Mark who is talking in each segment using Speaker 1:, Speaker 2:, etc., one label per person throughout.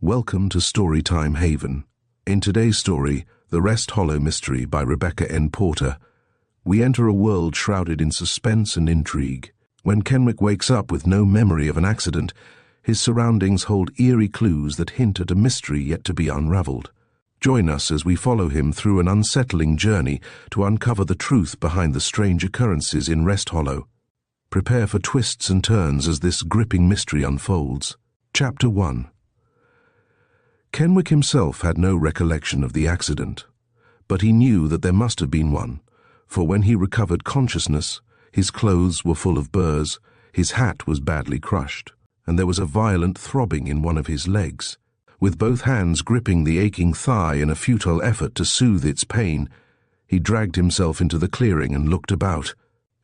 Speaker 1: Welcome to Storytime Haven. In today's story, The Rest Hollow Mystery by Rebecca N. Porter, we enter a world shrouded in suspense and intrigue. When Kenwick wakes up with no memory of an accident, his surroundings hold eerie clues that hint at a mystery yet to be unraveled. Join us as we follow him through an unsettling journey to uncover the truth behind the strange occurrences in Rest Hollow. Prepare for twists and turns as this gripping mystery unfolds. Chapter 1. Kenwick himself had no recollection of the accident, but he knew that there must have been one, for when he recovered consciousness, his clothes were full of burrs, his hat was badly crushed, and there was a violent throbbing in one of his legs. With both hands gripping the aching thigh in a futile effort to soothe its pain, he dragged himself into the clearing and looked about.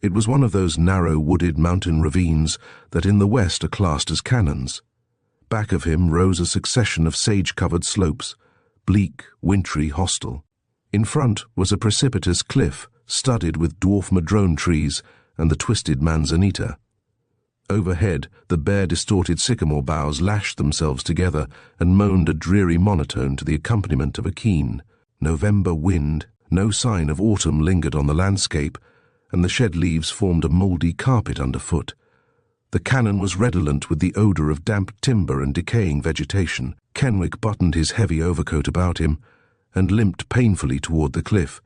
Speaker 1: It was one of those narrow wooded mountain ravines that in the west are classed as canyons. Back of him rose a succession of sage-covered slopes, bleak, wintry, hostile. In front was a precipitous cliff studded with dwarf madrone trees and the twisted manzanita. Overhead, the bare, distorted sycamore boughs lashed themselves together and moaned a dreary monotone to the accompaniment of a keen November wind. No sign of autumn lingered on the landscape, and the shed leaves formed a mouldy carpet underfoot. The canon was redolent with the odor of damp timber and decaying vegetation. Kenwick buttoned his heavy overcoat about him and limped painfully toward the cliff,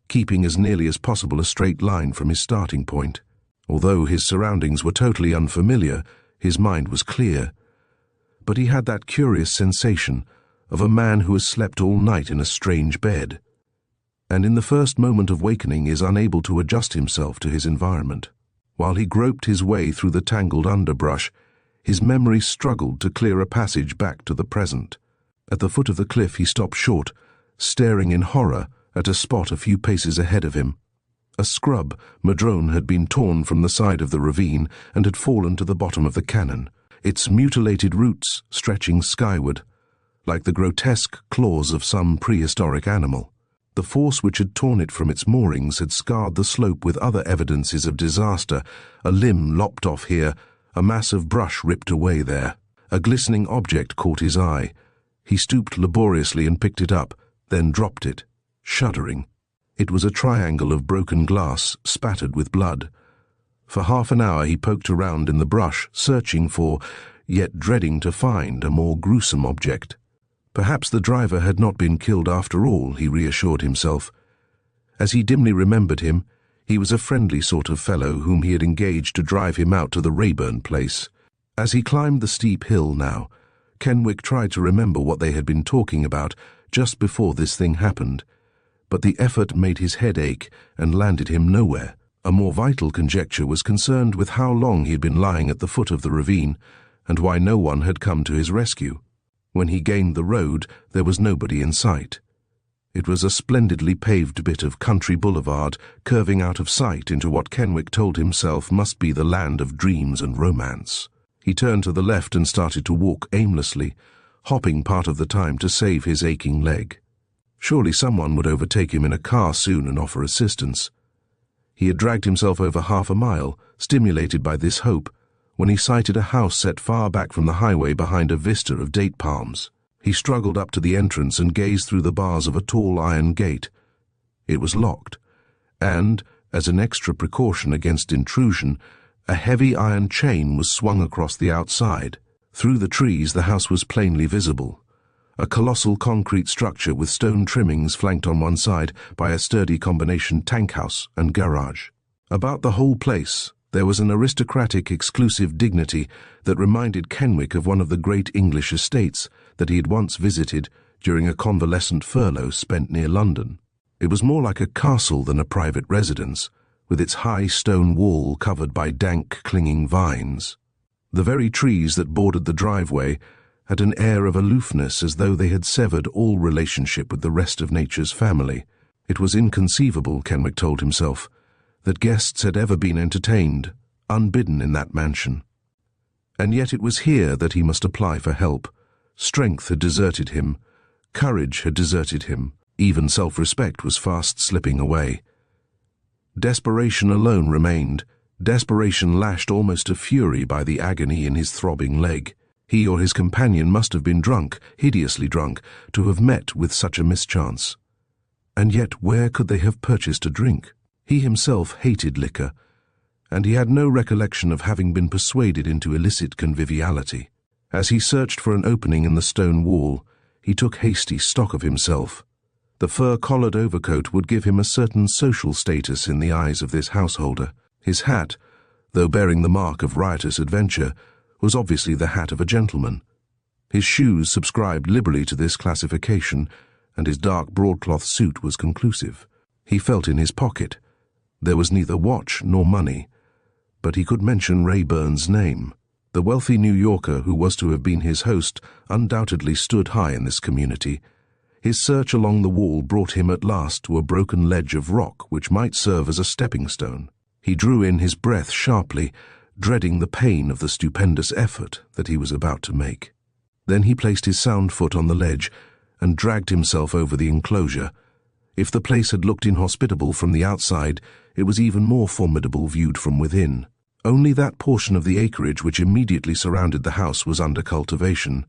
Speaker 1: keeping as nearly as possible a straight line from his starting point. Although his surroundings were totally unfamiliar, his mind was clear. But he had that curious sensation of a man who has slept all night in a strange bed, and in the first moment of wakening is unable to adjust himself to his environment. While he groped his way through the tangled underbrush, his memory struggled to clear a passage back to the present. At the foot of the cliff he stopped short, staring in horror at a spot a few paces ahead of him. A scrub madrone had been torn from the side of the ravine and had fallen to the bottom of the canon, its mutilated roots stretching skyward, like the grotesque claws of some prehistoric animal. The force which had torn it from its moorings had scarred the slope with other evidences of disaster, a limb lopped off here, a mass of brush ripped away there. A glistening object caught his eye. He stooped laboriously and picked it up, then dropped it, shuddering. It was a triangle of broken glass, spattered with blood. For half an hour he poked around in the brush, searching for, yet dreading to find, a more gruesome object. Perhaps the driver had not been killed after all, he reassured himself. As he dimly remembered him, he was a friendly sort of fellow whom he had engaged to drive him out to the Rayburn place. As he climbed the steep hill now, Kenwick tried to remember what they had been talking about just before this thing happened, but the effort made his head ache and landed him nowhere. A more vital conjecture was concerned with how long he had been lying at the foot of the ravine and why no one had come to his rescue. When he gained the road, there was nobody in sight. It was a splendidly paved bit of country boulevard, curving out of sight into what Kenwick told himself must be the land of dreams and romance. He turned to the left and started to walk aimlessly, hopping part of the time to save his aching leg. Surely someone would overtake him in a car soon and offer assistance. He had dragged himself over half a mile, stimulated by this hope, when he sighted a house set far back from the highway behind a vista of date palms. He struggled up to the entrance and gazed through the bars of a tall iron gate. It was locked, and, as an extra precaution against intrusion, a heavy iron chain was swung across the outside. Through the trees the house was plainly visible, a colossal concrete structure with stone trimmings flanked on one side by a sturdy combination tank house and garage. About the whole place, there was an aristocratic, exclusive dignity that reminded Kenwick of one of the great English estates that he had once visited during a convalescent furlough spent near London. It was more like a castle than a private residence, with its high stone wall covered by dank, clinging vines. The very trees that bordered the driveway had an air of aloofness, as though they had severed all relationship with the rest of nature's family. It was inconceivable, Kenwick told himself, that guests had ever been entertained, unbidden in that mansion. And yet it was here that he must apply for help. Strength had deserted him, courage had deserted him, even self-respect was fast slipping away. Desperation alone remained, desperation lashed almost to fury by the agony in his throbbing leg. He or his companion must have been drunk, hideously drunk, to have met with such a mischance. And yet where could they have purchased a drink? He himself hated liquor, and he had no recollection of having been persuaded into illicit conviviality. As he searched for an opening in the stone wall, he took hasty stock of himself. The fur-collared overcoat would give him a certain social status in the eyes of this householder. His hat, though bearing the mark of riotous adventure, was obviously the hat of a gentleman. His shoes subscribed liberally to this classification, and his dark broadcloth suit was conclusive. He felt in his pocket. There was neither watch nor money, but he could mention Rayburn's name. The wealthy New Yorker who was to have been his host undoubtedly stood high in this community. His search along the wall brought him at last to a broken ledge of rock which might serve as a stepping stone. He drew in his breath sharply, dreading the pain of the stupendous effort that he was about to make. Then he placed his sound foot on the ledge and dragged himself over the enclosure. If the place had looked inhospitable from the outside, it was even more formidable viewed from within. Only that portion of the acreage which immediately surrounded the house was under cultivation.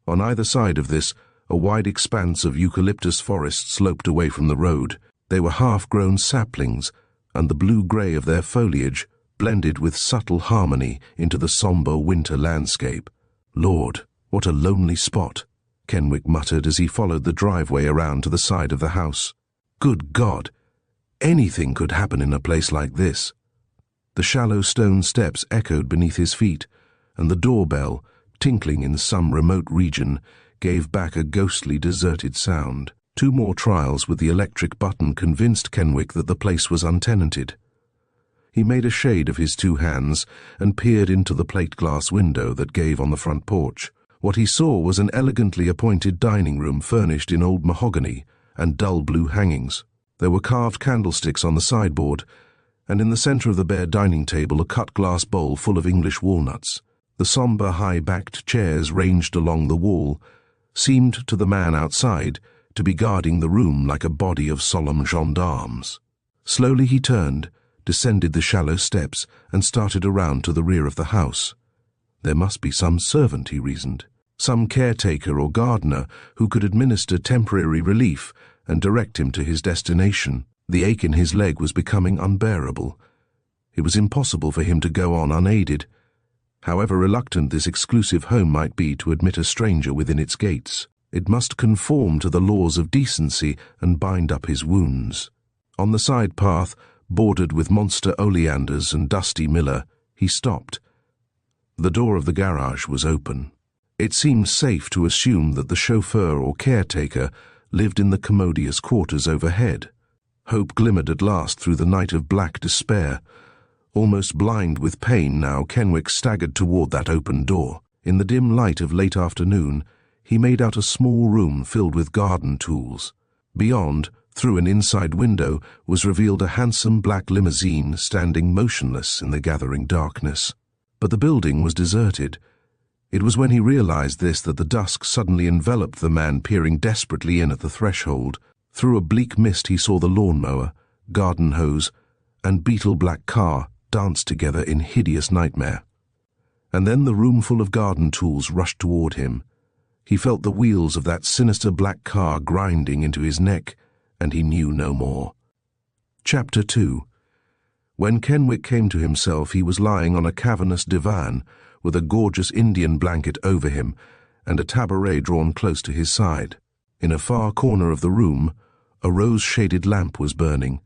Speaker 1: On either side of this, a wide expanse of eucalyptus forest sloped away from the road. They were half-grown saplings, and the blue-grey of their foliage blended with subtle harmony into the sombre winter landscape. "Lord, what a lonely spot," Kenwick muttered as he followed the driveway around to the side of the house. "Good God! Anything could happen in a place like this." The shallow stone steps echoed beneath his feet, and the doorbell, tinkling in some remote region, gave back a ghostly, deserted sound. 2 more trials with the electric button convinced Kenwick that the place was untenanted. He made a shade of his 2 hands and peered into the plate-glass window that gave on the front porch. What he saw was an elegantly appointed dining room furnished in old mahogany and dull blue hangings. There were carved candlesticks on the sideboard, and in the center of the bare dining table a cut-glass bowl full of English walnuts. The sombre, high-backed chairs ranged along the wall seemed to the man outside to be guarding the room like a body of solemn gendarmes. Slowly he turned, descended the shallow steps, and started around to the rear of the house. There must be some servant, he reasoned, some caretaker or gardener who could administer temporary relief and direct him to his destination. The ache in his leg was becoming unbearable. It was impossible for him to go on unaided, however reluctant this exclusive home might be to admit a stranger within its gates. It must conform to the laws of decency and bind up his wounds. On the side path, bordered with monster oleanders and dusty miller, he stopped. The door of the garage was open. It seemed safe to assume that the chauffeur or caretaker lived in the commodious quarters overhead. Hope glimmered at last through the night of black despair. Almost blind with pain now, Kenwick staggered toward that open door. In the dim light of late afternoon, he made out a small room filled with garden tools. Beyond, through an inside window, was revealed a handsome black limousine standing motionless in the gathering darkness. But the building was deserted. It was when he realized this that the dusk suddenly enveloped the man peering desperately in at the threshold. Through a bleak mist he saw the lawnmower, garden hose, and beetle-black car dance together in hideous nightmare. And then the roomful of garden tools rushed toward him. He felt the wheels of that sinister black car grinding into his neck, and he knew no more. Chapter 2. When Kenwick came to himself, he was lying on a cavernous divan with a gorgeous Indian blanket over him and a tabouret drawn close to his side. In a far corner of the room, a rose-shaded lamp was burning.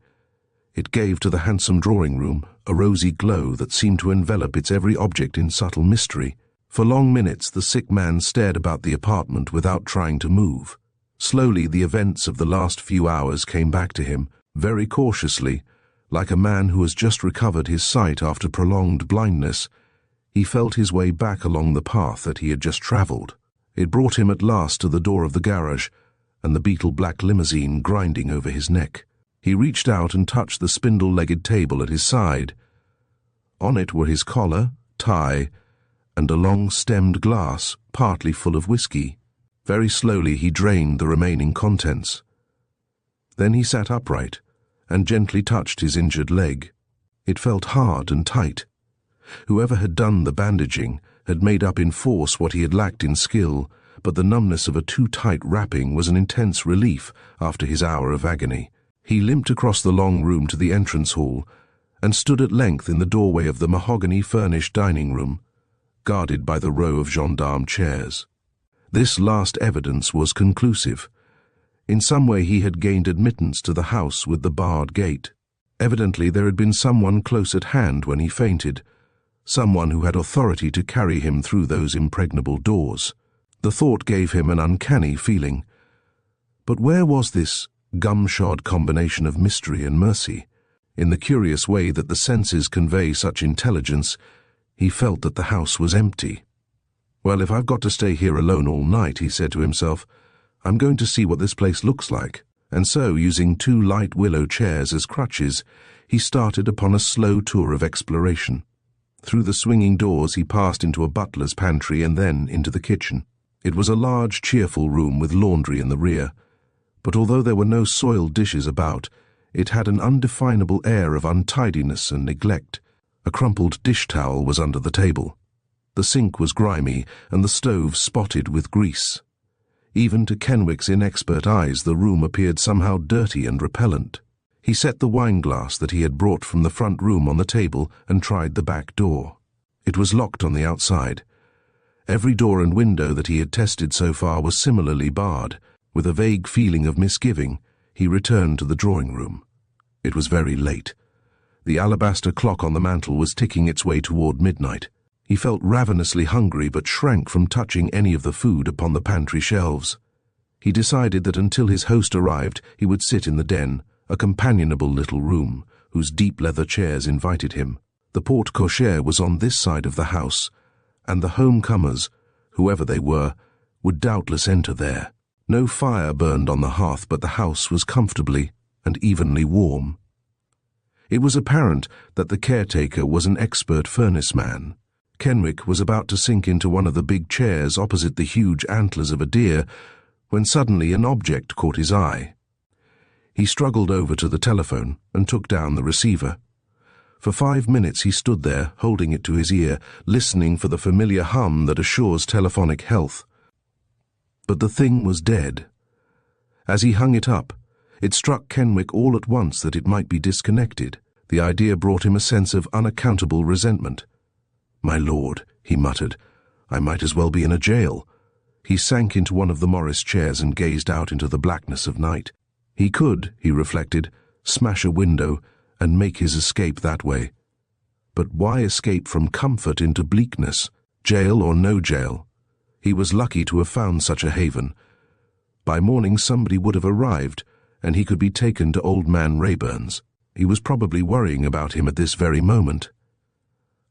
Speaker 1: It gave to the handsome drawing-room a rosy glow that seemed to envelop its every object in subtle mystery. For long minutes the sick man stared about the apartment without trying to move. Slowly the events of the last few hours came back to him, very cautiously, like a man who has just recovered his sight after prolonged blindness. He felt his way back along the path that he had just traveled. It brought him at last to the door of the garage, and the beetle-black limousine grinding over his neck. He reached out and touched the spindle-legged table at his side. On it were his collar, tie, and a long-stemmed glass, partly full of whiskey. Very slowly he drained the remaining contents. Then he sat upright and gently touched his injured leg. It felt hard and tight. Whoever had done the bandaging had made up in force what he had lacked in skill, but the numbness of a too-tight wrapping was an intense relief after his hour of agony. He limped across the long room to the entrance hall and stood at length in the doorway of the mahogany-furnished dining room, guarded by the row of gendarme chairs. This last evidence was conclusive. In some way he had gained admittance to the house with the barred gate. Evidently there had been someone close at hand when he fainted, someone who had authority to carry him through those impregnable doors. The thought gave him an uncanny feeling. But where was this gumshod combination of mystery and mercy? In the curious way that the senses convey such intelligence, he felt that the house was empty. "Well, if I've got to stay here alone all night," he said to himself, "I'm going to see what this place looks like." And so, using 2 light willow chairs as crutches, he started upon a slow tour of exploration. Through the swinging doors he passed into a butler's pantry and then into the kitchen. It was a large, cheerful room with laundry in the rear, but although there were no soiled dishes about, it had an undefinable air of untidiness and neglect. A crumpled dish towel was under the table. The sink was grimy and the stove spotted with grease. Even to Kenwick's inexpert eyes the room appeared somehow dirty and repellent. He set the wine-glass that he had brought from the front room on the table and tried the back door. It was locked on the outside. Every door and window that he had tested so far was similarly barred. With a vague feeling of misgiving, he returned to the drawing-room. It was very late. The alabaster clock on the mantel was ticking its way toward midnight. He felt ravenously hungry but shrank from touching any of the food upon the pantry shelves. He decided that until his host arrived, he would sit in the den, a companionable little room, whose deep leather chairs invited him. The porte-cochere was on this side of the house, and the homecomers, whoever they were, would doubtless enter there. No fire burned on the hearth, but the house was comfortably and evenly warm. It was apparent that the caretaker was an expert furnace man. Kenwick was about to sink into one of the big chairs opposite the huge antlers of a deer when suddenly an object caught his eye. He struggled over to the telephone and took down the receiver. For 5 minutes he stood there, holding it to his ear, listening for the familiar hum that assures telephonic health. But the thing was dead. As he hung it up, it struck Kenwick all at once that it might be disconnected. The idea brought him a sense of unaccountable resentment. "My lord," he muttered, "I might as well be in a jail." He sank into one of the Morris chairs and gazed out into the blackness of night. He could, he reflected, smash a window and make his escape that way. But why escape from comfort into bleakness, jail or no jail? He was lucky to have found such a haven. By morning somebody would have arrived, and he could be taken to Old Man Rayburn's. He was probably worrying about him at this very moment.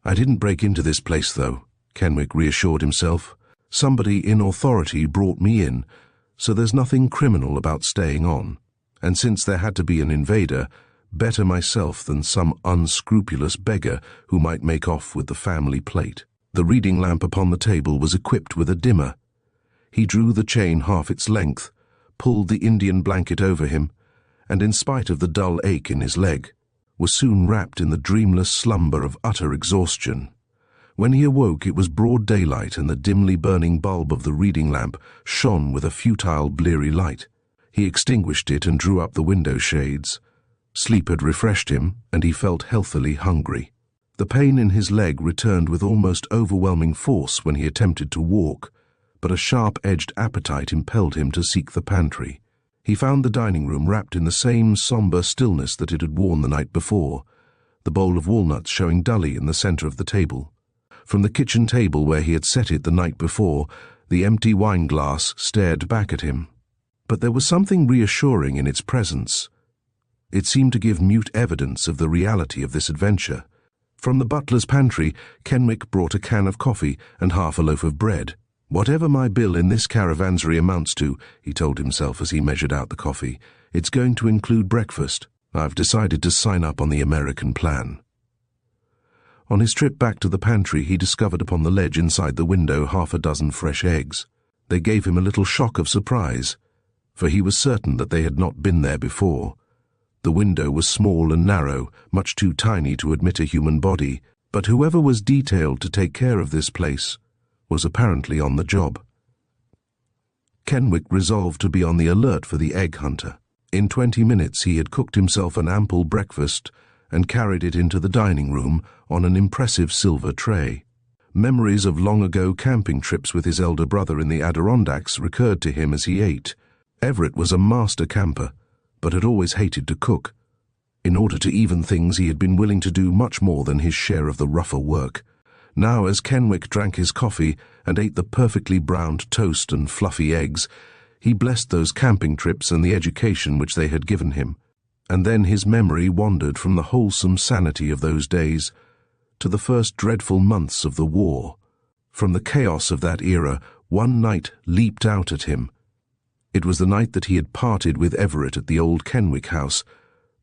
Speaker 1: "I didn't break into this place, though," Kenwick reassured himself. "Somebody in authority brought me in, so there's nothing criminal about staying on. And since there had to be an invader, better myself than some unscrupulous beggar who might make off with the family plate." The reading lamp upon the table was equipped with a dimmer. He drew the chain half its length, pulled the Indian blanket over him, and in spite of the dull ache in his leg, was soon wrapped in the dreamless slumber of utter exhaustion. When he awoke, it was broad daylight, and the dimly burning bulb of the reading lamp shone with a futile, bleary light. He extinguished it and drew up the window shades. Sleep had refreshed him, and he felt healthily hungry. The pain in his leg returned with almost overwhelming force when he attempted to walk, but a sharp-edged appetite impelled him to seek the pantry. He found the dining room wrapped in the same somber stillness that it had worn the night before, the bowl of walnuts showing dully in the center of the table. From the kitchen table where he had set it the night before, the empty wine-glass stared back at him. But there was something reassuring in its presence. It seemed to give mute evidence of the reality of this adventure. From the butler's pantry, Kenwick brought a can of coffee and half a loaf of bread. "Whatever my bill in this caravansary amounts to," he told himself as he measured out the coffee, "it's going to include breakfast. I've decided to sign up on the American plan." On his trip back to the pantry, he discovered upon the ledge inside the window half a dozen fresh eggs. They gave him a little shock of surprise, for he was certain that they had not been there before. The window was small and narrow, much too tiny to admit a human body, but whoever was detailed to take care of this place was apparently on the job. Kenwick resolved to be on the alert for the egg hunter. In 20 minutes he had cooked himself an ample breakfast and carried it into the dining room on an impressive silver tray. Memories of long-ago camping trips with his elder brother in the Adirondacks recurred to him as he ate. Everett was a master camper, but had always hated to cook. In order to even things, he had been willing to do much more than his share of the rougher work. Now, as Kenwick drank his coffee and ate the perfectly browned toast and fluffy eggs, he blessed those camping trips and the education which they had given him. And then his memory wandered from the wholesome sanity of those days to the first dreadful months of the war. From the chaos of that era, one night leaped out at him. It was the night that he had parted with Everett at the old Kenwick house,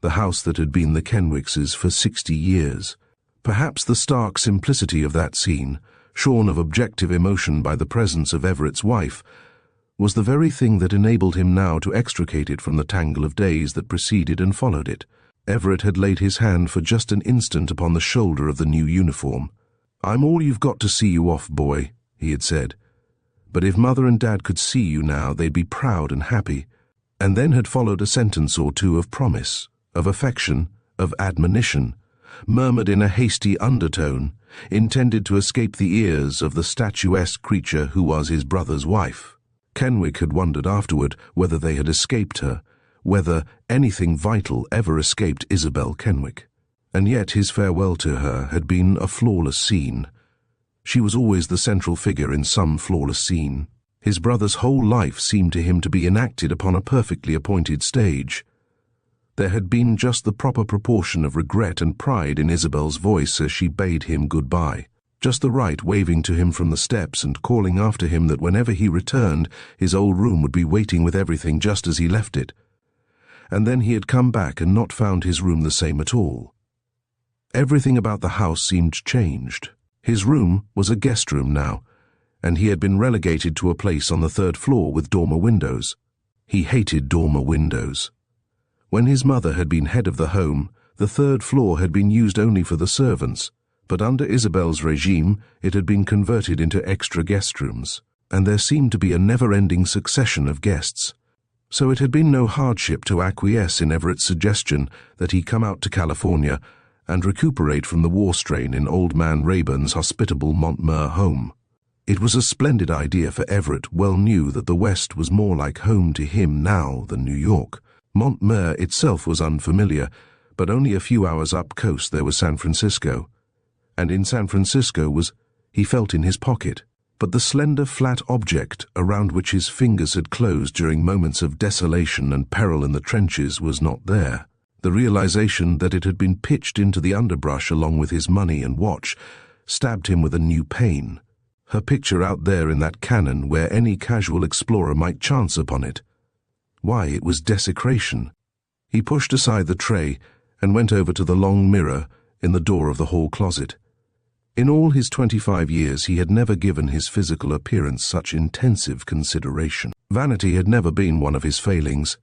Speaker 1: the house that had been the Kenwicks' for 60 years. Perhaps the stark simplicity of that scene, shorn of objective emotion by the presence of Everett's wife, was the very thing that enabled him now to extricate it from the tangle of days that preceded and followed it. Everett had laid his hand for just an instant upon the shoulder of the new uniform. "I'm all you've got to see you off, boy," he had said. "But if Mother and Dad could see you now, they'd be proud and happy." And then had followed a sentence or two of promise, of affection, of admonition, murmured in a hasty undertone, intended to escape the ears of the statuesque creature who was his brother's wife. Kenwick had wondered afterward whether they had escaped her, whether anything vital ever escaped Isabel Kenwick. And yet his farewell to her had been a flawless scene. She was always the central figure in some flawless scene. His brother's whole life seemed to him to be enacted upon a perfectly appointed stage. There had been just the proper proportion of regret and pride in Isabel's voice as she bade him goodbye, just the right waving to him from the steps and calling after him that whenever he returned, his old room would be waiting with everything just as he left it. And then he had come back and not found his room the same at all. Everything about the house seemed changed. His room was a guest room now, and he had been relegated to a place on the 3rd floor with dormer windows. He hated dormer windows. When his mother had been head of the home, the 3rd floor had been used only for the servants, but under Isabel's regime it had been converted into extra guest rooms, and there seemed to be a never-ending succession of guests. So it had been no hardship to acquiesce in Everett's suggestion that he come out to California and recuperate from the war strain in old man Rayburn's hospitable Montmur home. It was a splendid idea, for Everett well knew that the West was more like home to him now than New York. Montmur itself was unfamiliar, but only a few hours up coast there was San Francisco. And in San Francisco was, he felt in his pocket, but the slender flat object around which his fingers had closed during moments of desolation and peril in the trenches was not there. The realization that it had been pitched into the underbrush along with his money and watch stabbed him with a new pain. Her picture out there in that canon where any casual explorer might chance upon it. Why, it was desecration. He pushed aside the tray and went over to the long mirror in the door of the hall closet. In all his 25 years he had never given his physical appearance such intensive consideration. Vanity had never been one of his failings,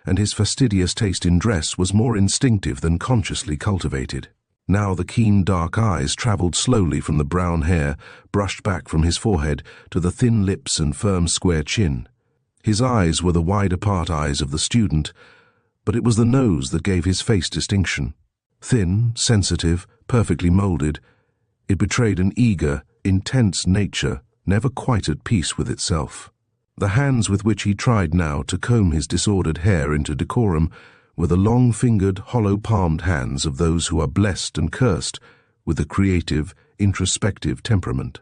Speaker 1: and his fastidious taste in dress was more instinctive than consciously cultivated. Now the keen dark eyes travelled slowly from the brown hair brushed back from his forehead to the thin lips and firm square chin. His eyes were the wide-apart eyes of the student, but it was the nose that gave his face distinction. Thin, sensitive, perfectly moulded, it betrayed an eager, intense nature, never quite at peace with itself. The hands with which he tried now to comb his disordered hair into decorum were the long-fingered, hollow-palmed hands of those who are blessed and cursed with a creative, introspective temperament.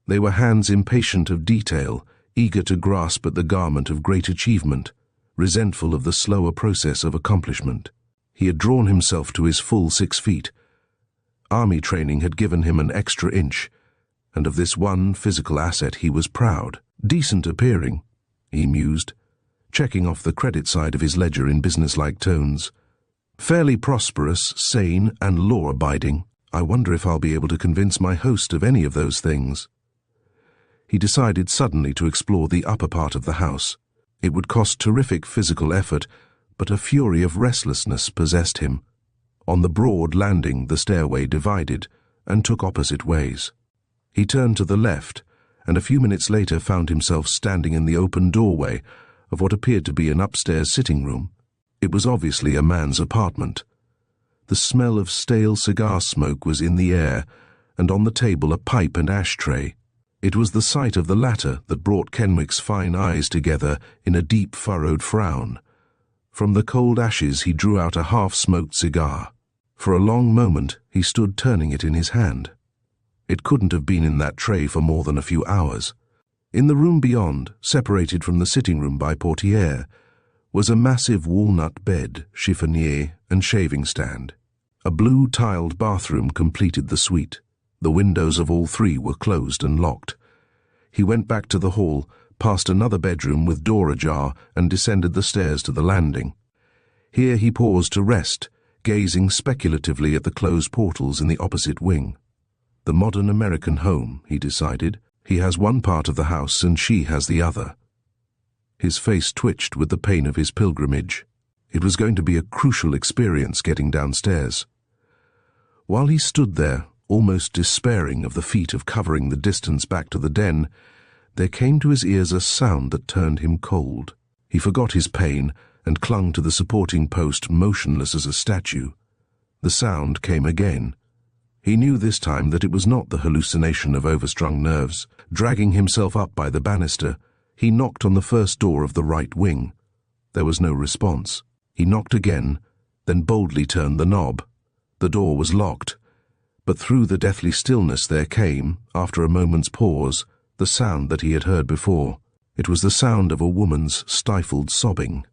Speaker 1: They were hands impatient of detail, eager to grasp at the garment of great achievement, resentful of the slower process of accomplishment. He had drawn himself to his full 6 feet. Army training had given him an extra inch, and of this one physical asset he was proud. Decent appearing, he mused, checking off the credit side of his ledger in businesslike tones. Fairly prosperous, sane, and law-abiding. I wonder if I'll be able to convince my host of any of those things. He decided suddenly to explore the upper part of the house. It would cost terrific physical effort, but a fury of restlessness possessed him. On the broad landing, the stairway divided and took opposite ways. He turned to the left and a few minutes later found himself standing in the open doorway of what appeared to be an upstairs sitting room. It was obviously a man's apartment. The smell of stale cigar smoke was in the air, and on the table a pipe and ashtray. It was the sight of the latter that brought Kenwick's fine eyes together in a deep furrowed frown. From the cold ashes he drew out a half-smoked cigar. For a long moment he stood turning it in his hand. It couldn't have been in that tray for more than a few hours. In the room beyond, separated from the sitting room by portiere, was a massive walnut bed, chiffonier, and shaving stand. A blue-tiled bathroom completed the suite. The windows of all three were closed and locked. He went back to the hall, past another bedroom with door ajar, and descended the stairs to the landing. Here he paused to rest, gazing speculatively at the closed portals in the opposite wing. The modern American home, he decided. He has one part of the house and she has the other. His face twitched with the pain of his pilgrimage. It was going to be a crucial experience getting downstairs. While he stood there, almost despairing of the feat of covering the distance back to the den, there came to his ears a sound that turned him cold. He forgot his pain and clung to the supporting post, motionless as a statue. The sound came again. He knew this time that it was not the hallucination of overstrung nerves. Dragging himself up by the banister, he knocked on the first door of the right wing. There was no response. He knocked again, then boldly turned the knob. The door was locked, but through the deathly stillness there came, after a moment's pause, the sound that he had heard before. It was the sound of a woman's stifled sobbing.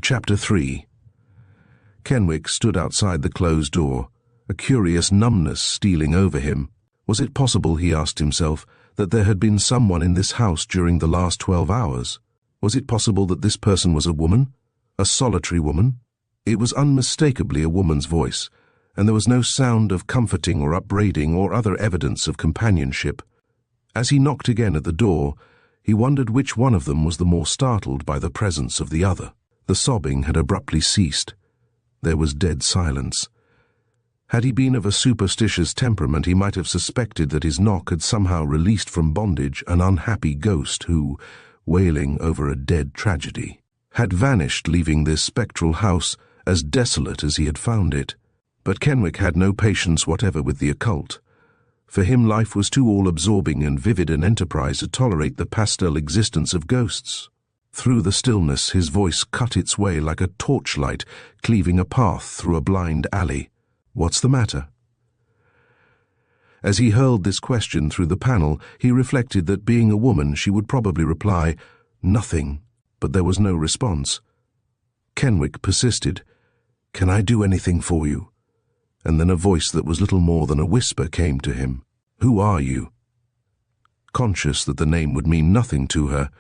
Speaker 1: Chapter 3. Kenwick stood outside the closed door, a curious numbness stealing over him. Was it possible, he asked himself, that there had been someone in this house during the last 12 hours? Was it possible that this person was a woman? A solitary woman? It was unmistakably a woman's voice, and there was no sound of comforting or upbraiding or other evidence of companionship. As he knocked again at the door, he wondered which one of them was the more startled by the presence of the other. The sobbing had abruptly ceased. There was dead silence. Had he been of a superstitious temperament, he might have suspected that his knock had somehow released from bondage an unhappy ghost who, wailing over a dead tragedy, had vanished, leaving this spectral house as desolate as he had found it. But Kenwick had no patience whatever with the occult. For him life was too all-absorbing and vivid an enterprise to tolerate the pastel existence of ghosts. Through the stillness his voice cut its way like a torchlight cleaving a path through a blind alley. "What's the matter?" As he hurled this question through the panel, he reflected that being a woman she would probably reply, "Nothing," but there was no response. Kenwick persisted, "Can I do anything for you?" And then a voice that was little more than a whisper came to him. "Who are you?" Conscious that the name would mean nothing to her,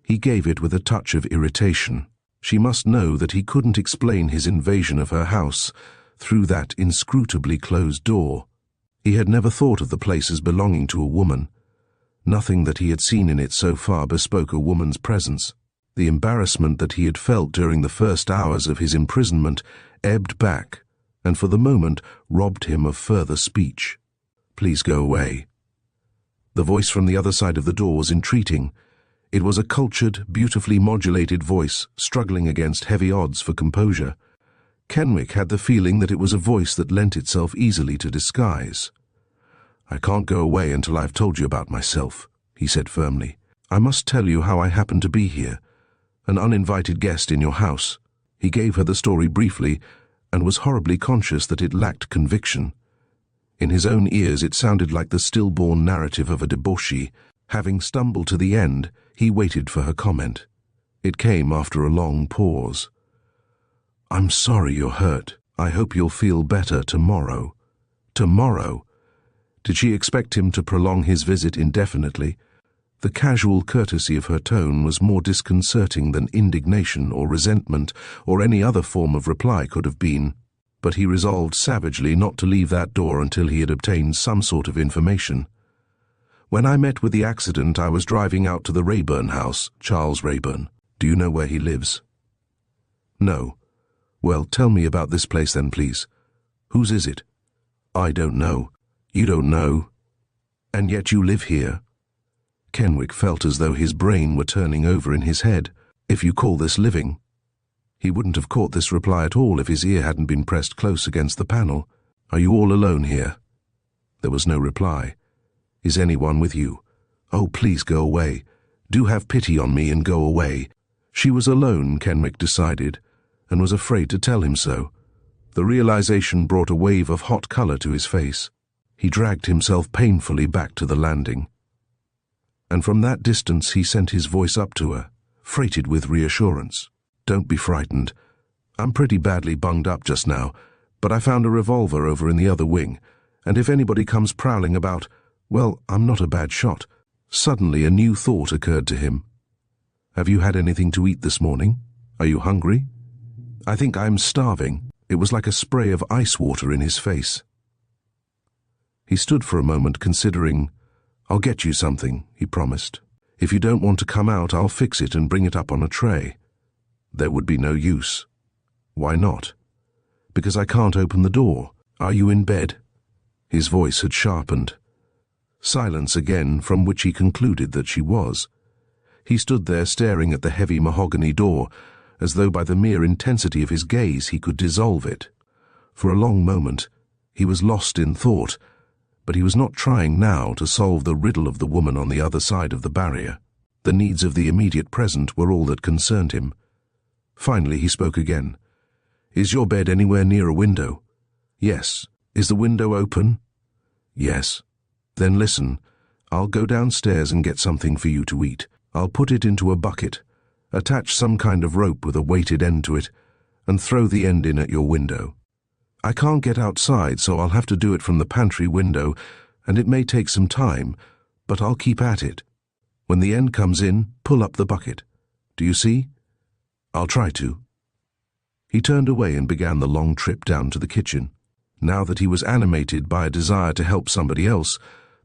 Speaker 1: he gave it with a touch of irritation. She must know that he couldn't explain his invasion of her house through that inscrutably closed door. He had never thought of the place as belonging to a woman. Nothing that he had seen in it so far bespoke a woman's presence. The embarrassment that he had felt during the first hours of his imprisonment ebbed back, and for the moment robbed him of further speech. "Please go away." The voice from the other side of the door was entreating. It was a cultured, beautifully modulated voice, struggling against heavy odds for composure. Kenwick had the feeling that it was a voice that lent itself easily to disguise. "I can't go away until I've told you about myself," he said firmly. "I must tell you how I happen to be here, an uninvited guest in your house." He gave her the story briefly, and was horribly conscious that it lacked conviction. In his own ears it sounded like the stillborn narrative of a debauchee. Having stumbled to the end, he waited for her comment. It came after a long pause. "I'm sorry you're hurt. I hope you'll feel better tomorrow." Tomorrow? Did she expect him to prolong his visit indefinitely? The casual courtesy of her tone was more disconcerting than indignation or resentment or any other form of reply could have been, but he resolved savagely not to leave that door until he had obtained some sort of information. "When I met with the accident, I was driving out to the Rayburn house, Charles Rayburn. Do you know where he lives?" "No." "Well, tell me about this place then, please. Whose is it?" "I don't know." "You don't know? And yet you live here?" Kenwick felt as though his brain were turning over in his head. "If you call this living." He wouldn't have caught this reply at all if his ear hadn't been pressed close against the panel. "Are you all alone here?" There was no reply. "Is anyone with you? Oh, please go away. Do have pity on me and go away." She was alone, Kenwick decided, and was afraid to tell him so. The realization brought a wave of hot color to his face. He dragged himself painfully back to the landing. And from that distance he sent his voice up to her, freighted with reassurance. "Don't be frightened. I'm pretty badly bunged up just now, but I found a revolver over in the other wing, and if anybody comes prowling about, well, I'm not a bad shot." Suddenly a new thought occurred to him. "Have you had anything to eat this morning? Are you hungry?" "I think I'm starving." It was like a spray of ice water in his face. He stood for a moment considering. "I'll get you something," he promised. "If you don't want to come out, I'll fix it and bring it up on a tray." There would be no use. "Why not?" "Because I can't open the door. Are you in bed?" His voice had sharpened. Silence again, from which he concluded that she was. He stood there staring at the heavy mahogany door, as though by the mere intensity of his gaze he could dissolve it. For a long moment he was lost in thought, but he was not trying now to solve the riddle of the woman on the other side of the barrier. The needs of the immediate present were all that concerned him. Finally he spoke again. "Is your bed anywhere near a window?" "Yes." "Is the window open?" "Yes." "Then listen. I'll go downstairs and get something for you to eat. I'll put it into a bucket, attach some kind of rope with a weighted end to it, and throw the end in at your window. I can't get outside, so I'll have to do it from the pantry window, and it may take some time, but I'll keep at it. When the end comes in, pull up the bucket. Do you see?" "I'll try to." He turned away and began the long trip down to the kitchen. Now that he was animated by a desire to help somebody else,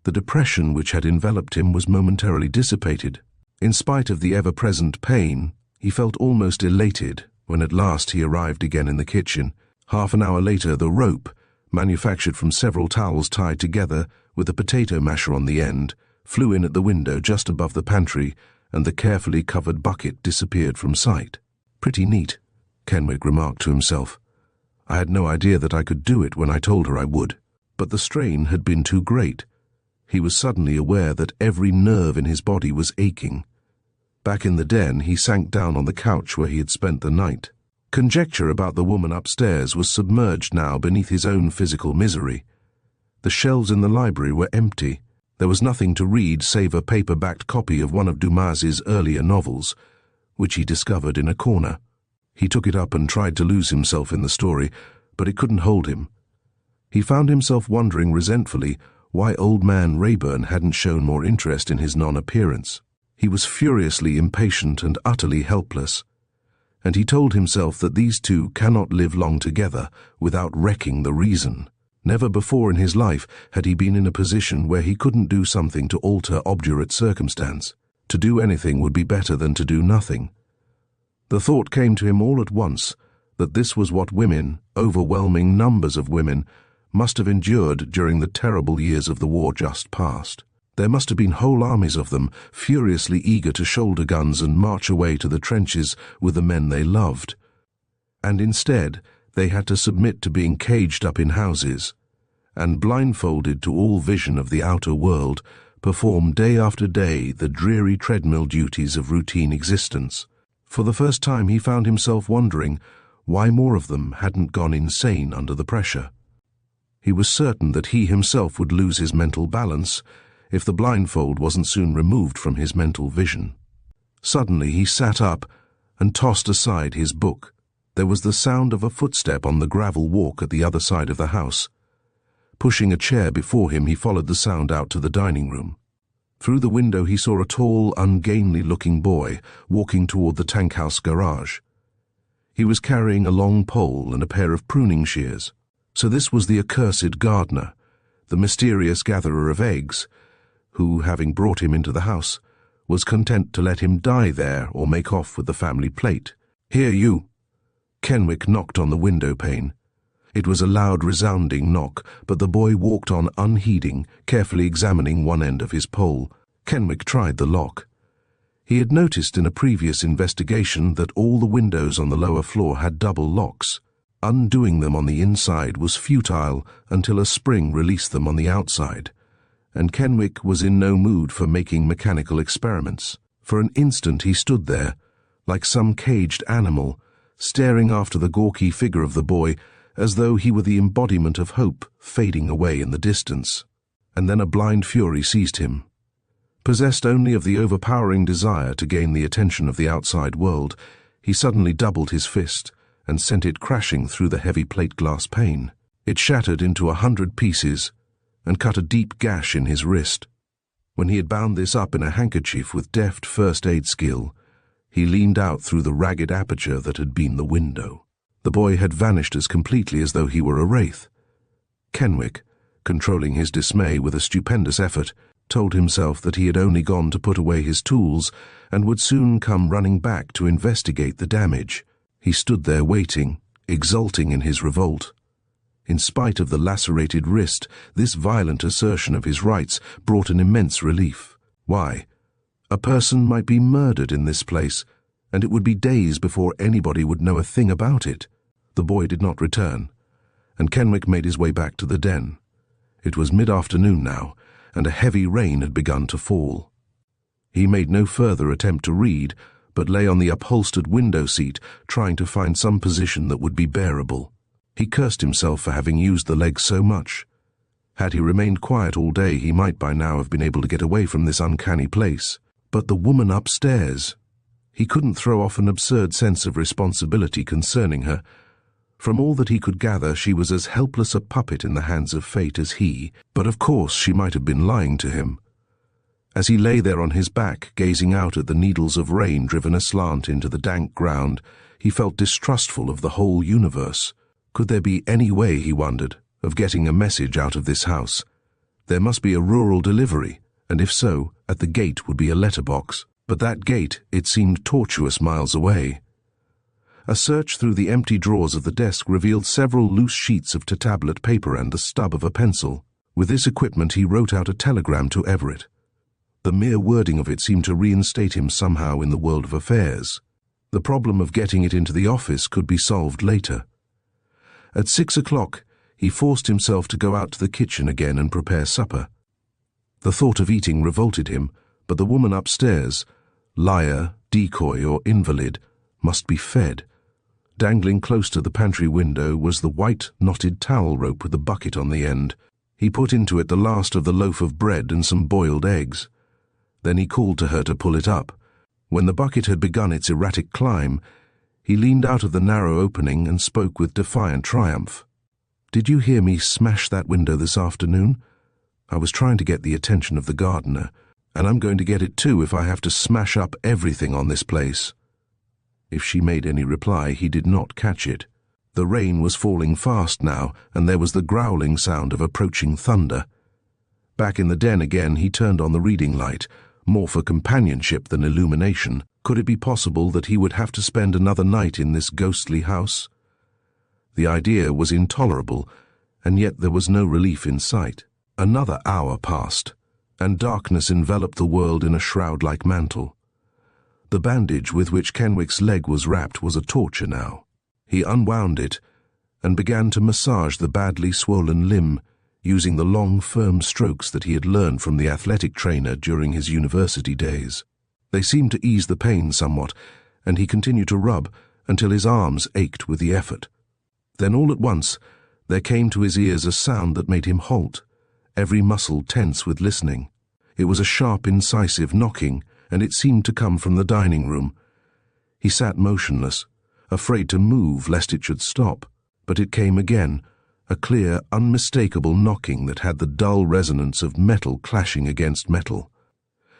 Speaker 1: the depression which had enveloped him was momentarily dissipated. In spite of the ever-present pain, he felt almost elated when at last he arrived again in the kitchen. Half an hour later, the rope, manufactured from several towels tied together with a potato masher on the end, flew in at the window just above the pantry, and the carefully covered bucket disappeared from sight. "Pretty neat," Kenwick remarked to himself. "I had no idea that I could do it when I told her I would." But the strain had been too great. He was suddenly aware that every nerve in his body was aching. Back in the den, he sank down on the couch where he had spent the night. Conjecture about the woman upstairs was submerged now beneath his own physical misery. The shelves in the library were empty. There was nothing to read save a paper-backed copy of one of Dumas's earlier novels, which he discovered in a corner. He took it up and tried to lose himself in the story, but it couldn't hold him. He found himself wondering resentfully why old man Rayburn hadn't shown more interest in his non-appearance. He was furiously impatient and utterly helpless, and he told himself that these two cannot live long together without wrecking the reason. Never before in his life had he been in a position where he couldn't do something to alter obdurate circumstance. To do anything would be better than to do nothing. The thought came to him all at once that this was what women, overwhelming numbers of women, must have endured during the terrible years of the war just past. There must have been whole armies of them, furiously eager to shoulder guns and march away to the trenches with the men they loved. And instead, they had to submit to being caged up in houses, and blindfolded to all vision of the outer world, perform day after day the dreary treadmill duties of routine existence. For the first time he found himself wondering why more of them hadn't gone insane under the pressure. He was certain that he himself would lose his mental balance if the blindfold wasn't soon removed from his mental vision. Suddenly he sat up and tossed aside his book. There was the sound of a footstep on the gravel walk at the other side of the house. Pushing a chair before him, he followed the sound out to the dining room. Through the window he saw a tall, ungainly-looking boy walking toward the tank house garage. He was carrying a long pole and a pair of pruning shears. So this was the accursed gardener, the mysterious gatherer of eggs, who, having brought him into the house, was content to let him die there or make off with the family plate. "Here, you!" Kenwick knocked on the window pane. It was a loud, resounding knock, but the boy walked on unheeding, carefully examining one end of his pole. Kenwick tried the lock. He had noticed in a previous investigation that all the windows on the lower floor had double locks. Undoing them on the inside was futile until a spring released them on the outside, and Kenwick was in no mood for making mechanical experiments. For an instant he stood there, like some caged animal, staring after the gawky figure of the boy as though he were the embodiment of hope fading away in the distance. And then a blind fury seized him. Possessed only of the overpowering desire to gain the attention of the outside world, he suddenly doubled his fist and sent it crashing through the heavy plate glass pane. It shattered into 100 pieces and cut a deep gash in his wrist. When he had bound this up in a handkerchief with deft first aid skill, he leaned out through the ragged aperture that had been the window. The boy had vanished as completely as though he were a wraith. Kenwick, controlling his dismay with a stupendous effort, told himself that he had only gone to put away his tools and would soon come running back to investigate the damage. He stood there waiting, exulting in his revolt. In spite of the lacerated wrist, this violent assertion of his rights brought an immense relief. Why? A person might be murdered in this place, and it would be days before anybody would know a thing about it. The boy did not return, and Kenwick made his way back to the den. It was mid-afternoon now, and a heavy rain had begun to fall. He made no further attempt to read, but lay on the upholstered window seat, trying to find some position that would be bearable. He cursed himself for having used the leg so much. Had he remained quiet all day, he might by now have been able to get away from this uncanny place. But the woman upstairs! He couldn't throw off an absurd sense of responsibility concerning her. From all that he could gather, she was as helpless a puppet in the hands of fate as he, but of course she might have been lying to him. As he lay there on his back, gazing out at the needles of rain driven aslant into the dank ground, he felt distrustful of the whole universe. Could there be any way, he wondered, of getting a message out of this house? There must be a rural delivery, and if so, at the gate would be a letterbox. But that gate, it seemed tortuous miles away. A search through the empty drawers of the desk revealed several loose sheets of tablet paper and the stub of a pencil. With this equipment he wrote out a telegram to Everett. The mere wording of it seemed to reinstate him somehow in the world of affairs. The problem of getting it into the office could be solved later. At 6 o'clock, he forced himself to go out to the kitchen again and prepare supper. The thought of eating revolted him, but the woman upstairs, liar, decoy, or invalid, must be fed. Dangling close to the pantry window was the white, knotted towel rope with a bucket on the end. He put into it the last of the loaf of bread and some boiled eggs. Then he called to her to pull it up. When the bucket had begun its erratic climb, he leaned out of the narrow opening and spoke with defiant triumph. "Did you hear me smash that window this afternoon? I was trying to get the attention of the gardener, and I'm going to get it too if I have to smash up everything on this place." If she made any reply, he did not catch it. The rain was falling fast now, and there was the growling sound of approaching thunder. Back in the den again, he turned on the reading light, more for companionship than illumination. Could it be possible that he would have to spend another night in this ghostly house? The idea was intolerable, and yet there was no relief in sight. Another hour passed, and darkness enveloped the world in a shroud-like mantle. The bandage with which Kenwick's leg was wrapped was a torture now. He unwound it and began to massage the badly swollen limb, using the long, firm strokes that he had learned from the athletic trainer during his university days. They seemed to ease the pain somewhat, and he continued to rub until his arms ached with the effort. Then all at once there came to his ears a sound that made him halt, every muscle tense with listening. It was a sharp, incisive knocking, and it seemed to come from the dining room. He sat motionless, afraid to move lest it should stop, but it came again, a clear, unmistakable knocking that had the dull resonance of metal clashing against metal.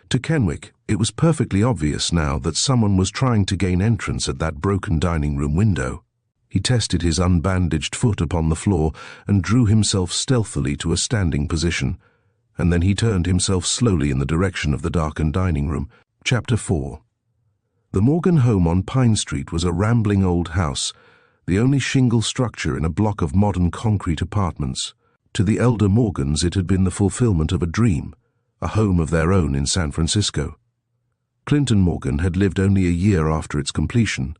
Speaker 1: To Kenwick, it was perfectly obvious now that someone was trying to gain entrance at that broken dining room window. He tested his unbandaged foot upon the floor and drew himself stealthily to a standing position, and then he turned himself slowly in the direction of the darkened dining room. Chapter 4. The Morgan home on Pine Street was a rambling old house, the only shingle structure in a block of modern concrete apartments. To the elder Morgans it had been the fulfillment of a dream, a home of their own in San Francisco. Clinton Morgan had lived only a year after its completion,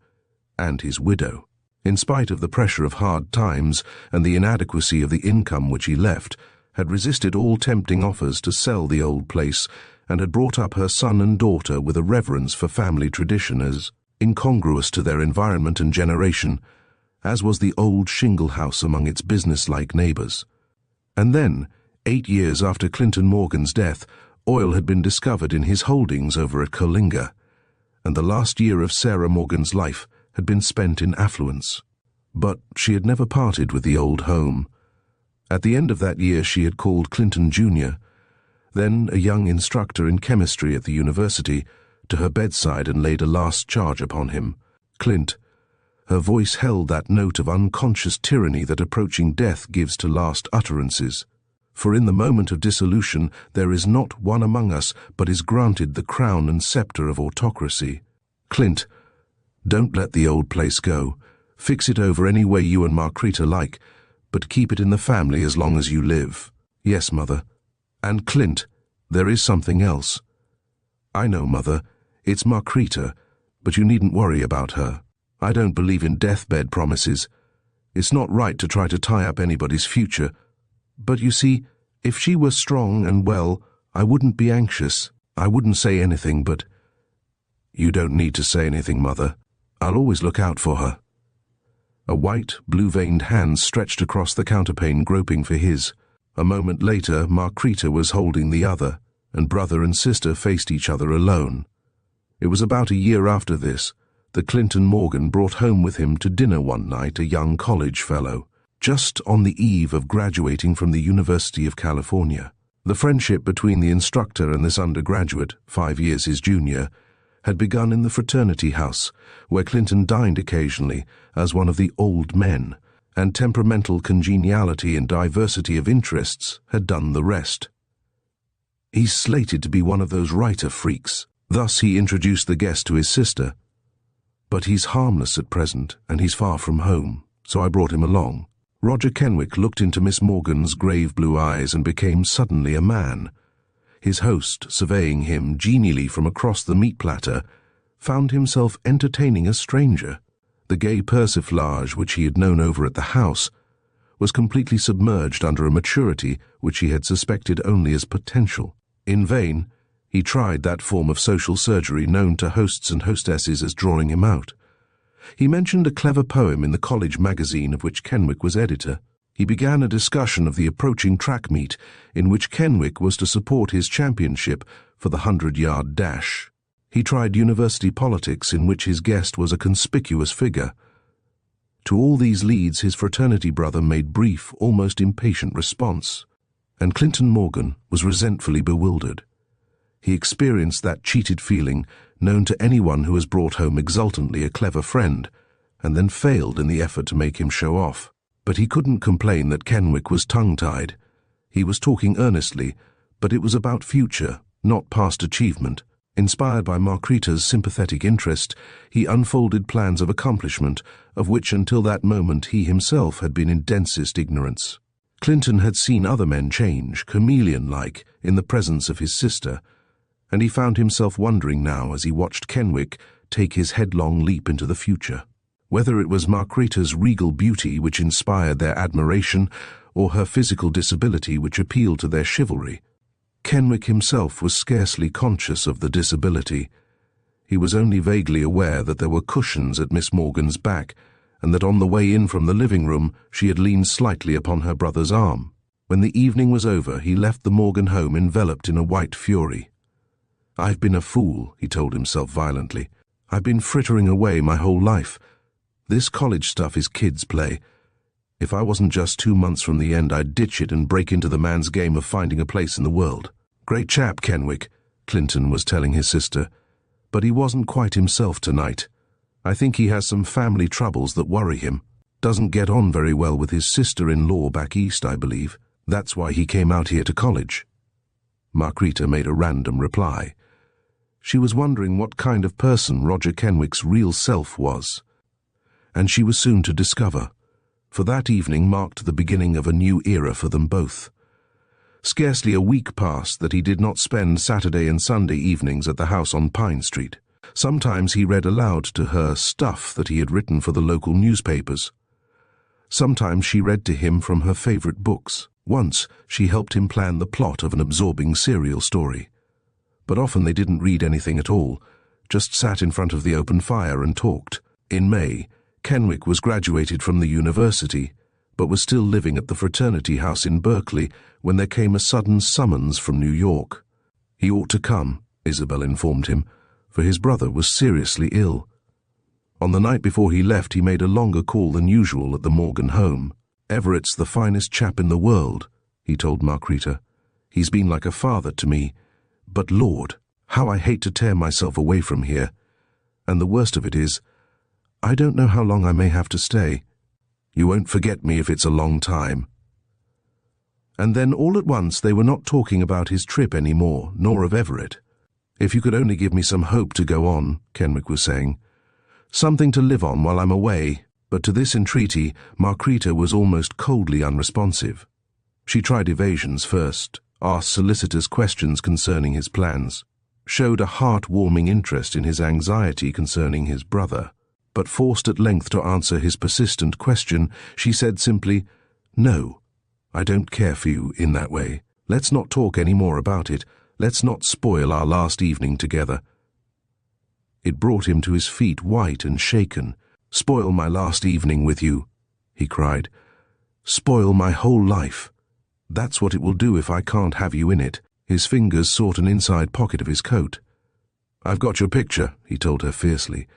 Speaker 1: and his widow. In spite of the pressure of hard times and the inadequacy of the income which he left, had resisted all tempting offers to sell the old place and had brought up her son and daughter with a reverence for family tradition as incongruous to their environment and generation, as was the old shingle house among its business-like neighbors. And then, 8 years after Clinton Morgan's death, oil had been discovered in his holdings over at Coalinga, and the last year of Sarah Morgan's life had been spent in affluence. But she had never parted with the old home. At the end of that year she had called Clinton Jr., then a young instructor in chemistry at the university, to her bedside and laid a last charge upon him. Clint. Her voice held that note of unconscious tyranny that approaching death gives to last utterances. For in the moment of dissolution there is not one among us but is granted the crown and scepter of autocracy. Clint, don't let the old place go. Fix it over any way you and Marquita like, but keep it in the family as long as you live. Yes, Mother. And Clint, there is something else. I know, Mother. It's Marquita, but you needn't worry about her. I don't believe in deathbed promises. It's not right to try to tie up anybody's future. But you see, if she were strong and well, I wouldn't be anxious. I wouldn't say anything, but... You don't need to say anything, Mother. I'll always look out for her. A white, blue-veined hand stretched across the counterpane, groping for his. A moment later, Marquita was holding the other, and brother and sister faced each other alone. It was about a year after this that Clinton Morgan brought home with him to dinner one night a young college fellow, just on the eve of graduating from the University of California. The friendship between the instructor and this undergraduate, 5 years his junior, had begun in the fraternity house, where Clinton dined occasionally as one of the old men, and temperamental congeniality and diversity of interests had done the rest. He's slated to be one of those writer freaks. Thus he introduced the guest to his sister. But he's harmless at present, and he's far from home, so I brought him along. Roger Kenwick looked into Miss Morgan's grave blue eyes and became suddenly a man. His host, surveying him genially from across the meat platter, found himself entertaining a stranger. The gay persiflage which he had known over at the house was completely submerged under a maturity which he had suspected only as potential. In vain, he tried that form of social surgery known to hosts and hostesses as drawing him out. He mentioned a clever poem in the college magazine of which Kenwick was editor. He began a discussion of the approaching track meet in which Kenwick was to support his championship for the 100-yard dash. He tried university politics in which his guest was a conspicuous figure. To all these leads his fraternity brother made brief, almost impatient response, and Clinton Morgan was resentfully bewildered. He experienced that cheated feeling known to anyone who has brought home exultantly a clever friend, and then failed in the effort to make him show off. But he couldn't complain that Kenwick was tongue-tied. He was talking earnestly, but it was about future, not past achievement. Inspired by Marquita's sympathetic interest, he unfolded plans of accomplishment, of which until that moment he himself had been in densest ignorance. Clinton had seen other men change, chameleon-like, in the presence of his sister, and he found himself wondering now as he watched Kenwick take his headlong leap into the future. Whether it was Marquita's regal beauty which inspired their admiration, or her physical disability which appealed to their chivalry, Kenwick himself was scarcely conscious of the disability. He was only vaguely aware that there were cushions at Miss Morgan's back, and that on the way in from the living room she had leaned slightly upon her brother's arm. When the evening was over, he left the Morgan home enveloped in a white fury. "I've been a fool," he told himself violently. "I've been frittering away my whole life. This college stuff is kids' play. If I wasn't just 2 months from the end, I'd ditch it and break into the man's game of finding a place in the world." "Great chap, Kenwick," Clinton was telling his sister, "but he wasn't quite himself tonight. I think he has some family troubles that worry him. Doesn't get on very well with his sister-in-law back east, I believe. That's why he came out here to college." Marquita made a random reply. She was wondering what kind of person Roger Kenwick's real self was. And she was soon to discover, for that evening marked the beginning of a new era for them both. Scarcely a week passed that he did not spend Saturday and Sunday evenings at the house on Pine Street. Sometimes he read aloud to her stuff that he had written for the local newspapers. Sometimes she read to him from her favorite books. Once she helped him plan the plot of an absorbing serial story. But often they didn't read anything at all, just sat in front of the open fire and talked. In May, Kenwick was graduated from the university, but was still living at the fraternity house in Berkeley when there came a sudden summons from New York. He ought to come, Isabel informed him, for his brother was seriously ill. On the night before he left, he made a longer call than usual at the Morgan home. "Everett's the finest chap in the world," he told Margarita. "He's been like a father to me, but Lord, how I hate to tear myself away from here. And the worst of it is, I don't know how long I may have to stay. You won't forget me if it's a long time." And then all at once they were not talking about his trip anymore, nor of Everett. "If you could only give me some hope to go on," Kenwick was saying. "Something to live on while I'm away." But to this entreaty, Margarita was almost coldly unresponsive. She tried evasions first, asked solicitous questions concerning his plans, showed a heart-warming interest in his anxiety concerning his brother. But forced at length to answer his persistent question, she said simply, "No, I don't care for you in that way. Let's not talk any more about it. Let's not spoil our last evening together." It brought him to his feet, white and shaken. "Spoil my last evening with you," he cried. "Spoil my whole life. That's what it will do if I can't have you in it." His fingers sought an inside pocket of his coat. "I've got your picture," he told her fiercely.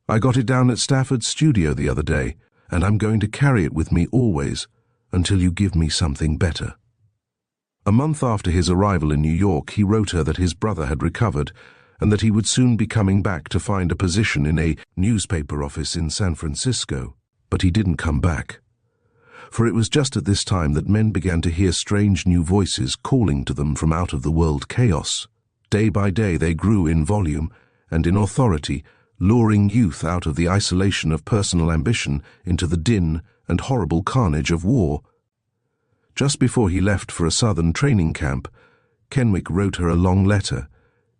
Speaker 1: "I got it down at Stafford's studio the other day, and I'm going to carry it with me always, until you give me something better." A month after his arrival in New York, he wrote her that his brother had recovered, and that he would soon be coming back to find a position in a newspaper office in San Francisco. But he didn't come back. For it was just at this time that men began to hear strange new voices calling to them from out of the world chaos. Day by day they grew in volume and in authority, luring youth out of the isolation of personal ambition into the din and horrible carnage of war. Just before he left for a southern training camp, Kenwick wrote her a long letter.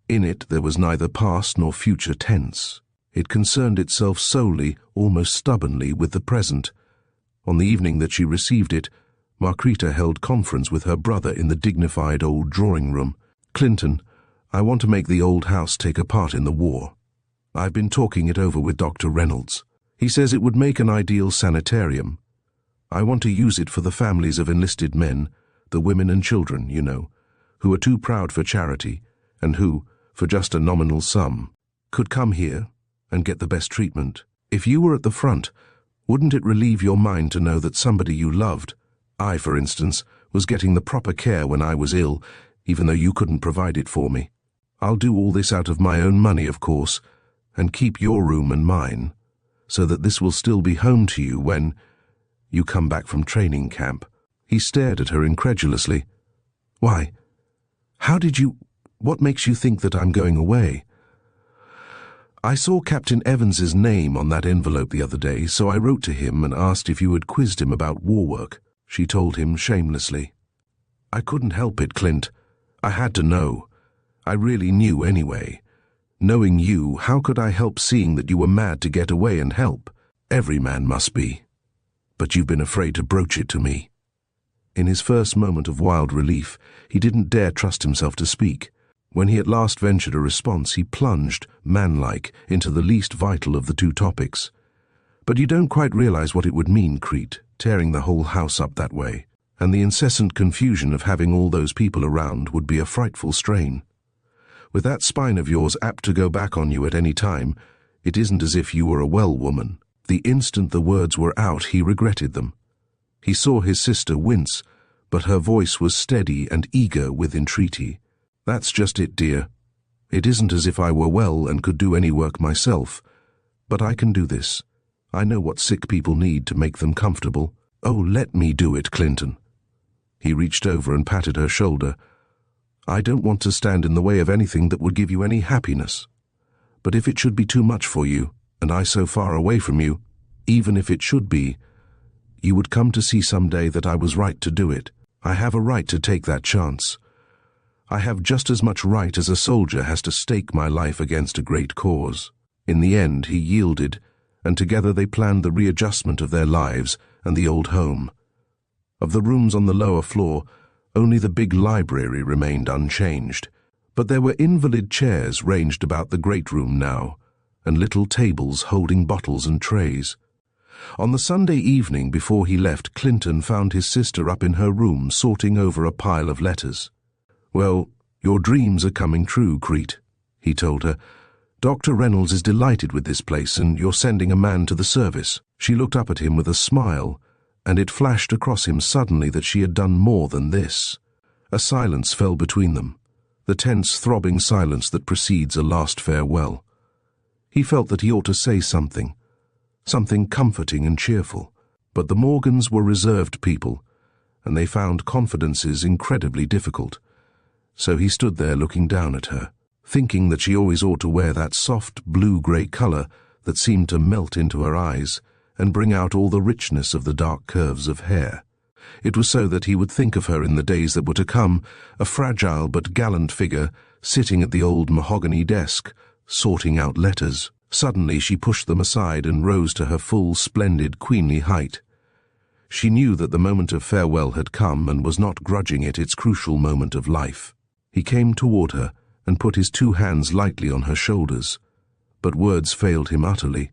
Speaker 1: In it there was neither past nor future tense. It concerned itself solely, almost stubbornly, with the present. On the evening that she received it, Margarita held conference with her brother in the dignified old drawing-room. "Clinton, I want to make the old house take a part in the war. I've been talking it over with Dr. Reynolds. He says it would make an ideal sanitarium. I want to use it for the families of enlisted men, the women and children, you know, who are too proud for charity, and who, for just a nominal sum, could come here and get the best treatment. If you were at the front, wouldn't it relieve your mind to know that somebody you loved, I, for instance, was getting the proper care when I was ill, even though you couldn't provide it for me? I'll do all this out of my own money, of course, and keep your room and mine, so that this will still be home to you when you come back from training camp." He stared at her incredulously. "Why? What makes you think that I'm going away?" "I saw Captain Evans's name on that envelope the other day, so I wrote to him and asked if you had quizzed him about war work," she told him shamelessly. "I couldn't help it, Clint. I had to know. I really knew anyway. Knowing you, how could I help seeing that you were mad to get away and help? Every man must be. But you've been afraid to broach it to me." In his first moment of wild relief, he didn't dare trust himself to speak. When he at last ventured a response, he plunged, manlike, into the least vital of the two topics. "But you don't quite realize what it would mean, Crete, tearing the whole house up that way. And the incessant confusion of having all those people around would be a frightful strain. With that spine of yours apt to go back on you at any time, it isn't as if you were a well woman." The instant the words were out, he regretted them. He saw his sister wince, but her voice was steady and eager with entreaty. "That's just it, dear. It isn't as if I were well and could do any work myself. But I can do this. I know what sick people need to make them comfortable. Oh, let me do it, Clinton." He reached over and patted her shoulder. "I don't want to stand in the way of anything that would give you any happiness. But if it should be too much for you, and I so far away from you, even if it should be, you would come to see some day that I was right to do it. I have a right to take that chance. I have just as much right as a soldier has to stake my life against a great cause." In the end, he yielded, and together they planned the readjustment of their lives and the old home. Of the rooms on the lower floor, only the big library remained unchanged, but there were invalid chairs ranged about the great room now, and little tables holding bottles and trays. On the Sunday evening before he left, Clinton found his sister up in her room sorting over a pile of letters. "Well, your dreams are coming true, Crete," he told her. "Dr. Reynolds is delighted with this place, and you're sending a man to the service." She looked up at him with a smile, and it flashed across him suddenly that she had done more than this. A silence fell between them, the tense, throbbing silence that precedes a last farewell. He felt that he ought to say something comforting and cheerful, but the Morgans were reserved people, and they found confidences incredibly difficult. So he stood there looking down at her, thinking that she always ought to wear that soft blue-grey colour that seemed to melt into her eyes and bring out all the richness of the dark curves of hair. It was so that he would think of her in the days that were to come, a fragile but gallant figure sitting at the old mahogany desk, sorting out letters. Suddenly she pushed them aside and rose to her full, splendid, queenly height. She knew that the moment of farewell had come and was not grudging it its crucial moment of life. He came toward her and put his two hands lightly on her shoulders, but words failed him utterly,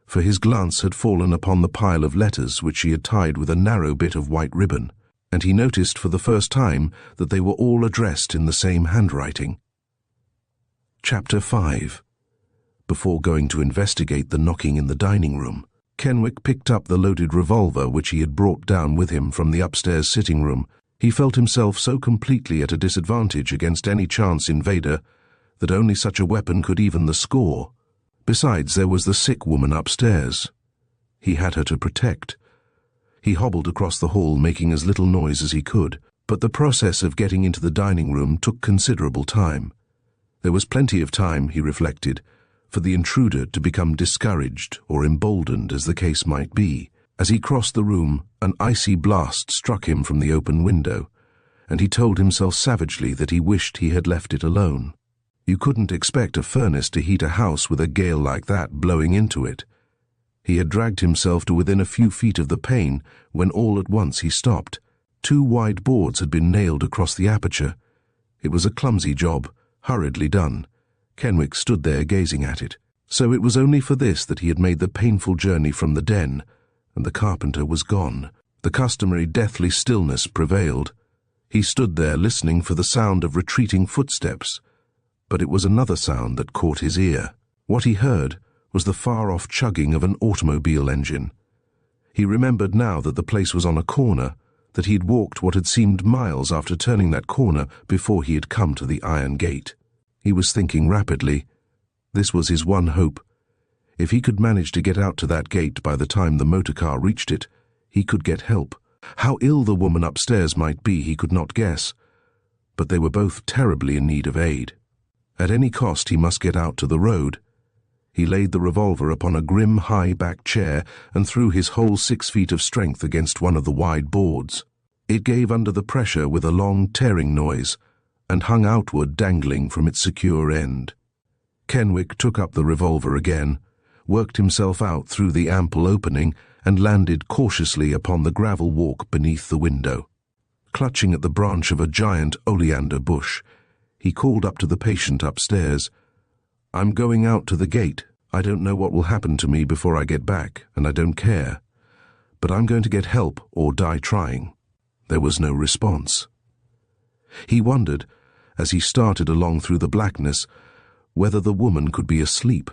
Speaker 1: for his glance had fallen upon the pile of letters which she had tied with a narrow bit of white ribbon, and he noticed for the first time that they were all addressed in the same handwriting. Chapter 5. Before going to investigate the knocking in the dining room, Kenwick picked up the loaded revolver which he had brought down with him from the upstairs sitting room. He felt himself so completely at a disadvantage against any chance invader that only such a weapon could even the score. Besides, there was the sick woman upstairs. He had her to protect. He hobbled across the hall, making as little noise as he could, but the process of getting into the dining room took considerable time. There was plenty of time, he reflected, for the intruder to become discouraged or emboldened, as the case might be. As he crossed the room, an icy blast struck him from the open window, and he told himself savagely that he wished he had left it alone. You couldn't expect a furnace to heat a house with a gale like that blowing into it. He had dragged himself to within a few feet of the pane when all at once he stopped. 2 wide boards had been nailed across the aperture. It was a clumsy job, hurriedly done. Kenwick stood there gazing at it. So it was only for this that he had made the painful journey from the den, and the carpenter was gone. The customary deathly stillness prevailed. He stood there listening for the sound of retreating footsteps, but it was another sound that caught his ear. What he heard was the far-off chugging of an automobile engine. He remembered now that the place was on a corner, that he had walked what had seemed miles after turning that corner before he had come to the iron gate. He was thinking rapidly. This was his one hope. If he could manage to get out to that gate by the time the motor car reached it, he could get help. How ill the woman upstairs might be he could not guess, but they were both terribly in need of aid. At any cost he must get out to the road. He laid the revolver upon a grim high-backed chair and threw his whole 6 feet of strength against one of the wide boards. It gave under the pressure with a long tearing noise, and hung outward dangling from its secure end. Kenwick took up the revolver again, worked himself out through the ample opening, and landed cautiously upon the gravel walk beneath the window. Clutching at the branch of a giant oleander bush, he called up to the patient upstairs, "I'm going out to the gate. I don't know what will happen to me before I get back, and I don't care. But I'm going to get help or die trying." There was no response. He wondered, as he started along through the blackness, whether the woman could be asleep.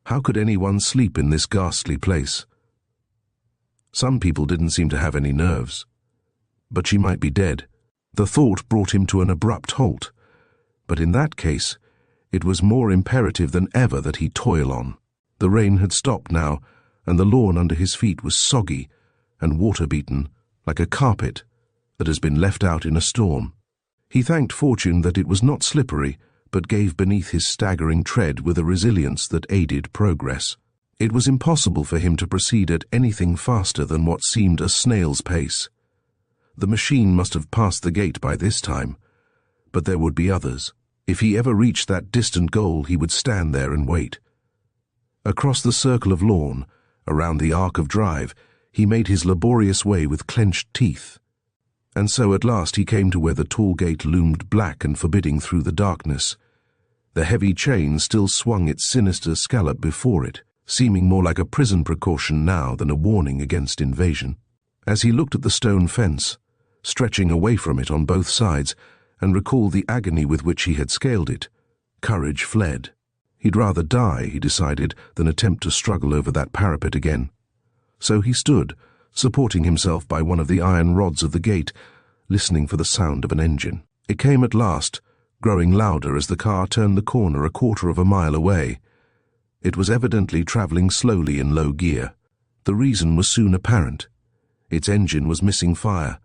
Speaker 1: How could anyone sleep in this ghastly place? Some people didn't seem to have any nerves. But she might be dead. The thought brought him to an abrupt halt. But in that case, it was more imperative than ever that he toil on. The rain had stopped now, and the lawn under his feet was soggy and water-beaten, like a carpet that has been left out in a storm. He thanked fortune that it was not slippery, but gave beneath his staggering tread with a resilience that aided progress. It was impossible for him to proceed at anything faster than what seemed a snail's pace. The machine must have passed the gate by this time, but there would be others. If he ever reached that distant goal, he would stand there and wait. Across the circle of lawn, around the arc of drive, he made his laborious way with clenched teeth. And so at last he came to where the tall gate loomed black and forbidding through the darkness. The heavy chain still swung its sinister scallop before it, seeming more like a prison precaution now than a warning against invasion. As he looked at the stone fence, stretching away from it on both sides, and recalled the agony with which he had scaled it, courage fled. He'd rather die, he decided, than attempt to struggle over that parapet again. So he stood, supporting himself by one of the iron rods of the gate, listening for the sound of an engine. It came at last, growing louder as the car turned the corner a quarter of a mile away. It was evidently travelling slowly in low gear. The reason was soon apparent. Its engine was missing fire.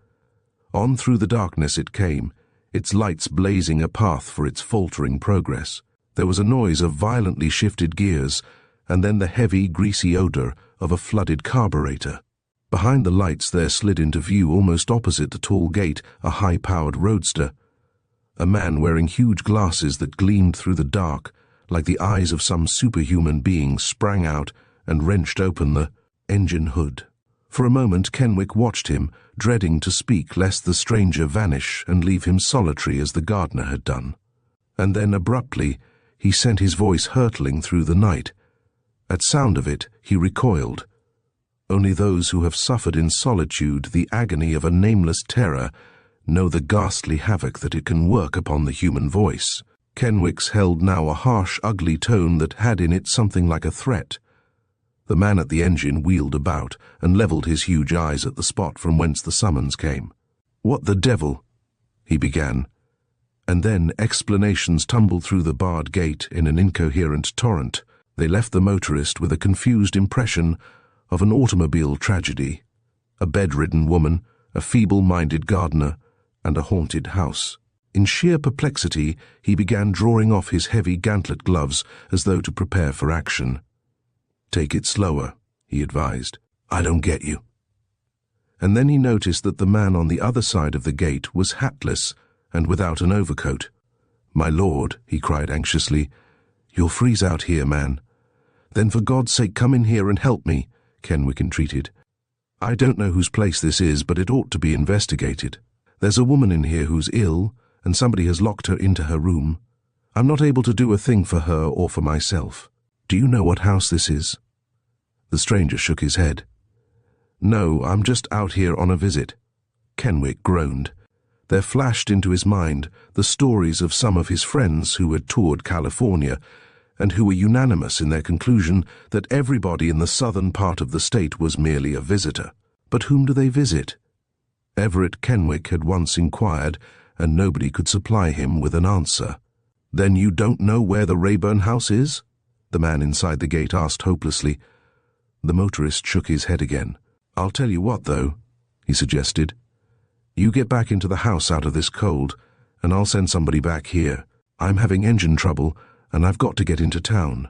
Speaker 1: On through the darkness it came, its lights blazing a path for its faltering progress. There was a noise of violently shifted gears, and then the heavy, greasy odour of a flooded carburetor. Behind the lights there slid into view, almost opposite the tall gate, a high-powered roadster. A man wearing huge glasses that gleamed through the dark, like the eyes of some superhuman being, sprang out and wrenched open the engine hood. For a moment Kenwick watched him, dreading to speak lest the stranger vanish and leave him solitary as the gardener had done. And then abruptly he sent his voice hurtling through the night. At sound of it he recoiled. Only those who have suffered in solitude the agony of a nameless terror know the ghastly havoc that it can work upon the human voice. Kenwick's held now a harsh, ugly tone that had in it something like a threat. The man at the engine wheeled about and levelled his huge eyes at the spot from whence the summons came. "What the devil?" he began, and then explanations tumbled through the barred gate in an incoherent torrent. They left the motorist with a confused impression of an automobile tragedy, a bedridden woman, a feeble-minded gardener, and a haunted house. In sheer perplexity, he began drawing off his heavy gantlet gloves as though to prepare for action. "Take it slower," he advised. "I don't get you." And then he noticed that the man on the other side of the gate was hatless and without an overcoat. "My lord," he cried anxiously, "you'll freeze out here, man." "Then for God's sake come in here and help me," Kenwick entreated. "I don't know whose place this is, but it ought to be investigated. There's a woman in here who's ill, and somebody has locked her into her room. I'm not able to do a thing for her or for myself. Do you know what house this is?" The stranger shook his head. "No, I'm just out here on a visit." Kenwick groaned. There flashed into his mind the stories of some of his friends who had toured California, and who were unanimous in their conclusion that everybody in the southern part of the state was merely a visitor. But whom do they visit? Everett Kenwick had once inquired, and nobody could supply him with an answer. "Then you don't know where the Rayburn house is?" the man inside the gate asked hopelessly. The motorist shook his head again. "I'll tell you what, though," he suggested. "You get back into the house out of this cold, and I'll send somebody back here. I'm having engine trouble, and I've got to get into town."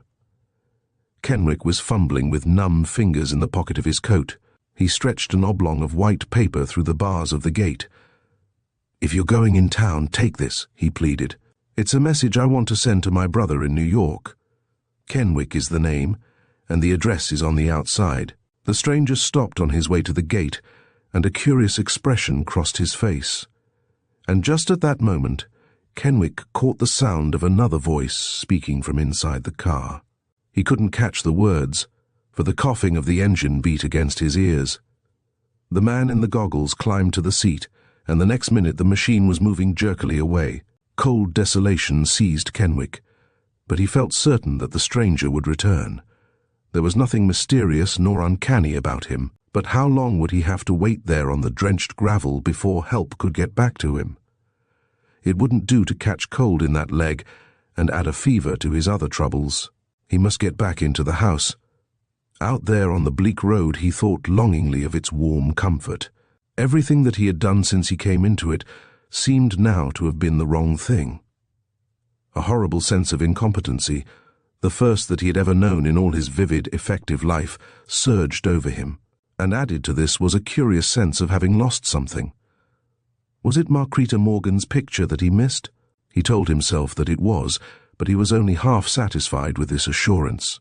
Speaker 1: Kenwick was fumbling with numb fingers in the pocket of his coat. He stretched an oblong of white paper through the bars of the gate. "If you're going in town, take this," he pleaded. "It's a message I want to send to my brother in New York. Kenwick is the name, and the address is on the outside." The stranger stopped on his way to the gate, and a curious expression crossed his face. And just at that moment, Kenwick caught the sound of another voice speaking from inside the car. He couldn't catch the words, for the coughing of the engine beat against his ears. The man in the goggles climbed to the seat, and the next minute the machine was moving jerkily away. Cold desolation seized Kenwick, but he felt certain that the stranger would return. There was nothing mysterious nor uncanny about him, but how long would he have to wait there on the drenched gravel before help could get back to him? It wouldn't do to catch cold in that leg and add a fever to his other troubles. He must get back into the house. Out there on the bleak road he thought longingly of its warm comfort. Everything that he had done since he came into it seemed now to have been the wrong thing. A horrible sense of incompetency, the first that he had ever known in all his vivid, effective life, surged over him, and added to this was a curious sense of having lost something. Was it Marquita Morgan's picture that he missed? He told himself that it was, but he was only half satisfied with this assurance.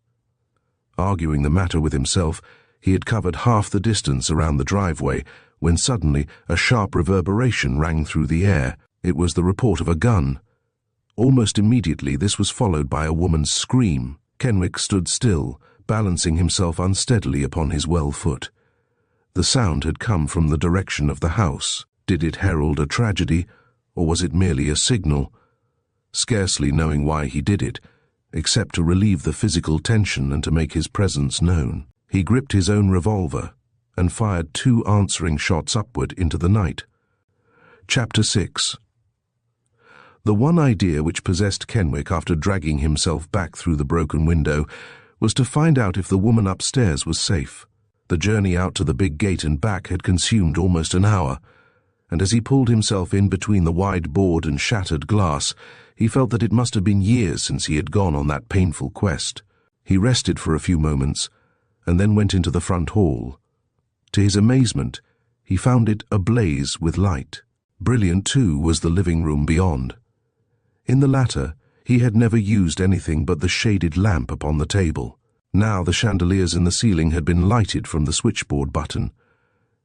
Speaker 1: Arguing the matter with himself, he had covered half the distance around the driveway when suddenly a sharp reverberation rang through the air. It was the report of a gun. Almost immediately this was followed by a woman's scream. Kenwick stood still, balancing himself unsteadily upon his well foot. The sound had come from the direction of the house. Did it herald a tragedy, or was it merely a signal? Scarcely knowing why he did it, except to relieve the physical tension and to make his presence known, he gripped his own revolver and fired 2 answering shots upward into the night. Chapter 6. The one idea which possessed Kenwick after dragging himself back through the broken window was to find out if the woman upstairs was safe. The journey out to the big gate and back had consumed almost an hour, and as he pulled himself in between the wide board and shattered glass, he felt that it must have been years since he had gone on that painful quest. He rested for a few moments, and then went into the front hall. To his amazement, he found it ablaze with light. Brilliant, too, was the living room beyond. In the latter, he had never used anything but the shaded lamp upon the table. Now the chandeliers in the ceiling had been lighted from the switchboard button.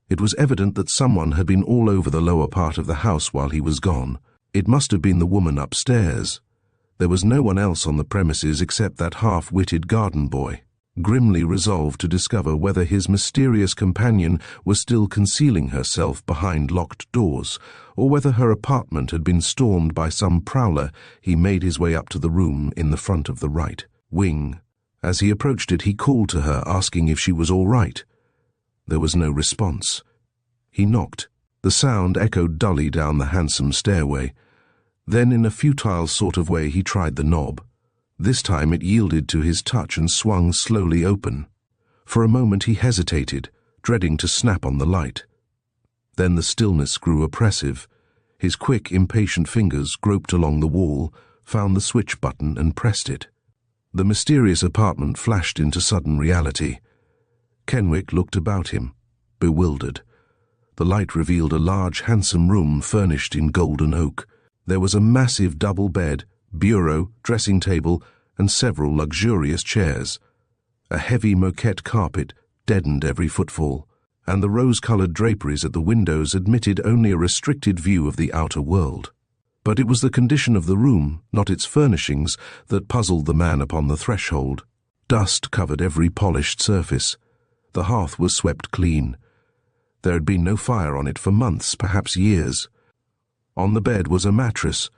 Speaker 1: It was evident that someone had been all over the lower part of the house while he was gone. It must have been the woman upstairs. There was no one else on the premises except that half-witted garden boy. Grimly resolved to discover whether his mysterious companion was still concealing herself behind locked doors, or whether her apartment had been stormed by some prowler, he made his way up to the room in the front of the right wing. As he approached it, he called to her, asking if she was all right. There was no response. He knocked. The sound echoed dully down the handsome stairway. Then, in a futile sort of way, he tried the knob. This time it yielded to his touch and swung slowly open. For a moment he hesitated, dreading to snap on the light. Then the stillness grew oppressive. His quick, impatient fingers groped along the wall, found the switch button and pressed it. The mysterious apartment flashed into sudden reality. Kenwick looked about him, bewildered. The light revealed a large, handsome room furnished in golden oak. There was a massive double bed, bureau, dressing table, and several luxurious chairs. A heavy moquette carpet deadened every footfall, and the rose-colored draperies at the windows admitted only a restricted view of the outer world. But it was the condition of the room, not its furnishings, that puzzled the man upon the threshold. Dust covered every polished surface. The hearth was swept clean. There had been no fire on it for months, perhaps years. On the bed was a mattress,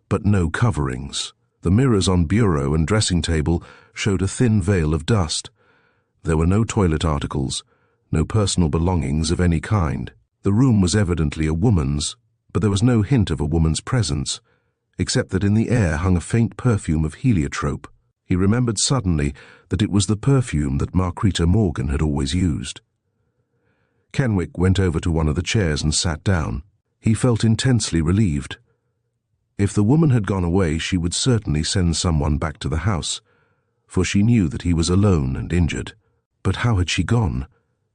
Speaker 1: but no coverings. The mirrors on bureau and dressing table showed a thin veil of dust. There were no toilet articles, no personal belongings of any kind. The room was evidently a woman's, but there was no hint of a woman's presence, except that in the air hung a faint perfume of heliotrope. He remembered suddenly that it was the perfume that Marquita Morgan had always used. Kenwick went over to one of the chairs and sat down. He felt intensely relieved. If the woman had gone away, she would certainly send someone back to the house, for she knew that he was alone and injured. But how had she gone?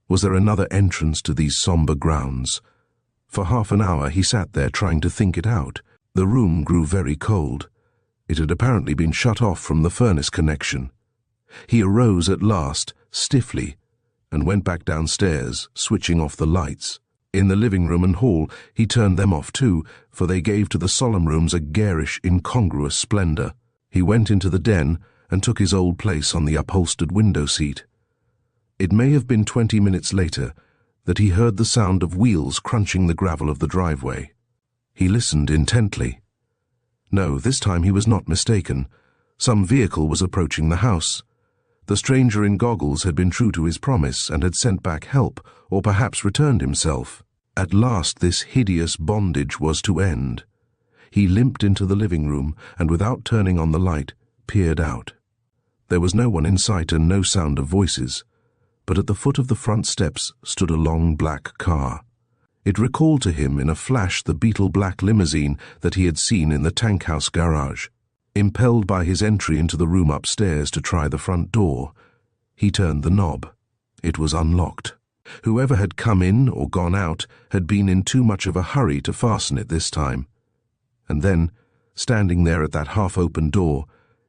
Speaker 1: Was there another entrance to these somber grounds? For half an hour he sat there trying to think it out. The room grew very cold. It had apparently been shut off from the furnace connection. He arose at last, stiffly, and went back downstairs, switching off the lights. In the living room and hall he turned them off too, for they gave to the solemn rooms a garish, incongruous splendor. He went into the den and took his old place on the upholstered window seat. It may have been 20 minutes later that he heard the sound of wheels crunching the gravel of the driveway. He listened intently. No, this time he was not mistaken. Some vehicle was approaching the house. The stranger in goggles had been true to his promise and had sent back help, or perhaps returned himself. At last this hideous bondage was to end. He limped into the living room and, without turning on the light, peered out. There was no one in sight and no sound of voices, but at the foot of the front steps stood a long black car. It recalled to him in a flash the beetle-black limousine that he had seen in the tank house garage. Impelled by his entry into the room upstairs to try the front door, he turned the knob. It was unlocked. Whoever had come in or gone out had been in too much of a hurry to fasten it this time. And then, standing there at that half-open door,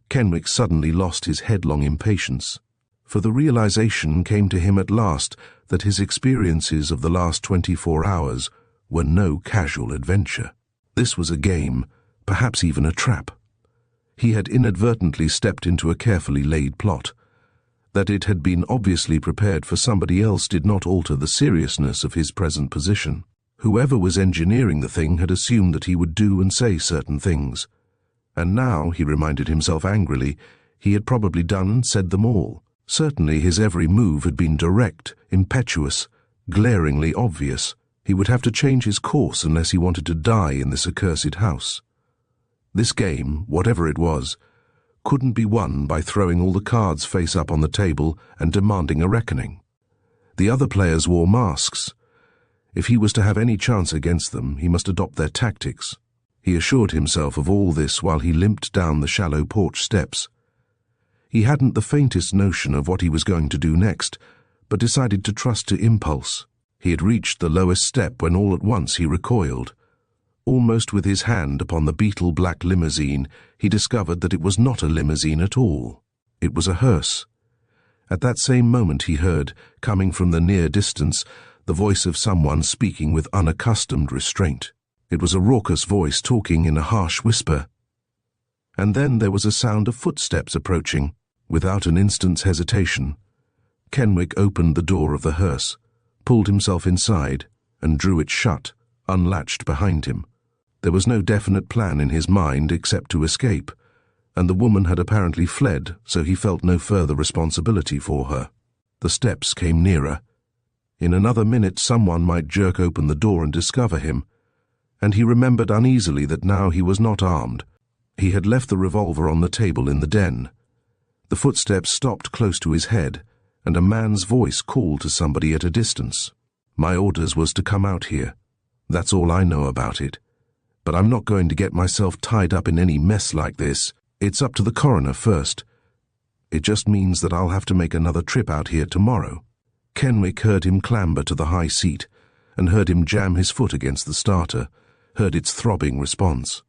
Speaker 1: Kenwick suddenly lost his headlong impatience. For the realization came to him at last that his experiences of the last 24 hours were no casual adventure. This was a game, perhaps even a trap. He had inadvertently stepped into a carefully laid plot. That it had been obviously prepared for somebody else did not alter the seriousness of his present position. Whoever was engineering the thing had assumed that he would do and say certain things. And now, he reminded himself angrily, he had probably done and said them all. Certainly his every move had been direct, impetuous, glaringly obvious. He would have to change his course unless he wanted to die in this accursed house. This game, whatever it was, couldn't be won by throwing all the cards face up on the table and demanding a reckoning. The other players wore masks. If he was to have any chance against them, he must adopt their tactics. He assured himself of all this while he limped down the shallow porch steps. He hadn't the faintest notion of what he was going to do next, but decided to trust to impulse. He had reached the lowest step when all at once he recoiled. Almost with his hand upon the beetle-black limousine, he discovered that it was not a limousine at all. It was a hearse. At that same moment he heard, coming from the near distance, the voice of someone speaking with unaccustomed restraint. It was a raucous voice talking in a harsh whisper. And then there was a sound of footsteps approaching. Without an instant's hesitation, Kenwick opened the door of the hearse, pulled himself inside, and drew it shut, unlatched behind him. There was no definite plan in his mind except to escape, and the woman had apparently fled, so he felt no further responsibility for her. The steps came nearer. In another minute someone might jerk open the door and discover him, and he remembered uneasily that now he was not armed. He had left the revolver on the table in the den. The footsteps stopped close to his head, and a man's voice called to somebody at a distance. "My orders was to come out here. That's all I know about it. But I'm not going to get myself tied up in any mess like this. It's up to the coroner first. It just means that I'll have to make another trip out here tomorrow." Kenwick heard him clamber to the high seat, and heard him jam his foot against the starter, heard its throbbing response.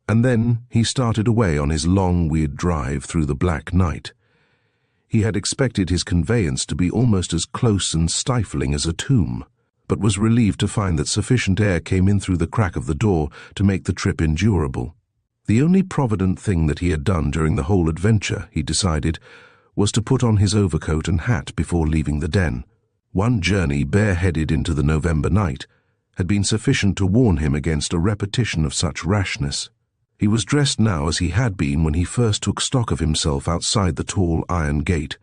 Speaker 1: And then he started away on his long, weird drive through the black night. He had expected his conveyance to be almost as close and stifling as a tomb, but was relieved to find that sufficient air came in through the crack of the door to make the trip endurable. The only provident thing that he had done during the whole adventure, he decided, was to put on his overcoat and hat before leaving the den. One journey bareheaded into the November night had been sufficient to warn him against a repetition of such rashness. He was dressed now as he had been when he first took stock of himself outside the tall iron gate.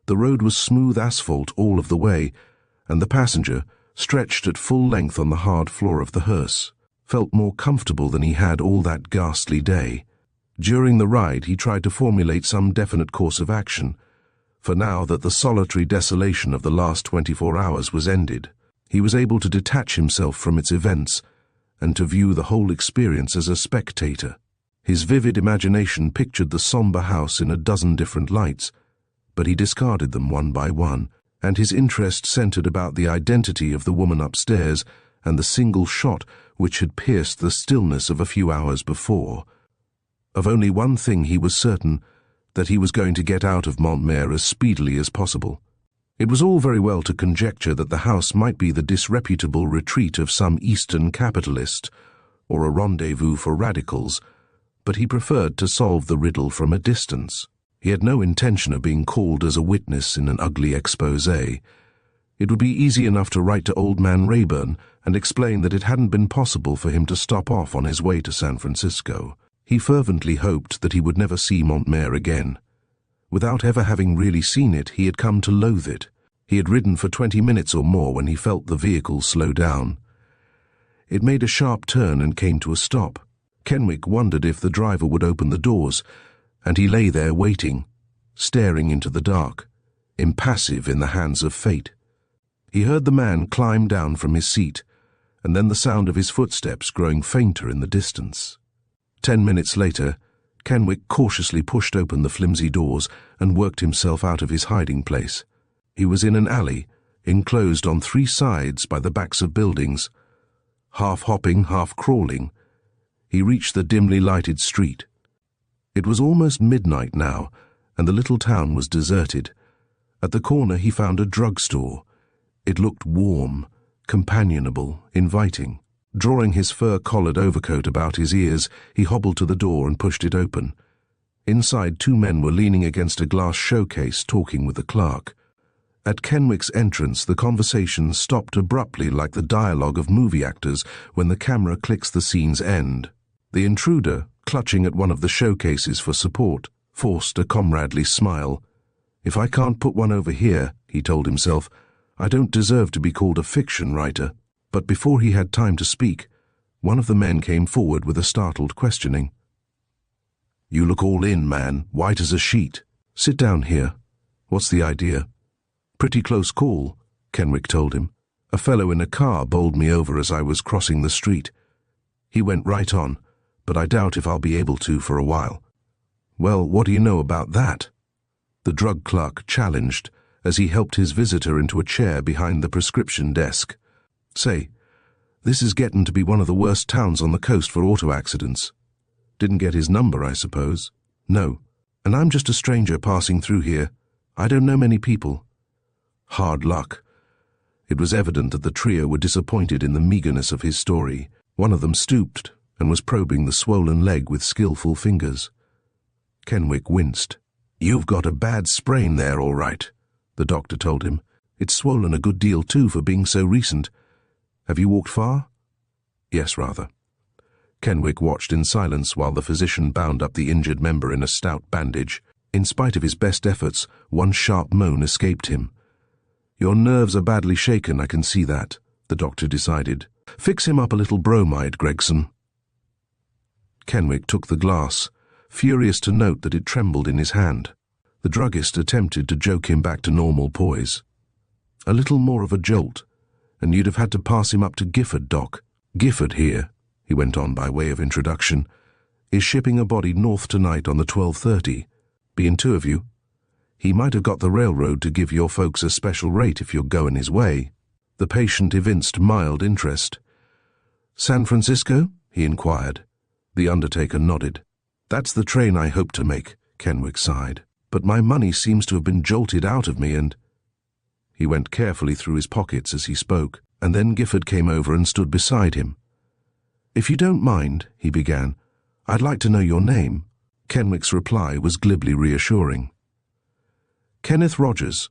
Speaker 1: The road was smooth asphalt all of the way, and the passenger, stretched at full length on the hard floor of the hearse, felt more comfortable than he had all that ghastly day. During the ride he tried to formulate some definite course of action, for now that the solitary desolation of the last 24 hours was ended, he was able to detach himself from its events and to view the whole experience as a spectator. His vivid imagination pictured the somber house in a dozen different lights, but he discarded them one by one, and his interest centered about the identity of the woman upstairs and the single shot which had pierced the stillness of a few hours before. Of only one thing he was certain, that he was going to get out of Montmere as speedily as possible. It was all very well to conjecture that the house might be the disreputable retreat of some Eastern capitalist, or a rendezvous for radicals, but he preferred to solve the riddle from a distance. He had no intention of being called as a witness in an ugly exposé. It would be easy enough to write to Old Man Rayburn and explain that it hadn't been possible for him to stop off on his way to San Francisco. He fervently hoped that he would never see Montmere again. Without ever having really seen it, he had come to loathe it. He had ridden for 20 minutes or more when he felt the vehicle slow down. It made a sharp turn and came to a stop. Kenwick wondered if the driver would open the doors, and he lay there waiting, staring into the dark, impassive in the hands of fate. He heard the man climb down from his seat, and then the sound of his footsteps growing fainter in the distance. 10 minutes later, Kenwick cautiously pushed open the flimsy doors and worked himself out of his hiding place. He was in an alley, enclosed on 3 sides by the backs of buildings. Half hopping, half crawling, he reached the dimly lighted street. It was almost midnight now, and the little town was deserted. At the corner he found a drugstore. It looked warm, companionable, inviting. Drawing his fur-collared overcoat about his ears, he hobbled to the door and pushed it open. Inside, 2 men were leaning against a glass showcase talking with the clerk. At Kenwick's entrance, the conversation stopped abruptly like the dialogue of movie actors when the camera clicks the scene's end. The intruder, clutching at one of the showcases for support, forced a comradely smile. "If I can't put one over here," he told himself, "I don't deserve to be called a fiction writer." But before he had time to speak, one of the men came forward with a startled questioning. "You look all in, man, white as a sheet. Sit down here. What's the idea?" "Pretty close call," Kenwick told him. "A fellow in a car bowled me over as I was crossing the street. He went right on, but I doubt if I'll be able to for a while." "Well, what do you know about that?" the drug clerk challenged as he helped his visitor into a chair behind the prescription desk. "Say, this is getting to be one of the worst towns on the coast for auto accidents. Didn't get his number, I suppose?" "No, and I'm just a stranger passing through here. I don't know many people." Hard luck. It was evident that the trio were disappointed in the meagerness of his story. One of them stooped and was probing the swollen leg with skillful fingers. Kenwick winced. "You've got a bad sprain there, all right," the doctor told him. "It's swollen a good deal, too, for being so recent. Have you walked far?" "Yes, rather." Kenwick watched in silence while the physician bound up the injured member in a stout bandage. In spite of his best efforts, one sharp moan escaped him. "Your nerves are badly shaken, I can see that," the doctor decided. "Fix him up a little bromide, Gregson." Kenwick took the glass, furious to note that it trembled in his hand. The druggist attempted to joke him back to normal poise. "A little more of a jolt, and you'd have had to pass him up to Gifford, Doc. Gifford here," he went on by way of introduction, "is shipping a body north tonight on the 12:30. Being 2 of you, he might have got the railroad to give your folks a special rate if you're going his way." The patient evinced mild interest. "San Francisco?" he inquired. The undertaker nodded. "That's the train I hope to make," Kenwick sighed. "But my money seems to have been jolted out of me and—" He went carefully through his pockets as he spoke, and then Gifford came over and stood beside him. "If you don't mind," he began, "I'd like to know your name." Kenwick's reply was glibly reassuring. "Kenneth Rogers."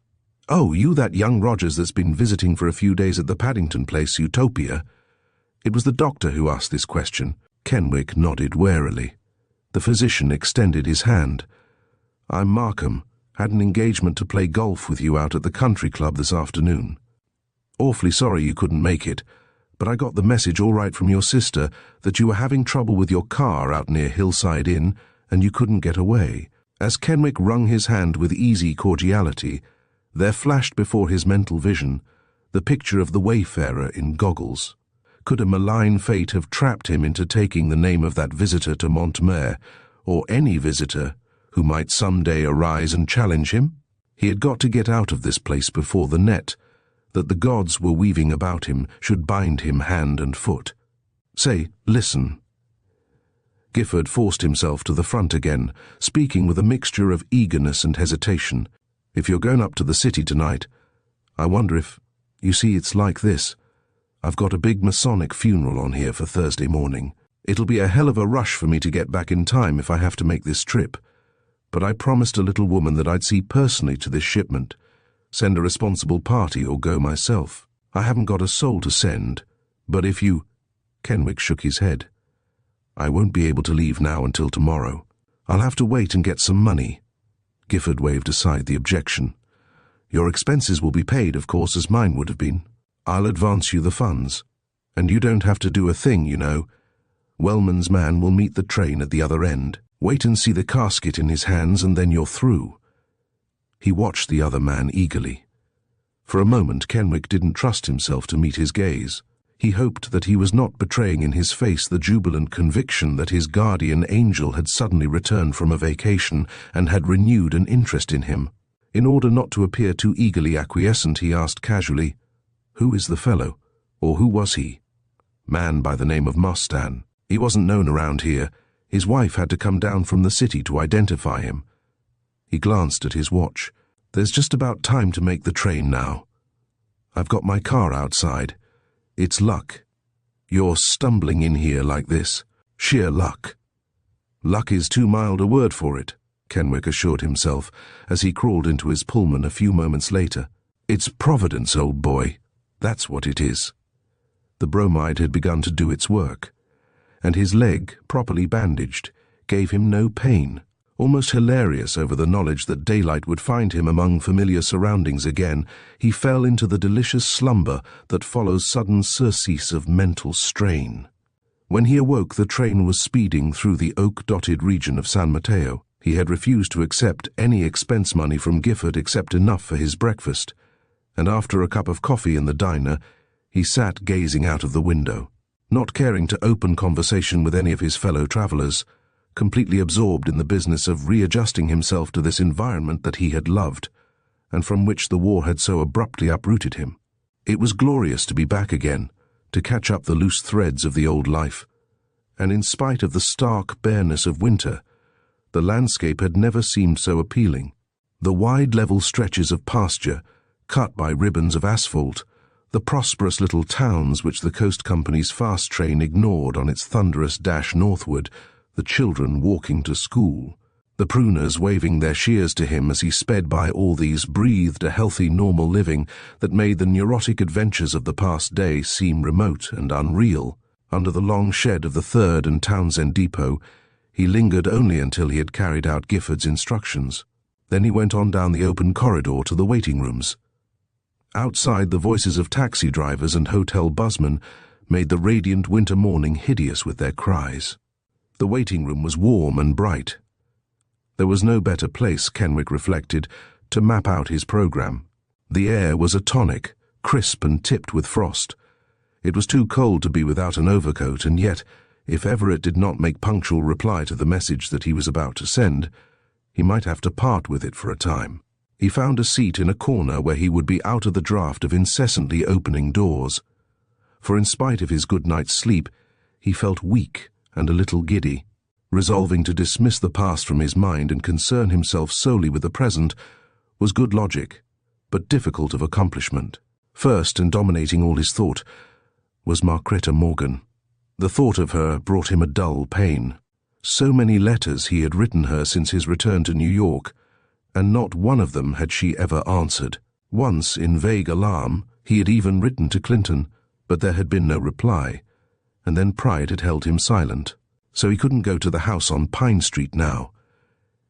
Speaker 1: "Oh, you that young Rogers that's been visiting for a few days at the Paddington place, Utopia?" It was the doctor who asked this question. Kenwick nodded warily. The physician extended his hand. "I'm Markham. Had an engagement to play golf with you out at the country club this afternoon. Awfully sorry you couldn't make it, but I got the message all right from your sister that you were having trouble with your car out near Hillside Inn and you couldn't get away." As Kenwick wrung his hand with easy cordiality, there flashed before his mental vision the picture of the wayfarer in goggles. Could a malign fate have trapped him into taking the name of that visitor to Montmere, or any visitor who might someday arise and challenge him? He had got to get out of this place before the net that the gods were weaving about him should bind him hand and foot. "Say, listen." Gifford forced himself to the front again, speaking with a mixture of eagerness and hesitation. "If you're going up to the city tonight, I wonder if... You see, it's like this. I've got a big Masonic funeral on here for Thursday morning. It'll be a hell of a rush for me to get back in time if I have to make this trip. But I promised a little woman that I'd see personally to this shipment, send a responsible party or go myself. I haven't got a soul to send, but if you—" Kenwick shook his head. "I won't be able to leave now until tomorrow. I'll have to wait and get some money." Gifford waved aside the objection. "Your expenses will be paid, of course, as mine would have been. I'll advance you the funds. And you don't have to do a thing, you know. Wellman's man will meet the train at the other end. Wait and see the casket in his hands and then you're through." He watched the other man eagerly. For a moment Kenwick didn't trust himself to meet his gaze. He hoped that he was not betraying in his face the jubilant conviction that his guardian angel had suddenly returned from a vacation and had renewed an interest in him. In order not to appear too eagerly acquiescent, he asked casually, "Who is the fellow? Or who was he?" "Man by the name of Mostan. He wasn't known around here. His wife had to come down from the city to identify him." He glanced at his watch. "There's just about time to make the train now. I've got my car outside. It's luck. You're stumbling in here like this. Sheer luck." "Luck is too mild a word for it," Kenwick assured himself as he crawled into his Pullman a few moments later. "It's Providence, old boy. That's what it is." The bromide had begun to do its work, and his leg, properly bandaged, gave him no pain. Almost hilarious over the knowledge that daylight would find him among familiar surroundings again, he fell into the delicious slumber that follows sudden surcease of mental strain. When he awoke, the train was speeding through the oak-dotted region of San Mateo. He had refused to accept any expense money from Gifford except enough for his breakfast, and after a cup of coffee in the diner, he sat gazing out of the window, not caring to open conversation with any of his fellow travelers, completely absorbed in the business of readjusting himself to this environment that he had loved, and from which the war had so abruptly uprooted him. It was glorious to be back again, to catch up the loose threads of the old life, and in spite of the stark bareness of winter, the landscape had never seemed so appealing. The wide level stretches of pasture, cut by ribbons of asphalt, the prosperous little towns which the Coast Company's fast train ignored on its thunderous dash northward, the children walking to school, the pruners waving their shears to him as he sped by, all these breathed a healthy, normal living that made the neurotic adventures of the past day seem remote and unreal. Under the long shed of the 3rd and Townsend depot, he lingered only until he had carried out Gifford's instructions. Then he went on down the open corridor to the waiting rooms. Outside, the voices of taxi drivers and hotel buzzmen made the radiant winter morning hideous with their cries. The waiting room was warm and bright. There was no better place, Kenwick reflected, to map out his program. The air was a tonic, crisp and tipped with frost. It was too cold to be without an overcoat, and yet, if Everett did not make punctual reply to the message that he was about to send, he might have to part with it for a time. He found a seat in a corner where he would be out of the draft of incessantly opening doors. For in spite of his good night's sleep, he felt weak and a little giddy. Resolving to dismiss the past from his mind and concern himself solely with the present was good logic, but difficult of accomplishment. First, and dominating all his thought, was Margreta Morgan. The thought of her brought him a dull pain. So many letters he had written her since his return to New York, and not one of them had she ever answered. Once, in vague alarm, he had even written to Clinton, but there had been no reply, and then pride had held him silent. So he couldn't go to the house on Pine Street now.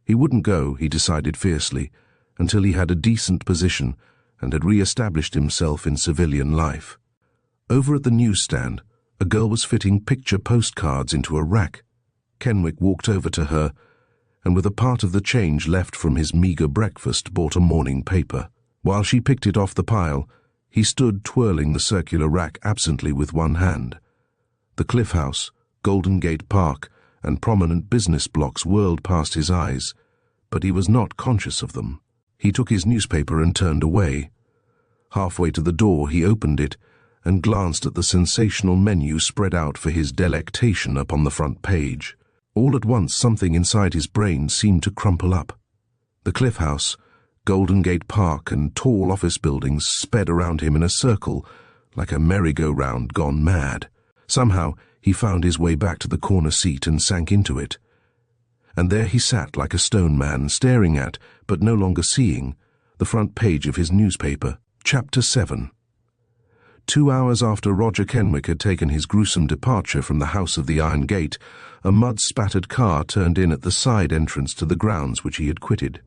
Speaker 1: He wouldn't go, he decided fiercely, until he had a decent position and had re-established himself in civilian life. Over at the newsstand, a girl was fitting picture postcards into a rack. Kenwick walked over to her, and with a part of the change left from his meagre breakfast bought a morning paper. While she picked it off the pile, he stood twirling the circular rack absently with one hand. The Cliff House, Golden Gate Park, and prominent business blocks whirled past his eyes, but he was not conscious of them. He took his newspaper and turned away. Halfway to the door, he opened it and glanced at the sensational menu spread out for his delectation upon the front page. All at once, something inside his brain seemed to crumple up. The Cliff House, Golden Gate Park, and tall office buildings sped around him in a circle, like a merry-go-round gone mad. Somehow, he found his way back to the corner seat and sank into it. And there he sat like a stone man, staring at, but no longer seeing, the front page of his newspaper. Chapter 7. 2 hours after Roger Kenwick had taken his gruesome departure from the House of the Iron Gate, a mud-spattered car turned in at the side entrance to the grounds which he had quitted.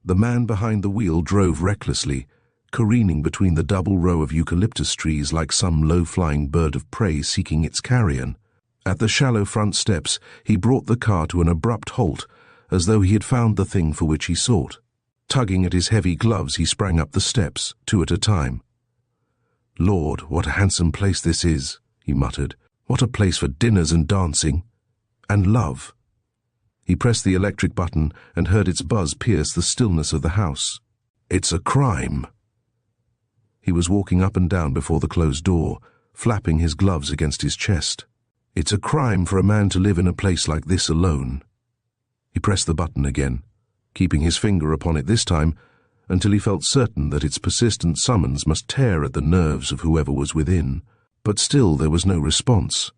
Speaker 1: The man behind the wheel drove recklessly, careening between the double row of eucalyptus trees like some low-flying bird of prey seeking its carrion. At the shallow front steps, he brought the car to an abrupt halt, as though he had found the thing for which he sought. Tugging at his heavy gloves, he sprang up the steps, 2 at a time. "Lord, what a handsome place this is," he muttered. "What a place for dinners and dancing. And love." He pressed the electric button and heard its buzz pierce the stillness of the house. It's a crime. He was walking up and down before the closed door, flapping his gloves against his chest. It's a crime for a man to live in a place like this alone. He pressed the button again, keeping his finger upon it this time, until he felt certain that its persistent summons must tear at the nerves of whoever was within. But still there was no response.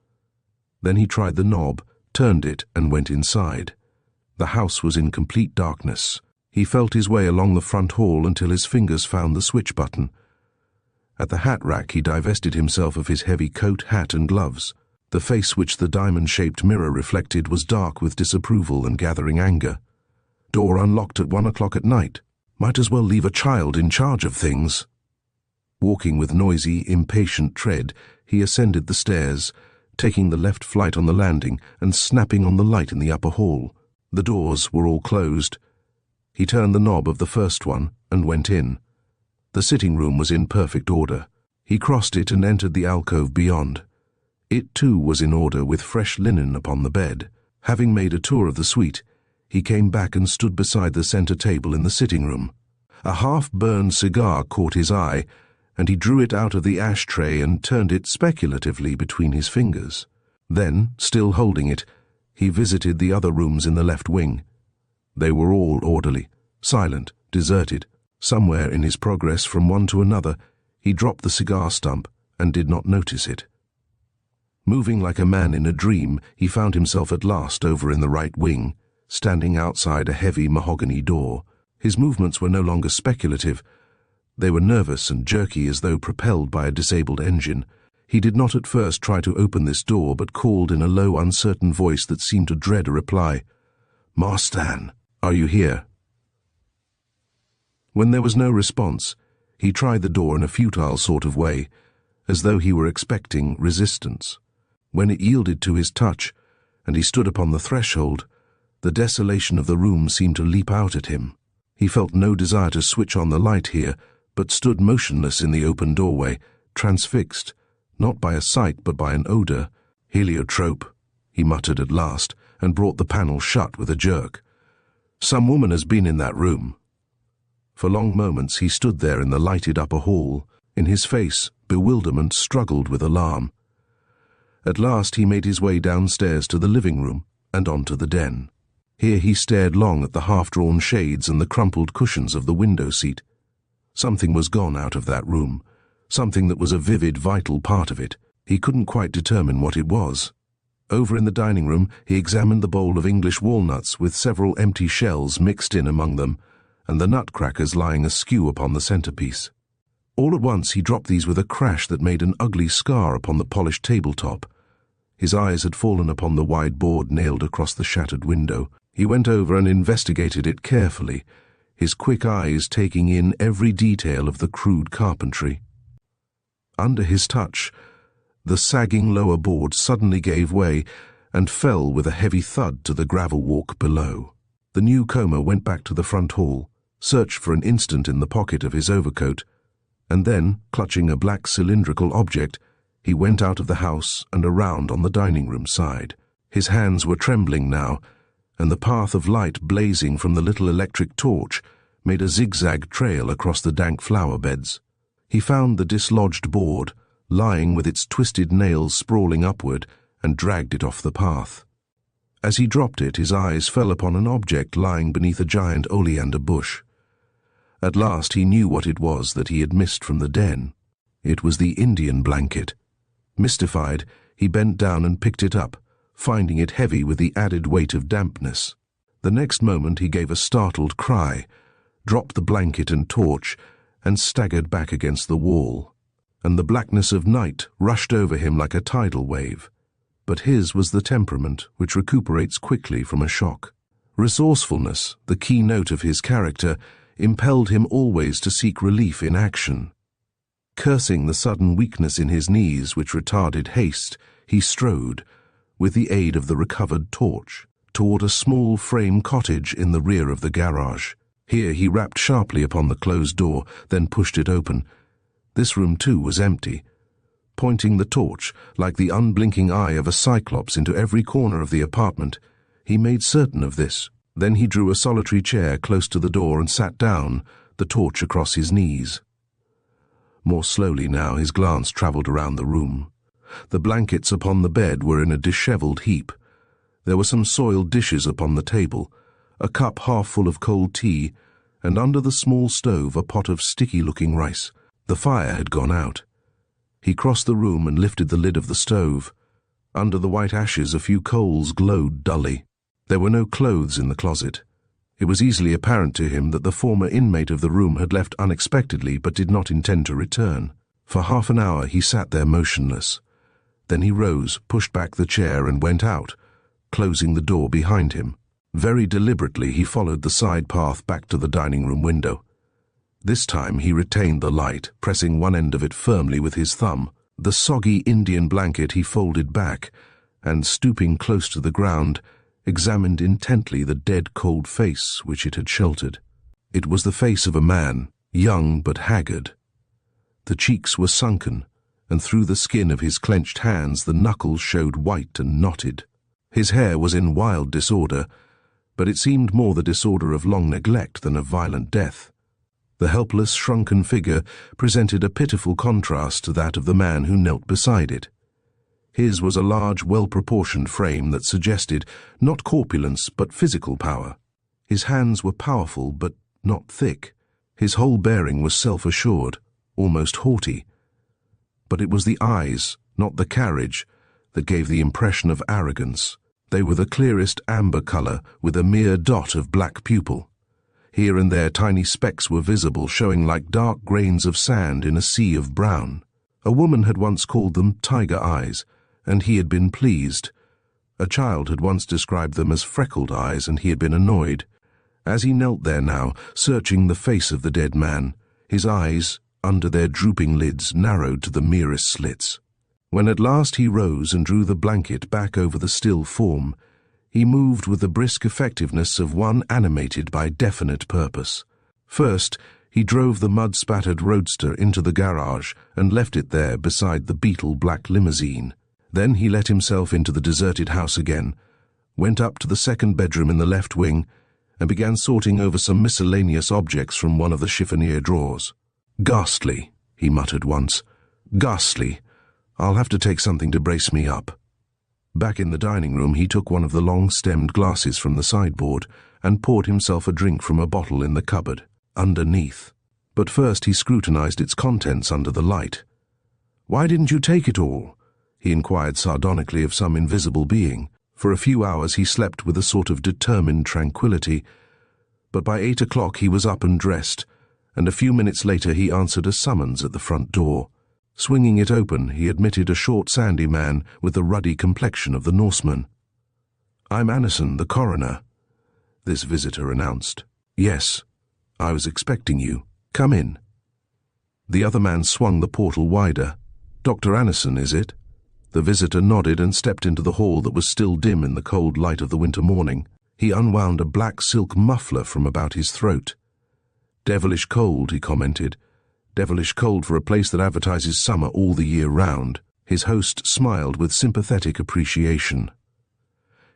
Speaker 1: Then he tried the knob, turned it, and went inside. The house was in complete darkness. He felt his way along the front hall until his fingers found the switch button. At the hat rack he divested himself of his heavy coat, hat, and gloves. The face which the diamond-shaped mirror reflected was dark with disapproval and gathering anger. Door unlocked at 1 o'clock at night. Might as well leave a child in charge of things. Walking with noisy, impatient tread, he ascended the stairs, taking the left flight on the landing and snapping on the light in the upper hall. The doors were all closed. He turned the knob of the first one and went in. The sitting room was in perfect order. He crossed it and entered the alcove beyond. It too was in order, with fresh linen upon the bed. Having made a tour of the suite, he came back and stood beside the center table in the sitting room. A half-burned cigar caught his eye, and he drew it out of the ashtray and turned it speculatively between his fingers. Then, still holding it, he visited the other rooms in the left wing. They were all orderly, silent, deserted. Somewhere in his progress from one to another, he dropped the cigar stump and did not notice it. Moving like a man in a dream, he found himself at last over in the right wing, standing outside a heavy mahogany door. His movements were no longer speculative. They were nervous and jerky, as though propelled by a disabled engine. He did not at first try to open this door, but called in a low, uncertain voice that seemed to dread a reply. "Marstan, are you here?" When there was no response, he tried the door in a futile sort of way, as though he were expecting resistance. When it yielded to his touch, and he stood upon the threshold, the desolation of the room seemed to leap out at him. He felt no desire to switch on the light here, but stood motionless in the open doorway, transfixed, not by a sight but by an odor. "Heliotrope," he muttered at last, and brought the panel shut with a jerk. "Some woman has been in that room." For long moments he stood there in the lighted upper hall. In his face, bewilderment struggled with alarm. At last he made his way downstairs to the living room and on to the den. Here he stared long at the half-drawn shades and the crumpled cushions of the window seat. Something was gone out of that room, something that was a vivid, vital part of it. He couldn't quite determine what it was. Over in the dining room he examined the bowl of English walnuts with several empty shells mixed in among them, and the nutcrackers lying askew upon the centerpiece. All at once he dropped these with a crash that made an ugly scar upon the polished tabletop. His eyes had fallen upon the wide board nailed across the shattered window. He went over and investigated it carefully, his quick eyes taking in every detail of the crude carpentry. Under his touch, the sagging lower board suddenly gave way and fell with a heavy thud to the gravel walk below. The newcomer went back to the front hall, searched for an instant in the pocket of his overcoat, and then, clutching a black cylindrical object, he went out of the house and around on the dining-room side. His hands were trembling now, and the path of light blazing from the little electric torch made a zigzag trail across the dank flower beds. He found the dislodged board, lying with its twisted nails sprawling upward, and dragged it off the path. As he dropped it, his eyes fell upon an object lying beneath a giant oleander bush. At last he knew what it was that he had missed from the den. It was the Indian blanket. Mystified, he bent down and picked it up, finding it heavy with the added weight of dampness. The next moment he gave a startled cry, dropped the blanket and torch, and staggered back against the wall. And the blackness of night rushed over him like a tidal wave. But his was the temperament which recuperates quickly from a shock. Resourcefulness, the key note of his character, impelled him always to seek relief in action. Cursing the sudden weakness in his knees which retarded haste, he strode, with the aid of the recovered torch, toward a small frame cottage in the rear of the garage. Here he rapped sharply upon the closed door, then pushed it open. This room too was empty. Pointing the torch, like the unblinking eye of a cyclops, into every corner of the apartment, he made certain of this. Then he drew a solitary chair close to the door and sat down, the torch across his knees. More slowly now his glance travelled around the room. The blankets upon the bed were in a dishevelled heap. There were some soiled dishes upon the table, a cup half full of cold tea, and under the small stove a pot of sticky-looking rice. The fire had gone out. He crossed the room and lifted the lid of the stove. Under the white ashes a few coals glowed dully. There were no clothes in the closet. It was easily apparent to him that the former inmate of the room had left unexpectedly but did not intend to return. For half an hour he sat there motionless. Then he rose, pushed back the chair and went out, closing the door behind him. Very deliberately he followed the side path back to the dining-room window. This time he retained the light, pressing one end of it firmly with his thumb. The soggy Indian blanket he folded back, and, stooping close to the ground, examined intently the dead cold face which it had sheltered. It was the face of a man, young but haggard. The cheeks were sunken, and through the skin of his clenched hands the knuckles showed white and knotted. His hair was in wild disorder, but it seemed more the disorder of long neglect than of violent death. The helpless, shrunken figure presented a pitiful contrast to that of the man who knelt beside it. His was a large, well-proportioned frame that suggested not corpulence but physical power. His hands were powerful but not thick. His whole bearing was self-assured, almost haughty. But it was the eyes, not the carriage, that gave the impression of arrogance. They were the clearest amber colour with a mere dot of black pupil. Here and there tiny specks were visible, showing like dark grains of sand in a sea of brown. A woman had once called them tiger eyes, and he had been pleased. A child had once described them as freckled eyes, and he had been annoyed. As he knelt there now, searching the face of the dead man, his eyes, under their drooping lids, narrowed to the merest slits. When at last he rose and drew the blanket back over the still form, he moved with the brisk effectiveness of one animated by definite purpose. First, he drove the mud-spattered roadster into the garage and left it there beside the beetle-black limousine. Then he let himself into the deserted house again, went up to the second bedroom in the left wing, and began sorting over some miscellaneous objects from one of the chiffonier drawers. "Ghastly," he muttered once. "Ghastly. I'll have to take something to brace me up." Back in the dining room he took one of the long-stemmed glasses from the sideboard and poured himself a drink from a bottle in the cupboard, underneath. But first he scrutinized its contents under the light. "Why didn't you take it all?" he inquired sardonically of some invisible being. For a few hours he slept with a sort of determined tranquillity, but by 8 o'clock he was up and dressed, and a few minutes later he answered a summons at the front door. Swinging it open, he admitted a short sandy man with the ruddy complexion of the Norseman. "I'm Anderson, the coroner," this visitor announced. "Yes, I was expecting you. Come in." The other man swung the portal wider. "Dr. Anderson, is it?" The visitor nodded and stepped into the hall that was still dim in the cold light of the winter morning. He unwound a black silk muffler from about his throat. "Devilish cold," he commented. "Devilish cold for a place that advertises summer all the year round." His host smiled with sympathetic appreciation.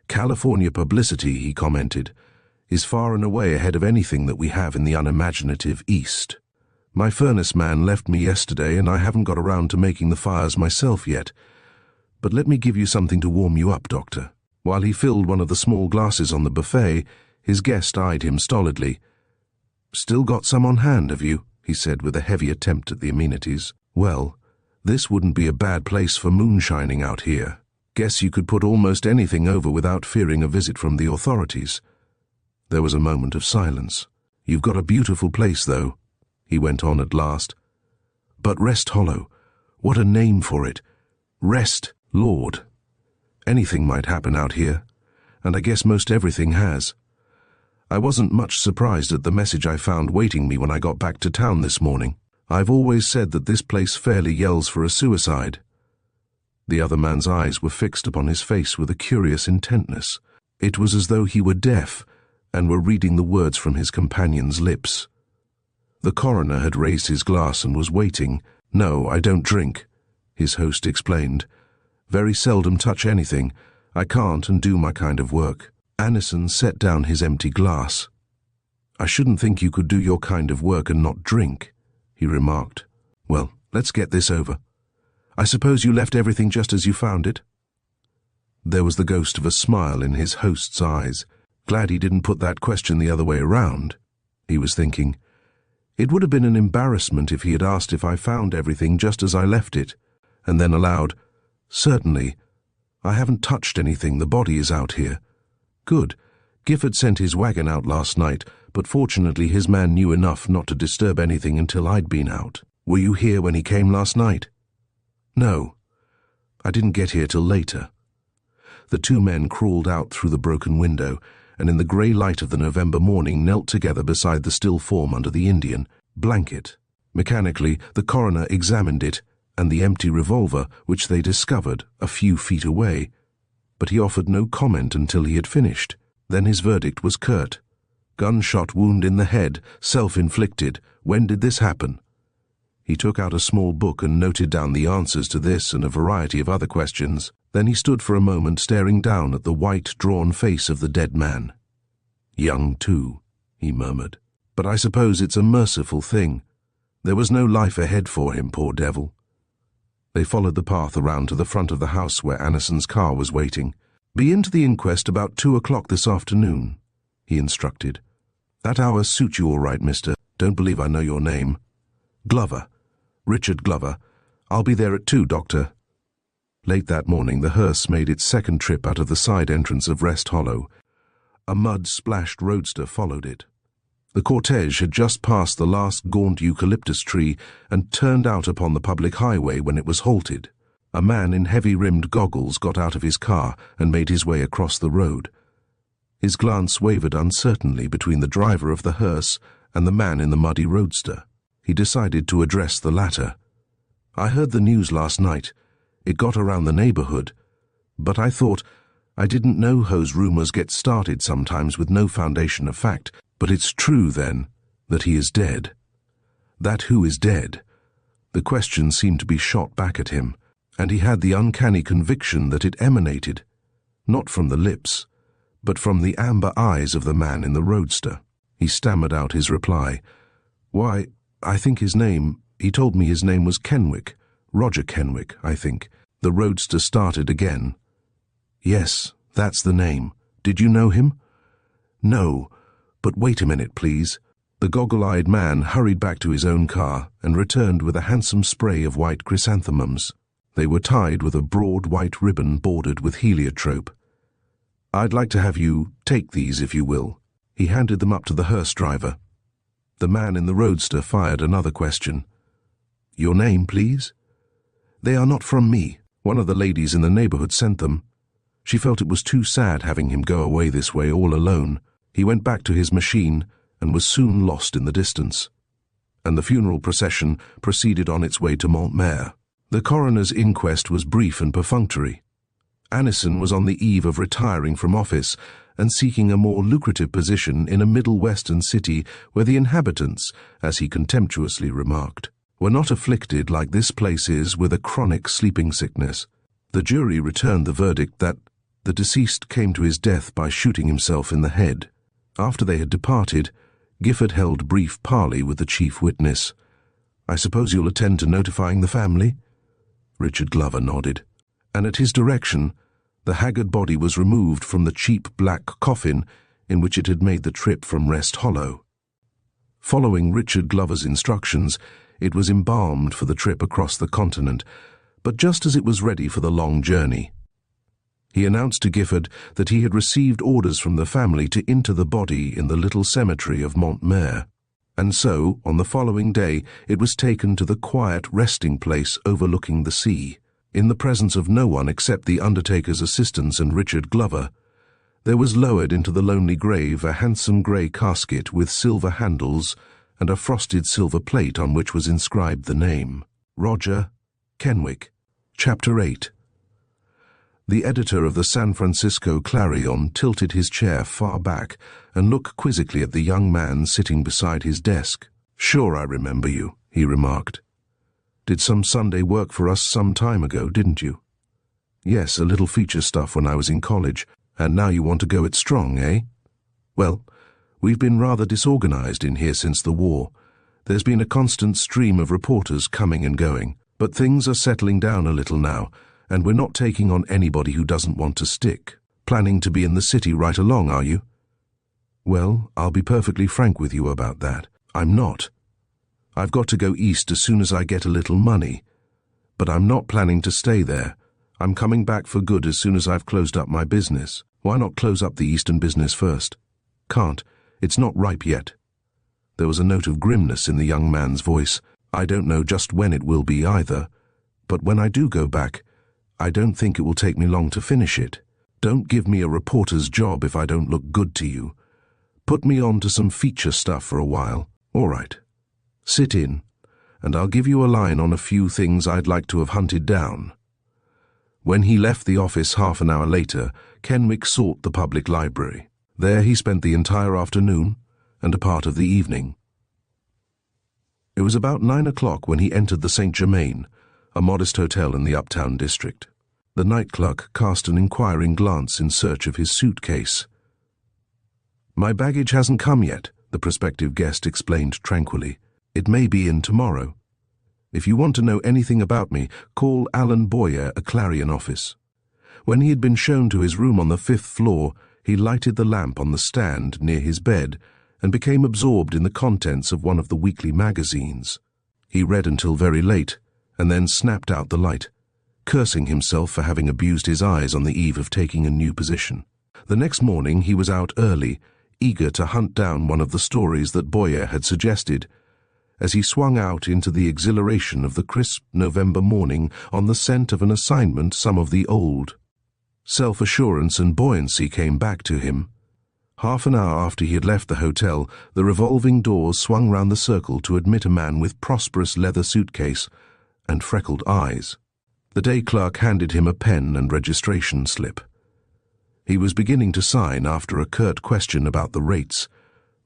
Speaker 1: "California publicity," he commented, "is far and away ahead of anything that we have in the unimaginative East. My furnace man left me yesterday, and I haven't got around to making the fires myself yet. But let me give you something to warm you up, Doctor." While he filled one of the small glasses on the buffet, his guest eyed him stolidly. "Still got some on hand, have you?" he said with a heavy attempt at the amenities. "Well, this wouldn't be a bad place for moonshining out here. Guess you could put almost anything over without fearing a visit from the authorities." There was a moment of silence. "You've got a beautiful place, though," he went on at last. "But Rest Hollow, what a name for it. Rest, Lord. Anything might happen out here, and I guess most everything has. I wasn't much surprised at the message I found waiting me when I got back to town this morning. I've always said that this place fairly yells for a suicide." The other man's eyes were fixed upon his face with a curious intentness. It was as though he were deaf and were reading the words from his companion's lips. The coroner had raised his glass and was waiting. "No, I don't drink," his host explained. "Very seldom touch anything. I can't and do my kind of work." Anderson set down his empty glass. "I shouldn't think you could do your kind of work and not drink," he remarked. "Well, let's get this over. I suppose you left everything just as you found it?" There was the ghost of a smile in his host's eyes. Glad he didn't put that question the other way around, he was thinking. It would have been an embarrassment if he had asked if I found everything just as I left it, and then aloud, "Certainly. I haven't touched anything. The body is out here." "Good. Gifford sent his wagon out last night, but fortunately his man knew enough not to disturb anything until I'd been out." "Were you here when he came last night?" "No. I didn't get here till later." The two men crawled out through the broken window, and in the grey light of the November morning knelt together beside the still form under the Indian blanket. Mechanically, the coroner examined it and the empty revolver, which they discovered a few feet away. But he offered no comment until he had finished. Then his verdict was curt. "Gunshot wound in the head, self-inflicted. When did this happen?" He took out a small book and noted down the answers to this and a variety of other questions. Then he stood for a moment staring down at the white, drawn face of the dead man. "Young, too," he murmured. "But I suppose it's a merciful thing. There was no life ahead for him, poor devil." They followed the path around to the front of the house where Anderson's car was waiting. "Be into the inquest about 2 o'clock this afternoon," he instructed. "That hour suits you all right, mister. Don't believe I know your name." "Glover. Richard Glover. I'll be there at 2, Doctor." Late that morning, the hearse made its second trip out of the side entrance of Rest Hollow. A mud-splashed roadster followed it. The cortege had just passed the last gaunt eucalyptus tree and turned out upon the public highway when it was halted. A man in heavy-rimmed goggles got out of his car and made his way across the road. His glance wavered uncertainly between the driver of the hearse and the man in the muddy roadster. He decided to address the latter. "I heard the news last night. It got around the neighborhood. But I thought, I didn't know those rumors get started sometimes with no foundation of fact. But it's true, then, that he is dead." That who is dead? The question seemed to be shot back at him, and he had the uncanny conviction that it emanated, not from the lips, but from the amber eyes of the man in the roadster. He stammered out his reply. "Why, I think he told me his name was Kenwick. Roger Kenwick, I think." The roadster started again. "Yes, that's the name. Did you know him?" "No, but wait a minute, please." The goggle-eyed man hurried back to his own car and returned with a handsome spray of white chrysanthemums. They were tied with a broad white ribbon bordered with heliotrope. "I'd like to have you take these, if you will." He handed them up to the hearse driver. The man in the roadster fired another question. "Your name, please?" "They are not from me. One of the ladies in the neighborhood sent them. She felt it was too sad having him go away this way all alone." He went back to his machine and was soon lost in the distance. And the funeral procession proceeded on its way to Montmere. The coroner's inquest was brief and perfunctory. Anderson was on the eve of retiring from office and seeking a more lucrative position in a Middle Western city where the inhabitants, as he contemptuously remarked, were not afflicted like this place is with a chronic sleeping sickness. The jury returned the verdict that the deceased came to his death by shooting himself in the head. After they had departed, Gifford held brief parley with the chief witness. "I suppose you'll attend to notifying the family?" Richard Glover nodded, and at his direction, the haggard body was removed from the cheap black coffin in which it had made the trip from Rest Hollow. Following Richard Glover's instructions, it was embalmed for the trip across the continent, but just as it was ready for the long journey, he announced to Gifford that he had received orders from the family to inter the body in the little cemetery of Montmere, and so, on the following day, it was taken to the quiet resting place overlooking the sea. In the presence of no one except the undertaker's assistants and Richard Glover, there was lowered into the lonely grave a handsome grey casket with silver handles and a frosted silver plate on which was inscribed the name, Roger Kenwick. Chapter 8. The editor of the San Francisco Clarion tilted his chair far back and looked quizzically at the young man sitting beside his desk. "Sure, I remember you," he remarked. "Did some Sunday work for us some time ago, didn't you?" "Yes, a little feature stuff when I was in college, and now you want to go it strong, eh?" "Well, We've been rather disorganized in here since the war. There's been a constant stream of reporters coming and going, but things are settling down a little now, and we're not taking on anybody who doesn't want to stick. Planning to be in the city right along, are you? Well, I'll be perfectly frank with you about that. I'm not. I've got to go east as soon as I get a little money. But I'm not planning to stay there. I'm coming back for good as soon as I've closed up my business. Why not close up the eastern business first? Can't. It's not ripe yet. There was a note of grimness in the young man's voice. I don't know just when it will be either. But when I do go back, I don't think it will take me long to finish it. Don't give me a reporter's job if I don't look good to you. Put me on to some feature stuff for a while. All right. Sit in, and I'll give you a line on a few things I'd like to have hunted down. When he left the office half an hour later, Kenwick sought the public library. There he spent the entire afternoon and a part of the evening. It was about 9 o'clock when he entered the St. Germain, a modest hotel in the uptown district. The night clerk cast an inquiring glance in search of his suitcase. My baggage hasn't come yet, the prospective guest explained tranquilly. It may be in tomorrow. If you want to know anything about me, call Alan Boyer at Clarion office. When he had been shown to his room on the 5th floor, he lighted the lamp on the stand near his bed and became absorbed in the contents of one of the weekly magazines. He read until very late, and then snapped out the light, cursing himself for having abused his eyes on the eve of taking a new position. The next morning he was out early, eager to hunt down one of the stories that Boyer had suggested. As he swung out into the exhilaration of the crisp November morning on the scent of an assignment some of the old self-assurance and buoyancy came back to him. Half an hour after he had left the hotel, the revolving doors swung round the circle to admit a man with prosperous leather suitcase and freckled eyes. The day clerk handed him a pen and registration slip. He was beginning to sign after a curt question about the rates,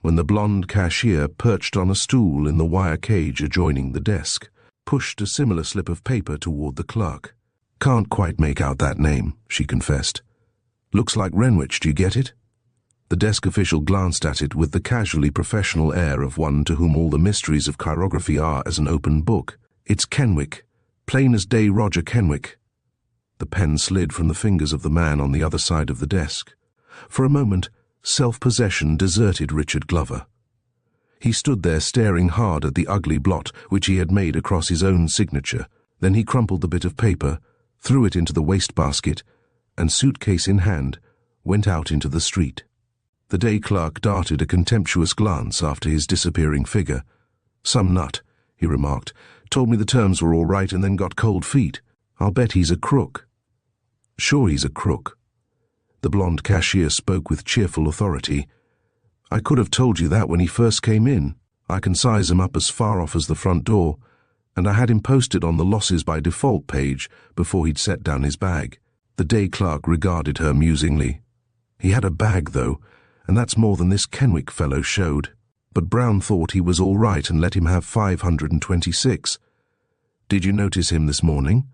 Speaker 1: when the blonde cashier, perched on a stool in the wire cage adjoining the desk, pushed a similar slip of paper toward the clerk. Can't quite make out that name, she confessed. Looks like Renwich, do you get it? The desk official glanced at it with the casually professional air of one to whom all the mysteries of chirography are as an open book. It's Kenwick, plain as day Roger Kenwick. The pen slid from the fingers of the man on the other side of the desk. For a moment, self-possession deserted Richard Glover. He stood there staring hard at the ugly blot which he had made across his own signature. Then he crumpled the bit of paper, threw it into the wastebasket, and, suitcase in hand, went out into the street. The day clerk darted a contemptuous glance after his disappearing figure. Some nut, he remarked, told me the terms were all right and then got cold feet. I'll bet he's a crook. Sure he's a crook. The blonde cashier spoke with cheerful authority. I could have told you that when he first came in. I can size him up as far off as the front door, and I had him posted on the losses by default page before he'd set down his bag. The day clerk regarded her musingly. He had a bag, though, and that's more than this Kenwick fellow showed. But Brown thought he was all right and let him have 526. Did you notice him this morning?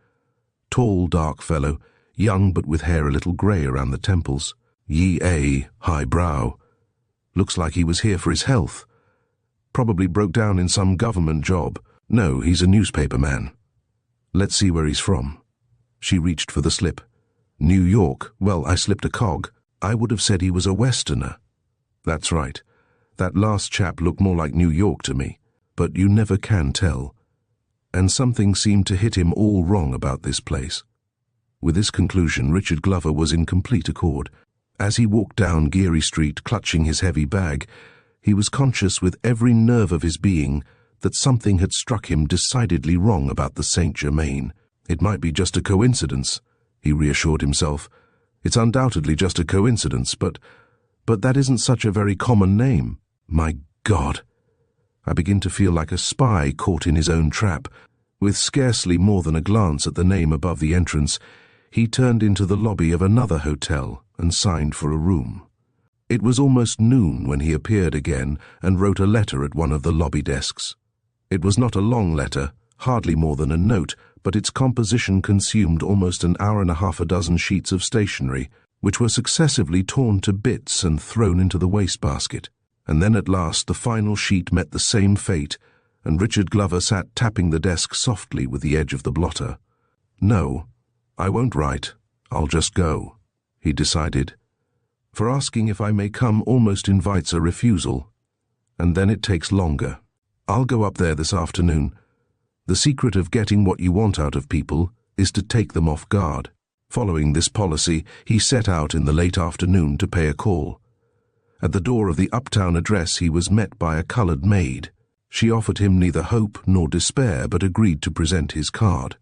Speaker 1: Tall, dark fellow, young but with hair a little grey around the temples. Ye-a, high brow. Looks like he was here for his health. Probably broke down in some government job. No, he's a newspaper man. Let's see where he's from. She reached for the slip. New York. Well, I slipped a cog. I would have said he was a Westerner. That's right. That last chap looked more like New York to me. But you never can tell. And something seemed to hit him all wrong about this place. With this conclusion, Richard Glover was in complete accord. As he walked down Geary Street, clutching his heavy bag, he was conscious with every nerve of his being that something had struck him decidedly wrong about the St. Germain. It might be just a coincidence, he reassured himself. It's undoubtedly just a coincidence, but that isn't such a very common name. My God! I begin to feel like a spy caught in his own trap. With scarcely more than a glance at the name above the entrance, he turned into the lobby of another hotel and signed for a room. It was almost noon when he appeared again and wrote a letter at one of the lobby desks. It was not a long letter, hardly more than a note, but its composition consumed almost an hour and a half, a dozen sheets of stationery, which were successively torn to bits and thrown into the wastebasket. And then at last the final sheet met the same fate, and Richard Glover sat tapping the desk softly with the edge of the blotter. "No, I won't write. I'll just go," he decided. For asking if I may come almost invites a refusal, and then it takes longer. "I'll go up there this afternoon. The secret of getting what you want out of people is to take them off guard." Following this policy, he set out in the late afternoon to pay a call. At the door of the uptown address he was met by a colored maid. She offered him neither hope nor despair, but agreed to present his card.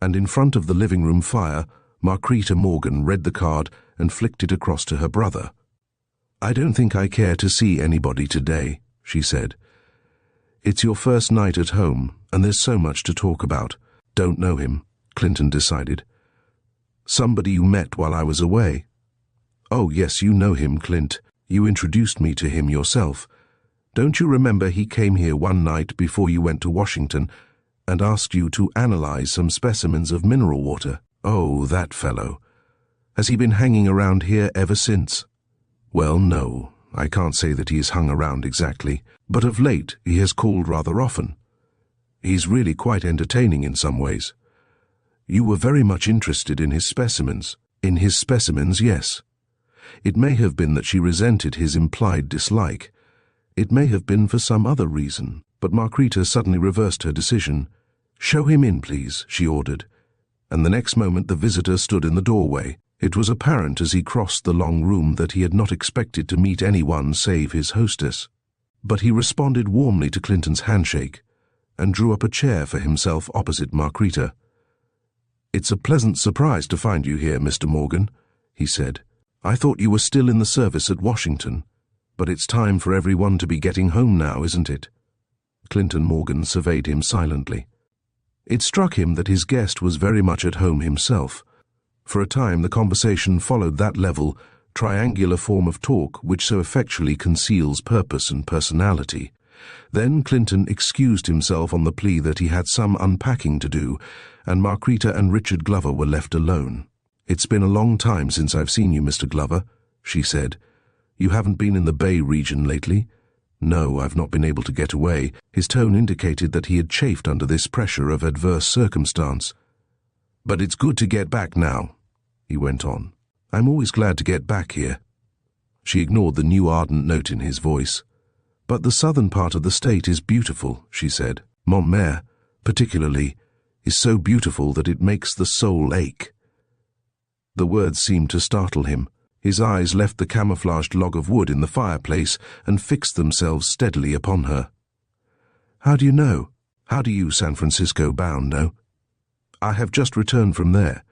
Speaker 1: And in front of the living room fire, Marquita Morgan read the card and flicked it across to her brother. "I don't think I care to see anybody today," she said. "It's your first night at home, and there's so much to talk about." "Don't know him," Clinton decided. "Somebody you met while I was away." "Oh, yes, you know him, Clint. You introduced me to him yourself. Don't you remember he came here one night before you went to Washington and asked you to analyze some specimens of mineral water?" "Oh, that fellow. Has he been hanging around here ever since?" "Well, no, I can't say that he has hung around exactly, but of late he has called rather often. He's really quite entertaining in some ways." "You were very much interested in his specimens." "In his specimens, yes. It may have been that she resented his implied dislike. It may have been for some other reason." But Marquita suddenly reversed her decision. "Show him in, please," she ordered. And the next moment the visitor stood in the doorway. It was apparent as he crossed the long room that he had not expected to meet anyone save his hostess. But he responded warmly to Clinton's handshake and drew up a chair for himself opposite Marquita. "It's a pleasant surprise to find you here, Mr. Morgan," he said. "I thought you were still in the service at Washington, but it's time for everyone to be getting home now, isn't it?" Clinton Morgan surveyed him silently. It struck him that his guest was very much at home himself. For a time the conversation followed that level, triangular form of talk which so effectually conceals purpose and personality. Then Clinton excused himself on the plea that he had some unpacking to do, and Marquita and Richard Glover were left alone. "It's been a long time since I've seen you, Mr. Glover," she said. "You haven't been in the Bay region lately?" "No, I've not been able to get away." His tone indicated that he had chafed under this pressure of adverse circumstance. "But it's good to get back now," he went on. "I'm always glad to get back here." She ignored the new ardent note in his voice. "But the southern part of the state is beautiful," she said. "Montmere, particularly, is so beautiful that it makes the soul ache." The words seemed to startle him. His eyes left the camouflaged log of wood in the fireplace and fixed themselves steadily upon her. "How do you know? How do you, San Francisco bound, know?" "I have just returned from there.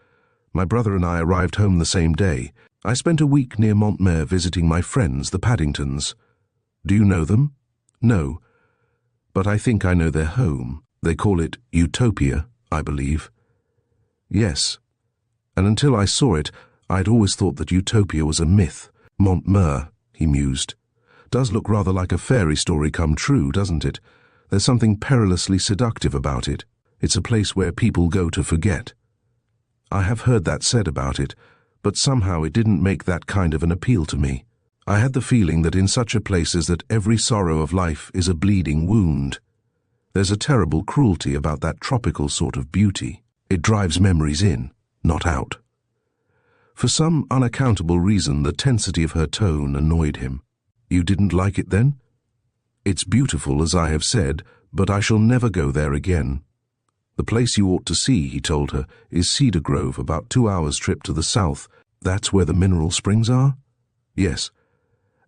Speaker 1: My brother and I arrived home the same day. I spent a week near Montmere visiting my friends, the Paddingtons." "Do you know them?" "No, but I think I know their home. They call it Utopia, I believe." "Yes, and until I saw it, I'd always thought that Utopia was a myth." "Montmere," he mused, "does look rather like a fairy story come true, doesn't it? There's something perilously seductive about it. It's a place where people go to forget." "I have heard that said about it, but somehow it didn't make that kind of an appeal to me. I had the feeling that in such a place as that every sorrow of life is a bleeding wound. There's a terrible cruelty about that tropical sort of beauty. It drives memories in, not out." For some unaccountable reason, the tensity of her tone annoyed him. "You didn't like it then?" "It's beautiful, as I have said, but I shall never go there again. The place you ought to see," he told her, "is Cedar Grove, about 2 hours' trip to the south. That's where the mineral springs are?" "Yes.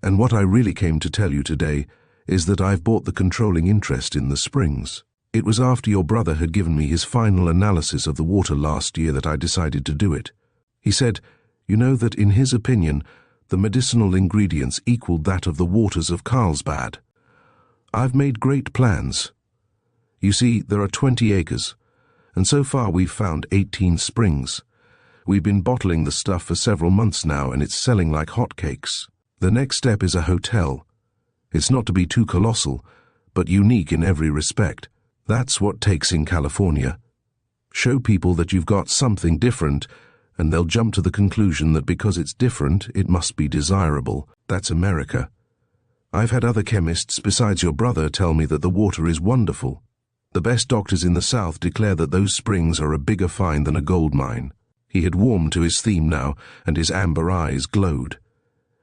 Speaker 1: And what I really came to tell you today is that I've bought the controlling interest in the springs. It was after your brother had given me his final analysis of the water last year that I decided to do it. He said, you know, that in his opinion, the medicinal ingredients equaled that of the waters of Carlsbad. I've made great plans. You see, there are 20 acres, and so far we've found 18 springs. We've been bottling the stuff for several months now, and it's selling like hotcakes. The next step is a hotel. It's not to be too colossal, but unique in every respect. That's what takes in California. Show people that you've got something different, and they'll jump to the conclusion that because it's different, it must be desirable. That's America. I've had other chemists besides your brother tell me that the water is wonderful. The best doctors in the South declare that those springs are a bigger find than a gold mine. He had warmed to his theme now, and his amber eyes glowed.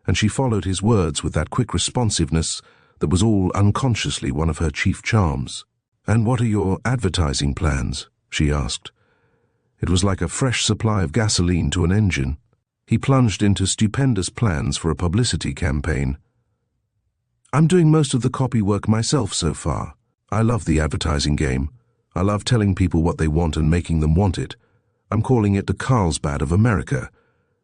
Speaker 1: And she followed his words with that quick responsiveness that was all unconsciously one of her chief charms. "And what are your advertising plans?" she asked. It was like a fresh supply of gasoline to an engine. He plunged into stupendous plans for a publicity campaign. "I'm doing most of the copy work myself so far. I love the advertising game. I love telling people what they want and making them want it. I'm calling it the Carlsbad of America.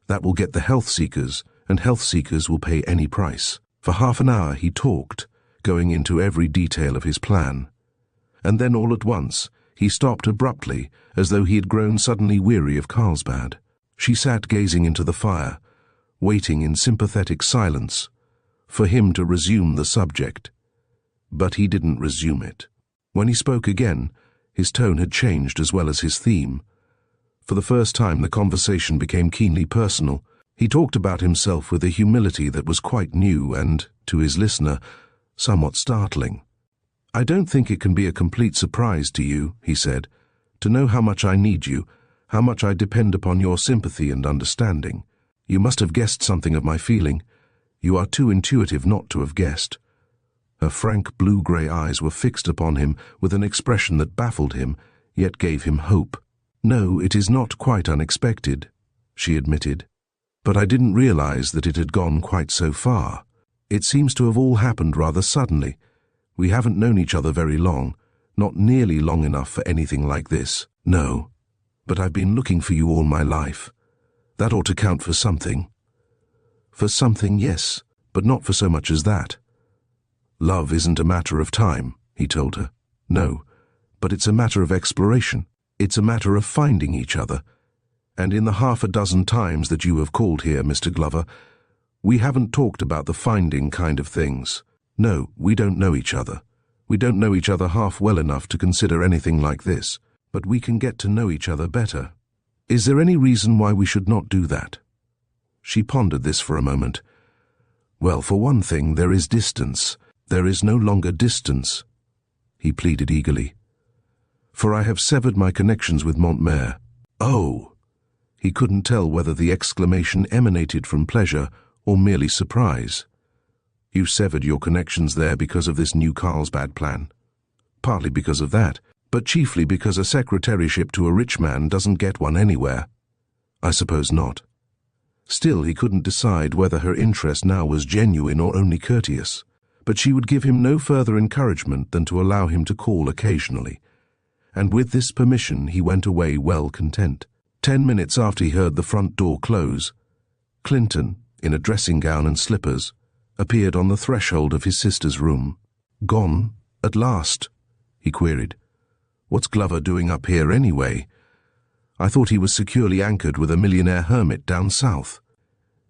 Speaker 1: That will get the health seekers, and health seekers will pay any price." For half an hour he talked, going into every detail of his plan. And then all at once he stopped abruptly, as though he had grown suddenly weary of Carlsbad. She sat gazing into the fire, waiting in sympathetic silence for him to resume the subject. But he didn't resume it. When he spoke again, his tone had changed as well as his theme. For the first time the conversation became keenly personal. He talked about himself with a humility that was quite new and, to his listener, somewhat startling. "I don't think it can be a complete surprise to you," he said, "to know how much I need you, how much I depend upon your sympathy and understanding. You must have guessed something of my feeling. You are too intuitive not to have guessed." Her frank blue-grey eyes were fixed upon him with an expression that baffled him, yet gave him hope. "No, it is not quite unexpected," she admitted. "But I didn't realize that it had gone quite so far. It seems to have all happened rather suddenly. We haven't known each other very long, not nearly long enough for anything like this. No, but I've been looking for you all my life. That ought to count for something." "For something, yes, but not for so much as that." "Love isn't a matter of time," he told her. "No, but it's a matter of exploration. It's a matter of finding each other. And in the half a dozen times that you have called here, Mr. Glover, we haven't talked about the finding kind of things. No, we don't know each other. We don't know each other half well enough to consider anything like this, but we can get to know each other better. Is there any reason why we should not do that?" She pondered this for a moment. "Well, for one thing, there is distance. There is no longer distance," he pleaded eagerly. "For I have severed my connections with Montmere." "Oh!" He couldn't tell whether the exclamation emanated from pleasure or merely surprise. "You severed your connections there because of this new Carlsbad plan." "Partly because of that, but chiefly because a secretaryship to a rich man doesn't get one anywhere." "I suppose not." Still, he couldn't decide whether her interest now was genuine or only courteous. But she would give him no further encouragement than to allow him to call occasionally. And with this permission he went away well content. 10 minutes after he heard the front door close, Clinton, in a dressing gown and slippers, appeared on the threshold of his sister's room. "Gone, at last?" he queried. "What's Glover doing up here anyway? I thought he was securely anchored with a millionaire hermit down south."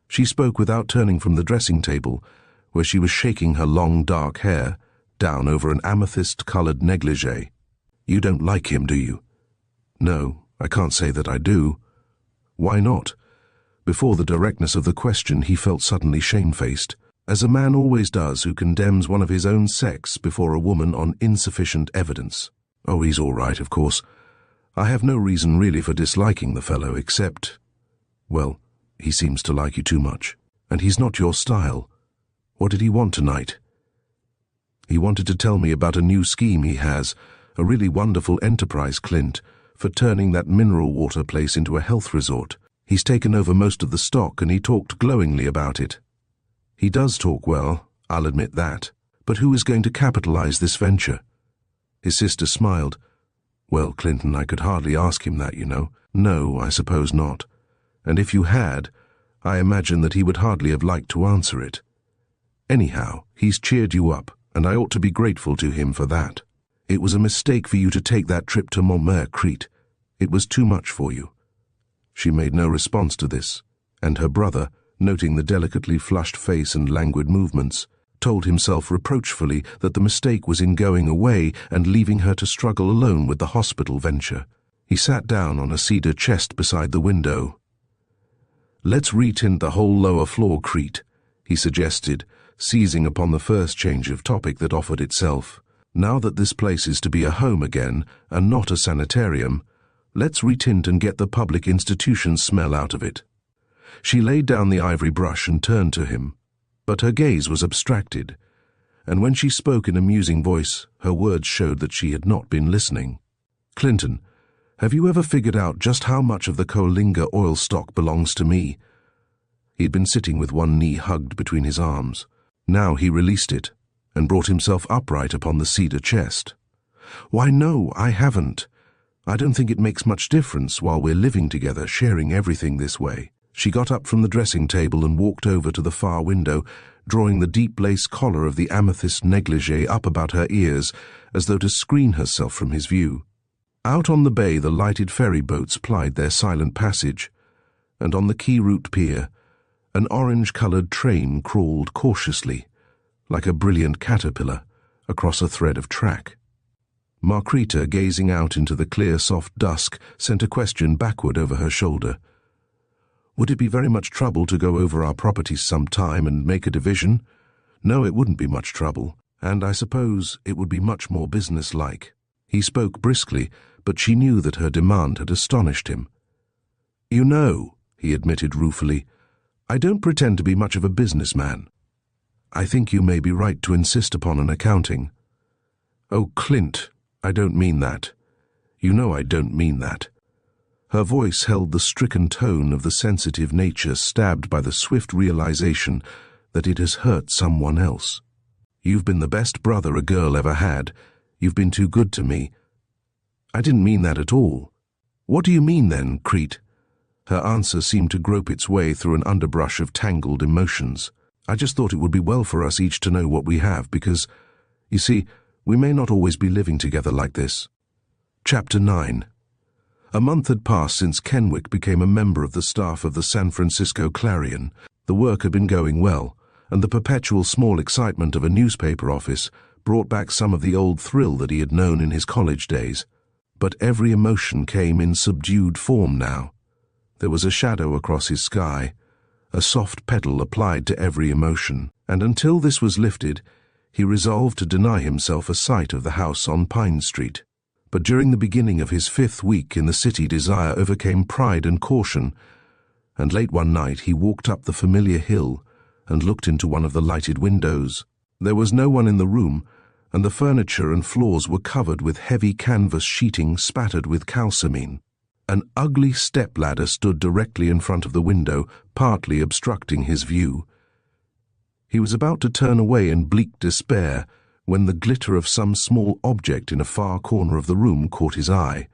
Speaker 1: She spoke without turning from the dressing table, where she was shaking her long dark hair down over an amethyst-colored negligée. "You don't like him, do you?" "No, I can't say that I do." "Why not?" Before the directness of the question he felt suddenly shamefaced, as a man always does who condemns one of his own sex before a woman on insufficient evidence. "Oh, he's all right, of course. I have no reason really for disliking the fellow, except, well, he seems to like you too much. And he's not your style. What did he want tonight?" "He wanted to tell me about a new scheme he has, a really wonderful enterprise, Clint, for turning that mineral water place into a health resort. He's taken over most of the stock and he talked glowingly about it." "He does talk well, I'll admit that. But who is going to capitalize this venture?" His sister smiled. "Well, Clinton, I could hardly ask him that, you know." "No, I suppose not. And if you had, I imagine that he would hardly have liked to answer it. Anyhow, he's cheered you up, and I ought to be grateful to him for that. It was a mistake for you to take that trip to Montmere, Crete. It was too much for you." She made no response to this, and her brother, noting the delicately flushed face and languid movements, told himself reproachfully that the mistake was in going away and leaving her to struggle alone with the hospital venture. He sat down on a cedar chest beside the window. "Let's retint the whole lower floor, Crete," he suggested, seizing upon the first change of topic that offered itself. Now that this place is to be a home again, and not a sanitarium, let's retint and get the public institution smell out of it. She laid down the ivory brush and turned to him, but her gaze was abstracted, and when she spoke in a musing voice, her words showed that she had not been listening. Clinton, have you ever figured out just how much of the Coalinga oil stock belongs to me? He had been sitting with one knee hugged between his arms. Now he released it and brought himself upright upon the cedar chest. Why, no, I haven't. I don't think it makes much difference while we're living together, sharing everything this way. She got up from the dressing table and walked over to the far window, drawing the deep lace collar of the amethyst negligee up about her ears as though to screen herself from his view. Out on the bay the lighted ferry boats plied their silent passage, and on the Quay Route pier an orange-coloured train crawled cautiously, like a brilliant caterpillar, across a thread of track. Marquita, gazing out into the clear, soft dusk, sent a question backward over her shoulder. Would it be very much trouble to go over our properties some time and make a division? No, it wouldn't be much trouble, and I suppose it would be much more business-like. He spoke briskly, but she knew that her demand had astonished him. You know, he admitted ruefully, I don't pretend to be much of a businessman. I think you may be right to insist upon an accounting. Oh, Clint, I don't mean that. You know I don't mean that. Her voice held the stricken tone of the sensitive nature stabbed by the swift realization that it has hurt someone else. You've been the best brother a girl ever had. You've been too good to me. I didn't mean that at all. What do you mean then, Crete? Her answer seemed to grope its way through an underbrush of tangled emotions. I just thought it would be well for us each to know what we have, because, you see, we may not always be living together like this. Chapter 9. A month had passed since Kenwick became a member of the staff of the San Francisco Clarion. The work had been going well, and the perpetual small excitement of a newspaper office brought back some of the old thrill that he had known in his college days. But every emotion came in subdued form now. There was a shadow across his sky, a soft petal applied to every emotion, and until this was lifted, he resolved to deny himself a sight of the house on Pine Street. But during the beginning of his 5th week in the city, desire overcame pride and caution, and late one night he walked up the familiar hill and looked into one of the lighted windows. There was no one in the room, and the furniture and floors were covered with heavy canvas sheeting spattered with calcimine. An ugly step-ladder stood directly in front of the window, partly obstructing his view. He was about to turn away in bleak despair when the glitter of some small object in a far corner of the room caught his eye.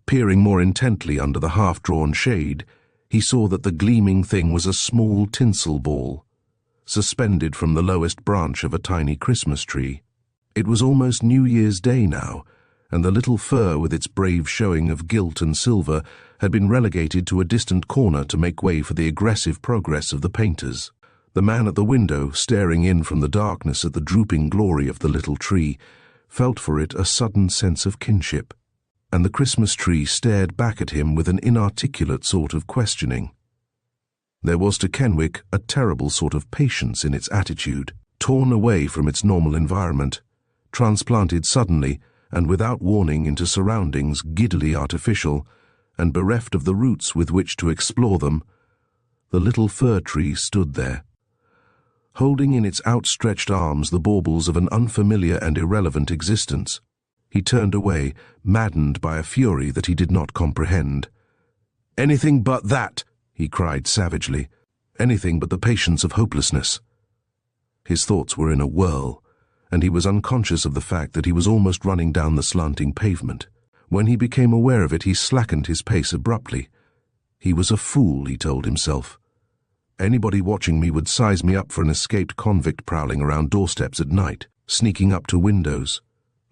Speaker 1: Peering more intently under the half-drawn shade, he saw that the gleaming thing was a small tinsel ball, suspended from the lowest branch of a tiny Christmas tree. It was almost New Year's Day now, and the little fur with its brave showing of gilt and silver had been relegated to a distant corner to make way for the aggressive progress of the painters. The man at the window, staring in from the darkness at the drooping glory of the little tree, felt for it a sudden sense of kinship, and the Christmas tree stared back at him with an inarticulate sort of questioning. There was to Kenwick a terrible sort of patience in its attitude, torn away from its normal environment, transplanted suddenly and without warning into surroundings giddily artificial, and bereft of the roots with which to explore them. The little fir tree stood there, holding in its outstretched arms the baubles of an unfamiliar and irrelevant existence. He turned away, maddened by a fury that he did not comprehend. "Anything but that!" he cried savagely. "Anything but the patience of hopelessness." His thoughts were in a whirl, and he was unconscious of the fact that he was almost running down the slanting pavement. When he became aware of it, he slackened his pace abruptly. He was a fool, he told himself. Anybody watching me would size me up for an escaped convict prowling around doorsteps at night, sneaking up to windows,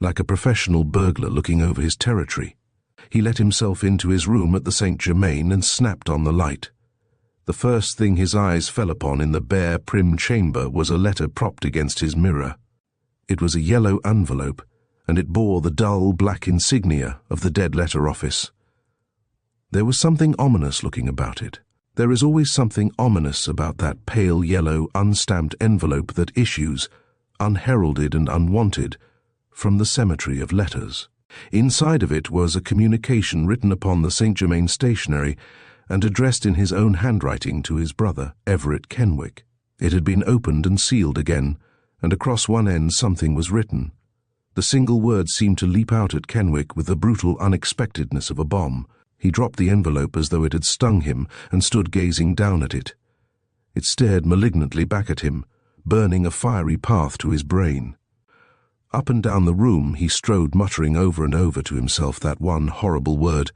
Speaker 1: like a professional burglar looking over his territory. He let himself into his room at the St. Germain and snapped on the light. The first thing his eyes fell upon in the bare, prim chamber was a letter propped against his mirror. It was a yellow envelope, and it bore the dull black insignia of the dead letter office. There was something ominous looking about it. There is always something ominous about that pale yellow, unstamped envelope that issues, unheralded and unwanted, from the cemetery of letters. Inside of it was a communication written upon the St. Germain stationery and addressed in his own handwriting to his brother, Everett Kenwick. It had been opened and sealed again, and across one end something was written. The single word seemed to leap out at Kenwick with the brutal unexpectedness of a bomb. He dropped the envelope as though it had stung him and stood gazing down at it. It stared malignantly back at him, burning a fiery path to his brain. Up and down the room he strode, muttering over and over to himself that one horrible word,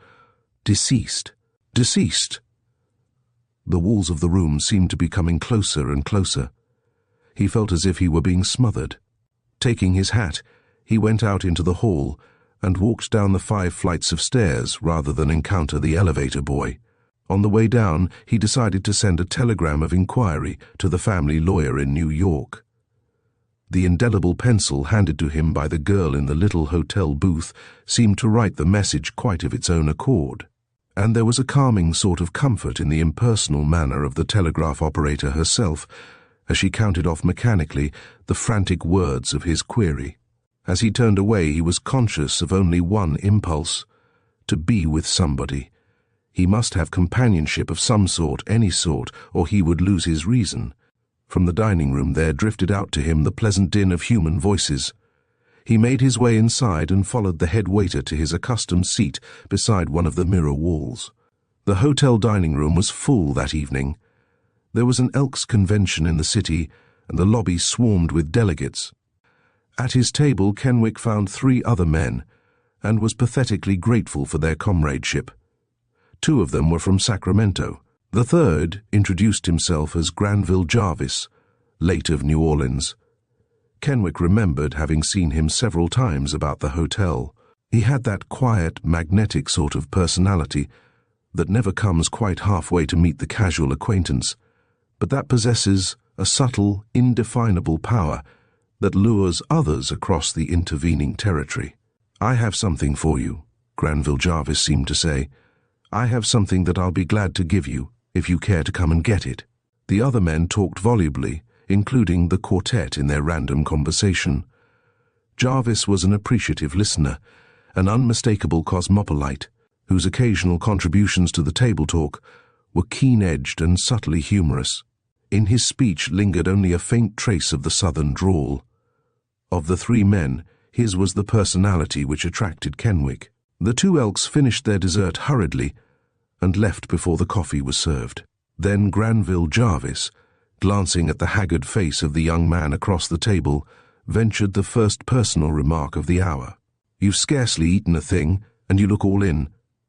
Speaker 1: deceased, deceased. The walls of the room seemed to be coming closer and closer. He felt as if he were being smothered. Taking his hat, he went out into the hall and walked down the 5 flights of stairs rather than encounter the elevator boy. On the way down, he decided to send a telegram of inquiry to the family lawyer in New York. The indelible pencil handed to him by the girl in the little hotel booth seemed to write the message quite of its own accord, and there was a calming sort of comfort in the impersonal manner of the telegraph operator herself as she counted off mechanically the frantic words of his query. As he turned away, he was conscious of only one impulse: to be with somebody. He must have companionship of some sort, any sort, or he would lose his reason. From the dining room there drifted out to him the pleasant din of human voices. He made his way inside and followed the head waiter to his accustomed seat beside one of the mirror walls. The hotel dining room was full that evening. There was an Elks convention in the city, and the lobby swarmed with delegates. At his table Kenwick found 3 other men, and was pathetically grateful for their comradeship. 2 of them were from Sacramento. The third introduced himself as Granville Jarvis, late of New Orleans. Kenwick remembered having seen him several times about the hotel. He had that quiet, magnetic sort of personality that never comes quite halfway to meet the casual acquaintance, but that possesses a subtle, indefinable power that lures others across the intervening territory. "I have something for you," Granville Jarvis seemed to say. "I have something that I'll be glad to give you, if you care to come and get it." The other men talked volubly, including the quartet in their random conversation. Jarvis was an appreciative listener, an unmistakable cosmopolite, whose occasional contributions to the table talk were keen-edged and subtly humorous. In his speech lingered only a faint trace of the southern drawl. Of the 3 men, his was the personality which attracted Kenwick. The 2 Elks finished their dessert hurriedly and left before the coffee was served. Then Granville Jarvis, glancing at the haggard face of the young man across the table, ventured the first personal remark of the hour. "You've scarcely eaten a thing, and you look all in.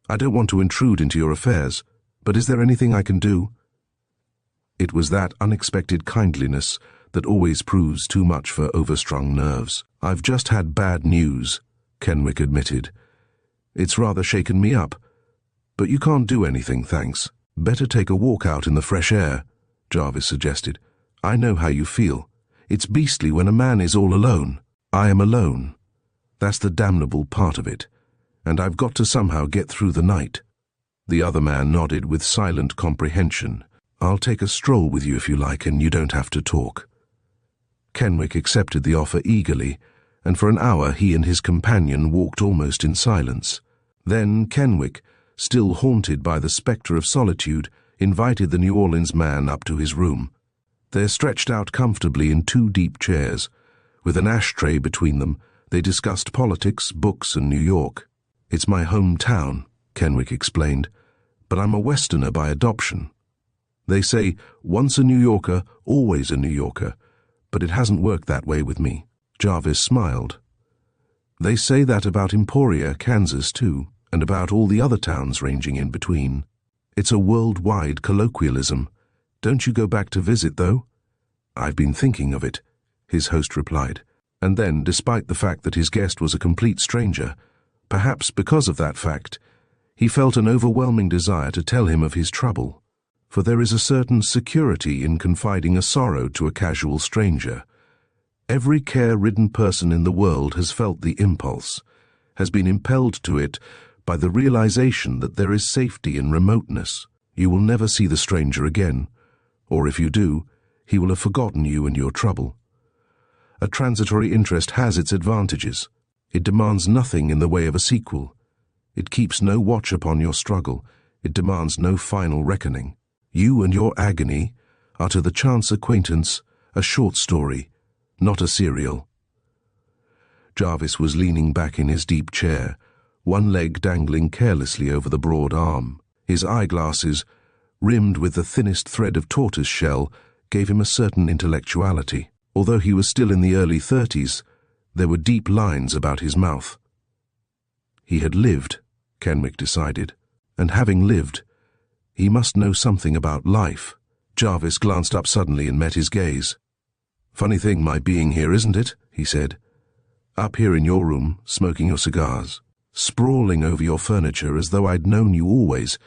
Speaker 1: I don't want to intrude into your affairs, but is there anything I can do?" It was that unexpected kindliness that always proves too much for overstrung nerves. "I've just had bad news," Kenwick admitted. "It's rather shaken me up. But you can't do anything, thanks." "Better take a walk out in the fresh air," Jarvis suggested. "I know how you feel. It's beastly when a man is all alone. I am alone. That's the damnable part of it. And I've got to somehow get through the night." The other man nodded with silent comprehension. "I'll take a stroll with you if you like, and you don't have to talk." Kenwick accepted the offer eagerly, and for an hour he and his companion walked almost in silence. Then Kenwick, still haunted by the spectre of solitude, invited the New Orleans man up to his room. They stretched out comfortably in 2 deep chairs. With an ashtray between them, they discussed politics, books, and New York. "It's my hometown," Kenwick explained, "but I'm a Westerner by adoption. They say, once a New Yorker, always a New Yorker, but it hasn't worked that way with me." Jarvis smiled. "They say that about Emporia, Kansas, too, and about all the other towns ranging in between. It's a worldwide colloquialism. Don't you go back to visit, though?" "I've been thinking of it," his host replied. And then, despite the fact that his guest was a complete stranger, perhaps because of that fact, he felt an overwhelming desire to tell him of his trouble. For there is a certain security in confiding a sorrow to a casual stranger. Every care-ridden person in the world has felt the impulse, has been impelled to it by the realization that there is safety in remoteness. You will never see the stranger again, or if you do, he will have forgotten you and your trouble. A transitory interest has its advantages. It demands nothing in the way of a sequel. It keeps no watch upon your struggle. It demands no final reckoning. You and your agony are to the chance acquaintance a short story, not a serial. Jarvis was leaning back in his deep chair, one leg dangling carelessly over the broad arm. His eyeglasses, rimmed with the thinnest thread of tortoise shell, gave him a certain intellectuality. Although he was still in the early 30s, there were deep lines about his mouth. He had lived, Kenwick decided, and having lived, he must know something about life. Jarvis glanced up suddenly and met his gaze. "Funny thing my being here, isn't it?" he said. "Up here in your room, smoking your cigars, sprawling over your furniture as though I'd known you always,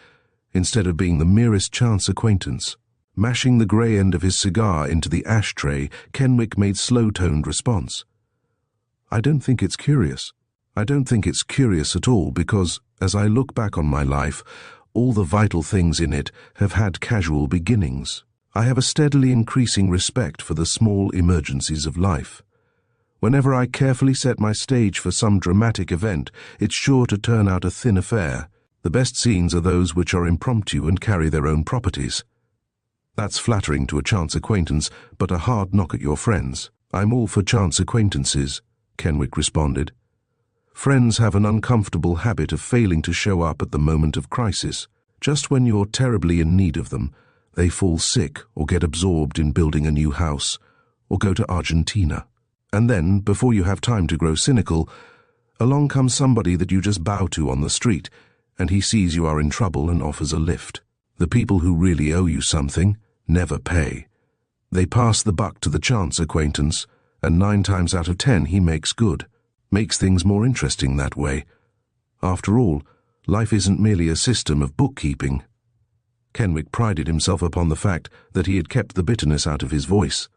Speaker 1: instead of being the merest chance acquaintance." Mashing the grey end of his cigar into the ashtray, Kenwick made slow-toned response. "I don't think it's curious. I don't think it's curious at all because, as I look back on my life, all the vital things in it have had casual beginnings. I have a steadily increasing respect for the small emergencies of life. Whenever I carefully set my stage for some dramatic event, it's sure to turn out a thin affair. The best scenes are those which are impromptu and carry their own properties. That's flattering to a chance acquaintance, but a hard knock at your friends." "I'm all for chance acquaintances," Kenwick responded. "Friends have an uncomfortable habit of failing to show up at the moment of crisis. Just when you're terribly in need of them, they fall sick or get absorbed in building a new house or go to Argentina. And then, before you have time to grow cynical, along comes somebody that you just bow to on the street, and he sees you are in trouble and offers a lift. The people who really owe you something never pay. They pass the buck to the chance acquaintance, and 9 times out of 10 he makes good. Makes things more interesting that way. After all, life isn't merely a system of bookkeeping." Kenwick prided himself upon the fact that he had kept the bitterness out of his voice,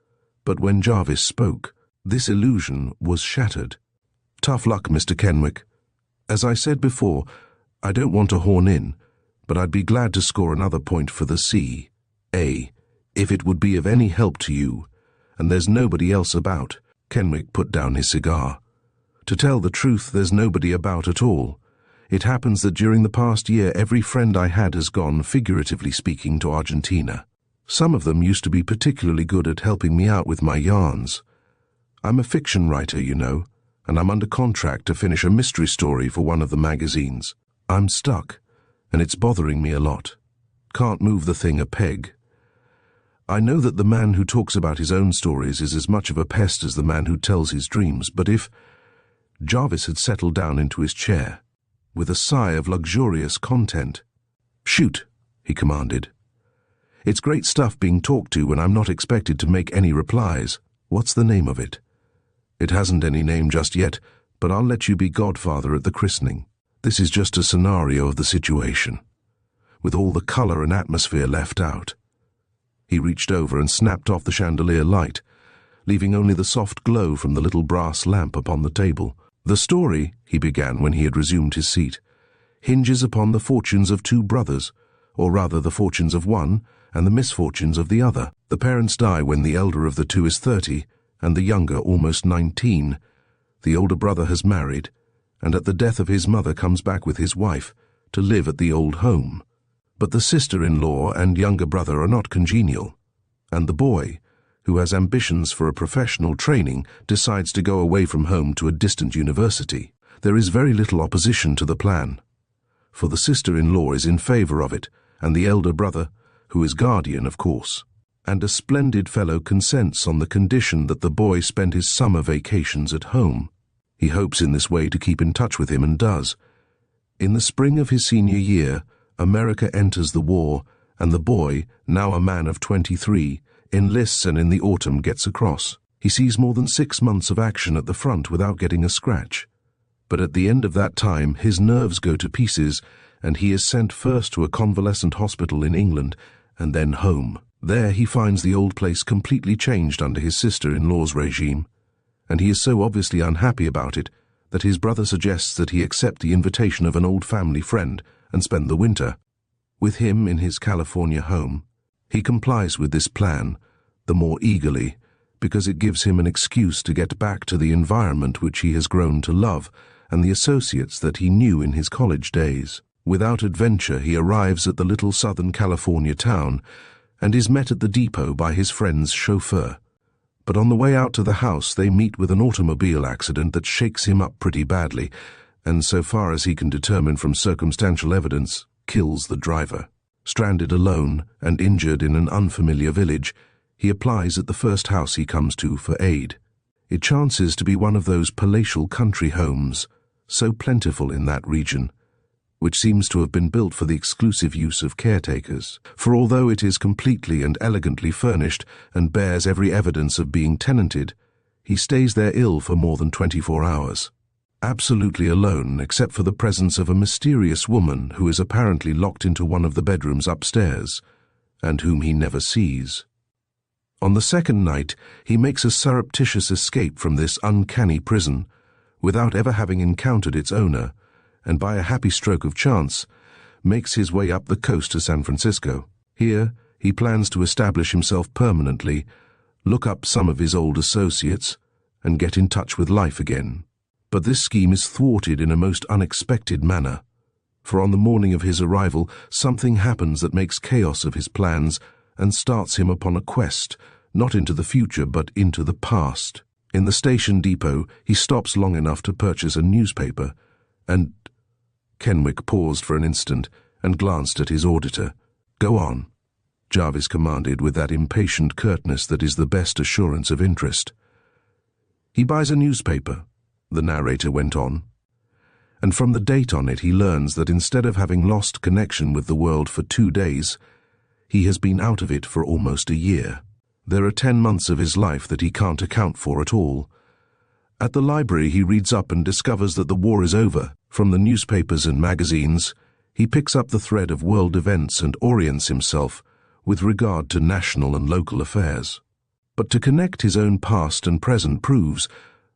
Speaker 1: but when Jarvis spoke, this illusion was shattered. "Tough luck, Mr. Kenwick. As I said before, I don't want to horn in, but I'd be glad to score another point for the C.A. if it would be of any help to you, and there's nobody else about." Kenwick put down his cigar. "To tell the truth, there's nobody about at all. It happens that during the past year every friend I had has gone, figuratively speaking, to Argentina. Some of them used to be particularly good at helping me out with my yarns. I'm a fiction writer, you know, and I'm under contract to finish a mystery story for one of the magazines. I'm stuck, and it's bothering me a lot. Can't move the thing a peg. I know that the man who talks about his own stories is as much of a pest as the man who tells his dreams, but if—" Jarvis had settled down into his chair, with a sigh of luxurious content. "Shoot," he commanded. "It's great stuff being talked to when I'm not expected to make any replies. What's the name of it?" "It hasn't any name just yet, but I'll let you be godfather at the christening. This is just a scenario of the situation, with all the color and atmosphere left out." He reached over and snapped off the chandelier light, leaving only the soft glow from the little brass lamp upon the table. "The story," he began when he had resumed his seat, "hinges upon the fortunes of 2 brothers, or rather the fortunes of one and the misfortunes of the other. The parents die when the elder of the 2 is 30, and the younger almost 19. The older brother has married, and at the death of his mother comes back with his wife to live at the old home. But the sister-in-law and younger brother are not congenial, and the boy, who has ambitions for a professional training, decides to go away from home to a distant university. There is very little opposition to the plan, for the sister-in-law is in favor of it, and the elder brother, who is guardian, of course, and a splendid fellow, consents on the condition that the boy spend his summer vacations at home. He hopes in this way to keep in touch with him and does. In the spring of his senior year, America enters the war, and the boy, now a man of 23, enlists and in the autumn gets across. He sees more than 6 months of action at the front without getting a scratch. But at the end of that time, his nerves go to pieces, and he is sent first to a convalescent hospital in England, and then home. There he finds the old place completely changed under his sister-in-law's regime, and he is so obviously unhappy about it that his brother suggests that he accept the invitation of an old family friend and spend the winter. with him in his California home. He complies with this plan, the more eagerly, because it gives him an excuse to get back to the environment which he has grown to love and the associates that he knew in his college days. Without adventure, he arrives at the little Southern California town and is met at the depot by his friend's chauffeur. But on the way out to the house, they meet with an automobile accident that shakes him up pretty badly, and so far as he can determine from circumstantial evidence, kills the driver. Stranded alone and injured in an unfamiliar village, he applies at the first house he comes to for aid. It chances to be one of those palatial country homes, so plentiful in that region, which seems to have been built for the exclusive use of caretakers. For although it is completely and elegantly furnished and bears every evidence of being tenanted, he stays there ill for more than 24 hours. Absolutely alone, except for the presence of a mysterious woman who is apparently locked into one of the bedrooms upstairs, and whom he never sees. On the second night, he makes a surreptitious escape from this uncanny prison, without ever having encountered its owner, and by a happy stroke of chance, makes his way up the coast to San Francisco. Here, he plans to establish himself permanently, look up some of his old associates, and get in touch with life again. But this scheme is thwarted in a most unexpected manner, for on the morning of his arrival, something happens that makes chaos of his plans and starts him upon a quest, not into the future but into the past. In the station depot, he stops long enough to purchase a newspaper, and Kenwick paused for an instant and glanced at his auditor. "Go on," Jarvis commanded with that impatient curtness that is the best assurance of interest. "He buys a newspaper," the narrator went on, "and from the date on it he learns that instead of having lost connection with the world for 2 days, he has been out of it for almost a year. There are 10 months of his life that he can't account for at all. At the library he reads up and discovers that the war is over. From the newspapers and magazines, he picks up the thread of world events and orients himself with regard to national and local affairs. But to connect his own past and present proves,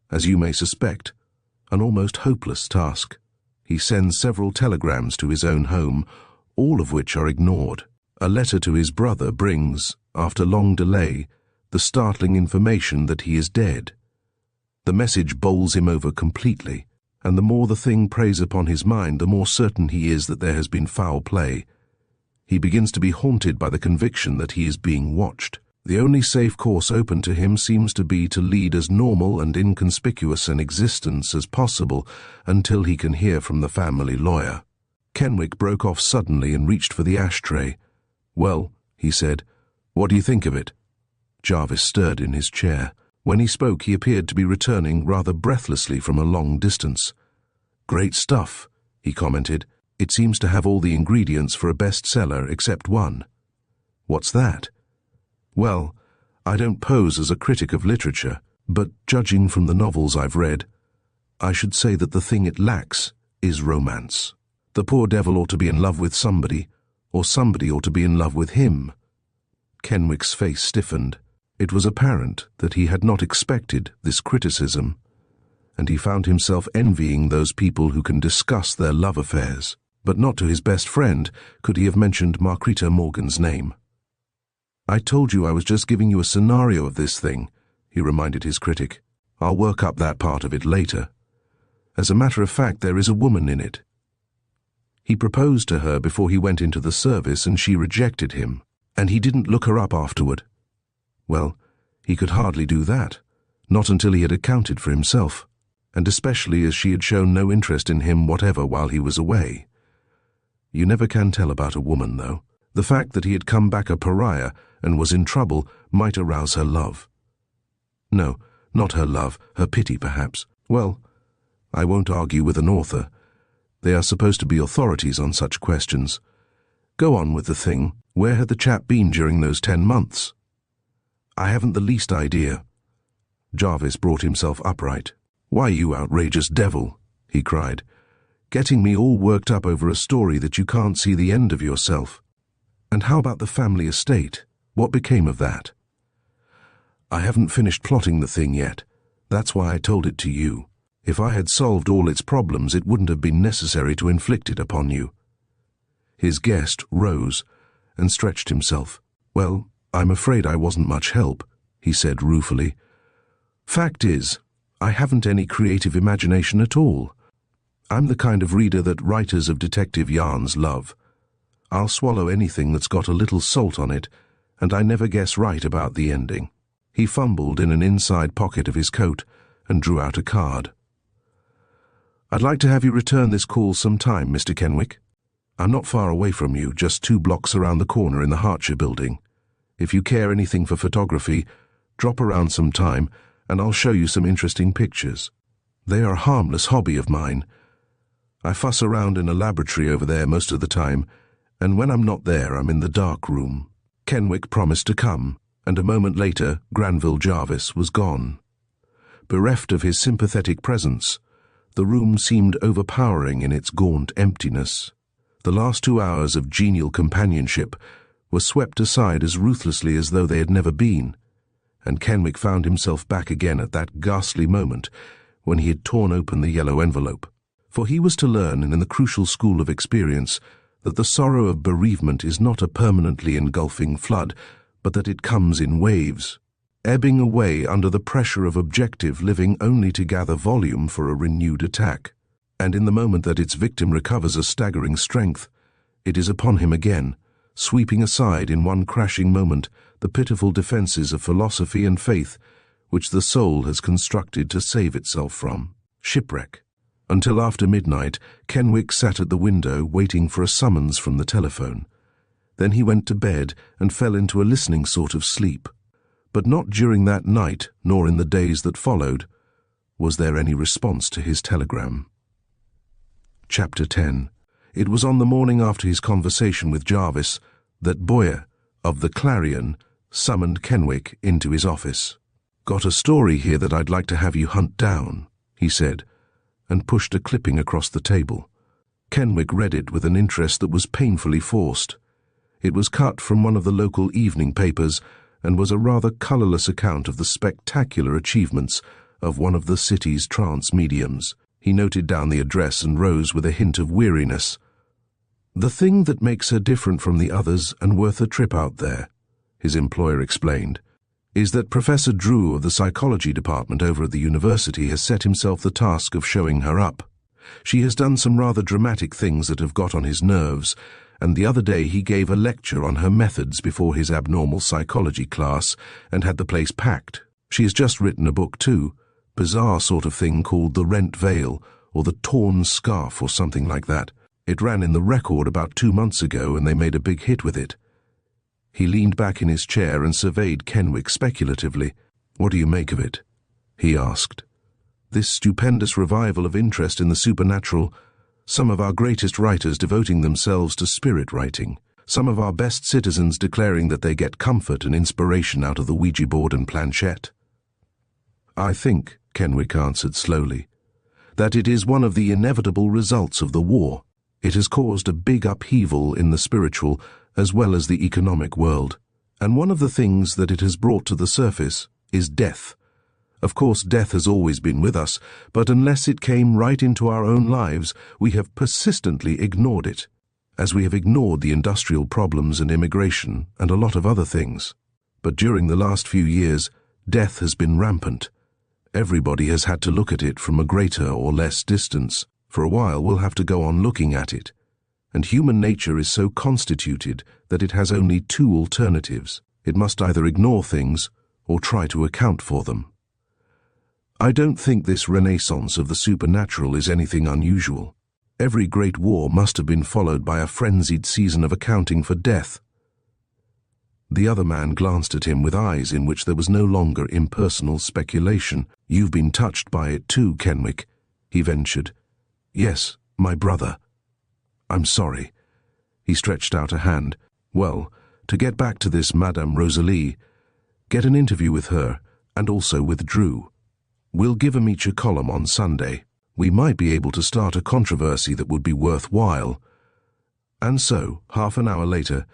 Speaker 1: as you may suspect, an almost hopeless task. He sends several telegrams to his own home, all of which are ignored. A letter to his brother brings, after long delay, the startling information that he is dead. The message bowls him over completely, and the more the thing preys upon his mind, the more certain he is that there has been foul play. He begins to be haunted by the conviction that he is being watched. The only safe course open to him seems to be to lead as normal and inconspicuous an existence as possible until he can hear from the family lawyer." Kenwick broke off suddenly and reached for the ashtray. "Well," he said, "what do you think of it?" Jarvis stirred in his chair. When he spoke, he appeared to be returning rather breathlessly from a long distance. "Great stuff," he commented. "It seems to have all the ingredients for a bestseller except one." "What's that?" "Well, I don't pose as a critic of literature, but judging from the novels I've read, I should say that the thing it lacks is romance. The poor devil ought to be in love with somebody, or somebody ought to be in love with him." Kenwick's face stiffened. It was apparent that he had not expected this criticism, and he found himself envying those people who can discuss their love affairs. But not to his best friend could he have mentioned Marquita Morgan's name. "I told you I was just giving you a scenario of this thing," he reminded his critic. "I'll work up that part of it later. As a matter of fact, there is a woman in it. He proposed to her before he went into the service and she rejected him, and he didn't look her up afterward. Well, he could hardly do that, not until he had accounted for himself, and especially as she had shown no interest in him whatever while he was away. You never can tell about a woman, though. The fact that he had come back a pariah and was in trouble might arouse her love. No, not her love, her pity perhaps. Well, I won't argue with an author. They are supposed to be authorities on such questions. Go on with the thing. Where had the chap been during those 10 months? "I haven't the least idea." Jarvis brought himself upright. "Why, you outrageous devil," he cried, "getting me all worked up over a story that you can't see the end of yourself. And how about the family estate? What became of that?" "I haven't finished plotting the thing yet. That's why I told it to you. If I had solved all its problems, it wouldn't have been necessary to inflict it upon you." His guest rose and stretched himself. "Well, I'm afraid I wasn't much help," he said ruefully. "Fact is, I haven't any creative imagination at all. I'm the kind of reader that writers of detective yarns love. I'll swallow anything that's got a little salt on it, and I never guess right about the ending." He fumbled in an inside pocket of his coat and drew out a card. "I'd like to have you return this call sometime, Mr. Kenwick. I'm not far away from you, just 2 blocks around the corner in the Hartshire building. If you care anything for photography, drop around sometime and I'll show you some interesting pictures. They are a harmless hobby of mine. I fuss around in a laboratory over there most of the time, and when I'm not there, I'm in the dark room." Kenwick promised to come, and a moment later, Granville Jarvis was gone. Bereft of his sympathetic presence, the room seemed overpowering in its gaunt emptiness. The last 2 hours of genial companionship were swept aside as ruthlessly as though they had never been, and Kenwick found himself back again at that ghastly moment when he had torn open the yellow envelope. For he was to learn in the crucial school of experience that the sorrow of bereavement is not a permanently engulfing flood, but that it comes in waves, ebbing away under the pressure of objective living only to gather volume for a renewed attack. And in the moment that its victim recovers a staggering strength, it is upon him again, sweeping aside in one crashing moment the pitiful defenses of philosophy and faith which the soul has constructed to save itself from shipwreck. Until after midnight, Kenwick sat at the window waiting for a summons from the telephone. Then he went to bed and fell into a listening sort of sleep. But not during that night, nor in the days that followed, was there any response to his telegram. Chapter 10. It was on the morning after his conversation with Jarvis that Boyer, of the Clarion, summoned Kenwick into his office. "Got a story here that I'd like to have you hunt down," he said, and pushed a clipping across the table. Kenwick read it with an interest that was painfully forced. It was cut from one of the local evening papers and was a rather colourless account of the spectacular achievements of one of the city's trance mediums. He noted down the address and rose with a hint of weariness. "The thing that makes her different from the others and worth a trip out there," his employer explained, "is that Professor Drew of the psychology department over at the university has set himself the task of showing her up. She has done some rather dramatic things that have got on his nerves, and the other day he gave a lecture on her methods before his abnormal psychology class and had the place packed. She has just written a book too, bizarre sort of thing called The Rent Veil or The Torn Scarf or something like that. It ran in the Record about 2 months ago and they made a big hit with it." He leaned back in his chair and surveyed Kenwick speculatively. "What do you make of it?" he asked. "This stupendous revival of interest in the supernatural, some of our greatest writers devoting themselves to spirit writing, some of our best citizens declaring that they get comfort and inspiration out of the Ouija board and planchette." "I think," Kenwick answered slowly, "that it is one of the inevitable results of the war. It has caused a big upheaval in the spiritual as well as the economic world, and one of the things that it has brought to the surface is death. Of course, death has always been with us, but unless it came right into our own lives, we have persistently ignored it, as we have ignored the industrial problems and immigration and a lot of other things. But during the last few years, death has been rampant. Everybody has had to look at it from a greater or less distance. For a while we'll have to go on looking at it, and human nature is so constituted that it has only 2 alternatives. It must either ignore things or try to account for them. I don't think this renaissance of the supernatural is anything unusual. Every great war must have been followed by a frenzied season of accounting for death." The other man glanced at him with eyes in which there was no longer impersonal speculation. "You've been touched by it too, Kenwick," he ventured. "Yes, my brother. I'm sorry." He stretched out a hand. "Well, to get back to this Madame Rosalie, get an interview with her, and also with Drew. We'll give 'em each a column on Sunday. We might be able to start a controversy that would be worthwhile." And so, half an hour later,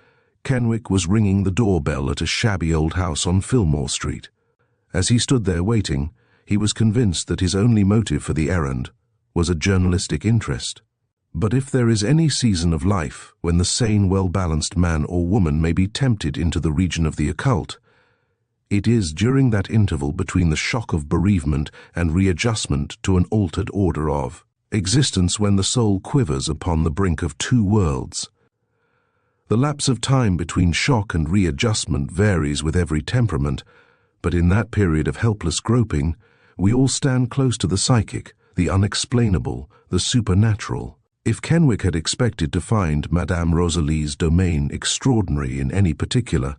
Speaker 1: Kenwick was ringing the doorbell at a shabby old house on Fillmore Street. As he stood there waiting, he was convinced that his only motive for the errand was a journalistic interest. But if there is any season of life when the sane, well-balanced man or woman may be tempted into the region of the occult, it is during that interval between the shock of bereavement and readjustment to an altered order of existence, when the soul quivers upon the brink of two worlds. The lapse of time between shock and readjustment varies with every temperament, but in that period of helpless groping, we all stand close to the psychic, the unexplainable, the supernatural. If Kenwick had expected to find Madame Rosalie's domain extraordinary in any particular,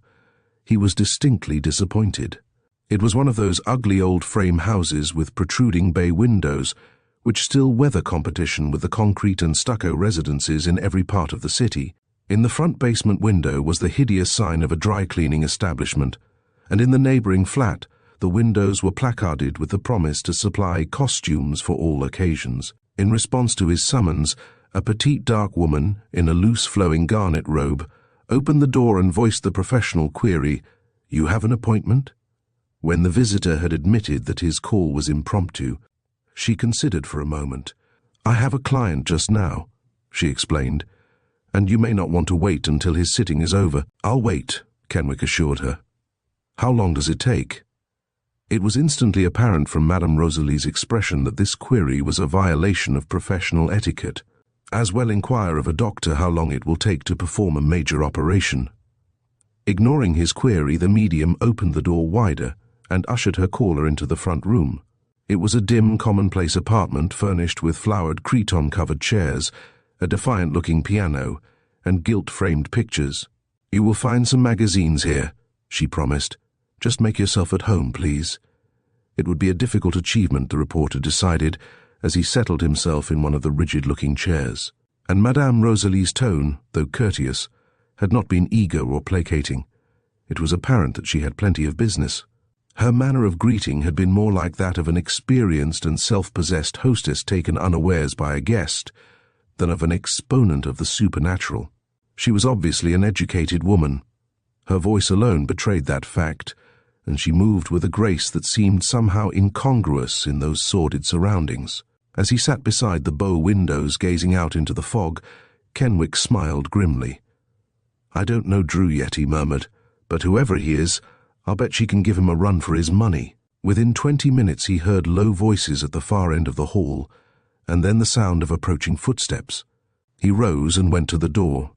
Speaker 1: he was distinctly disappointed. It was one of those ugly old frame houses with protruding bay windows, which still weather competition with the concrete and stucco residences in every part of the city. In the front basement window was the hideous sign of a dry-cleaning establishment, and in the neighboring flat the windows were placarded with the promise to supply costumes for all occasions. In response to his summons, a petite dark woman in a loose flowing garnet robe opened the door and voiced the professional query, "You have an appointment?" When the visitor had admitted that his call was impromptu, she considered for a moment. "I have a client just now," she explained, "and you may not want to wait until his sitting is over." "I'll wait," Kenwick assured her. "How long does it take?" It was instantly apparent from Madame Rosalie's expression that this query was a violation of professional etiquette. As well inquire of a doctor how long it will take to perform a major operation. Ignoring his query, the medium opened the door wider and ushered her caller into the front room. It was a dim, commonplace apartment furnished with flowered cretonne-covered chairs, a defiant-looking piano, and gilt-framed pictures. "You will find some magazines here," she promised. "Just make yourself at home, please." It would be a difficult achievement, the reporter decided, as he settled himself in one of the rigid-looking chairs. And Madame Rosalie's tone, though courteous, had not been eager or placating. It was apparent that she had plenty of business. Her manner of greeting had been more like that of an experienced and self-possessed hostess taken unawares by a guest, than of an exponent of the supernatural. She was obviously an educated woman. Her voice alone betrayed that fact, and she moved with a grace that seemed somehow incongruous in those sordid surroundings. As he sat beside the bow windows gazing out into the fog, Kenwick smiled grimly. "I don't know Drew yet," he murmured, "but whoever he is, I'll bet she can give him a run for his money." Within 20 minutes he heard low voices at the far end of the hall, and then the sound of approaching footsteps. He rose and went to the door.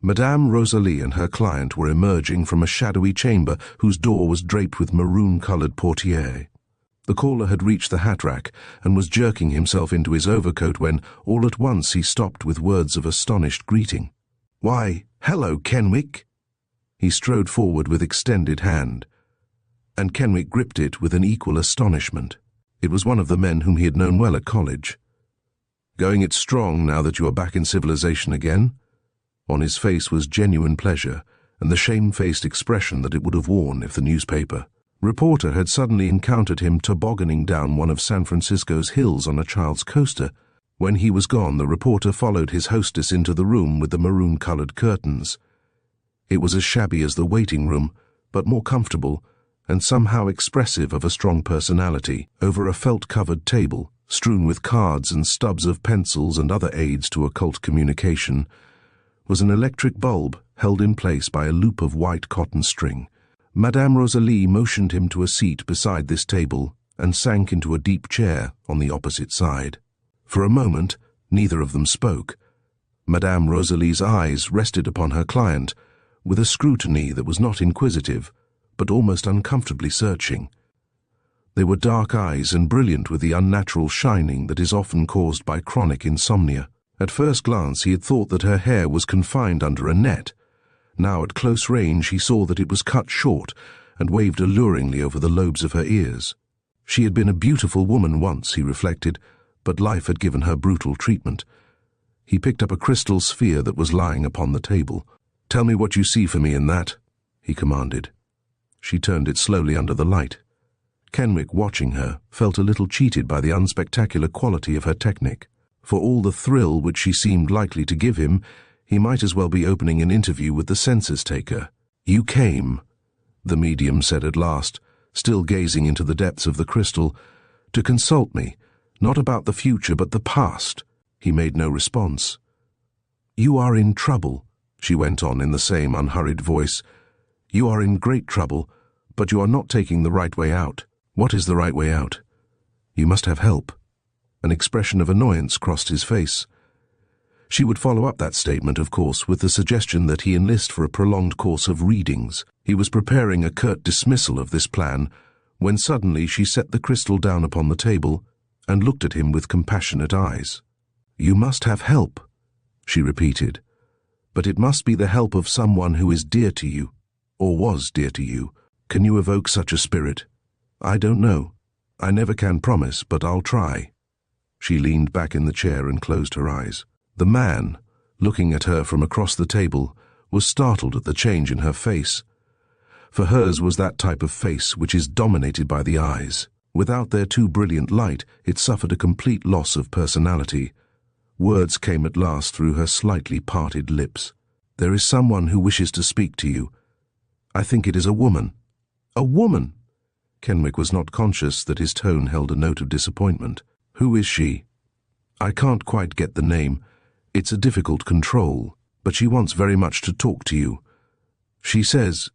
Speaker 1: Madame Rosalie and her client were emerging from a shadowy chamber whose door was draped with maroon-coloured portiere. The caller had reached the hat rack and was jerking himself into his overcoat when, all at once, he stopped with words of astonished greeting. "Why, hello, Kenwick!" He strode forward with extended hand, and Kenwick gripped it with an equal astonishment. It was one of the men whom he had known well at college. "Going it strong now that you are back in civilization again?" On his face was genuine pleasure, and the shamefaced expression that it would have worn if the newspaper reporter had suddenly encountered him tobogganing down one of San Francisco's hills on a child's coaster. When he was gone, the reporter followed his hostess into the room with the maroon-coloured curtains. It was as shabby as the waiting room, but more comfortable, and somehow expressive of a strong personality. Over a felt-covered table, strewn with cards and stubs of pencils and other aids to occult communication, was an electric bulb held in place by a loop of white cotton string. Madame Rosalie motioned him to a seat beside this table and sank into a deep chair on the opposite side. For a moment, neither of them spoke. Madame Rosalie's eyes rested upon her client with a scrutiny that was not inquisitive, but almost uncomfortably searching. They were dark eyes and brilliant with the unnatural shining that is often caused by chronic insomnia. At first glance he had thought that her hair was confined under a net. Now at close range he saw that it was cut short and waved alluringly over the lobes of her ears. She had been a beautiful woman once, he reflected, but life had given her brutal treatment. He picked up a crystal sphere that was lying upon the table. "Tell me what you see for me in that," he commanded. She turned it slowly under the light. Kenwick, watching her, felt a little cheated by the unspectacular quality of her technique. For all the thrill which she seemed likely to give him, he might as well be opening an interview with the census-taker. "You came," the medium said at last, still gazing into the depths of the crystal, "to consult me, not about the future but the past. He made no response. "You are in trouble," she went on in the same unhurried voice. "You are in great trouble, but you are not taking the right way out." "What is the right way out?" "You must have help." An expression of annoyance crossed his face. She would follow up that statement, of course, with the suggestion that he enlist for a prolonged course of readings. He was preparing a curt dismissal of this plan, when suddenly she set the crystal down upon the table and looked at him with compassionate eyes. "You must have help," she repeated, "but it must be the help of someone who is dear to you, or was dear to you. Can you evoke such a spirit?" "I don't know. I never can promise, but I'll try." She leaned back in the chair and closed her eyes. The man, looking at her from across the table, was startled at the change in her face. For hers was that type of face which is dominated by the eyes. Without their too brilliant light, it suffered a complete loss of personality. Words came at last through her slightly parted lips. "There is someone who wishes to speak to you. I think it is a woman." "A woman?" Kenwick was not conscious that his tone held a note of disappointment. "Who is she?" "I can't quite get the name. It's a difficult control, but she wants very much to talk to you. She says,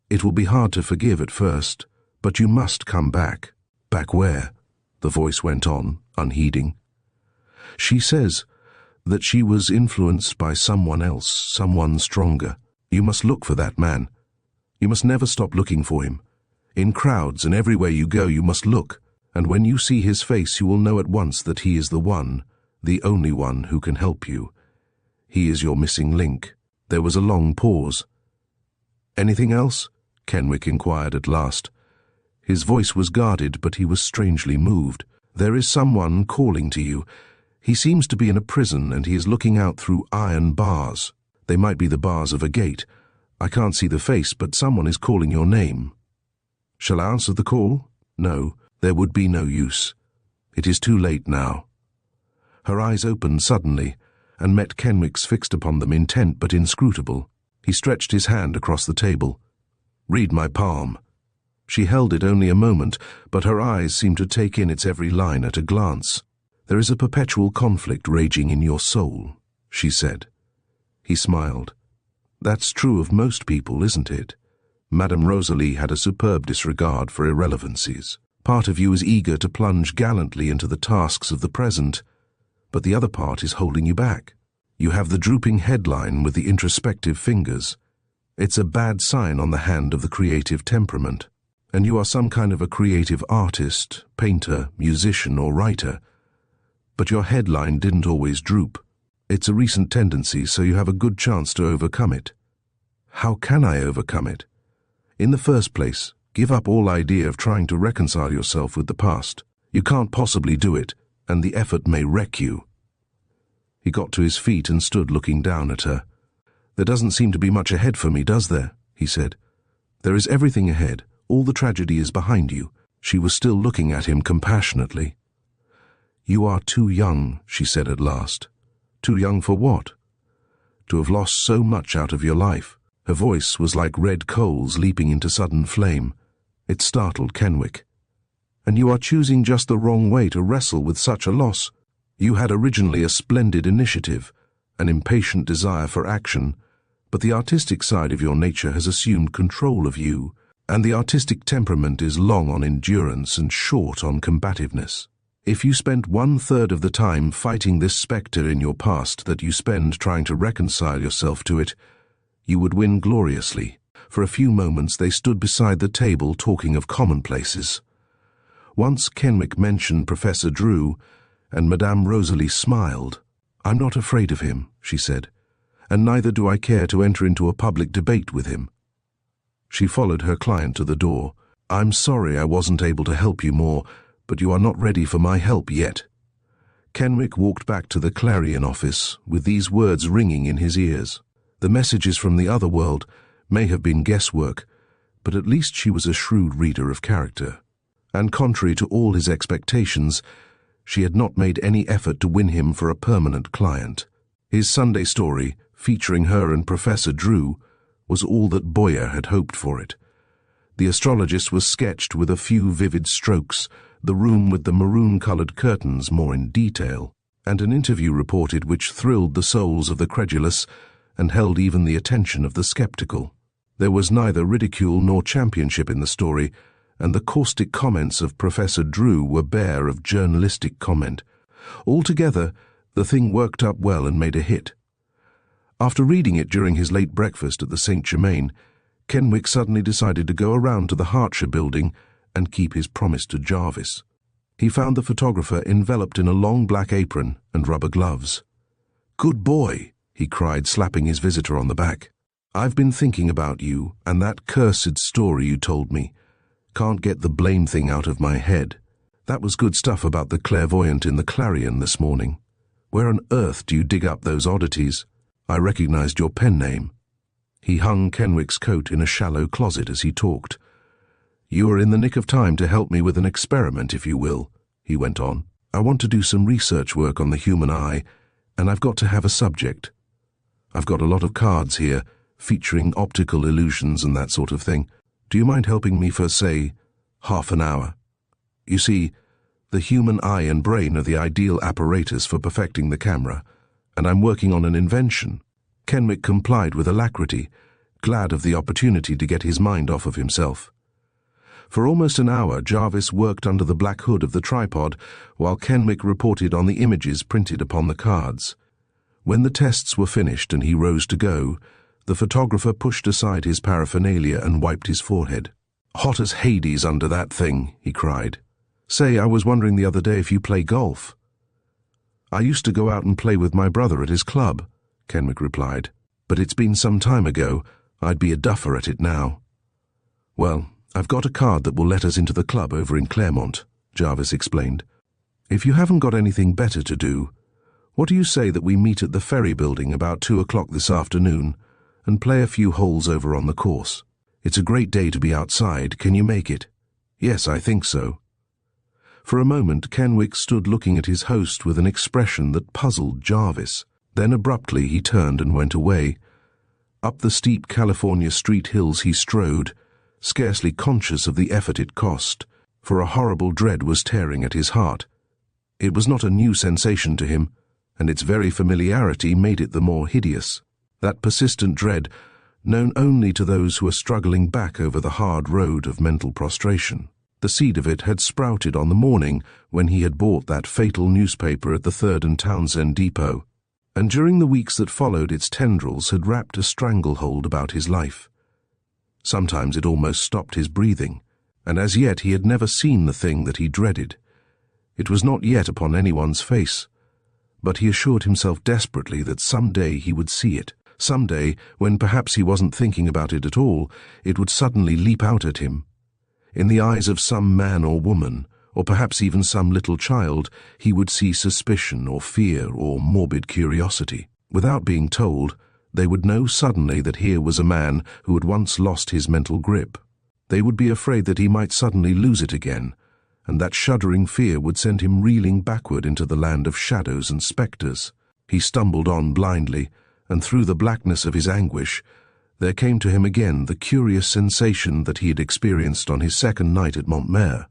Speaker 1: it will be hard to forgive at first, but you must come back." "Back where?" the voice went on, unheeding. "She says that she was influenced by someone else, someone stronger. You must look for that man. You must never stop looking for him. In crowds and everywhere you go, you must look, and when you see his face, you will know at once that he is the one, the only one who can help you. He is your missing link." There was a long pause. "Anything else?" Kenwick inquired at last. His voice was guarded, but he was strangely moved. "There is someone calling to you. He seems to be in a prison, and he is looking out through iron bars. They might be the bars of a gate. I can't see the face, but someone is calling your name." "Shall I answer the call?" "No, there would be no use. It is too late now." Her eyes opened suddenly, and met Kenwick's fixed upon them, intent but inscrutable. He stretched his hand across the table. "Read my palm." She held it only a moment, but her eyes seemed to take in its every line at a glance. "There is a perpetual conflict raging in your soul," she said. He smiled. "That's true of most people, isn't it?" Madame Rosalie had a superb disregard for irrelevancies. "Part of you is eager to plunge gallantly into the tasks of the present, but the other part is holding you back. You have the drooping headline with the introspective fingers. It's a bad sign on the hand of the creative temperament. And you are some kind of a creative artist, painter, musician, or writer. But your headline didn't always droop. It's a recent tendency, so you have a good chance to overcome it." "How can I overcome it?" "In the first place, give up all idea of trying to reconcile yourself with the past. You can't possibly do it, and the effort may wreck you." He got to his feet and stood looking down at her. "There doesn't seem to be much ahead for me, does there?" he said. "There is everything ahead. All the tragedy is behind you." She was still looking at him compassionately. "You are too young," she said at last. "Too young for what?" "To have lost so much out of your life." Her voice was like red coals leaping into sudden flame. It startled Kenwick. "And you are choosing just the wrong way to wrestle with such a loss. You had originally a splendid initiative, an impatient desire for action, but the artistic side of your nature has assumed control of you, and the artistic temperament is long on endurance and short on combativeness. If you spent 1/3 of the time fighting this spectre in your past that you spend trying to reconcile yourself to it, you would win gloriously." For a few moments they stood beside the table talking of commonplaces. Once Kenwick mentioned Professor Drew, and Madame Rosalie smiled. "I'm not afraid of him," she said, "and neither do I care to enter into a public debate with him." She followed her client to the door. "I'm sorry I wasn't able to help you more, but you are not ready for my help yet." Kenwick walked back to the Clarion office with these words ringing in his ears. The messages from the other world may have been guesswork, but at least she was a shrewd reader of character. And contrary to all his expectations, she had not made any effort to win him for a permanent client. His Sunday story, featuring her and Professor Drew, was all that Boyer had hoped for it. The astrologist was sketched with a few vivid strokes, the room with the maroon-colored curtains more in detail, and an interview reported which thrilled the souls of the credulous and held even the attention of the skeptical. There was neither ridicule nor championship in the story, and the caustic comments of Professor Drew were bare of journalistic comment. Altogether, the thing worked up well and made a hit. After reading it during his late breakfast at the St. Germain, Kenwick suddenly decided to go around to the Hertfordshire building and keep his promise to Jarvis. He found the photographer enveloped in a long black apron and rubber gloves. "Good boy," he cried, slapping his visitor on the back. "I've been thinking about you and that cursed story you told me. Can't get the blame thing out of my head. That was good stuff about the clairvoyant in the Clarion this morning. Where on earth do you dig up those oddities? I recognized your pen name." He hung Kenwick's coat in a shallow closet as he talked. "You are in the nick of time to help me with an experiment, if you will," he went on. "I want to do some research work on the human eye, and I've got to have a subject. I've got a lot of cards here, featuring optical illusions and that sort of thing. Do you mind helping me for, say, half an hour? You see, the human eye and brain are the ideal apparatus for perfecting the camera, and I'm working on an invention." Kenwick complied with alacrity, glad of the opportunity to get his mind off of himself. For almost an hour, Jarvis worked under the black hood of the tripod while Kenwick reported on the images printed upon the cards. When the tests were finished and he rose to go, the photographer pushed aside his paraphernalia and wiped his forehead. "Hot as Hades under that thing," he cried. "Say, I was wondering the other day if you play golf." "I used to go out and play with my brother at his club," Kenwick replied. "But it's been some time ago. I'd be a duffer at it now." "Well, I've got a card that will let us into the club over in Claremont," Jarvis explained. "If you haven't got anything better to do, what do you say that we meet at the ferry building about 2 o'clock this afternoon and play a few holes over on the course? It's a great day to be outside. Can you make it?" "Yes, I think so." For a moment, Kenwick stood looking at his host with an expression that puzzled Jarvis. Then abruptly he turned and went away. Up the steep California street hills he strode, scarcely conscious of the effort it cost, for a horrible dread was tearing at his heart. It was not a new sensation to him, and its very familiarity made it the more hideous. That persistent dread, known only to those who are struggling back over the hard road of mental prostration. The seed of it had sprouted on the morning when he had bought that fatal newspaper at the Third and Townsend depot, and during the weeks that followed its tendrils had wrapped a stranglehold about his life. Sometimes it almost stopped his breathing, and as yet he had never seen the thing that he dreaded. It was not yet upon anyone's face, but he assured himself desperately that some day he would see it. Some day, when perhaps he wasn't thinking about it at all, it would suddenly leap out at him. In the eyes of some man or woman, or perhaps even some little child, he would see suspicion or fear or morbid curiosity. Without being told, they would know suddenly that here was a man who had once lost his mental grip. They would be afraid that he might suddenly lose it again, and that shuddering fear would send him reeling backward into the land of shadows and spectres. He stumbled on blindly, and through the blackness of his anguish, there came to him again the curious sensation that he had experienced on his second night at Montmere,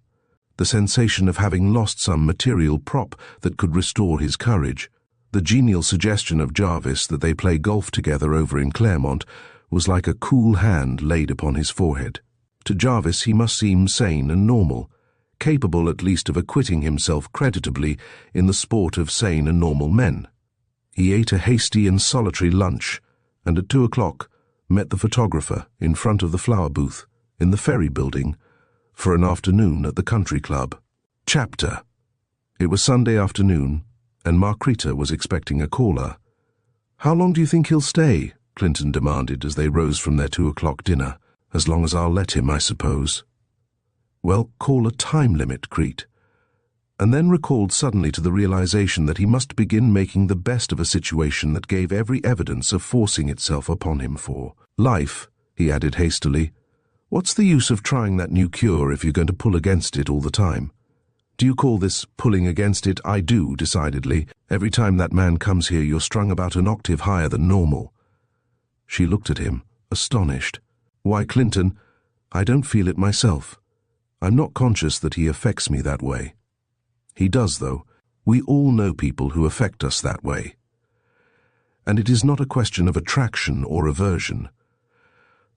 Speaker 1: the sensation of having lost some material prop that could restore his courage. The genial suggestion of Jarvis that they play golf together over in Claremont was like a cool hand laid upon his forehead. To Jarvis he must seem sane and normal, capable at least of acquitting himself creditably in the sport of sane and normal men. He ate a hasty and solitary lunch, and at 2 o'clock met the photographer in front of the flower booth in the ferry building for an afternoon at the country club. Chapter. It was Sunday afternoon, and Markrita was expecting a caller. "How long do you think he'll stay?" Clinton demanded as they rose from their 2 o'clock dinner. "As long as I'll let him, I suppose." "Well, call a time limit, Crete." And then recalled suddenly to the realization that he must begin making the best of a situation that gave every evidence of forcing itself upon him for life, he added hastily. "What's the use of trying that new cure if you're going to pull against it all the time?" "Do you call this pulling against it?" "I do, decidedly. Every time that man comes here you're strung about an octave higher than normal." She looked at him, astonished. "Why, Clinton, I don't feel it myself. I'm not conscious that he affects me that way." "He does, though. We all know people who affect us that way. And it is not a question of attraction or aversion.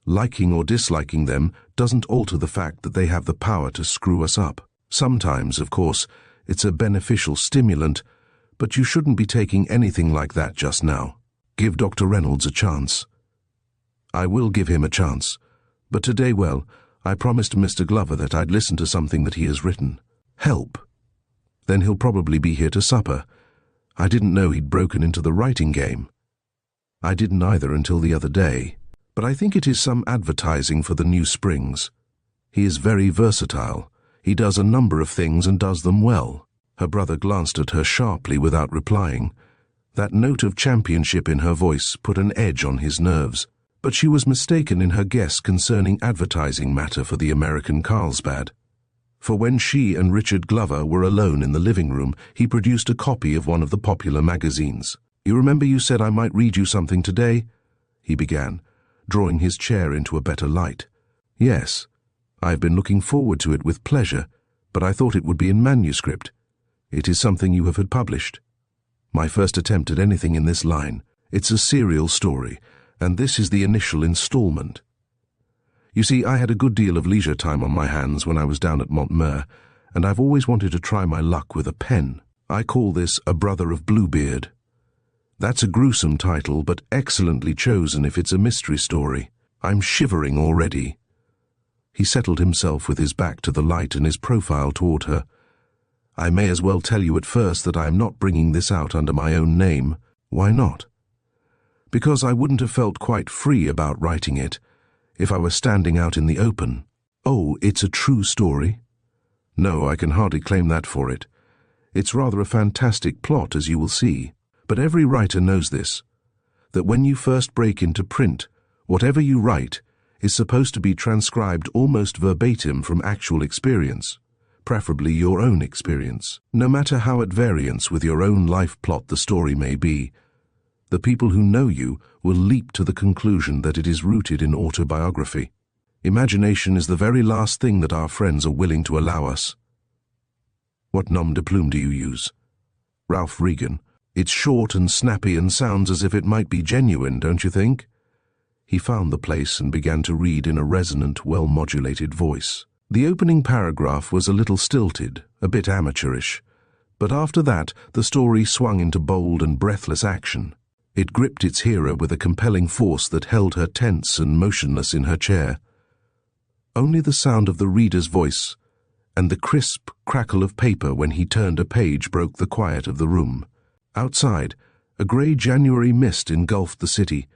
Speaker 1: Liking or disliking them doesn't alter the fact that they have the power to screw us up. Sometimes, of course, it's a beneficial stimulant, but you shouldn't be taking anything like that just now. Give Dr. Reynolds a chance. I will give him a chance, but today, well, I promised Mr. Glover that I'd listen to something that he has written. Help. Then he'll probably be here to supper. I didn't know he'd broken into the writing game. I didn't either until the other day, but I think it is some advertising for the new springs. He is very versatile. He does a number of things and does them well. Her brother glanced at her sharply without replying. That note of championship in her voice put an edge on his nerves, but she was mistaken in her guess concerning advertising matter for the American Carlsbad. For when she and Richard Glover were alone in the living room, he produced a copy of one of the popular magazines. "You remember you said I might read you something today?" he began, drawing his chair into a better light. "Yes, I've been looking forward to it with pleasure, but I thought it would be in manuscript. It is something you have had published. My first attempt at anything in this line. It's a serial story, and this is the initial installment. You see, I had a good deal of leisure time on my hands when I was down at Montmeur, and I've always wanted to try my luck with a pen. I call this A Brother of Bluebeard. That's a gruesome title, but excellently chosen if it's a mystery story. I'm shivering already." He settled himself with his back to the light and his profile toward her. "I may as well tell you at first that I am not bringing this out under my own name." "Why not?" "Because I wouldn't have felt quite free about writing it if I were standing out in the open." "Oh, it's a true story?" "No, I can hardly claim that for it. It's rather a fantastic plot, as you will see. But every writer knows this, that when you first break into print, whatever you write is supposed to be transcribed almost verbatim from actual experience, preferably your own experience. No matter how at variance with your own life plot the story may be, the people who know you will leap to the conclusion that it is rooted in autobiography. Imagination is the very last thing that our friends are willing to allow us." "What nom de plume do you use?" "Ralph Regan. It's short and snappy and sounds as if it might be genuine, don't you think?" He found the place and began to read in a resonant, well-modulated voice. The opening paragraph was a little stilted, a bit amateurish, but after that the story swung into bold and breathless action. It gripped its hearer with a compelling force that held her tense and motionless in her chair. Only the sound of the reader's voice and the crisp crackle of paper when he turned a page broke the quiet of the room. Outside, a grey January mist engulfed the city,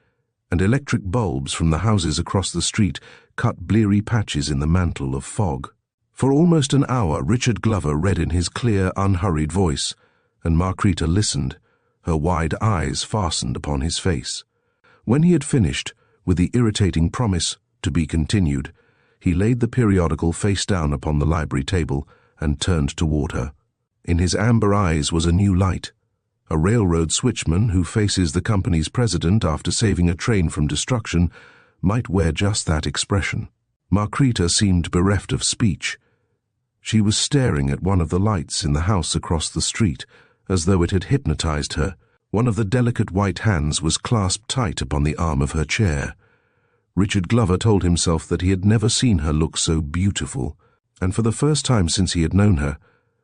Speaker 1: and electric bulbs from the houses across the street cut bleary patches in the mantle of fog. For almost an hour Richard Glover read in his clear, unhurried voice, and Margarita listened, her wide eyes fastened upon his face. When he had finished, with the irritating promise, "To be continued," he laid the periodical face down upon the library table and turned toward her. In his amber eyes was a new light. A railroad switchman who faces the company's president after saving a train from destruction might wear just that expression. Margarita seemed bereft of speech. She was staring at one of the lights in the house across the street, as though it had hypnotized her. One of the delicate white hands was clasped tight upon the arm of her chair. Richard Glover told himself that he had never seen her look so beautiful, and for the first time since he had known her,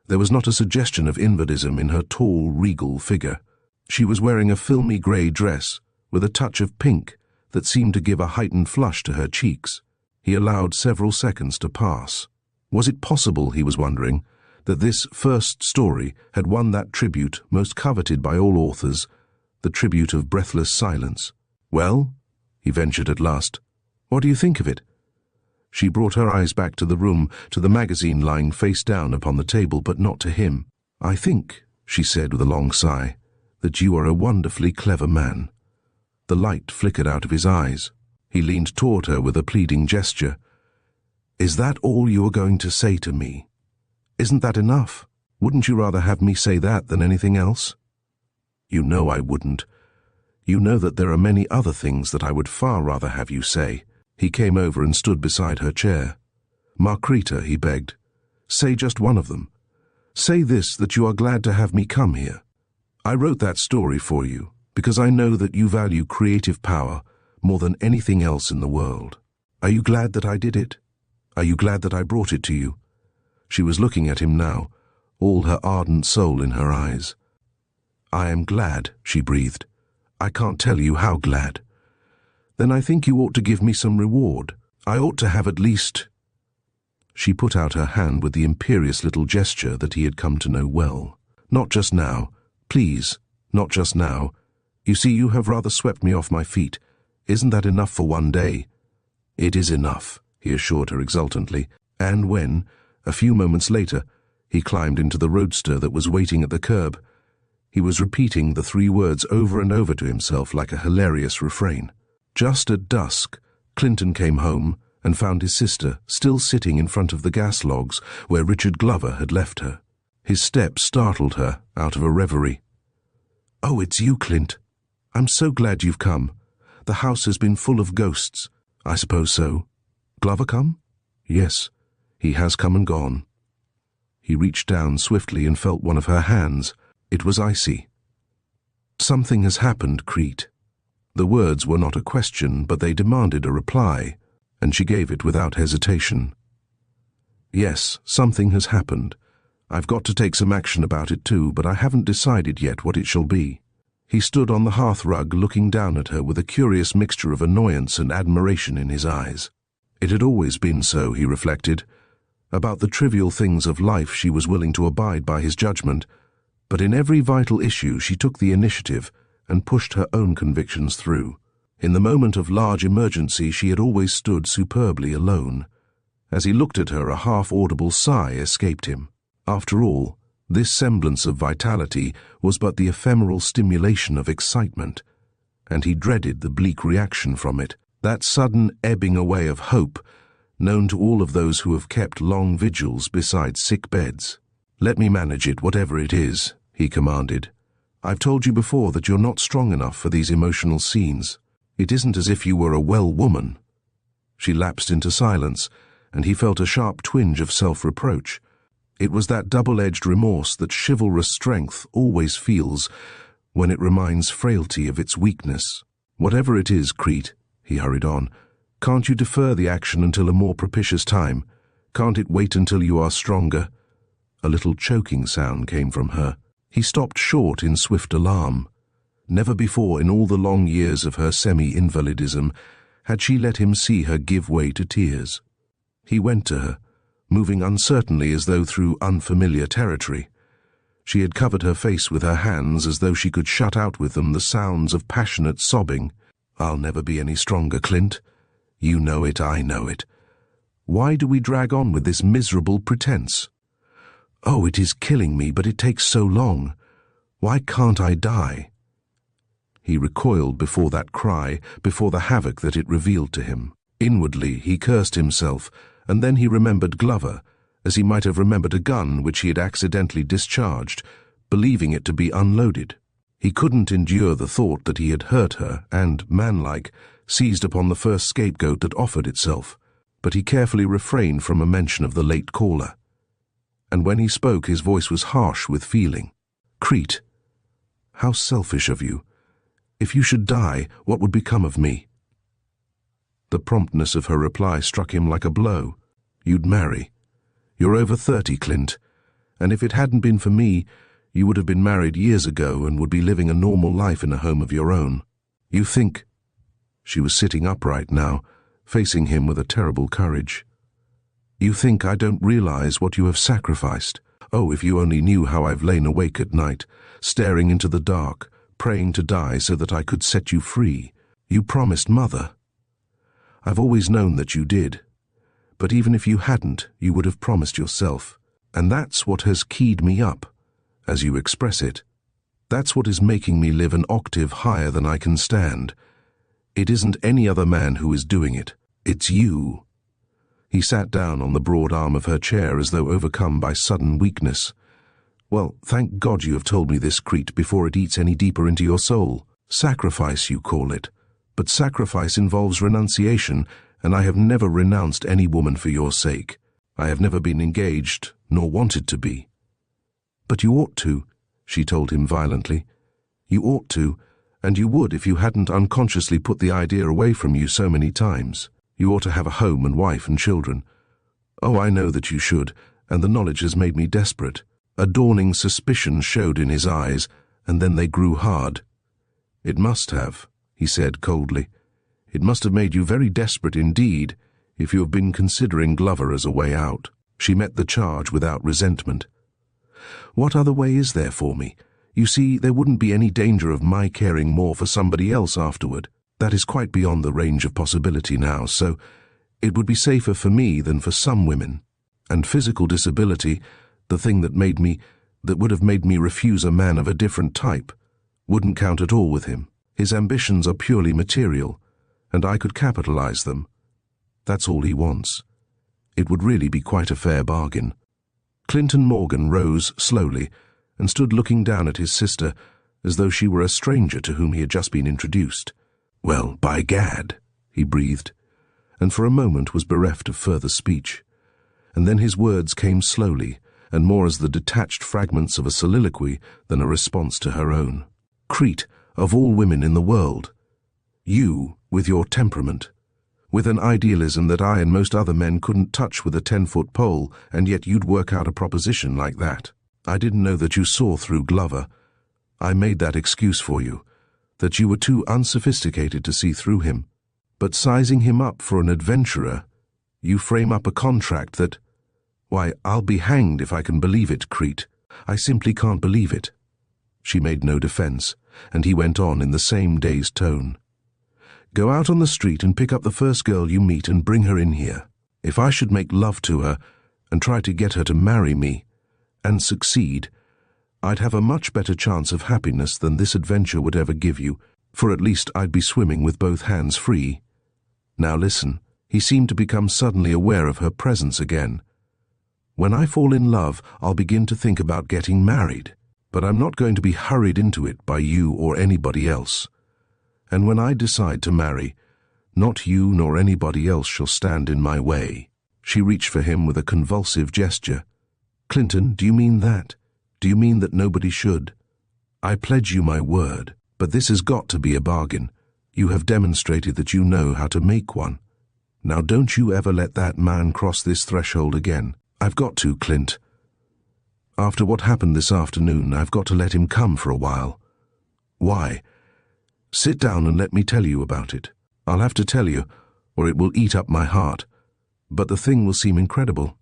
Speaker 1: there was not a suggestion of invalidism in her tall, regal figure. She was wearing a filmy grey dress with a touch of pink that seemed to give a heightened flush to her cheeks. He allowed several seconds to pass. Was it possible, he was wondering, that this first story had won that tribute most coveted by all authors, the tribute of breathless silence? "Well," he ventured at last, "what do you think of it?" She brought her eyes back to the room, to the magazine lying face down upon the table, but not to him. "I think," she said with a long sigh, "that you are a wonderfully clever man." The light flickered out of his eyes. He leaned toward her with a pleading gesture. "Is that all you are going to say to me? Isn't that enough? Wouldn't you rather have me say that than anything else?" "You know I wouldn't. You know that there are many other things that I would far rather have you say." He came over and stood beside her chair. "Margarita," he begged, "say just one of them. Say this, that you are glad to have me come here. I wrote that story for you because I know that you value creative power more than anything else in the world. Are you glad that I did it? Are you glad that I brought it to you?" She was looking at him now, all her ardent soul in her eyes. "I am glad," she breathed. "I can't tell you how glad." "Then I think you ought to give me some reward. I ought to have at least—" She put out her hand with the imperious little gesture that he had come to know well. "Not just now. Please, not just now. You see, you have rather swept me off my feet. Isn't that enough for one day?" "It is enough," he assured her exultantly, and when, a few moments later, he climbed into the roadster that was waiting at the curb, he was repeating the 3 words over and over to himself like a hilarious refrain. Just at dusk, Clinton came home and found his sister still sitting in front of the gas logs where Richard Glover had left her. His step startled her out of a reverie. "Oh, it's you, Clint. I'm so glad you've come. The house has been full of ghosts." "I suppose so." "Glover come?" "Yes, he has come and gone." He reached down swiftly and felt one of her hands. It was icy. "Something has happened, Crete." The words were not a question, but they demanded a reply, and she gave it without hesitation. "Yes, something has happened. I've got to take some action about it too, but I haven't decided yet what it shall be." He stood on the hearthrug looking down at her with a curious mixture of annoyance and admiration in his eyes. It had always been so, he reflected. About the trivial things of life she was willing to abide by his judgment, but in every vital issue she took the initiative and pushed her own convictions through. In the moment of large emergency she had always stood superbly alone. As he looked at her, a half-audible sigh escaped him. After all, this semblance of vitality was but the ephemeral stimulation of excitement, and he dreaded the bleak reaction from it, that sudden ebbing away of hope, known to all of those who have kept long vigils beside sick beds. "Let me manage it, whatever it is," he commanded. "I've told you before that you're not strong enough for these emotional scenes. It isn't as if you were a well woman." She lapsed into silence, and he felt a sharp twinge of self-reproach. It was that double-edged remorse that chivalrous strength always feels when it reminds frailty of its weakness. "Whatever it is, Crete," he hurried on, "can't you defer the action until a more propitious time? Can't it wait until you are stronger?" A little choking sound came from her. He stopped short in swift alarm. Never before in all the long years of her semi-invalidism had she let him see her give way to tears. He went to her, moving uncertainly as though through unfamiliar territory. She had covered her face with her hands as though she could shut out with them the sounds of passionate sobbing. "I'll never be any stronger, Clint. You know it, I know it. Why do we drag on with this miserable pretense? Oh, it is killing me, but it takes so long. Why can't I die?" He recoiled before that cry, before the havoc that it revealed to him. Inwardly he cursed himself, and then he remembered Glover, as he might have remembered a gun which he had accidentally discharged, believing it to be unloaded. He couldn't endure the thought that he had hurt her and, manlike, seized upon the first scapegoat that offered itself, but he carefully refrained from a mention of the late caller. And when he spoke his voice was harsh with feeling. "Crete, how selfish of you. If you should die, what would become of me?" The promptness of her reply struck him like a blow. "You'd marry. You're over 30, Clint, and if it hadn't been for me, you would have been married years ago and would be living a normal life in a home of your own. You think—" She was sitting upright now, facing him with a terrible courage. "You think I don't realize what you have sacrificed? Oh, if you only knew how I've lain awake at night, staring into the dark, praying to die so that I could set you free. You promised Mother. I've always known that you did. But even if you hadn't, you would have promised yourself. And that's what has keyed me up, as you express it. That's what is making me live an octave higher than I can stand. It isn't any other man who is doing it. It's you." He sat down on the broad arm of her chair as though overcome by sudden weakness. "Well, thank God you have told me this, Crete, before it eats any deeper into your soul. Sacrifice, you call it. But sacrifice involves renunciation, and I have never renounced any woman for your sake. I have never been engaged, nor wanted to be." "But you ought to," she told him violently. "You ought to, and you would if you hadn't unconsciously put the idea away from you so many times. You ought to have a home and wife and children. Oh, I know that you should, and the knowledge has made me desperate." A dawning suspicion showed in his eyes, and then they grew hard. "It must have," he said coldly. "It must have made you very desperate indeed, if you have been considering Glover as a way out." She met the charge without resentment. "What other way is there for me? You see, there wouldn't be any danger of my caring more for somebody else afterward. That is quite beyond the range of possibility now, so it would be safer for me than for some women. And physical disability, the thing that would have made me refuse a man of a different type, wouldn't count at all with him. His ambitions are purely material, and I could capitalize them. That's all he wants. It would really be quite a fair bargain." Clinton Morgan rose slowly and stood looking down at his sister as though she were a stranger to whom he had just been introduced. "Well, by gad," he breathed, and for a moment was bereft of further speech. And then his words came slowly, and more as the detached fragments of a soliloquy than a response to her own. "Crete, of all women in the world, you, with your temperament, with an idealism that I and most other men couldn't touch with a 10-foot pole, and yet you'd work out a proposition like that. I didn't know that you saw through Glover. I made that excuse for you, that you were too unsophisticated to see through him. But sizing him up for an adventurer, you frame up a contract that— Why, I'll be hanged if I can believe it, Crete. I simply can't believe it." She made no defense, and he went on in the same dazed tone. "Go out on the street and pick up the first girl you meet and bring her in here. If I should make love to her and try to get her to marry me, and succeed, I'd have a much better chance of happiness than this adventure would ever give you, for at least I'd be swimming with both hands free. Now listen." He seemed to become suddenly aware of her presence again. "When I fall in love, I'll begin to think about getting married, but I'm not going to be hurried into it by you or anybody else. And when I decide to marry, not you nor anybody else shall stand in my way." She reached for him with a convulsive gesture. "Clinton, do you mean that? Do you mean that nobody should? I pledge you my word, but this has got to be a bargain. You have demonstrated that you know how to make one. Now don't you ever let that man cross this threshold again. I've got to, Clint. After what happened this afternoon, I've got to let him come for a while." "Why?" "Sit down and let me tell you about it. I'll have to tell you, or it will eat up my heart. But the thing will seem incredible.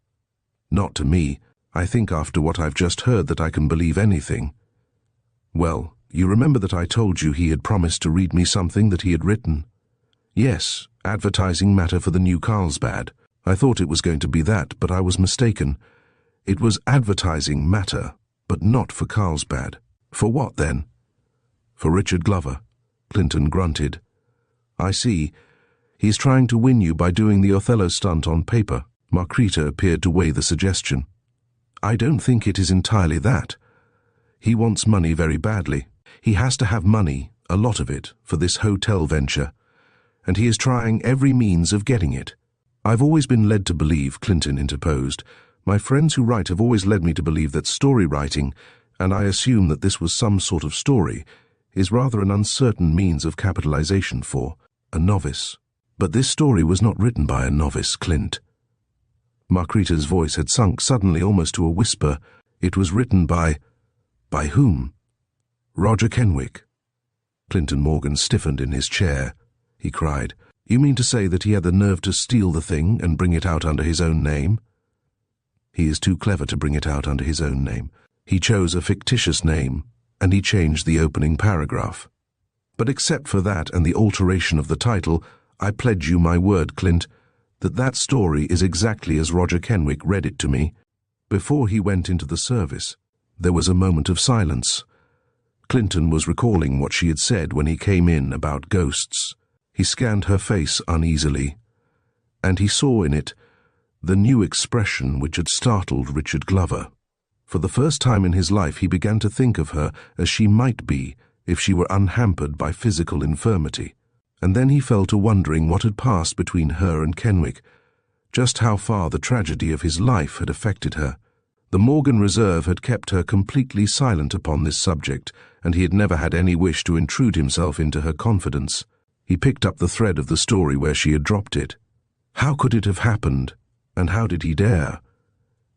Speaker 1: Not to me. I think after what I've just heard that I can believe anything. Well, you remember that I told you he had promised to read me something that he had written? Yes, advertising matter for the new Carlsbad. I thought it was going to be that, but I was mistaken. It was advertising matter, but not for Carlsbad. For what, then?" "For Richard Glover," Clinton grunted. "I see. He's trying to win you by doing the Othello stunt on paper." Markrita appeared to weigh the suggestion. "I don't think it is entirely that. He wants money very badly. He has to have money, a lot of it, for this hotel venture, and he is trying every means of getting it." "I've always been led to believe," Clinton interposed, "my friends who write have always led me to believe that story writing, and I assume that this was some sort of story, is rather an uncertain means of capitalization for a novice. But this story was not written by a novice, Clint." Markrita's voice had sunk suddenly almost to a whisper. "It was written by whom?" "Roger Kenwick." Clinton Morgan stiffened in his chair. He cried, "You mean to say that he had the nerve to steal the thing and bring it out under his own name?" "He is too clever to bring it out under his own name. He chose a fictitious name, and he changed the opening paragraph. But except for that and the alteration of the title, I pledge you my word, Clint, that story is exactly as Roger Kenwick read it to me. Before he went into the service, there was a moment of silence. Clinton was recalling what she had said when he came in about ghosts. He scanned her face uneasily, and he saw in it the new expression which had startled Richard Glover. For the first time in his life he began to think of her as she might be if she were unhampered by physical infirmity. And then he fell to wondering what had passed between her and Kenwick, just how far the tragedy of his life had affected her. The Morgan Reserve had kept her completely silent upon this subject, and he had never had any wish to intrude himself into her confidence. He picked up the thread of the story where she had dropped it. How could it have happened, and how did he dare?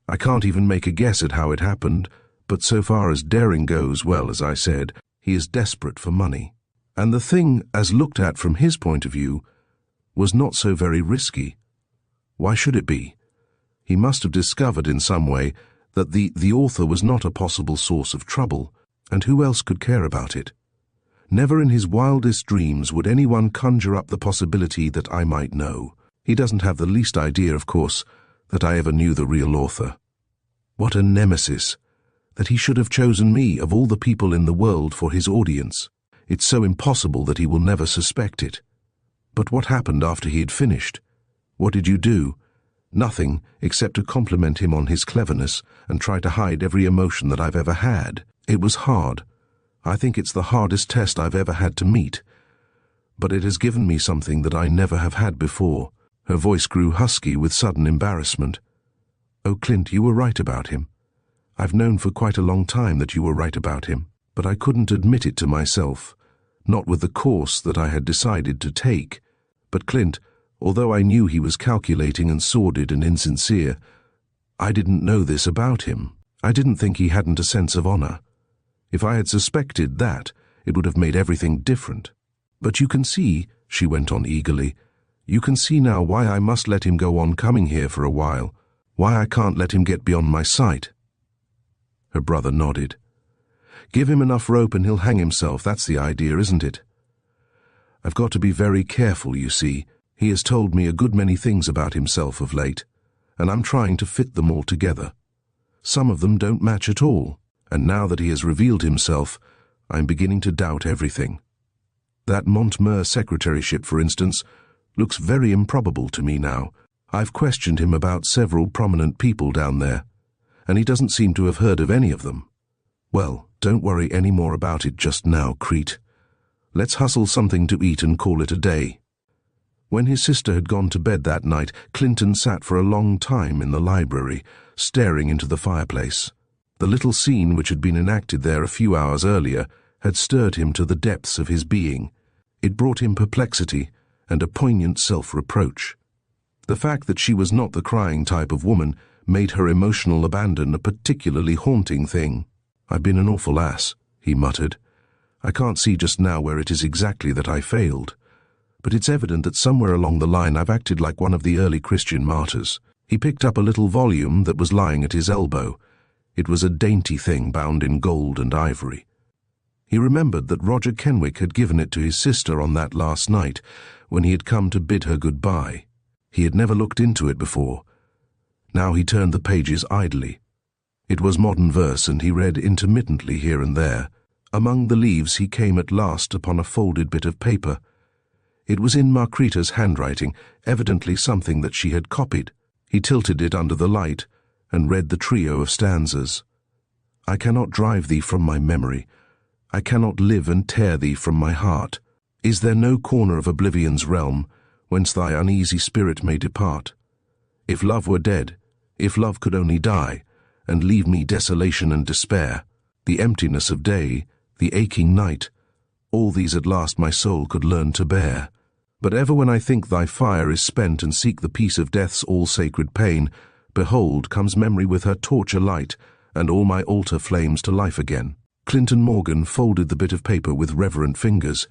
Speaker 1: I can't even make a guess at how it happened, but so far as daring goes, well, as I said, he is desperate for money. And the thing, as looked at from his point of view, was not so very risky. Why should it be? He must have discovered in some way that the author was not a possible source of trouble, and who else could care about it? Never in his wildest dreams would anyone conjure up the possibility that I might know. He doesn't have the least idea, of course, that I ever knew the real author. What a nemesis! That he should have chosen me, of all the people in the world, for his audience. It's so impossible that he will never suspect it. But what happened after he had finished? What did you do? Nothing, except to compliment him on his cleverness and try to hide every emotion that I've ever had. It was hard. I think it's the hardest test I've ever had to meet. But it has given me something that I never have had before. Her voice grew husky with sudden embarrassment. Oh, Clint, you were right about him. I've known for quite a long time that you were right about him, but I couldn't admit it to myself, not with the course that I had decided to take. But Clint, although I knew he was calculating and sordid and insincere, I didn't know this about him. I didn't think he hadn't a sense of honor. If I had suspected that, it would have made everything different. But you can see, she went on eagerly, you can see now why I must let him go on coming here for a while, why I can't let him get beyond my sight. Her brother nodded. Give him enough rope and he'll hang himself, that's the idea, isn't it? I've got to be very careful, you see. He has told me a good many things about himself of late, and I'm trying to fit them all together. Some of them don't match at all, and now that he has revealed himself, I'm beginning to doubt everything. That Montmer secretaryship, for instance, looks very improbable to me now. I've questioned him about several prominent people down there, and he doesn't seem to have heard of any of them. Well, don't worry any more about it just now, Crete. Let's hustle something to eat and call it a day. When his sister had gone to bed that night, Clinton sat for a long time in the library, staring into the fireplace. The little scene which had been enacted there a few hours earlier had stirred him to the depths of his being. It brought him perplexity and a poignant self-reproach. The fact that she was not the crying type of woman made her emotional abandon a particularly haunting thing. I've been an awful ass, he muttered. I can't see just now where it is exactly that I failed, but it's evident that somewhere along the line I've acted like one of the early Christian martyrs. He picked up a little volume that was lying at his elbow. It was a dainty thing bound in gold and ivory. He remembered that Roger Kenwick had given it to his sister on that last night when he had come to bid her goodbye. He had never looked into it before. Now he turned the pages idly. It was modern verse, and he read intermittently here and there. Among the leaves he came at last upon a folded bit of paper. It was in Margreta's handwriting, evidently something that she had copied. He tilted it under the light and read the trio of stanzas. I cannot drive thee from my memory. I cannot live and tear thee from my heart. Is there no corner of oblivion's realm whence thy uneasy spirit may depart? If love were dead, if love could only die, and leave me desolation and despair, the emptiness of day, the aching night, all these at last my soul could learn to bear. But ever when I think thy fire is spent and seek the peace of death's all-sacred pain, behold, comes memory with her torture light, and all my altar flames to life again. Clinton Morgan folded the bit of paper with reverent fingers,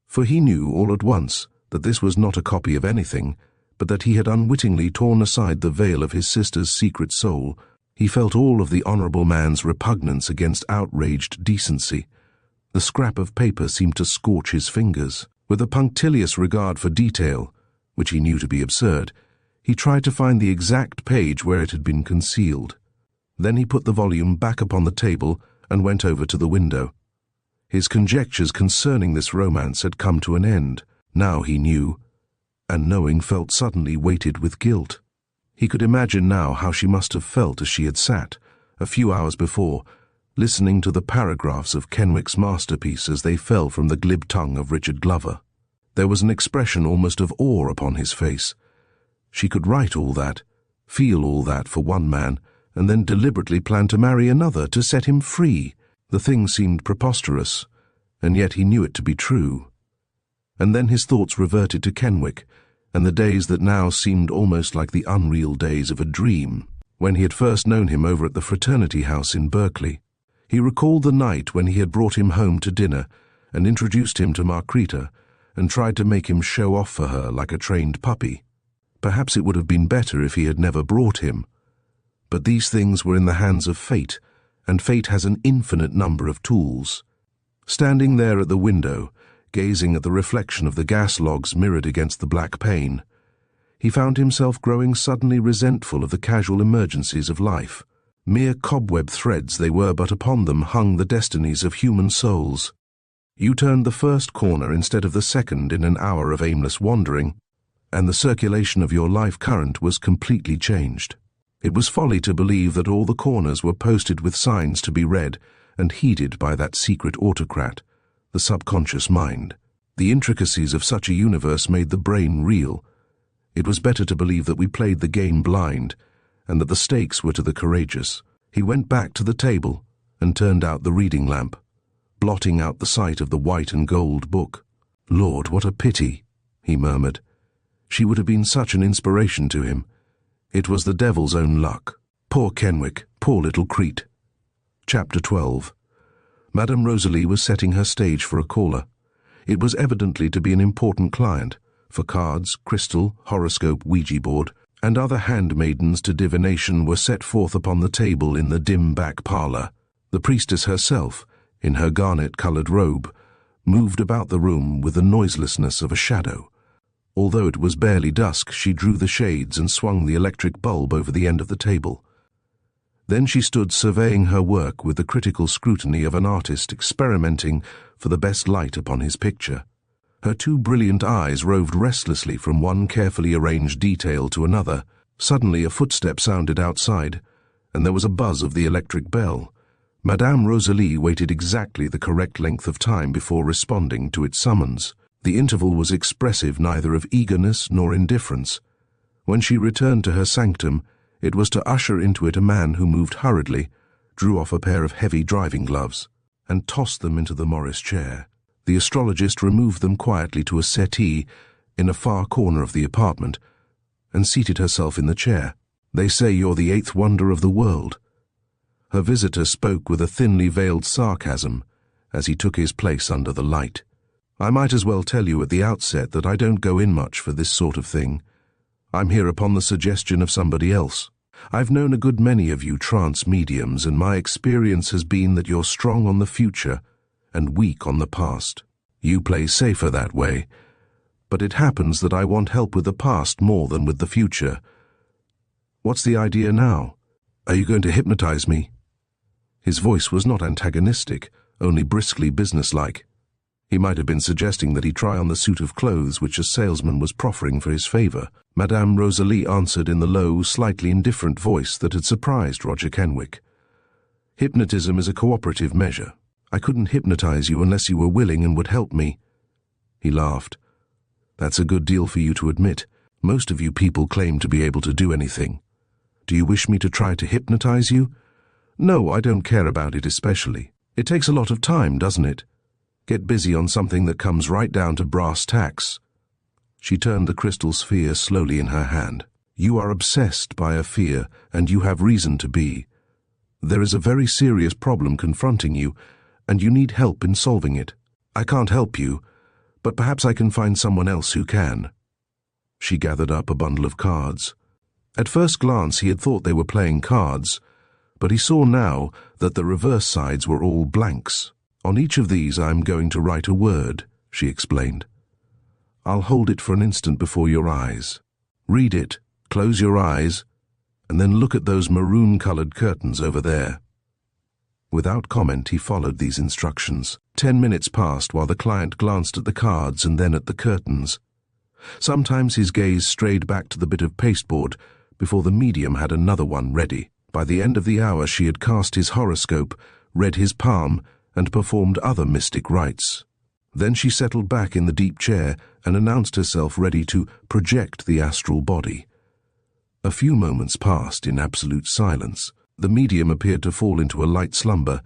Speaker 1: for he knew all at once that this was not a copy of anything, but that he had unwittingly torn aside the veil of his sister's secret soul. He felt all of the honorable man's repugnance against outraged decency. The scrap of paper seemed to scorch his fingers. With a punctilious regard for detail, which he knew to be absurd, he tried to find the exact page where it had been concealed. Then he put the volume back upon the table and went over to the window. His conjectures concerning this romance had come to an end. Now he knew, and knowing felt suddenly weighted with guilt. He could imagine now how she must have felt as she had sat, a few hours before, listening to the paragraphs of Kenwick's masterpiece as they fell from the glib tongue of Richard Glover. There was an expression almost of awe upon his face. She could write all that, feel all that for one man, and then deliberately planned to marry another to set him free. The thing seemed preposterous, and yet he knew it to be true. And then his thoughts reverted to Kenwick, and the days that now seemed almost like the unreal days of a dream, when he had first known him over at the fraternity house in Berkeley. He recalled the night when he had brought him home to dinner and introduced him to Markrita and tried to make him show off for her like a trained puppy. Perhaps it would have been better if he had never brought him. But these things were in the hands of fate, and fate has an infinite number of tools. Standing there at the window, gazing at the reflection of the gas logs mirrored against the black pane, he found himself growing suddenly resentful of the casual emergencies of life. Mere cobweb threads they were, but upon them hung the destinies of human souls. You turned the first corner instead of the second in an hour of aimless wandering, and the circulation of your life current was completely changed. It was folly to believe that all the corners were posted with signs to be read and heeded by that secret autocrat, the subconscious mind. The intricacies of such a universe made the brain reel. It was better to believe that we played the game blind, and that the stakes were to the courageous. He went back to the table and turned out the reading lamp, blotting out the sight of the white and gold book. "Lord, what a pity," he murmured. She would have been such an inspiration to him. It was the devil's own luck. Poor Kenwick, poor little Crete. Chapter 12. Madame Rosalie was setting her stage for a caller. It was evidently to be an important client, for cards, crystal, horoscope, Ouija board, and other handmaidens to divination were set forth upon the table in the dim back parlour. The priestess herself, in her garnet-coloured robe, moved about the room with the noiselessness of a shadow. Although it was barely dusk, she drew the shades and swung the electric bulb over the end of the table. Then she stood surveying her work with the critical scrutiny of an artist experimenting for the best light upon his picture. Her two brilliant eyes roved restlessly from one carefully arranged detail to another. Suddenly a footstep sounded outside, and there was a buzz of the electric bell. Madame Rosalie waited exactly the correct length of time before responding to its summons. The interval was expressive neither of eagerness nor indifference. When she returned to her sanctum, it was to usher into it a man who moved hurriedly, drew off a pair of heavy driving gloves, and tossed them into the Morris chair. The astrologist removed them quietly to a settee in a far corner of the apartment, and seated herself in the chair. "They say you're the eighth wonder of the world." Her visitor spoke with a thinly veiled sarcasm as he took his place under the light. "I might as well tell you at the outset that I don't go in much for this sort of thing. I'm here upon the suggestion of somebody else. I've known a good many of you trance mediums, and my experience has been that you're strong on the future and weak on the past. You play safer that way, but it happens that I want help with the past more than with the future. What's the idea now? Are you going to hypnotize me?" His voice was not antagonistic, only briskly businesslike. He might have been suggesting that he try on the suit of clothes which a salesman was proffering for his favor. Madame Rosalie answered in the low, slightly indifferent voice that had surprised Roger Kenwick. "Hypnotism is a cooperative measure. I couldn't hypnotize you unless you were willing and would help me." He laughed. "That's a good deal for you to admit. Most of you people claim to be able to do anything. Do you wish me to try to hypnotize you?" "No, I don't care about it especially. It takes a lot of time, doesn't it? Get busy on something that comes right down to brass tacks." She turned the crystal sphere slowly in her hand. "You are obsessed by a fear, and you have reason to be. There is a very serious problem confronting you, and you need help in solving it. I can't help you, but perhaps I can find someone else who can." She gathered up a bundle of cards. At first glance he had thought they were playing cards, but he saw now that the reverse sides were all blanks. "On each of these I'm going to write a word," she explained. "I'll hold it for an instant before your eyes. Read it, close your eyes, and then look at those maroon-colored curtains over there." Without comment he followed these instructions. 10 minutes passed while the client glanced at the cards and then at the curtains. Sometimes his gaze strayed back to the bit of pasteboard before the medium had another one ready. By the end of the hour she had cast his horoscope, read his palm, and performed other mystic rites. Then she settled back in the deep chair and announced herself ready to project the astral body. A few moments passed in absolute silence. The medium appeared to fall into a light slumber,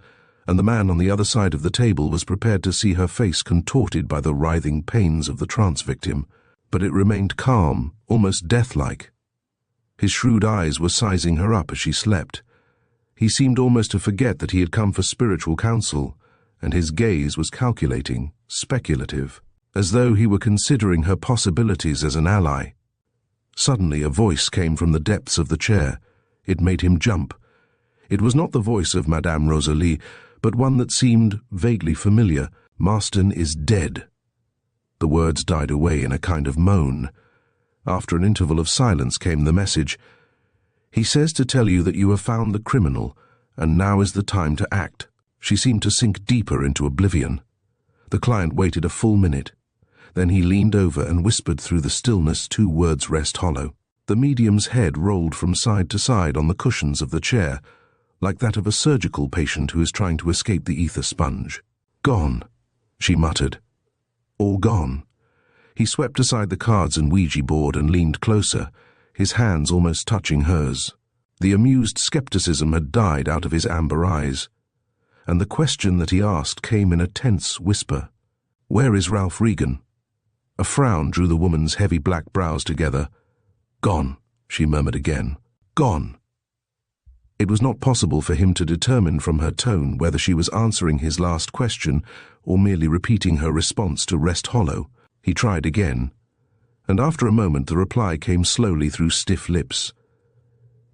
Speaker 1: and the man on the other side of the table was prepared to see her face contorted by the writhing pains of the trance victim, but it remained calm, almost death-like. His shrewd eyes were sizing her up as she slept. He seemed almost to forget that he had come for spiritual counsel, and his gaze was calculating, speculative, as though he were considering her possibilities as an ally. Suddenly a voice came from the depths of the chair. It made him jump. It was not the voice of Madame Rosalie, but one that seemed vaguely familiar. "Marston is dead." The words died away in a kind of moan. After an interval of silence came the message. "He says to tell you that you have found the criminal, and now is the time to act." She seemed to sink deeper into oblivion. The client waited a full minute. Then he leaned over and whispered through the stillness 2 words rest hollow. The medium's head rolled from side to side on the cushions of the chair, like that of a surgical patient who is trying to escape the ether sponge. "Gone," she muttered. "All gone." He swept aside the cards and Ouija board and leaned closer, his hands almost touching hers. The amused skepticism had died out of his amber eyes, and the question that he asked came in a tense whisper. "Where is Ralph Regan?" A frown drew the woman's heavy black brows together. "Gone," she murmured again. "Gone." It was not possible for him to determine from her tone whether she was answering his last question or merely repeating her response to Rest Hollow. He tried again, and after a moment the reply came slowly through stiff lips.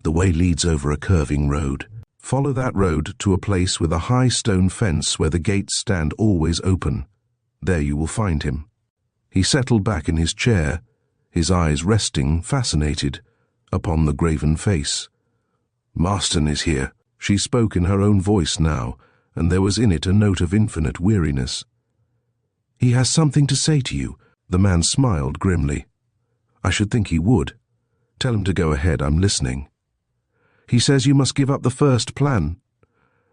Speaker 1: "The way leads over a curving road. Follow that road to a place with a high stone fence where the gates stand always open. There you will find him." He settled back in his chair, his eyes resting, fascinated, upon the graven face. "Marston is here." She spoke in her own voice now, and there was in it a note of infinite weariness. "He has something to say to you." The man smiled grimly. "I should think he would. Tell him to go ahead, I'm listening." "He says you must give up the first plan."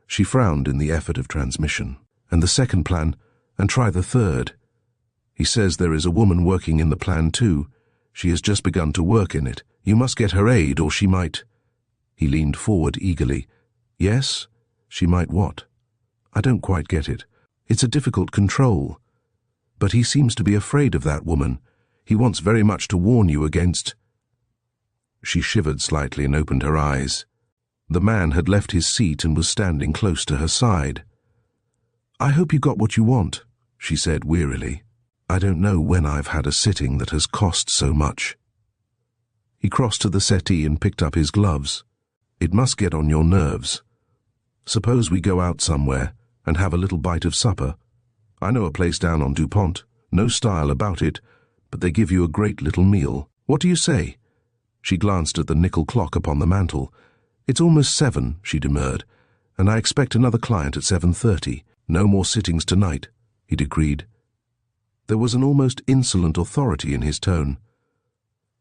Speaker 1: She frowned in the effort of transmission. "And the second plan, and try the third. He says there is a woman working in the plan too. She has just begun to work in it. You must get her aid, or she might—" He leaned forward eagerly. "Yes? She might what? I don't quite get it. It's a difficult control. But he seems to be afraid of that woman. He wants very much to warn you against—" She shivered slightly and opened her eyes. The man had left his seat and was standing close to her side. "I hope you got what you want," she said wearily. "I don't know when I've had a sitting that has cost so much." He crossed to the settee and picked up his gloves. "It must get on your nerves. Suppose we go out somewhere and have a little bite of supper. I know a place down on DuPont, no style about it, but they give you a great little meal. What do you say?" She glanced at the nickel clock upon the mantel. "It's almost 7, she demurred, "and I expect another client at 7:30. No more sittings tonight," he decreed. There was an almost insolent authority in his tone.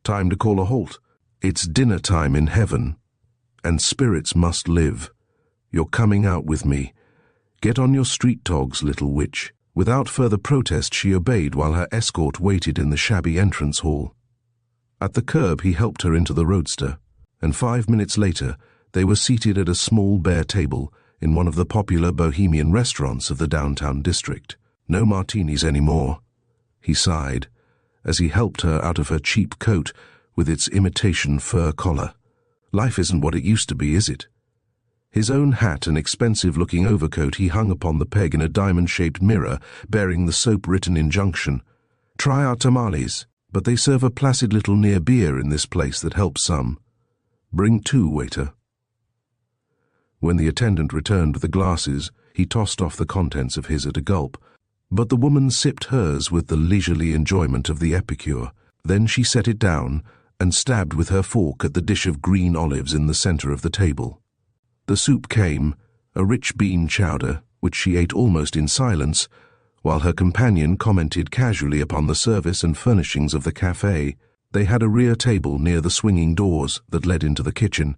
Speaker 1: "Time to call a halt. It's dinner time in heaven, and spirits must live. You're coming out with me. Get on your street togs, little witch." Without further protest she obeyed while her escort waited in the shabby entrance hall. At the curb he helped her into the roadster, and 5 minutes later they were seated at a small bare table in one of the popular bohemian restaurants of the downtown district. "No martinis anymore," he sighed, as he helped her out of her cheap coat with its imitation fur collar. "Life isn't what it used to be, is it?" His own hat and expensive-looking overcoat he hung upon the peg in a diamond-shaped mirror bearing the soap-written injunction, "Try our tamales, but they serve a placid little near beer in this place that helps some. Bring 2, waiter." When the attendant returned with the glasses, he tossed off the contents of his at a gulp, but the woman sipped hers with the leisurely enjoyment of the epicure. Then she set it down and stabbed with her fork at the dish of green olives in the center of the table. The soup came, a rich bean chowder, which she ate almost in silence, while her companion commented casually upon the service and furnishings of the café. They had a rear table near the swinging doors that led into the kitchen.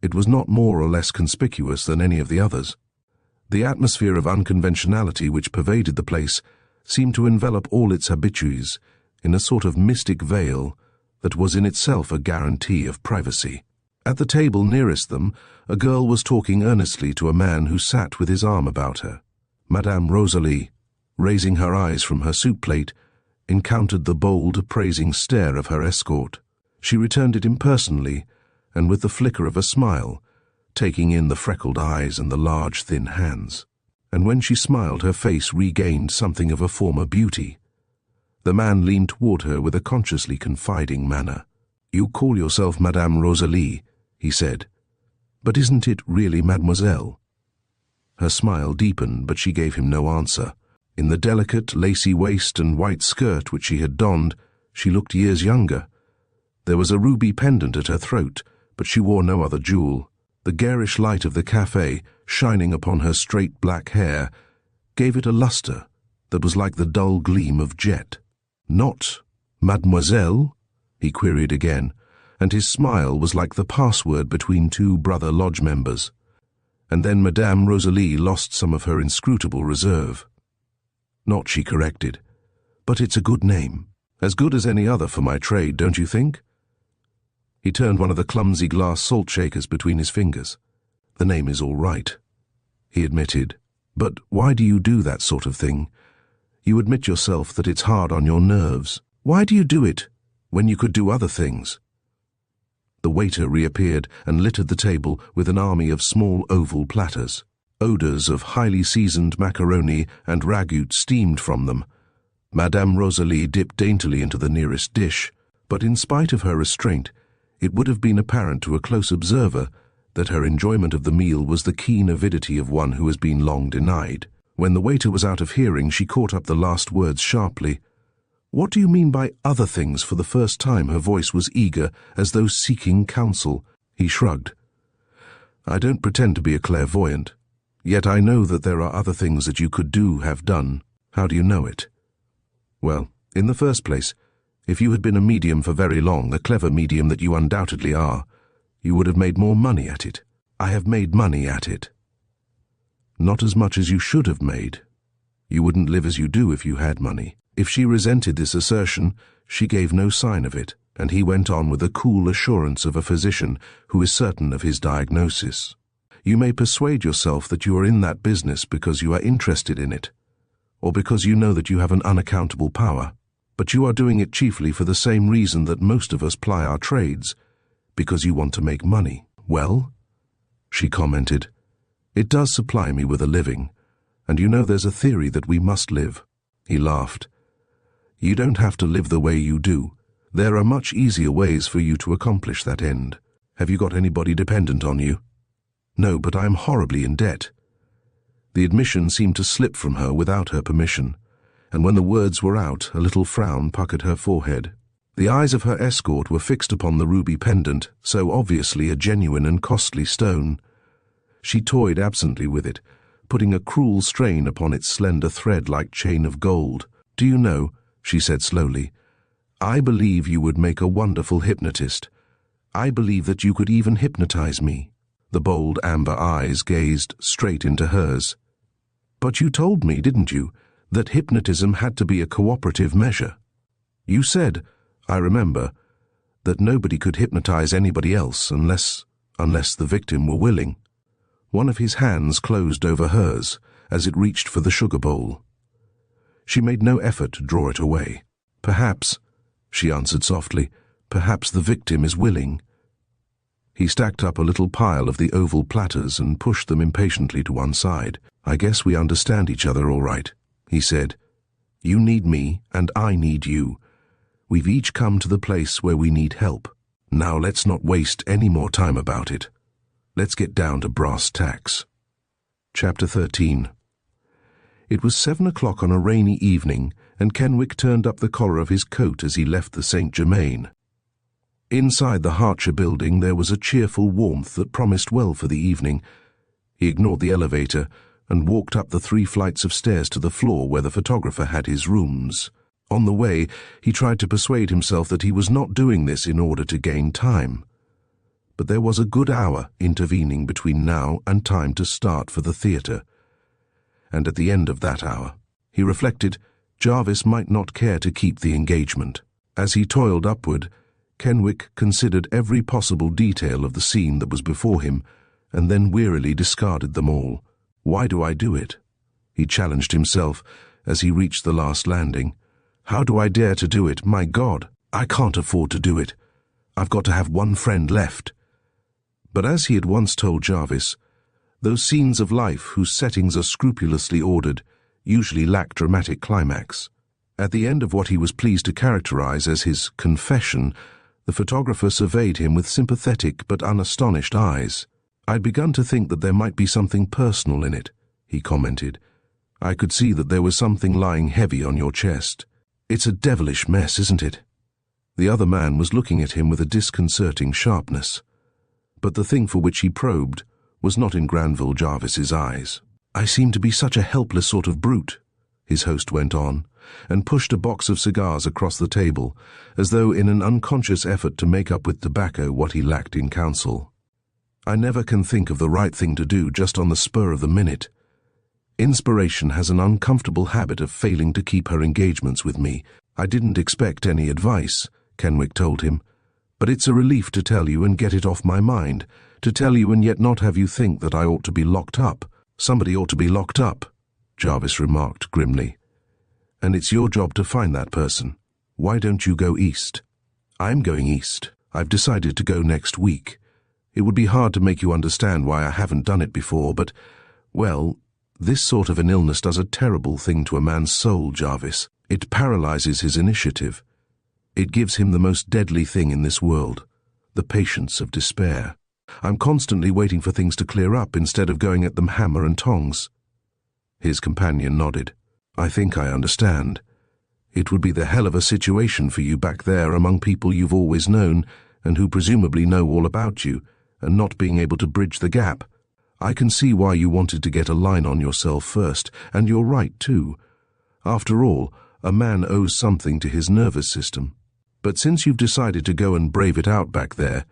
Speaker 1: It was not more or less conspicuous than any of the others. The atmosphere of unconventionality which pervaded the place seemed to envelop all its habitués in a sort of mystic veil that was in itself a guarantee of privacy. At the table nearest them, a girl was talking earnestly to a man who sat with his arm about her. Madame Rosalie, raising her eyes from her soup plate, encountered the bold, appraising stare of her escort. She returned it impersonally, and with the flicker of a smile, taking in the freckled eyes and the large, thin hands. And when she smiled, her face regained something of a former beauty. The man leaned toward her with a consciously confiding manner. "You call yourself Madame Rosalie," he said, "but isn't it really Mademoiselle?" Her smile deepened, but she gave him no answer. In the delicate, lacy waist and white skirt which she had donned, she looked years younger. There was a ruby pendant at her throat, but she wore no other jewel. The garish light of the café, shining upon her straight black hair, gave it a luster that was like the dull gleam of jet. "Not Mademoiselle?" he queried again, and his smile was like the password between two brother lodge members. And then Madame Rosalie lost some of her inscrutable reserve. "Not," she corrected, "but it's a good name. As good as any other for my trade, don't you think?" He turned one of the clumsy glass salt shakers between his fingers. "The name is all right," he admitted. "But why do you do that sort of thing? You admit yourself that it's hard on your nerves. Why do you do it when you could do other things?" The waiter reappeared and littered the table with an army of small oval platters. Odors of highly seasoned macaroni and ragout steamed from them. Madame Rosalie dipped daintily into the nearest dish, but in spite of her restraint, it would have been apparent to a close observer that her enjoyment of the meal was the keen avidity of one who has been long denied. When the waiter was out of hearing, she caught up the last words sharply. "What do you mean by other things?" For the first time her voice was eager, as though seeking counsel. He shrugged. "I don't pretend to be a clairvoyant, yet I know that there are other things that you could have done. How do you know it?" "Well, in the first place, if you had been a medium for very long, a clever medium that you undoubtedly are, you would have made more money at it." "I have made money at it." "Not as much as you should have made. You wouldn't live as you do if you had money." If she resented this assertion, she gave no sign of it, and he went on with the cool assurance of a physician who is certain of his diagnosis. "You may persuade yourself that you are in that business because you are interested in it, or because you know that you have an unaccountable power, but you are doing it chiefly for the same reason that most of us ply our trades, because you want to make money." "Well," she commented, "it does supply me with a living, and you know there's a theory that we must live." He laughed. "You don't have to live the way you do. There are much easier ways for you to accomplish that end. Have you got anybody dependent on you?" "No, but I am horribly in debt." The admission seemed to slip from her without her permission, and when the words were out, a little frown puckered her forehead. The eyes of her escort were fixed upon the ruby pendant, so obviously a genuine and costly stone. She toyed absently with it, putting a cruel strain upon its slender thread-like chain of gold. "Do you know," she said slowly, "I believe you would make a wonderful hypnotist. I believe that you could even hypnotize me." The bold amber eyes gazed straight into hers. "But you told me, didn't you, that hypnotism had to be a cooperative measure? You said, I remember, that nobody could hypnotize anybody else unless the victim were willing." One of his hands closed over hers as it reached for the sugar bowl. She made no effort to draw it away. "Perhaps," she answered softly, "perhaps the victim is willing." He stacked up a little pile of the oval platters and pushed them impatiently to one side. "I guess we understand each other all right," he said. "You need me, and I need you. We've each come to the place where we need help. Now let's not waste any more time about it. Let's get down to brass tacks." Chapter 13. It was 7 o'clock on a rainy evening, and Kenwick turned up the collar of his coat as he left the St. Germain. Inside the Harcher building there was a cheerful warmth that promised well for the evening. He ignored the elevator and walked up the 3 flights of stairs to the floor where the photographer had his rooms. On the way, he tried to persuade himself that he was not doing this in order to gain time. But there was a good hour intervening between now and time to start for the theatre. And at the end of that hour, he reflected, Jarvis might not care to keep the engagement. As he toiled upward, Kenwick considered every possible detail of the scene that was before him, and then wearily discarded them all. Why do I do it? He challenged himself as he reached the last landing. How do I dare to do it? My God, I can't afford to do it. I've got to have one friend left. But as he had once told Jarvis, those scenes of life whose settings are scrupulously ordered usually lack dramatic climax. At the end of what he was pleased to characterize as his confession, the photographer surveyed him with sympathetic but unastonished eyes. I'd begun to think that there might be something personal in it, he commented. I could see that there was something lying heavy on your chest. It's a devilish mess, isn't it? The other man was looking at him with a disconcerting sharpness. But the thing for which he probed was not in Granville Jarvis's eyes. I seem to be such a helpless sort of brute, his host went on, and pushed a box of cigars across the table, as though in an unconscious effort to make up with tobacco what he lacked in counsel. I never can think of the right thing to do just on the spur of the minute. Inspiration has an uncomfortable habit of failing to keep her engagements with me. I didn't expect any advice, Kenwick told him, but it's a relief to tell you and get it off my mind, to tell you and yet not have you think that I ought to be locked up. Somebody ought to be locked up, Jarvis remarked grimly. And it's your job to find that person. Why don't you go east? I'm going east. I've decided to go next week. It would be hard to make you understand why I haven't done it before, but, well, this sort of an illness does a terrible thing to a man's soul, Jarvis. It paralyzes his initiative. It gives him the most deadly thing in this world, the patience of despair. I'm constantly waiting for things to clear up instead of going at them hammer and tongs. His companion nodded. I think I understand. It would be the hell of a situation for you back there among people you've always known and who presumably know all about you, and not being able to bridge the gap. I can see why you wanted to get a line on yourself first, and you're right too. After all, a man owes something to his nervous system. But since you've decided to go and brave it out back there,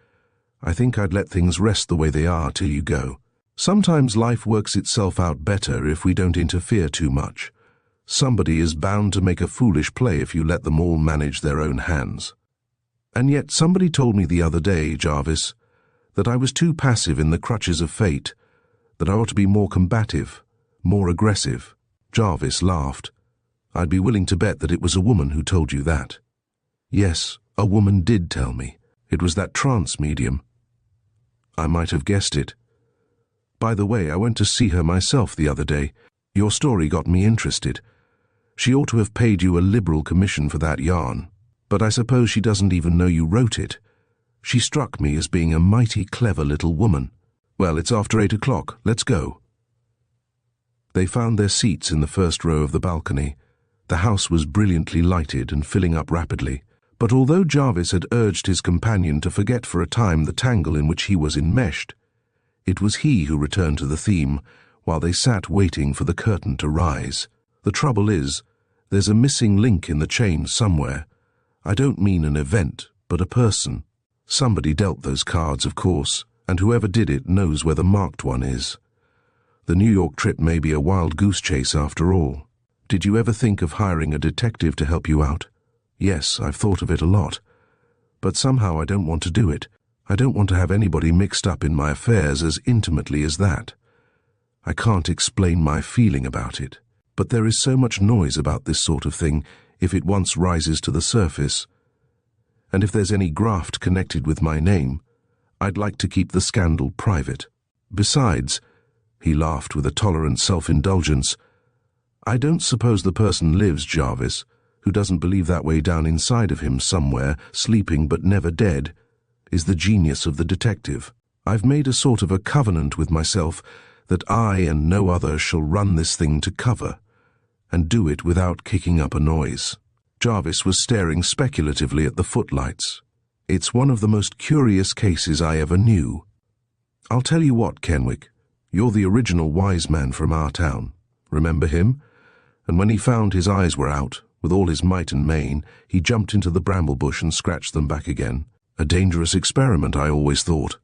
Speaker 1: I think I'd let things rest the way they are till you go. Sometimes life works itself out better if we don't interfere too much. Somebody is bound to make a foolish play if you let them all manage their own hands. And yet somebody told me the other day, Jarvis, that I was too passive in the crutches of fate, that I ought to be more combative, more aggressive. Jarvis laughed. I'd be willing to bet that it was a woman who told you that. Yes, a woman did tell me. It was that trance medium. I might have guessed it. By the way, I went to see her myself the other day. Your story got me interested. She ought to have paid you a liberal commission for that yarn, but I suppose she doesn't even know you wrote it. She struck me as being a mighty clever little woman. Well, it's after 8 o'clock. Let's go. They found their seats in the first row of the balcony. The house was brilliantly lighted and filling up rapidly, but although Jarvis had urged his companion to forget for a time the tangle in which he was enmeshed, it was he who returned to the theme while they sat waiting for the curtain to rise. The trouble is, there's a missing link in the chain somewhere. I don't mean an event, but a person. Somebody dealt those cards, of course, and whoever did it knows where the marked one is. The New York trip may be a wild goose chase after all. Did you ever think of hiring a detective to help you out? Yes, I've thought of it a lot. But somehow I don't want to do it. I don't want to have anybody mixed up in my affairs as intimately as that. I can't explain my feeling about it. But there is so much noise about this sort of thing if it once rises to the surface. And if there's any graft connected with my name, I'd like to keep the scandal private. Besides, he laughed with a tolerant self-indulgence, I don't suppose the person lives, Jarvis, who doesn't believe that way down inside of him somewhere, sleeping but never dead, is the genius of the detective. I've made a sort of a covenant with myself that I and no other shall run this thing to cover, and do it without kicking up a noise. Jarvis was staring speculatively at the footlights. It's one of the most curious cases I ever knew. I'll tell you what, Kenwick, you're the original wise man from our town. Remember him? And when he found his eyes were out, with all his might and main, he jumped into the bramble bush and scratched them back again. A dangerous experiment, I always thought,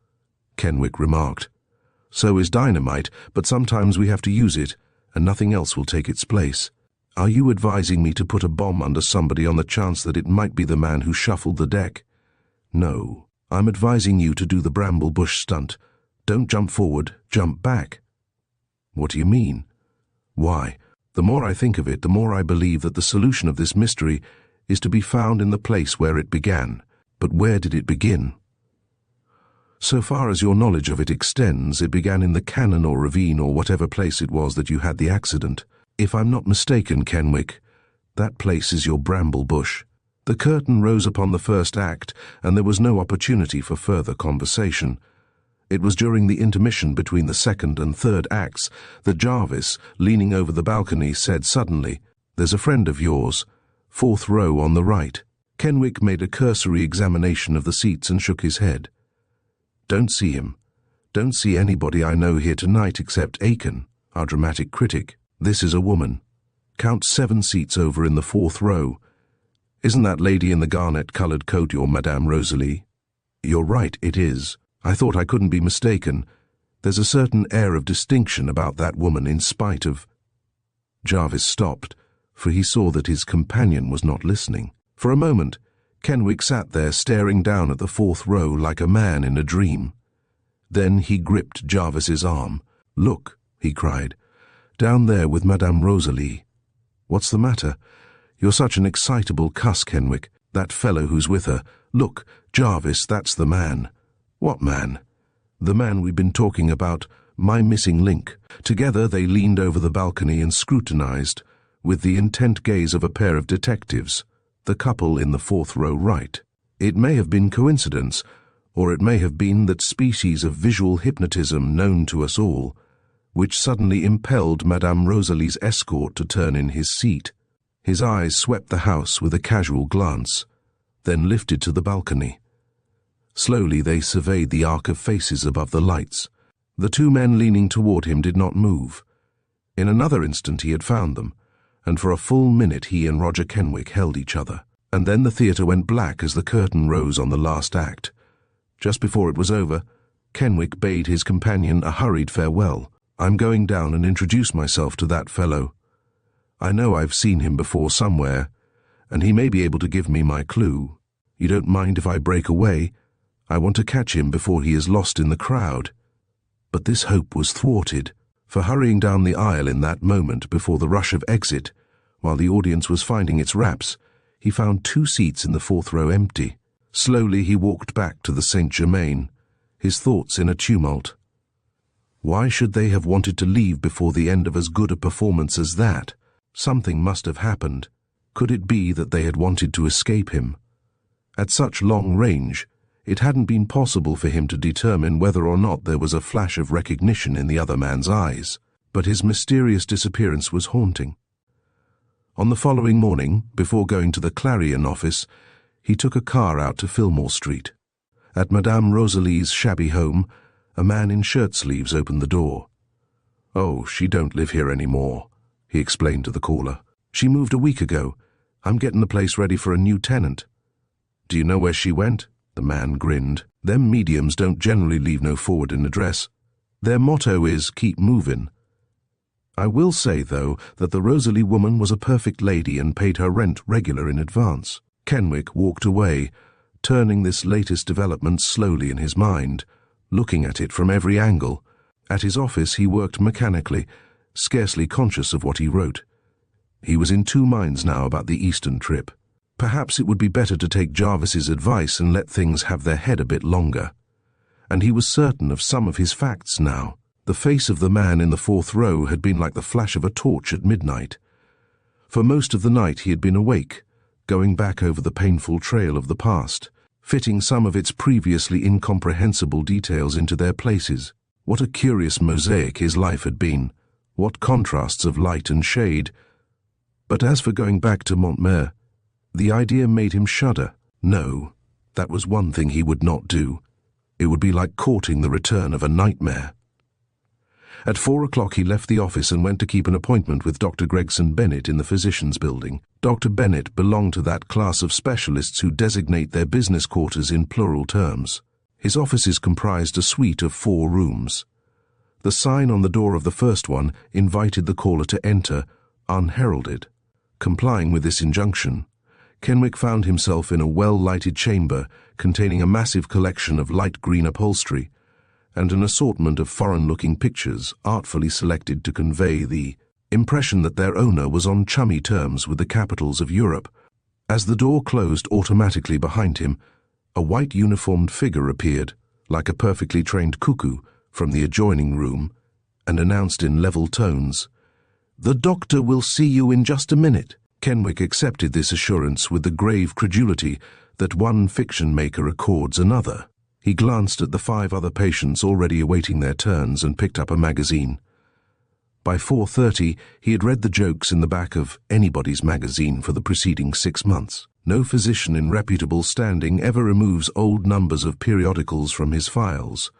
Speaker 1: Kenwick remarked. So is dynamite, but sometimes we have to use it, and nothing else will take its place. Are you advising me to put a bomb under somebody on the chance that it might be the man who shuffled the deck? No, I'm advising you to do the bramble bush stunt. Don't jump forward, jump back. What do you mean? Why, the more I think of it, the more I believe that the solution of this mystery is to be found in the place where it began. But where did it begin? So far as your knowledge of it extends, it began in the canon or ravine or whatever place it was that you had the accident. If I'm not mistaken, Kenwick, that place is your bramble bush. The curtain rose upon the first act, and there was no opportunity for further conversation. It was during the intermission between the second and third acts that Jarvis, leaning over the balcony, said suddenly, "There's a friend of yours, 4th row on the right." Kenwick made a cursory examination of the seats and shook his head. "Don't see him. Don't see anybody I know here tonight except Aiken, our dramatic critic. This is a woman. Count 7 seats over in the 4th row. Isn't that lady in the garnet-coloured coat your Madame Rosalie?" "You're right, it is. I thought I couldn't be mistaken. There's a certain air of distinction about that woman in spite of—" Jarvis stopped, for he saw that his companion was not listening. For a moment, Kenwick sat there staring down at the 4th row like a man in a dream. Then he gripped Jarvis's arm. "Look," he cried, "down there with Madame Rosalie." "What's the matter? You're such an excitable cuss, Kenwick. That fellow who's with her. Look, Jarvis, that's the man." "What man?" "The man we've been talking about, my missing link." Together they leaned over the balcony and scrutinized, with the intent gaze of a pair of detectives, the couple in the 4th row right. It may have been coincidence, or it may have been that species of visual hypnotism known to us all, which suddenly impelled Madame Rosalie's escort to turn in his seat. His eyes swept the house with a casual glance, then lifted to the balcony. Slowly they surveyed the arc of faces above the lights. The 2 men leaning toward him did not move. In another instant he had found them, and for a full minute he and Roger Kenwick held each other. And then the theatre went black as the curtain rose on the last act. Just before it was over, Kenwick bade his companion a hurried farewell. "I'm going down and introduce myself to that fellow. I know I've seen him before somewhere, and he may be able to give me my clue. You don't mind if I break away? I want to catch him before he is lost in the crowd." But this hope was thwarted, for hurrying down the aisle in that moment before the rush of exit, while the audience was finding its wraps, he found 2 seats in the 4th row empty. Slowly he walked back to the Saint Germain, his thoughts in a tumult. Why should they have wanted to leave before the end of as good a performance as that? Something must have happened. Could it be that they had wanted to escape him? At such long range, it hadn't been possible for him to determine whether or not there was a flash of recognition in the other man's eyes, but his mysterious disappearance was haunting. On the following morning, before going to the Clarion office, he took a car out to Fillmore Street. At Madame Rosalie's shabby home, a man in shirt-sleeves opened the door. "Oh, she don't live here anymore," he explained to the caller. "She moved a week ago. I'm getting the place ready for a new tenant." "Do you know where she went?" The man grinned. "Them mediums don't generally leave no forwarding address. Their motto is, keep moving. I will say, though, that the Rosalie woman was a perfect lady and paid her rent regular in advance." Kenwick walked away, turning this latest development slowly in his mind, looking at it from every angle. At his office he worked mechanically, scarcely conscious of what he wrote. He was in 2 minds now about the Eastern trip. Perhaps it would be better to take Jarvis's advice and let things have their head a bit longer. And he was certain of some of his facts now. The face of the man in the 4th row had been like the flash of a torch at midnight. For most of the night he had been awake, going back over the painful trail of the past, fitting some of its previously incomprehensible details into their places. What a curious mosaic his life had been, what contrasts of light and shade. But as for going back to Montmer, the idea made him shudder. No, that was one thing he would not do. It would be like courting the return of a nightmare. At 4 o'clock he left the office and went to keep an appointment with Dr. Gregson Bennett in the physician's building. Dr. Bennett belonged to that class of specialists who designate their business quarters in plural terms. His offices comprised a suite of 4 rooms. The sign on the door of the first one invited the caller to enter, unheralded. Complying with this injunction, Kenwick found himself in a well-lighted chamber containing a massive collection of light green upholstery and an assortment of foreign-looking pictures artfully selected to convey the impression that their owner was on chummy terms with the capitals of Europe. As the door closed automatically behind him, a white uniformed figure appeared, like a perfectly trained cuckoo, from the adjoining room, and announced in level tones, "The doctor will see you in just a minute." Kenwick accepted this assurance with the grave credulity that one fiction maker accords another. He glanced at the 5 other patients already awaiting their turns and picked up a magazine. By 4:30, he had read the jokes in the back of anybody's magazine for the preceding 6 months. No physician in reputable standing ever removes old numbers of periodicals from his files.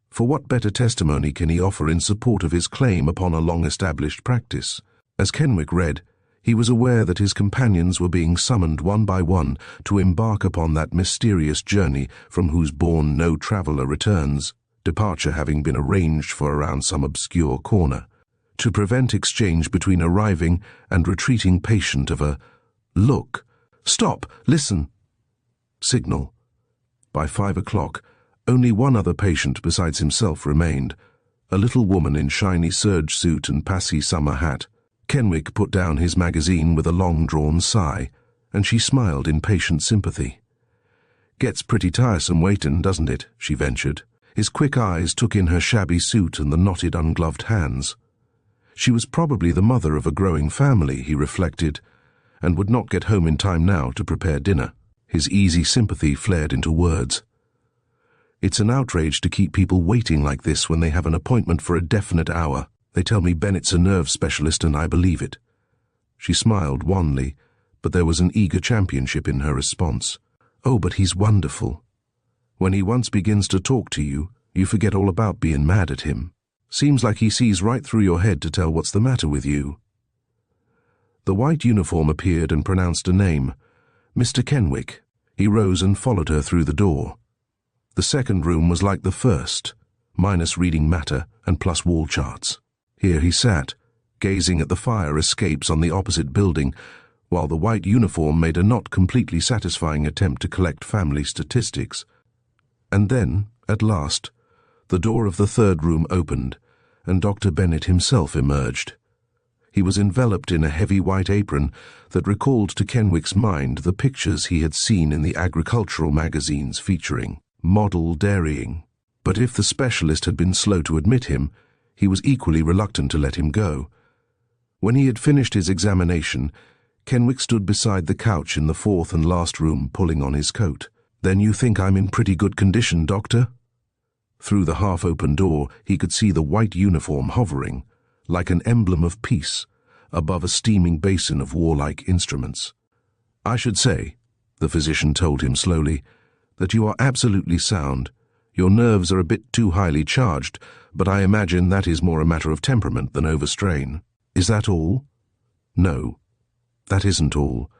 Speaker 1: For what better testimony can he offer in support of his claim upon a long-established practice? As Kenwick read, he was aware that his companions were being summoned one by one to embark upon that mysterious journey from whose bourne no traveller returns, departure having been arranged for around some obscure corner. To prevent exchange between arriving and retreating patient of a look, stop, listen, signal. By 5 o'clock, only one other patient besides himself remained, a little woman in shiny serge suit and passy summer hat. Kenwick put down his magazine with a long-drawn sigh, and she smiled in patient sympathy. "Gets pretty tiresome waitin', doesn't it?" she ventured. His quick eyes took in her shabby suit and the knotted, ungloved hands. She was probably the mother of a growing family, he reflected, and would not get home in time now to prepare dinner. His easy sympathy flared into words. "It's an outrage to keep people waiting like this when they have an appointment for a definite hour. They tell me Bennett's a nerve specialist and I believe it." She smiled wanly, but there was an eager championship in her response. "Oh, but he's wonderful. When he once begins to talk to you, you forget all about being mad at him. Seems like he sees right through your head to tell what's the matter with you." The white uniform appeared and pronounced a name, Mr. Kenwick. He rose and followed her through the door. The second room was like the first, minus reading matter and plus wall charts. Here he sat, gazing at the fire escapes on the opposite building, while the white uniform made a not completely satisfying attempt to collect family statistics. And then, at last, the door of the third room opened, and Dr. Bennett himself emerged. He was enveloped in a heavy white apron that recalled to Kenwick's mind the pictures he had seen in the agricultural magazines featuring model dairying. But if the specialist had been slow to admit him, he was equally reluctant to let him go. When he had finished his examination, Kenwick stood beside the couch in the fourth and last room pulling on his coat. "Then you think I'm in pretty good condition, Doctor?" Through the half-open door, he could see the white uniform hovering, like an emblem of peace, above a steaming basin of warlike instruments. "I should say," the physician told him slowly, "that you are absolutely sound. Your nerves are a bit too highly charged, but I imagine that is more a matter of temperament than overstrain. Is that all?" "No, that isn't all.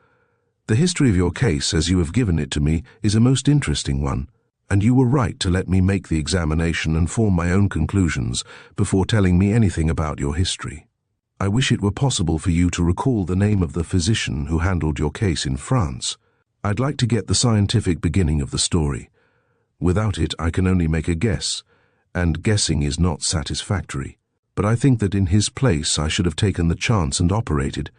Speaker 1: The history of your case, as you have given it to me, is a most interesting one, and you were right to let me make the examination and form my own conclusions before telling me anything about your history. I wish it were possible for you to recall the name of the physician who handled your case in France. I'd like to get the scientific beginning of the story. Without it, I can only make a guess, and guessing is not satisfactory. But I think that in his place I should have taken the chance and operated.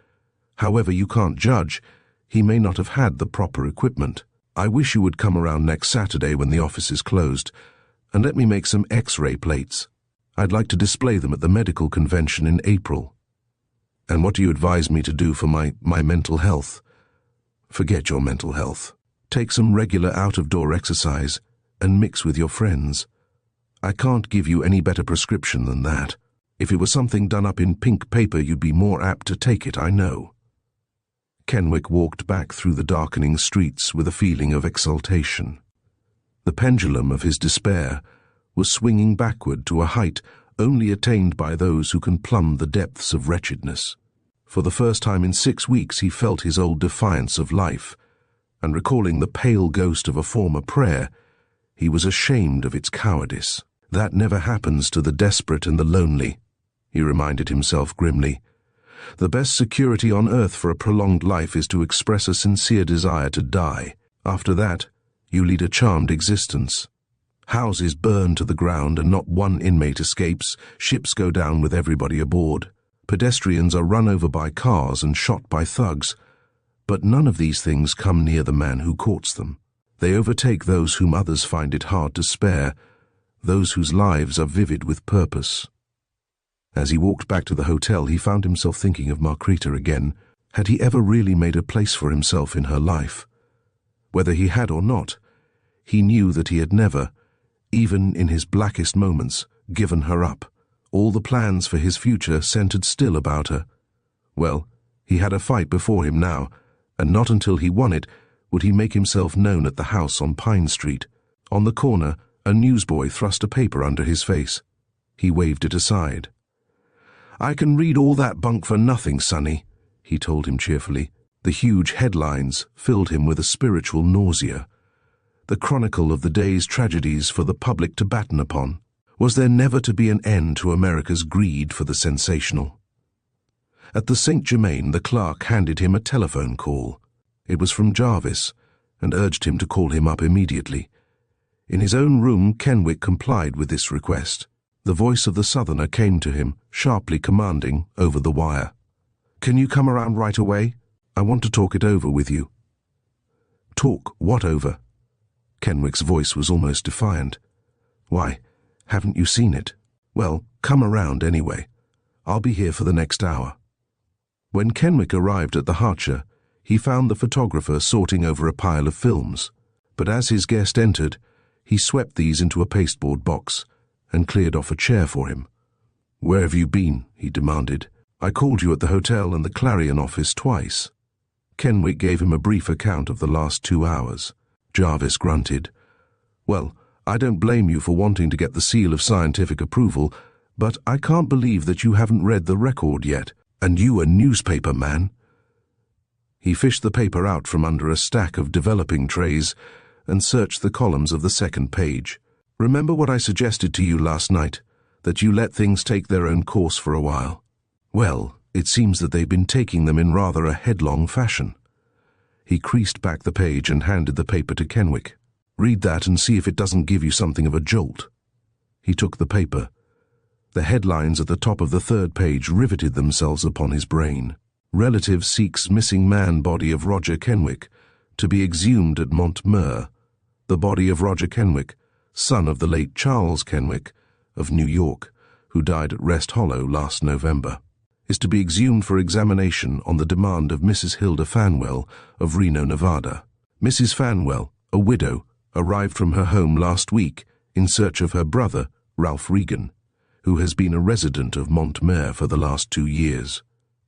Speaker 1: However, you can't judge. He may not have had the proper equipment. I wish you would come around next Saturday when the office is closed, and let me make some X-ray plates. I'd like to display them at the medical convention in April. And what do you advise me to do for my mental health?" "Forget your mental health. Take some regular out-of-door exercise and mix with your friends. I can't give you any better prescription than that. If it was something done up in pink paper, you'd be more apt to take it, I know." Kenwick walked back through the darkening streets with a feeling of exultation. The pendulum of his despair was swinging backward to a height only attained by those who can plumb the depths of wretchedness. For the first time in 6 weeks he felt his old defiance of life, and recalling the pale ghost of a former prayer, he was ashamed of its cowardice. "That never happens to the desperate and the lonely," he reminded himself grimly. The best security on earth for a prolonged life is to express a sincere desire to die. After that, you lead a charmed existence. Houses burn to the ground and not one inmate escapes. Ships go down with everybody aboard. Pedestrians are run over by cars and shot by thugs. But none of these things come near the man who courts them. They overtake those whom others find it hard to spare, those whose lives are vivid with purpose. As he walked back to the hotel, he found himself thinking of Margarita again. Had he ever really made a place for himself in her life? Whether he had or not, he knew that he had never, even in his blackest moments, given her up. All the plans for his future centered still about her. Well, he had a fight before him now, and not until he won it would he make himself known at the house on Pine Street. On the corner, a newsboy thrust a paper under his face. He waved it aside. "I can read all that bunk for nothing, Sonny," he told him cheerfully. The huge headlines filled him with a spiritual nausea. The chronicle of the day's tragedies for the public to batten upon. Was there never to be an end to America's greed for the sensational? At the St. Germain, the clerk handed him a telephone call. It was from Jarvis, and urged him to call him up immediately. In his own room, Kenwick complied with this request. The voice of the Southerner came to him, sharply commanding, over the wire. "Can you come around right away? I want to talk it over with you." "Talk what over?" Kenwick's voice was almost defiant. "Why, haven't you seen it? Well, come around anyway. I'll be here for the next hour." When Kenwick arrived at the Harcher, he found the photographer sorting over a pile of films, but as his guest entered, he swept these into a pasteboard box and cleared off a chair for him. "Where have you been?" he demanded. "I called you at the hotel and the Clarion office twice." Kenwick gave him a brief account of the last 2 hours. Jarvis grunted. "Well, I don't blame you for wanting to get the seal of scientific approval, but I can't believe that you haven't read the record yet, and you a newspaper man." He fished the paper out from under a stack of developing trays and searched the columns of the second page. "Remember what I suggested to you last night, that you let things take their own course for a while? Well, it seems that they've been taking them in rather a headlong fashion." He creased back the page and handed the paper to Kenwick. "Read that and see if it doesn't give you something of a jolt." He took the paper. The headlines at the top of the third page riveted themselves upon his brain. "Relative seeks missing man body of Roger Kenwick, to be exhumed at Montmeur. The body of Roger Kenwick, son of the late Charles Kenwick, of New York, who died at Rest Hollow last November, is to be exhumed for examination on the demand of Mrs. Hilda Fanwell of Reno, Nevada. Mrs. Fanwell, a widow, arrived from her home last week in search of her brother, Ralph Regan, who has been a resident of Montmeur for the last 2 years.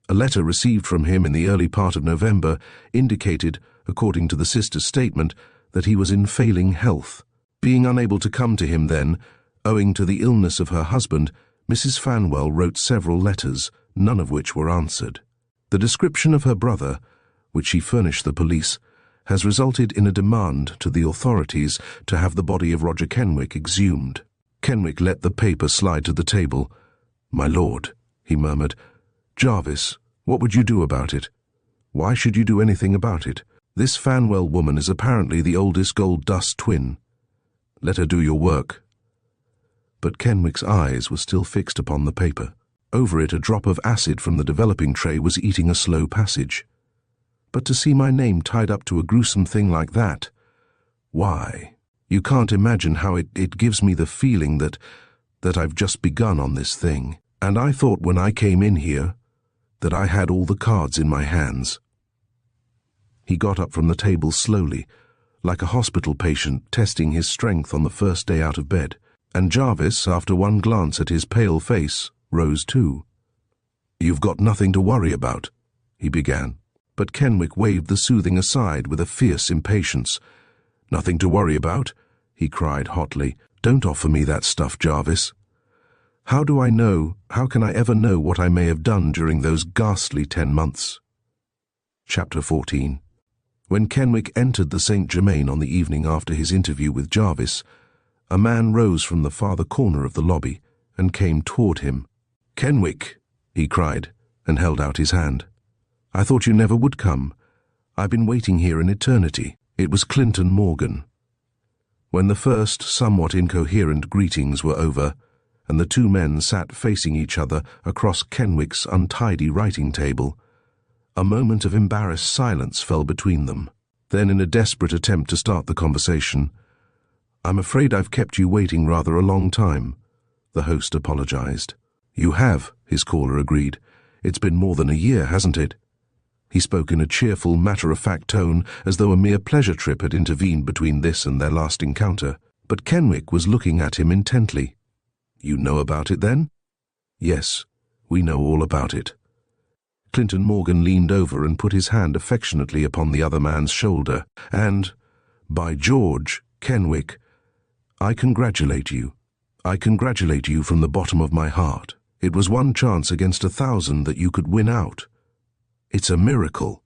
Speaker 1: A letter received from him in the early part of November indicated, according to the sister's statement, that he was in failing health. Being unable to come to him then, owing to the illness of her husband, Mrs. Fanwell wrote several letters, none of which were answered. The description of her brother, which she furnished the police, has resulted in a demand to the authorities to have the body of Roger Kenwick exhumed." Kenwick let the paper slide to the table. "My lord," he murmured. "Jarvis, what would you do about it? Why should you do anything about it? This Fanwell woman is apparently the oldest gold dust twin. Let her do your work." But Kenwick's eyes were still fixed upon the paper. Over it a drop of acid from the developing tray was eating a slow passage. "But to see my name tied up to a gruesome thing like that, why, you can't imagine how it gives me the feeling that I've just begun on this thing. And I thought when I came in here that I had all the cards in my hands." He got up from the table slowly, like a hospital patient testing his strength on the first day out of bed, and Jarvis, after one glance at his pale face, rose too. "You've got nothing to worry about," he began, but Kenwick waved the soothing aside with a fierce impatience. "Nothing to worry about?" he cried hotly. "Don't offer me that stuff, Jarvis. How can I ever know what I may have done during those ghastly 10 months? Chapter 14. When Kenwick entered the St. Germain on the evening after his interview with Jarvis, a man rose from the farther corner of the lobby and came toward him. "Kenwick," he cried, and held out his hand. "I thought you never would come. I've been waiting here an eternity." It was Clinton Morgan. When the first, somewhat incoherent greetings were over, and the two men sat facing each other across Kenwick's untidy writing table, a moment of embarrassed silence fell between them. Then, in a desperate attempt to start the conversation, "I'm afraid I've kept you waiting rather a long time," the host apologized. "You have," his caller agreed. "It's been more than a year, hasn't it?" He spoke in a cheerful, matter-of-fact tone, as though a mere pleasure trip had intervened between this and their last encounter. But Kenwick was looking at him intently. "You know about it, then?" "Yes, we know all about it." Clinton Morgan leaned over and put his hand affectionately upon the other man's shoulder. "And, by George, Kenwick, I congratulate you. I congratulate you from the bottom of my heart. It was one chance against 1,000 that you could win out. It's a miracle."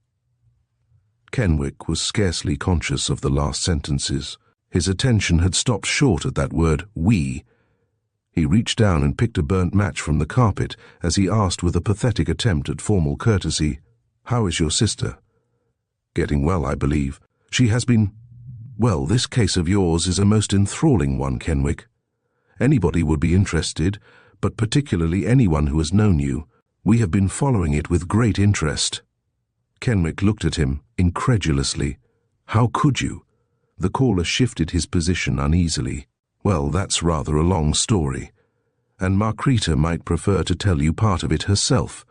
Speaker 1: Kenwick was scarcely conscious of the last sentences. His attention had stopped short at that word, "we." He reached down and picked a burnt match from the carpet as he asked with a pathetic attempt at formal courtesy, "How is your sister?" "Getting well, I believe. She has been... Well, this case of yours is a most enthralling one, Kenwick. Anybody would be interested, but particularly anyone who has known you. We have been following it with great interest." Kenwick looked at him, incredulously. "How could you?" The caller shifted his position uneasily. "Well, that's rather a long story, and Margarita might prefer to tell you part of it herself.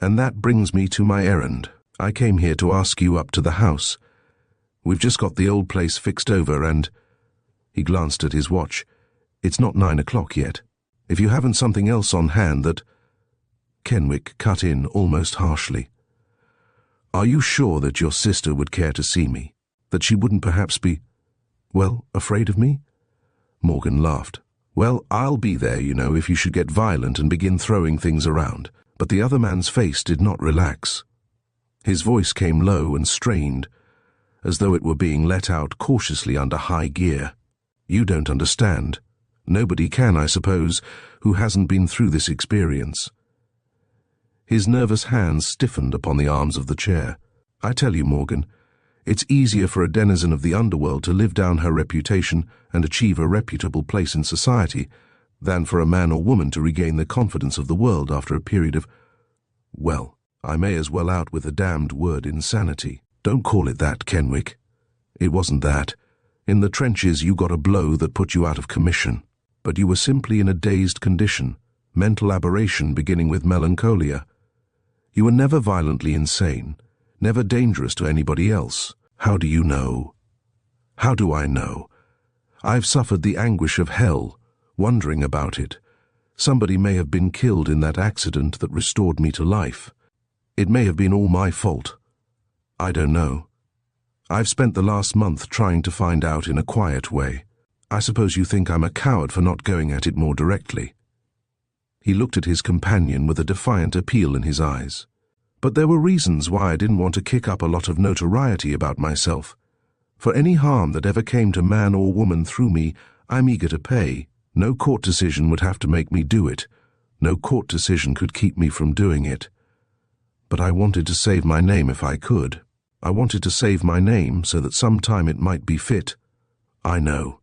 Speaker 1: And that brings me to my errand. I came here to ask you up to the house. We've just got the old place fixed over and—" He glanced at his watch. "It's not 9 o'clock yet. If you haven't something else on hand that—" Kenwick cut in almost harshly. "Are you sure that your sister would care to see me? That she wouldn't perhaps be, well, afraid of me?" Morgan laughed. "Well, I'll be there, you know, if you should get violent and begin throwing things around." But the other man's face did not relax. His voice came low and strained, as though it were being let out cautiously under high gear. "You don't understand. Nobody can, I suppose, who hasn't been through this experience." His nervous hands stiffened upon the arms of the chair. "I tell you, Morgan, it's easier for a denizen of the underworld to live down her reputation and achieve a reputable place in society than for a man or woman to regain the confidence of the world after a period of, well, I may as well out with the damned word insanity." "Don't call it that, Kenwick. It wasn't that. In the trenches you got a blow that put you out of commission. But you were simply in a dazed condition, mental aberration beginning with melancholia. You were never violently insane, never dangerous to anybody else. How do you know?" "How do I know? I've suffered the anguish of hell, wondering about it. Somebody may have been killed in that accident that restored me to life. It may have been all my fault. I don't know. I've spent the last month trying to find out in a quiet way. I suppose you think I'm a coward for not going at it more directly." He looked at his companion with a defiant appeal in his eyes. "But there were reasons why I didn't want to kick up a lot of notoriety about myself. For any harm that ever came to man or woman through me, I'm eager to pay. No court decision would have to make me do it. No court decision could keep me from doing it. But I wanted to save my name if I could. I wanted to save my name so that sometime it might be fit." "I know,"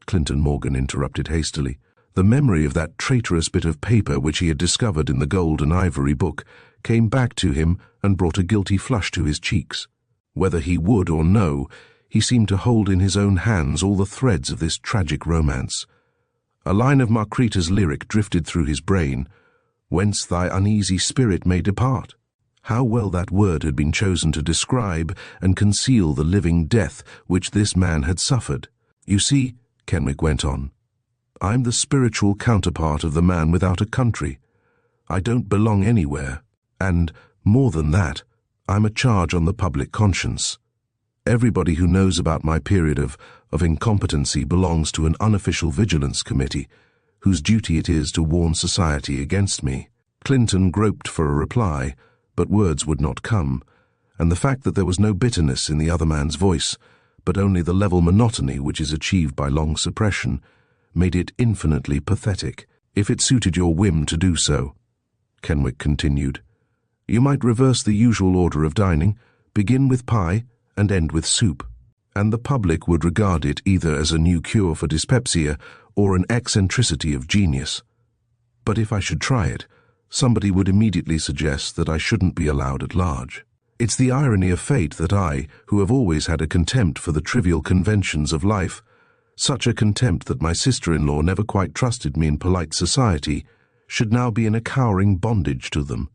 Speaker 1: Clinton Morgan interrupted hastily. The memory of that traitorous bit of paper which he had discovered in the gold and ivory book came back to him and brought a guilty flush to his cheeks. Whether he would or no, he seemed to hold in his own hands all the threads of this tragic romance. A line of Margarita's lyric drifted through his brain, "Whence thy uneasy spirit may depart." How well that word had been chosen to describe and conceal the living death which this man had suffered. "You see," Kenwick went on, "I'm the spiritual counterpart of the man without a country. I don't belong anywhere, and, more than that, I'm a charge on the public conscience. Everybody who knows about my period of incompetency belongs to an unofficial vigilance committee, whose duty it is to warn society against me." Clinton groped for a reply, but words would not come, and the fact that there was no bitterness in the other man's voice, but only the level monotony which is achieved by long suppression, made it infinitely pathetic. "If it suited your whim to do so," Kenwick continued, You might reverse the usual order of dining, begin with pie and end with soup, and the public would regard it either as a new cure for dyspepsia or an eccentricity of genius. But if I should try it, somebody would immediately suggest that I shouldn't be allowed at large. It's the irony of fate that I, who have always had a contempt for the trivial conventions of life, such a contempt that my sister-in-law never quite trusted me in polite society, should now be in a cowering bondage to them.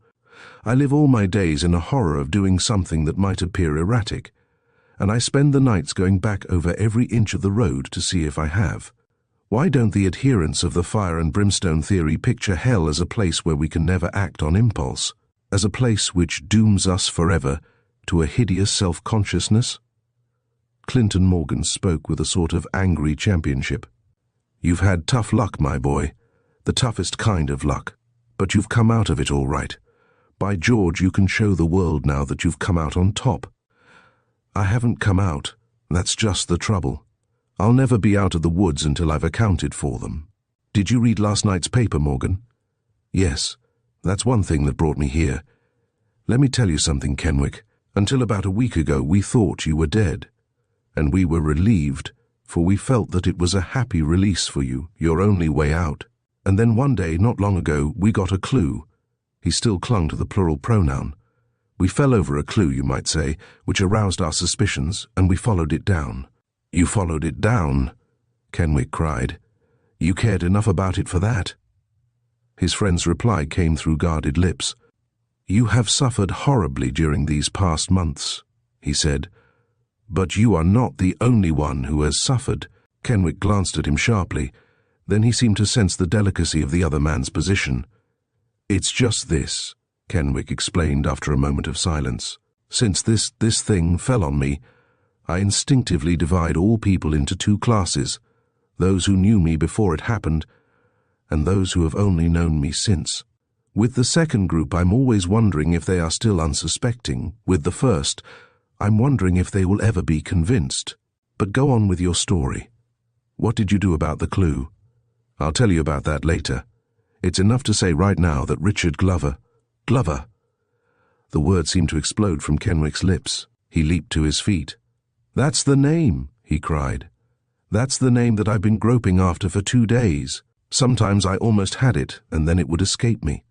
Speaker 1: I live all my days in a horror of doing something that might appear erratic, and I spend the nights going back over every inch of the road to see if I have. Why don't the adherents of the fire and brimstone theory picture hell as a place where we can never act on impulse, as a place which dooms us forever to a hideous self-consciousness? Clinton Morgan spoke with a sort of angry championship. You've had tough luck, my boy, the toughest kind of luck, but you've come out of it all right. By George, you can show the world now that you've come out on top. I haven't come out, that's just the trouble. I'll never be out of the woods until I've accounted for them. Did you read last night's paper, Morgan? Yes, that's one thing that brought me here. Let me tell you something, Kenwick. Until about a week ago, we thought you were dead. And we were relieved, for we felt that it was a happy release for you, your only way out. And then one day, not long ago, we got a clue. He still clung to the plural pronoun. We fell over a clue, you might say, which aroused our suspicions, and we followed it down. You followed it down, Kenwick cried. You cared enough about it for that? His friend's reply came through guarded lips. You have suffered horribly during these past months, he said. But you are not the only one who has suffered. Kenwick glanced at him sharply. Then he seemed to sense the delicacy of the other man's position. It's just this, Kenwick explained after a moment of silence. Since this thing fell on me, I instinctively divide all people into two classes, those who knew me before it happened, and those who have only known me since. With the second group, I'm always wondering if they are still unsuspecting. With the first, I'm wondering if they will ever be convinced. But go on with your story. What did you do about the clue? I'll tell you about that later. It's enough to say right now that Richard Glover... Glover! The word seemed to explode from Kenwick's lips. He leaped to his feet. That's the name, he cried. That's the name that I've been groping after for 2 days. Sometimes I almost had it, and then it would escape me.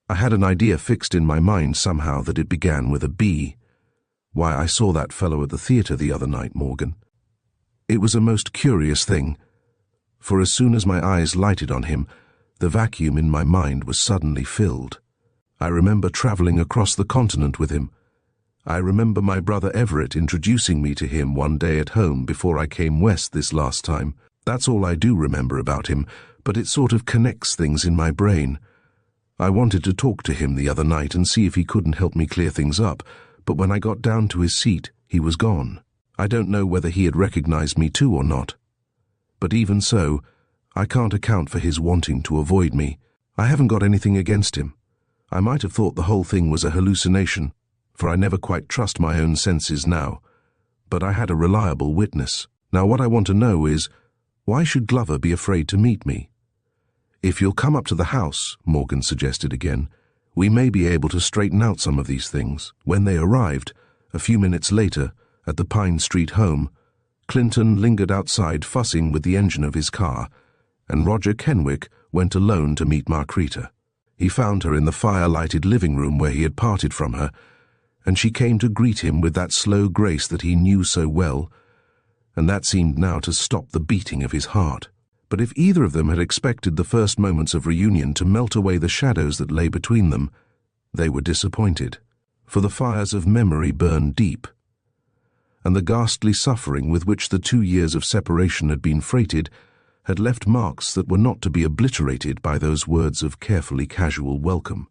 Speaker 1: I had an idea fixed in my mind somehow that it began with a B. Why, I saw that fellow at the theatre the other night, Morgan. It was a most curious thing, for as soon as my eyes lighted on him, the vacuum in my mind was suddenly filled. I remember travelling across the continent with him. I remember my brother Everett introducing me to him one day at home before I came west this last time. That's all I do remember about him, but it sort of connects things in my brain. I wanted to talk to him the other night and see if he couldn't help me clear things up, but when I got down to his seat, he was gone. I don't know whether he had recognized me too or not. But even so, I can't account for his wanting to avoid me. I haven't got anything against him. I might have thought the whole thing was a hallucination, for I never quite trust my own senses now. But I had a reliable witness. Now what I want to know is, why should Glover be afraid to meet me? If you'll come up to the house, Morgan suggested again, we may be able to straighten out some of these things. When they arrived, a few minutes later, at the Pine Street home, Clinton lingered outside fussing with the engine of his car, and Roger Kenwick went alone to meet Marquita. He found her in the fire-lighted living room where he had parted from her, and she came to greet him with that slow grace that he knew so well, and that seemed now to stop the beating of his heart. But if either of them had expected the first moments of reunion to melt away the shadows that lay between them, they were disappointed, for the fires of memory burned deep, and the ghastly suffering with which the 2 years of separation had been freighted had left marks that were not to be obliterated by those words of carefully casual welcome.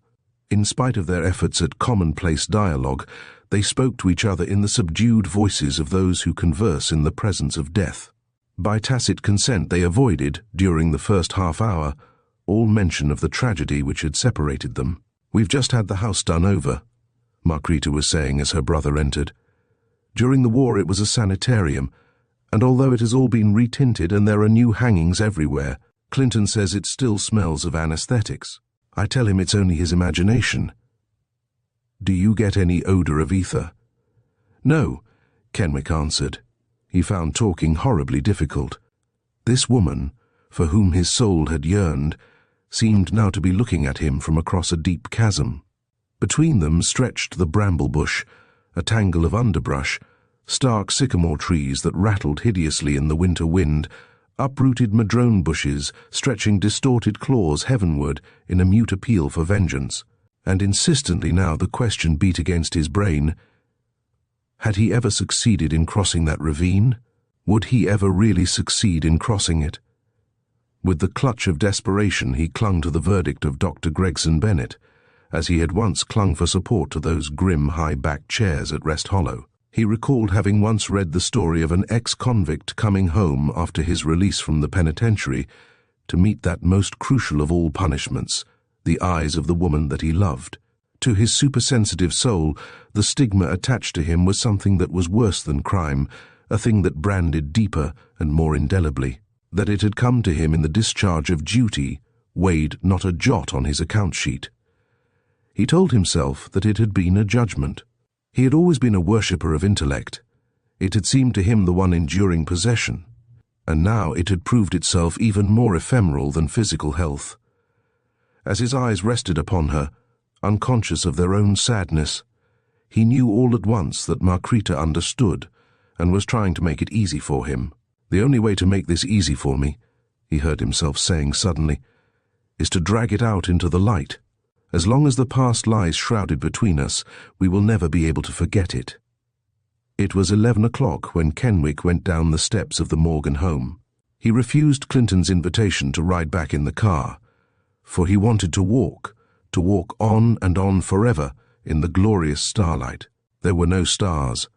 Speaker 1: In spite of their efforts at commonplace dialogue, they spoke to each other in the subdued voices of those who converse in the presence of death. By tacit consent they avoided, during the first half-hour, all mention of the tragedy which had separated them. "We've just had the house done over," Marquita was saying as her brother entered. "During the war it was a sanitarium, and although it has all been retinted and there are new hangings everywhere, Clinton says it still smells of anesthetics. I tell him it's only his imagination. "Do you get any odor of ether?" "No," Kenwick answered. He found talking horribly difficult. This woman, for whom his soul had yearned, seemed now to be looking at him from across a deep chasm. Between them stretched the bramble bush, a tangle of underbrush, stark sycamore trees that rattled hideously in the winter wind, uprooted madrone bushes stretching distorted claws heavenward in a mute appeal for vengeance. And insistently now the question beat against his brain: had he ever succeeded in crossing that ravine? Would he ever really succeed in crossing it? With the clutch of desperation he clung to the verdict of Dr. Gregson Bennet, as he had once clung for support to those grim high-backed chairs at Rest Hollow. He recalled having once read the story of an ex-convict coming home after his release from the penitentiary to meet that most crucial of all punishments, the eyes of the woman that he loved. To his supersensitive soul, the stigma attached to him was something that was worse than crime, a thing that branded deeper and more indelibly. That it had come to him in the discharge of duty weighed not a jot on his account sheet. He told himself that it had been a judgment. He had always been a worshipper of intellect. It had seemed to him the one enduring possession, and now it had proved itself even more ephemeral than physical health. As his eyes rested upon her, unconscious of their own sadness, he knew all at once that Markrita understood and was trying to make it easy for him. "The only way to make this easy for me," he heard himself saying suddenly, "is to drag it out into the light. As long as the past lies shrouded between us, we will never be able to forget it." It was 11 o'clock when Kenwick went down the steps of the Morgan home. He refused Clinton's invitation to ride back in the car, for he wanted to walk on and on forever in the glorious starlight. There were no stars.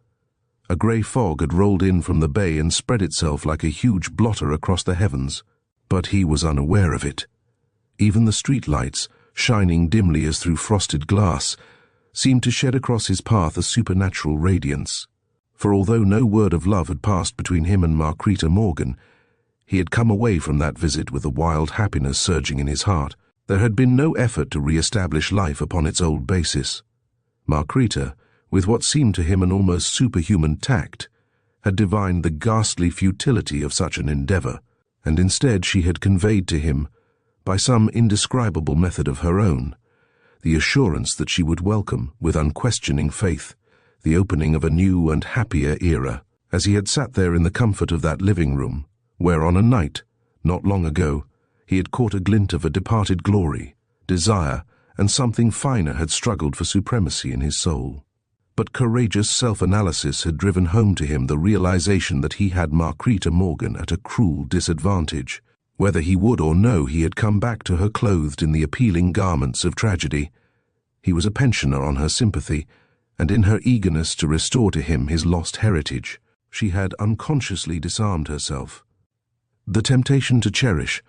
Speaker 1: A grey fog had rolled in from the bay and spread itself like a huge blotter across the heavens, but he was unaware of it. Even the street lights, shining dimly as through frosted glass, seemed to shed across his path a supernatural radiance. For although no word of love had passed between him and Markrita Morgan, he had come away from that visit with a wild happiness surging in his heart. There had been no effort to re-establish life upon its old basis. Markrita, with what seemed to him an almost superhuman tact, had divined the ghastly futility of such an endeavor, and instead she had conveyed to him, by some indescribable method of her own, the assurance that she would welcome, with unquestioning faith, the opening of a new and happier era, as he had sat there in the comfort of that living room, where on a night, not long ago, he had caught a glint of a departed glory, desire, and something finer had struggled for supremacy in his soul. But courageous self-analysis had driven home to him the realization that he had Markrita Morgan at a cruel disadvantage. Whether he would or no, he had come back to her clothed in the appealing garments of tragedy. He was a pensioner on her sympathy, and in her eagerness to restore to him his lost heritage, she had unconsciously disarmed herself. The temptation to cherish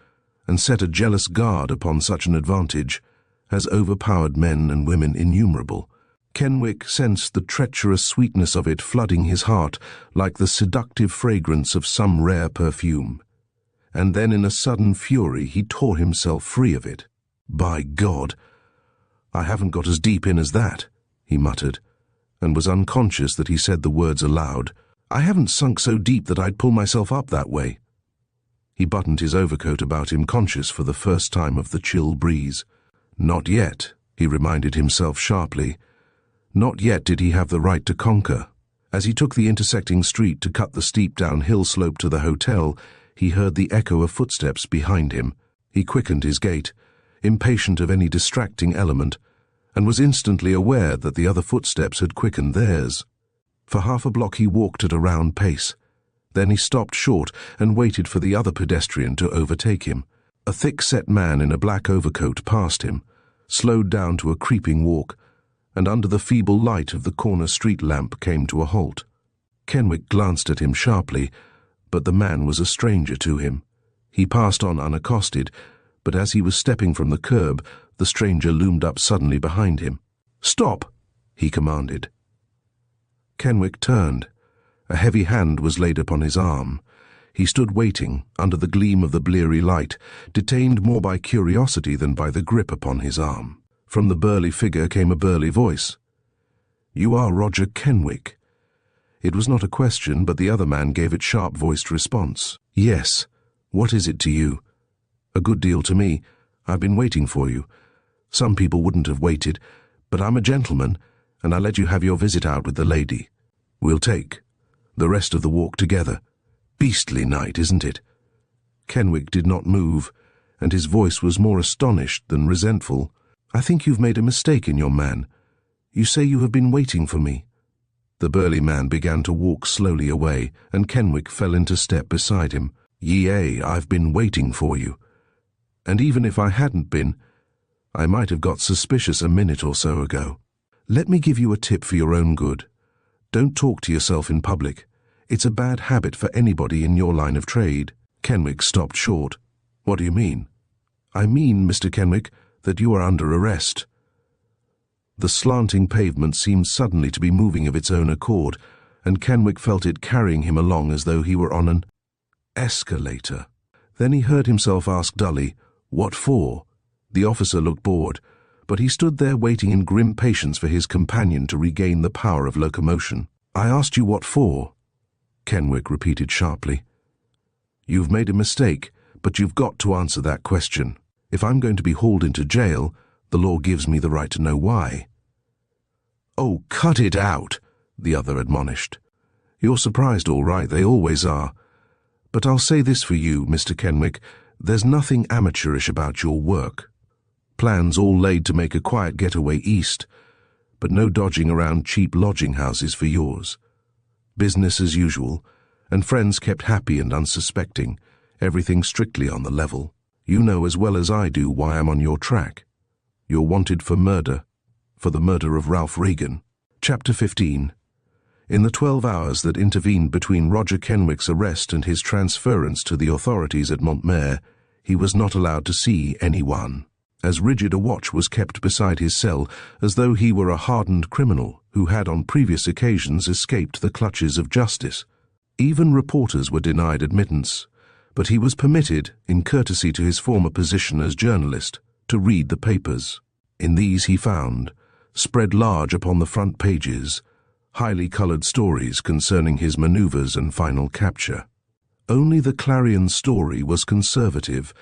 Speaker 1: and set a jealous guard upon such an advantage has overpowered men and women innumerable. Kenwick sensed the treacherous sweetness of it flooding his heart like the seductive fragrance of some rare perfume. And then in a sudden fury he tore himself free of it. "By God, I haven't got as deep in as that," he muttered, and was unconscious that he said the words aloud. "I haven't sunk so deep that I'd pull myself up that way." He buttoned his overcoat about him, conscious for the first time of the chill breeze. Not yet, he reminded himself sharply. Not yet did he have the right to conquer. As he took the intersecting street to cut the steep downhill slope to the hotel, he heard the echo of footsteps behind him. He quickened his gait, impatient of any distracting element, and was instantly aware that the other footsteps had quickened theirs. For half a block he walked at a round pace. Then he stopped short and waited for the other pedestrian to overtake him. A thick-set man in a black overcoat passed him, slowed down to a creeping walk, and under the feeble light of the corner street lamp came to a halt. Kenwick glanced at him sharply, but the man was a stranger to him. He passed on unaccosted, but as he was stepping from the curb, the stranger loomed up suddenly behind him. "Stop!" he commanded. Kenwick turned. A heavy hand was laid upon his arm. He stood waiting, under the gleam of the bleary light, detained more by curiosity than by the grip upon his arm. From the burly figure came a burly voice. "You are Roger Kenwick." It was not a question, but the other man gave it sharp-voiced response. "Yes. What is it to you?" "A good deal to me. I've been waiting for you. Some people wouldn't have waited, but I'm a gentleman, and I let you have your visit out with the lady. We'll take the rest of the walk together. Beastly night, isn't it?" Kenwick did not move, and his voice was more astonished than resentful. "I think you've made a mistake in your man. You say you have been waiting for me." The burly man began to walk slowly away, and Kenwick fell into step beside him. "Yea, I've been waiting for you. And even if I hadn't been, I might have got suspicious a minute or so ago. Let me give you a tip for your own good. Don't talk to yourself in public. It's a bad habit for anybody in your line of trade." Kenwick stopped short. "What do you mean?" "I mean, Mr. Kenwick, that you are under arrest." The slanting pavement seemed suddenly to be moving of its own accord, and Kenwick felt it carrying him along as though he were on an escalator. Then he heard himself ask dully, "What for?" The officer looked bored, but he stood there waiting in grim patience for his companion to regain the power of locomotion. "I asked you what for," Kenwick repeated sharply. "You've made a mistake, but you've got to answer that question. If I'm going to be hauled into jail, the law gives me the right to know why." "Oh, cut it out," the other admonished. "You're surprised, all right, they always are. But I'll say this for you, Mr. Kenwick, there's nothing amateurish about your work. Plans all laid to make a quiet getaway east, but no dodging around cheap lodging houses for yours. Business as usual, and friends kept happy and unsuspecting, everything strictly on the level. You know as well as I do why I'm on your track. You're wanted for murder, for the murder of Ralph Regan." Chapter 15. In the 12 hours that intervened between Roger Kenwick's arrest and his transference to the authorities at Montmere, he was not allowed to see anyone. As rigid a watch was kept beside his cell as though he were a hardened criminal who had on previous occasions escaped the clutches of justice. Even reporters were denied admittance, but he was permitted, in courtesy to his former position as journalist, to read the papers. In these he found, spread large upon the front pages, highly coloured stories concerning his manoeuvres and final capture. Only the Clarion story was conservative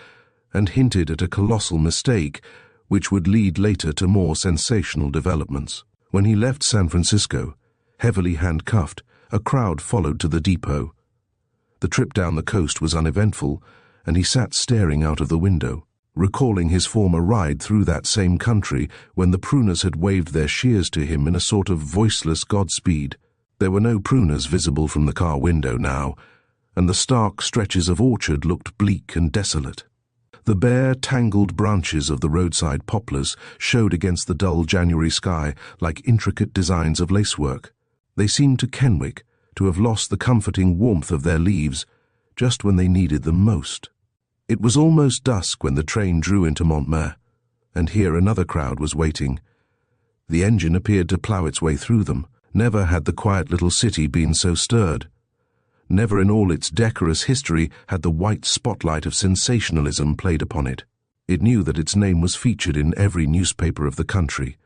Speaker 1: and hinted at a colossal mistake which would lead later to more sensational developments. When he left San Francisco, heavily handcuffed, a crowd followed to the depot. The trip down the coast was uneventful, and he sat staring out of the window, recalling his former ride through that same country when the pruners had waved their shears to him in a sort of voiceless godspeed. There were no pruners visible from the car window now, and the stark stretches of orchard looked bleak and desolate. The bare, tangled branches of the roadside poplars showed against the dull January sky like intricate designs of lacework. They seemed to Kenwick to have lost the comforting warmth of their leaves just when they needed them most. It was almost dusk when the train drew into Montmere, and here another crowd was waiting. The engine appeared to plough its way through them. Never had the quiet little city been so stirred. Never in all its decorous history had the white spotlight of sensationalism played upon it. It knew that its name was featured in every newspaper of the country,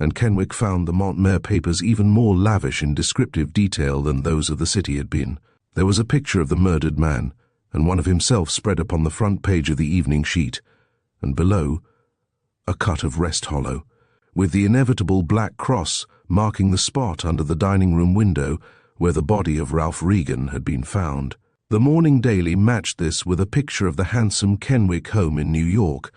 Speaker 1: and Kenwick found the Montmere papers even more lavish in descriptive detail than those of the city had been. There was a picture of the murdered man, and one of himself spread upon the front page of the evening sheet, and below, a cut of Rest Hollow, with the inevitable black cross marking the spot under the dining-room window where the body of Ralph Regan had been found. The Morning Daily matched this with a picture of the handsome Kenwick home in New York,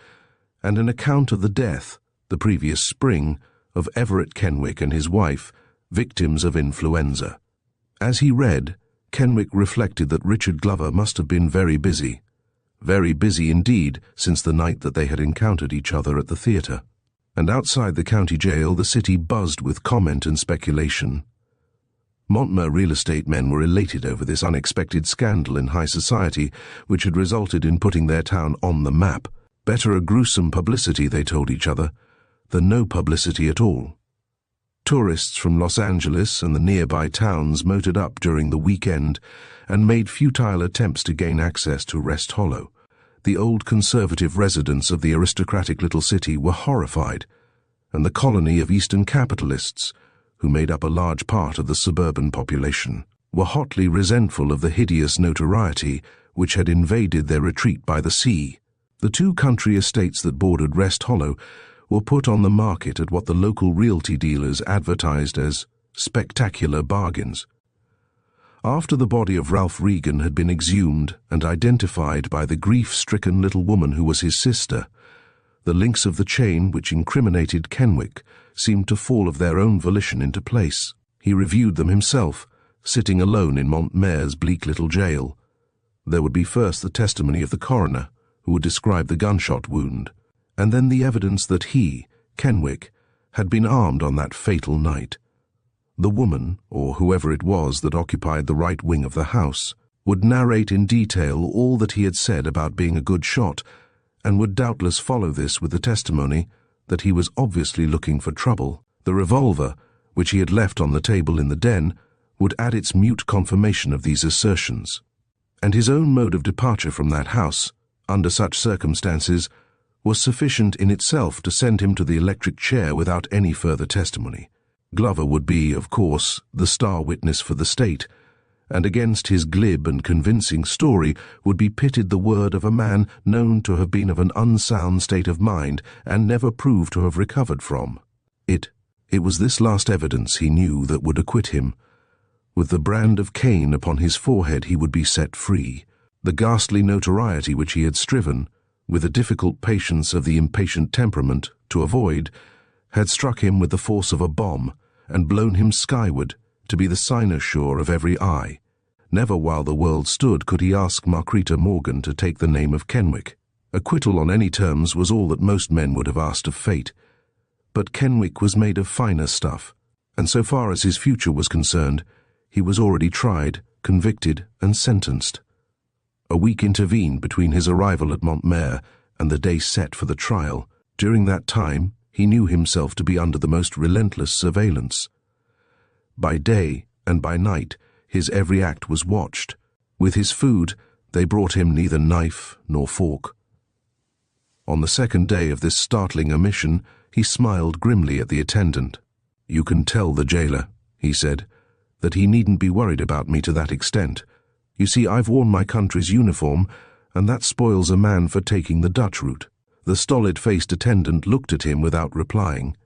Speaker 1: and an account of the death, the previous spring, of Everett Kenwick and his wife, victims of influenza. As he read, Kenwick reflected that Richard Glover must have been very busy indeed since the night that they had encountered each other at the theatre. And outside the county jail the city buzzed with comment and speculation. Montmere real estate men were elated over this unexpected scandal in high society, which had resulted in putting their town on the map. Better a gruesome publicity, they told each other, than no publicity at all. Tourists from Los Angeles and the nearby towns motored up during the weekend and made futile attempts to gain access to Rest Hollow. The old conservative residents of the aristocratic little city were horrified, and the colony of Eastern capitalists, who made up a large part of the suburban population, were hotly resentful of the hideous notoriety which had invaded their retreat by the sea. The 2 country estates that bordered Rest Hollow were put on the market at what the local realty dealers advertised as spectacular bargains. After the body of Ralph Regan had been exhumed and identified by the grief-stricken little woman who was his sister, the links of the chain which incriminated Kenwick seemed to fall of their own volition into place. He reviewed them himself, sitting alone in Montmare's bleak little jail. There would be first the testimony of the coroner, who would describe the gunshot wound, and then the evidence that he, Kenwick, had been armed on that fatal night. The woman, or whoever it was that occupied the right wing of the house, would narrate in detail all that he had said about being a good shot, and would doubtless follow this with the testimony that he was obviously looking for trouble. The revolver, which he had left on the table in the den, would add its mute confirmation of these assertions. And his own mode of departure from that house, under such circumstances, was sufficient in itself to send him to the electric chair without any further testimony. Glover would be, of course, the star witness for the state, and against his glib and convincing story would be pitted the word of a man known to have been of an unsound state of mind and never proved to have recovered from. It was this last evidence, he knew, that would acquit him. With the brand of Cain upon his forehead he would be set free. The ghastly notoriety which he had striven, with the difficult patience of the impatient temperament, to avoid, had struck him with the force of a bomb and blown him skyward to be the cynosure of every eye. Never while the world stood could he ask Marquita Morgan to take the name of Kenwick. Acquittal on any terms was all that most men would have asked of fate. But Kenwick was made of finer stuff, and so far as his future was concerned, he was already tried, convicted, and sentenced. A week intervened between his arrival at Montmare and the day set for the trial. During that time, he knew himself to be under the most relentless surveillance. By day and by night, his every act was watched. With his food, they brought him neither knife nor fork. On the second day of this startling omission, he smiled grimly at the attendant. "You can tell the jailer," he said, "that he needn't be worried about me to that extent. You see, I've worn my country's uniform, and that spoils a man for taking the Dutch route." The stolid-faced attendant looked at him without replying.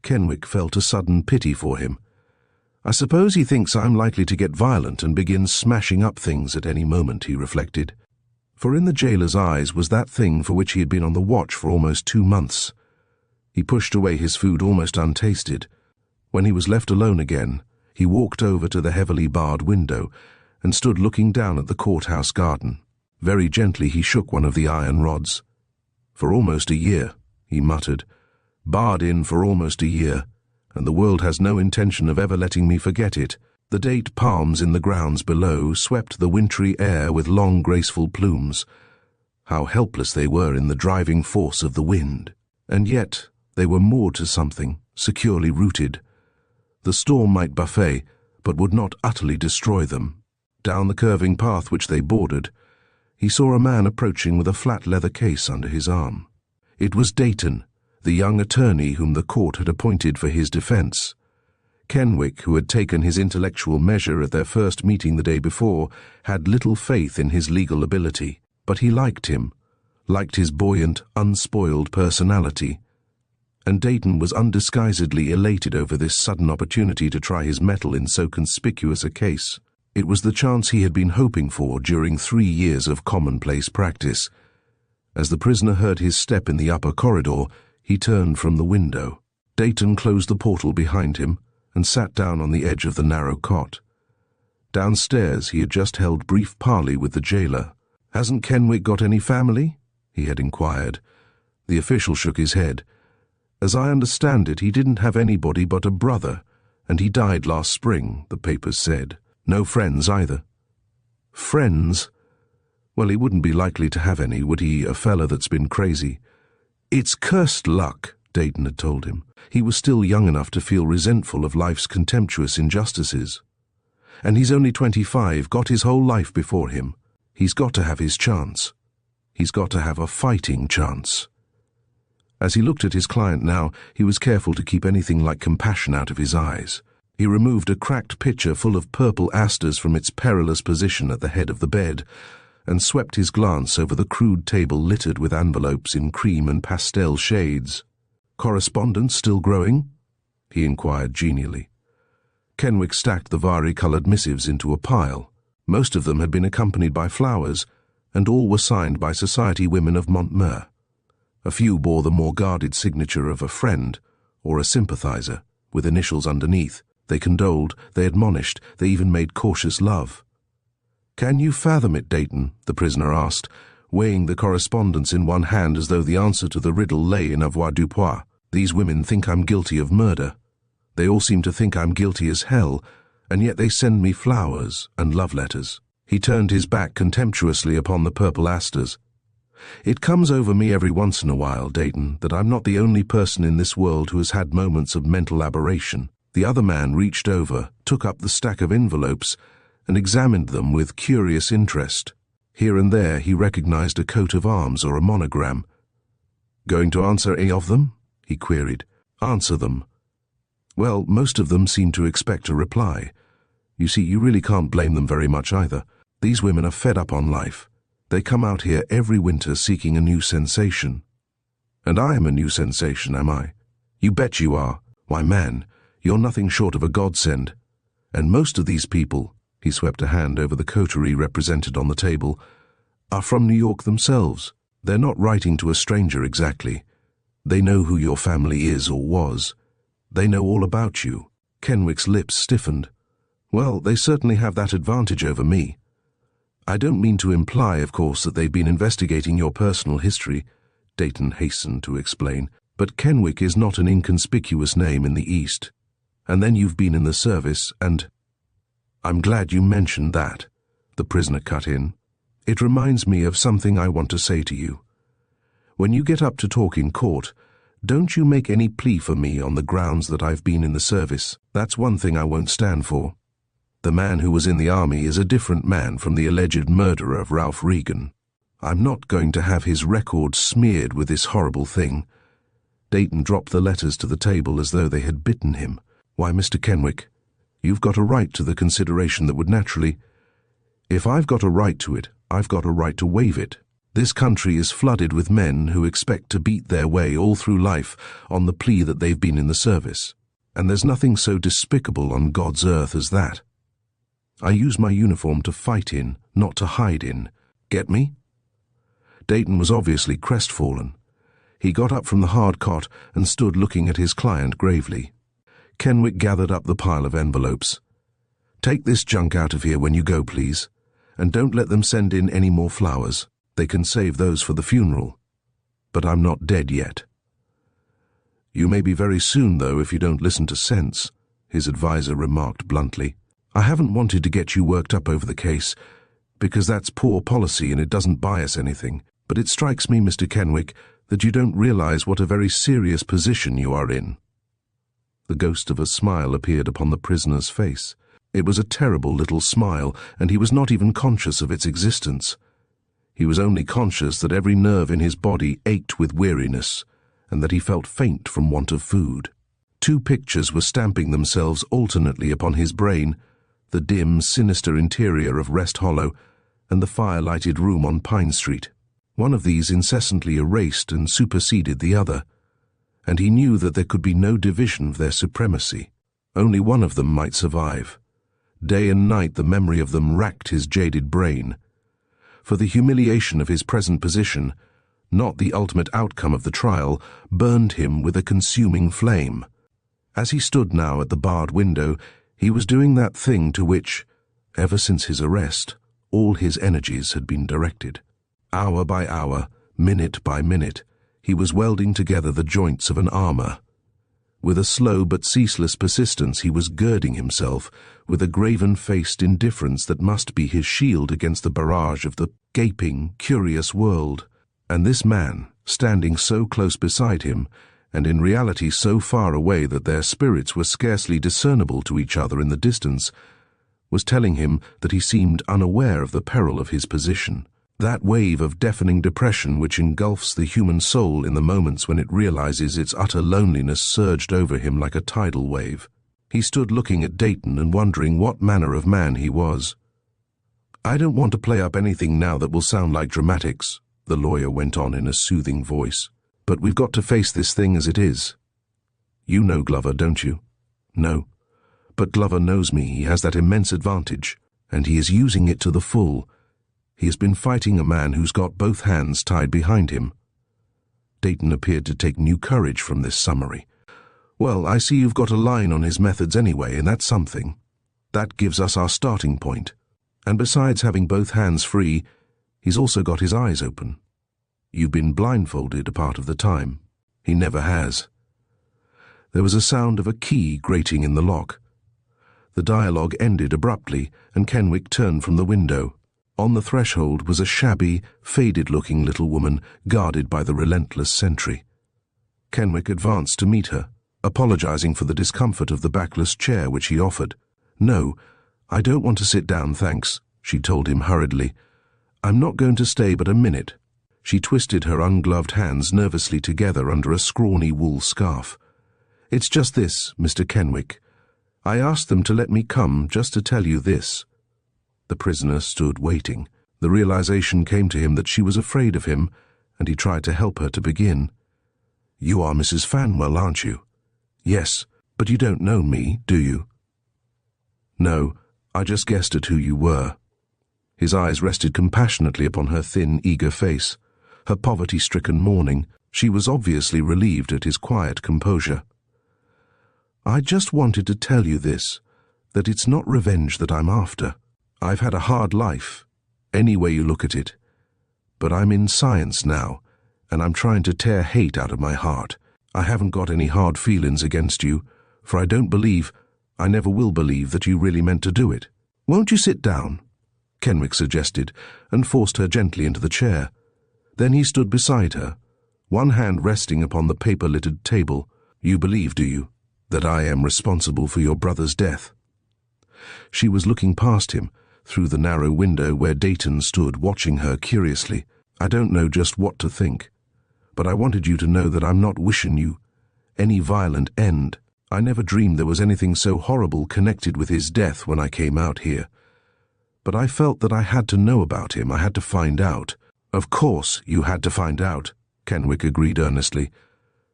Speaker 1: Kenwick felt a sudden pity for him. "I suppose he thinks I'm likely to get violent and begin smashing up things at any moment," he reflected. For in the jailer's eyes was that thing for which he had been on the watch for almost 2 months. He pushed away his food almost untasted. When he was left alone again, he walked over to the heavily barred window and stood looking down at the courthouse garden. Very gently he shook one of the iron rods. "For almost a year," he muttered. "Barred in for almost a year, and the world has no intention of ever letting me forget it." The date palms in the grounds below swept the wintry air with long graceful plumes. How helpless they were in the driving force of the wind. And yet they were moored to something, securely rooted. The storm might buffet, but would not utterly destroy them. Down the curving path which they bordered, he saw a man approaching with a flat leather case under his arm. It was Dayton, the young attorney whom the court had appointed for his defense. Kenwick, who had taken his intellectual measure at their first meeting the day before, had little faith in his legal ability, but he liked him, liked his buoyant, unspoiled personality. And Dayton was undisguisedly elated over this sudden opportunity to try his mettle in so conspicuous a case. It was the chance he had been hoping for during 3 years of commonplace practice. As the prisoner heard his step in the upper corridor, he turned from the window. Dayton closed the portal behind him and sat down on the edge of the narrow cot. Downstairs he had just held brief parley with the jailer. "Hasn't Kenwick got any family?" he had inquired. The official shook his head. "As I understand it, he didn't have anybody but a brother, and he died last spring," the papers said. "No friends either." "Friends? Well, he wouldn't be likely to have any, would he, a fella that's been crazy?" "It's cursed luck," Dayton had told him. He was still young enough to feel resentful of life's contemptuous injustices. And he's only 25, got his whole life before him. He's got to have his chance. He's got to have a fighting chance. As he looked at his client now, he was careful to keep anything like compassion out of his eyes. He removed a cracked pitcher full of purple asters from its perilous position at the head of the bed, and swept his glance over the crude table littered with envelopes in cream and pastel shades. "Correspondence still growing?" he inquired genially. Kenwick stacked the vari-coloured missives into a pile. Most of them had been accompanied by flowers, and all were signed by society women of Montmeur. A few bore the more guarded signature of a friend or a sympathizer, with initials underneath. They condoled, they admonished, they even made cautious love. "Can you fathom it, Dayton?" the prisoner asked, weighing the correspondence in one hand as though the answer to the riddle lay in avoirdupois. "These women think I'm guilty of murder. They all seem to think I'm guilty as hell, and yet they send me flowers and love letters." He turned his back contemptuously upon the purple asters. "It comes over me every once in a while, Dayton, that I'm not the only person in this world who has had moments of mental aberration." The other man reached over, took up the stack of envelopes, and examined them with curious interest. Here and there he recognized a coat of arms or a monogram. "Going to answer any of them?" he queried. "Answer them." "Well, most of them seem to expect a reply. You see, you really can't blame them very much either. These women are fed up on life. They come out here every winter seeking a new sensation." "And I am a new sensation, am I?" "You bet you are. Why, man, you're nothing short of a godsend. And most of these people," he swept a hand over the coterie represented on the table, "are from New York themselves. They're not writing to a stranger exactly. They know who your family is or was. They know all about you." Kenwick's lips stiffened. "Well, they certainly have that advantage over me. I don't mean to imply, of course, that they've been investigating your personal history," Dayton hastened to explain, "but Kenwick is not an inconspicuous name in the East. And then you've been in the service, and—" "I'm glad you mentioned that," the prisoner cut in. "It reminds me of something I want to say to you. When you get up to talk in court, don't you make any plea for me on the grounds that I've been in the service. That's one thing I won't stand for. The man who was in the army is a different man from the alleged murderer of Ralph Regan. I'm not going to have his record smeared with this horrible thing." Dayton dropped the letters to the table as though they had bitten him. "Why, Mr. Kenwick, you've got a right to the consideration that would naturally—" "If I've got a right to it, I've got a right to waive it. This country is flooded with men who expect to beat their way all through life on the plea that they've been in the service. And there's nothing so despicable on God's earth as that. I use my uniform to fight in, not to hide in. Get me?" Dayton was obviously crestfallen. He got up from the hard cot and stood looking at his client gravely. Kenwick gathered up the pile of envelopes. "Take this junk out of here when you go, please. And don't let them send in any more flowers. They can save those for the funeral. But I'm not dead yet." "You may be very soon, though, if you don't listen to sense," his advisor remarked bluntly. "I haven't wanted to get you worked up over the case, because that's poor policy and it doesn't buy us anything. But it strikes me, Mr. Kenwick, that you don't realize what a very serious position you are in." The ghost of a smile appeared upon the prisoner's face. It was a terrible little smile, and he was not even conscious of its existence. He was only conscious that every nerve in his body ached with weariness, and that he felt faint from want of food. Two pictures were stamping themselves alternately upon his brain: the dim, sinister interior of Rest Hollow, and the fire-lighted room on Pine Street. One of these incessantly erased and superseded the other, and he knew that there could be no division of their supremacy. Only one of them might survive. Day and night the memory of them racked his jaded brain. For the humiliation of his present position, not the ultimate outcome of the trial, burned him with a consuming flame. As he stood now at the barred window, he was doing that thing to which, ever since his arrest, all his energies had been directed. Hour by hour, minute by minute, he was welding together the joints of an armor. With a slow but ceaseless persistence he was girding himself with a graven-faced indifference that must be his shield against the barrage of the gaping, curious world. And this man, standing so close beside him, and in reality so far away that their spirits were scarcely discernible to each other in the distance, was telling him that he seemed unaware of the peril of his position. That wave of deafening depression which engulfs the human soul in the moments when it realizes its utter loneliness surged over him like a tidal wave. He stood looking at Dayton and wondering what manner of man he was. "I don't want to play up anything now that will sound like dramatics," the lawyer went on in a soothing voice, "but we've got to face this thing as it is. You know Glover, don't you?" "No. But Glover knows me. He has that immense advantage, and he is using it to the full. He has been fighting a man who's got both hands tied behind him." Dayton appeared to take new courage from this summary. "Well, I see you've got a line on his methods anyway, and that's something. That gives us our starting point. And besides having both hands free, he's also got his eyes open. You've been blindfolded a part of the time. He never has." There was a sound of a key grating in the lock. The dialogue ended abruptly, and Kenwick turned from the window. On the threshold was a shabby, faded-looking little woman guarded by the relentless sentry. Kenwick advanced to meet her, apologizing for the discomfort of the backless chair which he offered. "No, I don't want to sit down, thanks," she told him hurriedly. "I'm not going to stay but a minute." She twisted her ungloved hands nervously together under a scrawny wool scarf. "It's just this, Mr. Kenwick. I asked them to let me come just to tell you this." The prisoner stood waiting. The realization came to him that she was afraid of him, and he tried to help her to begin. "You are Mrs. Fanwell, aren't you?" "Yes, but you don't know me, do you?" "No, I just guessed at who you were." His eyes rested compassionately upon her thin, eager face, her poverty-stricken mourning. She was obviously relieved at his quiet composure. "I just wanted to tell you this, that it's not revenge that I'm after. I've had a hard life, any way you look at it. But I'm in science now, and I'm trying to tear hate out of my heart. I haven't got any hard feelings against you, for I don't believe, I never will believe that you really meant to do it. Won't you sit down?" Kenwick suggested, and forced her gently into the chair. Then he stood beside her, one hand resting upon the paper-littered table. "You believe, do you, that I am responsible for your brother's death?" She was looking past him, through the narrow window where Dayton stood watching her curiously. "I don't know just what to think, but I wanted you to know that I'm not wishing you any violent end. I never dreamed there was anything so horrible connected with his death when I came out here. But I felt that I had to know about him. I had to find out." "Of course you had to find out," Kenwick agreed earnestly.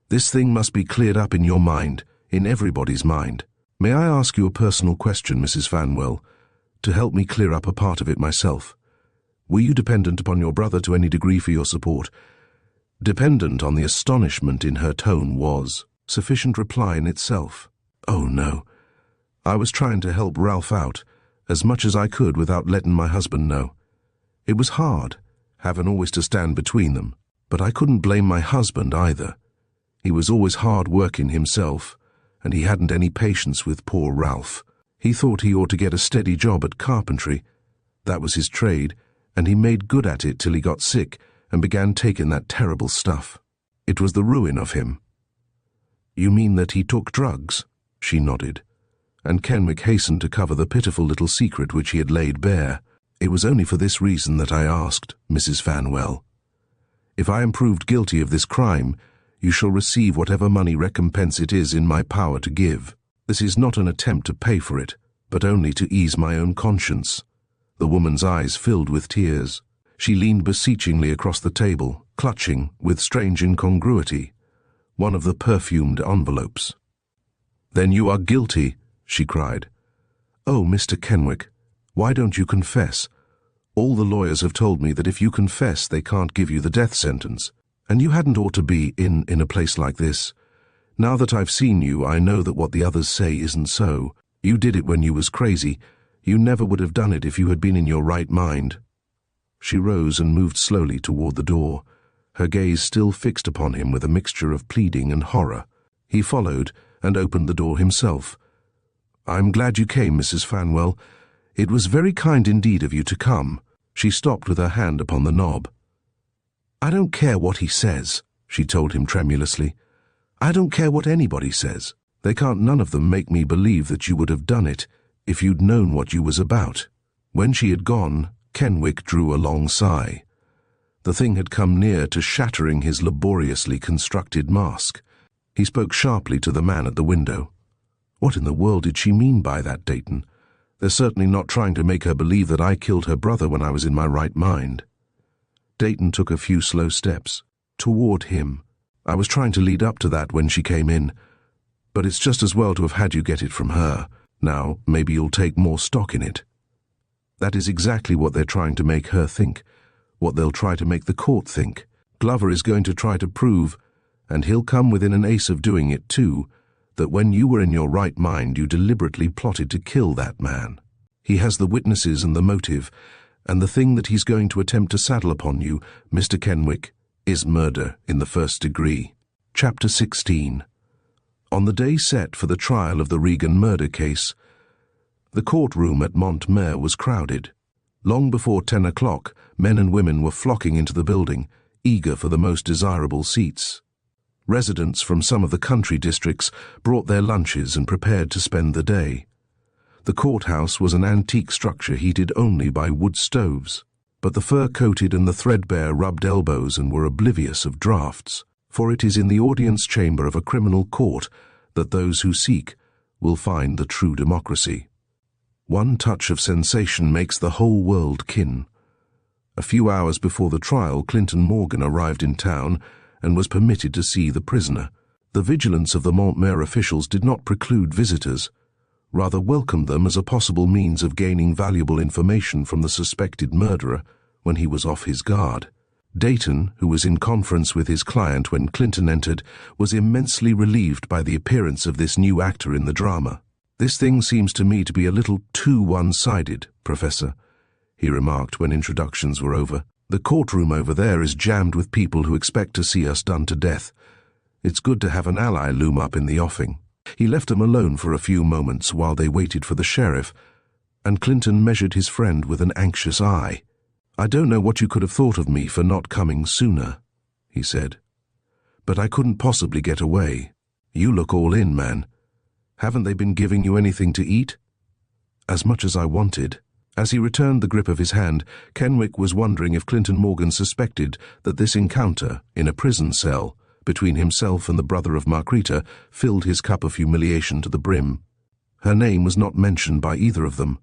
Speaker 1: "This thing must be cleared up in your mind, in everybody's mind. May I ask you a personal question, Mrs. Fanwell, to help me clear up a part of it myself? Were you dependent upon your brother to any degree for your support?" Dependent on the astonishment in her tone was sufficient reply in itself. "Oh, no. I was trying to help Ralph out, as much as I could without letting my husband know. It was hard, having always to stand between them, but I couldn't blame my husband either. He was always hard-working himself, and he hadn't any patience with poor Ralph. He thought he ought to get a steady job at carpentry. That was his trade, and he made good at it till he got sick and began taking that terrible stuff. It was the ruin of him." "You mean that he took drugs?" She nodded, and Kenwick hastened to cover the pitiful little secret which he had laid bare. "It was only for this reason that I asked, Mrs. Fanwell. If I am proved guilty of this crime, you shall receive whatever money recompense it is in my power to give. This is not an attempt to pay for it, but only to ease my own conscience." The woman's eyes filled with tears. She leaned beseechingly across the table, clutching, with strange incongruity, one of the perfumed envelopes. "Then you are guilty," she cried. "Oh, Mr. Kenwick, why don't you confess? All the lawyers have told me that if you confess they can't give you the death sentence, and you hadn't ought to be in a place like this. Now that I've seen you, I know that what the others say isn't so. You did it when you was crazy. You never would have done it if you had been in your right mind." She rose and moved slowly toward the door, her gaze still fixed upon him with a mixture of pleading and horror. He followed and opened the door himself. "I'm glad you came, Mrs. Fanwell. It was very kind indeed of you to come." She stopped with her hand upon the knob. "I don't care what he says," she told him tremulously. "I don't care what anybody says. They can't none of them make me believe that you would have done it if you'd known what you was about." When she had gone, Kenwick drew a long sigh. The thing had come near to shattering his laboriously constructed mask. He spoke sharply to the man at the window. What in the world did she mean by that, Dayton? They're certainly not trying to make her believe that I killed her brother when I was in my right mind. Dayton took a few slow steps toward him. I was trying to lead up to that when she came in, but it's just as well to have had you get it from her. Now, maybe you'll take more stock in it. That is exactly what they're trying to make her think, what they'll try to make the court think. Glover is going to try to prove, and he'll come within an ace of doing it too, that when you were in your right mind you deliberately plotted to kill that man. He has the witnesses and the motive, and the thing that he's going to attempt to saddle upon you, Mr. Kenwick, is murder in the first degree. Chapter 16. On the day set for the trial of the Regan murder case, the courtroom at Montmere was crowded. Long before 10 o'clock, men and women were flocking into the building, eager for the most desirable seats. Residents from some of the country districts brought their lunches and prepared to spend the day. The courthouse was an antique structure heated only by wood stoves, but the fur-coated and the threadbare rubbed elbows and were oblivious of drafts, for it is in the audience chamber of a criminal court that those who seek will find the true democracy. One touch of sensation makes the whole world kin. A few hours before the trial, Clinton Morgan arrived in town and was permitted to see the prisoner. The vigilance of the Montmere officials did not preclude visitors, rather welcomed them as a possible means of gaining valuable information from the suspected murderer when he was off his guard. Dayton, who was in conference with his client when Clinton entered, was immensely relieved by the appearance of this new actor in the drama. "This thing seems to me to be a little too one-sided, Professor," he remarked when introductions were over. "The courtroom over there is jammed with people who expect to see us done to death. It's good to have an ally loom up in the offing." He left them alone for a few moments while they waited for the sheriff, and Clinton measured his friend with an anxious eye. "I don't know what you could have thought of me for not coming sooner," he said, "but I couldn't possibly get away. You look all in, man. Haven't they been giving you anything to eat?" "As much as I wanted." As he returned the grip of his hand, Kenwick was wondering if Clinton Morgan suspected that this encounter, in a prison cell, between himself and the brother of Marquita, filled his cup of humiliation to the brim. Her name was not mentioned by either of them.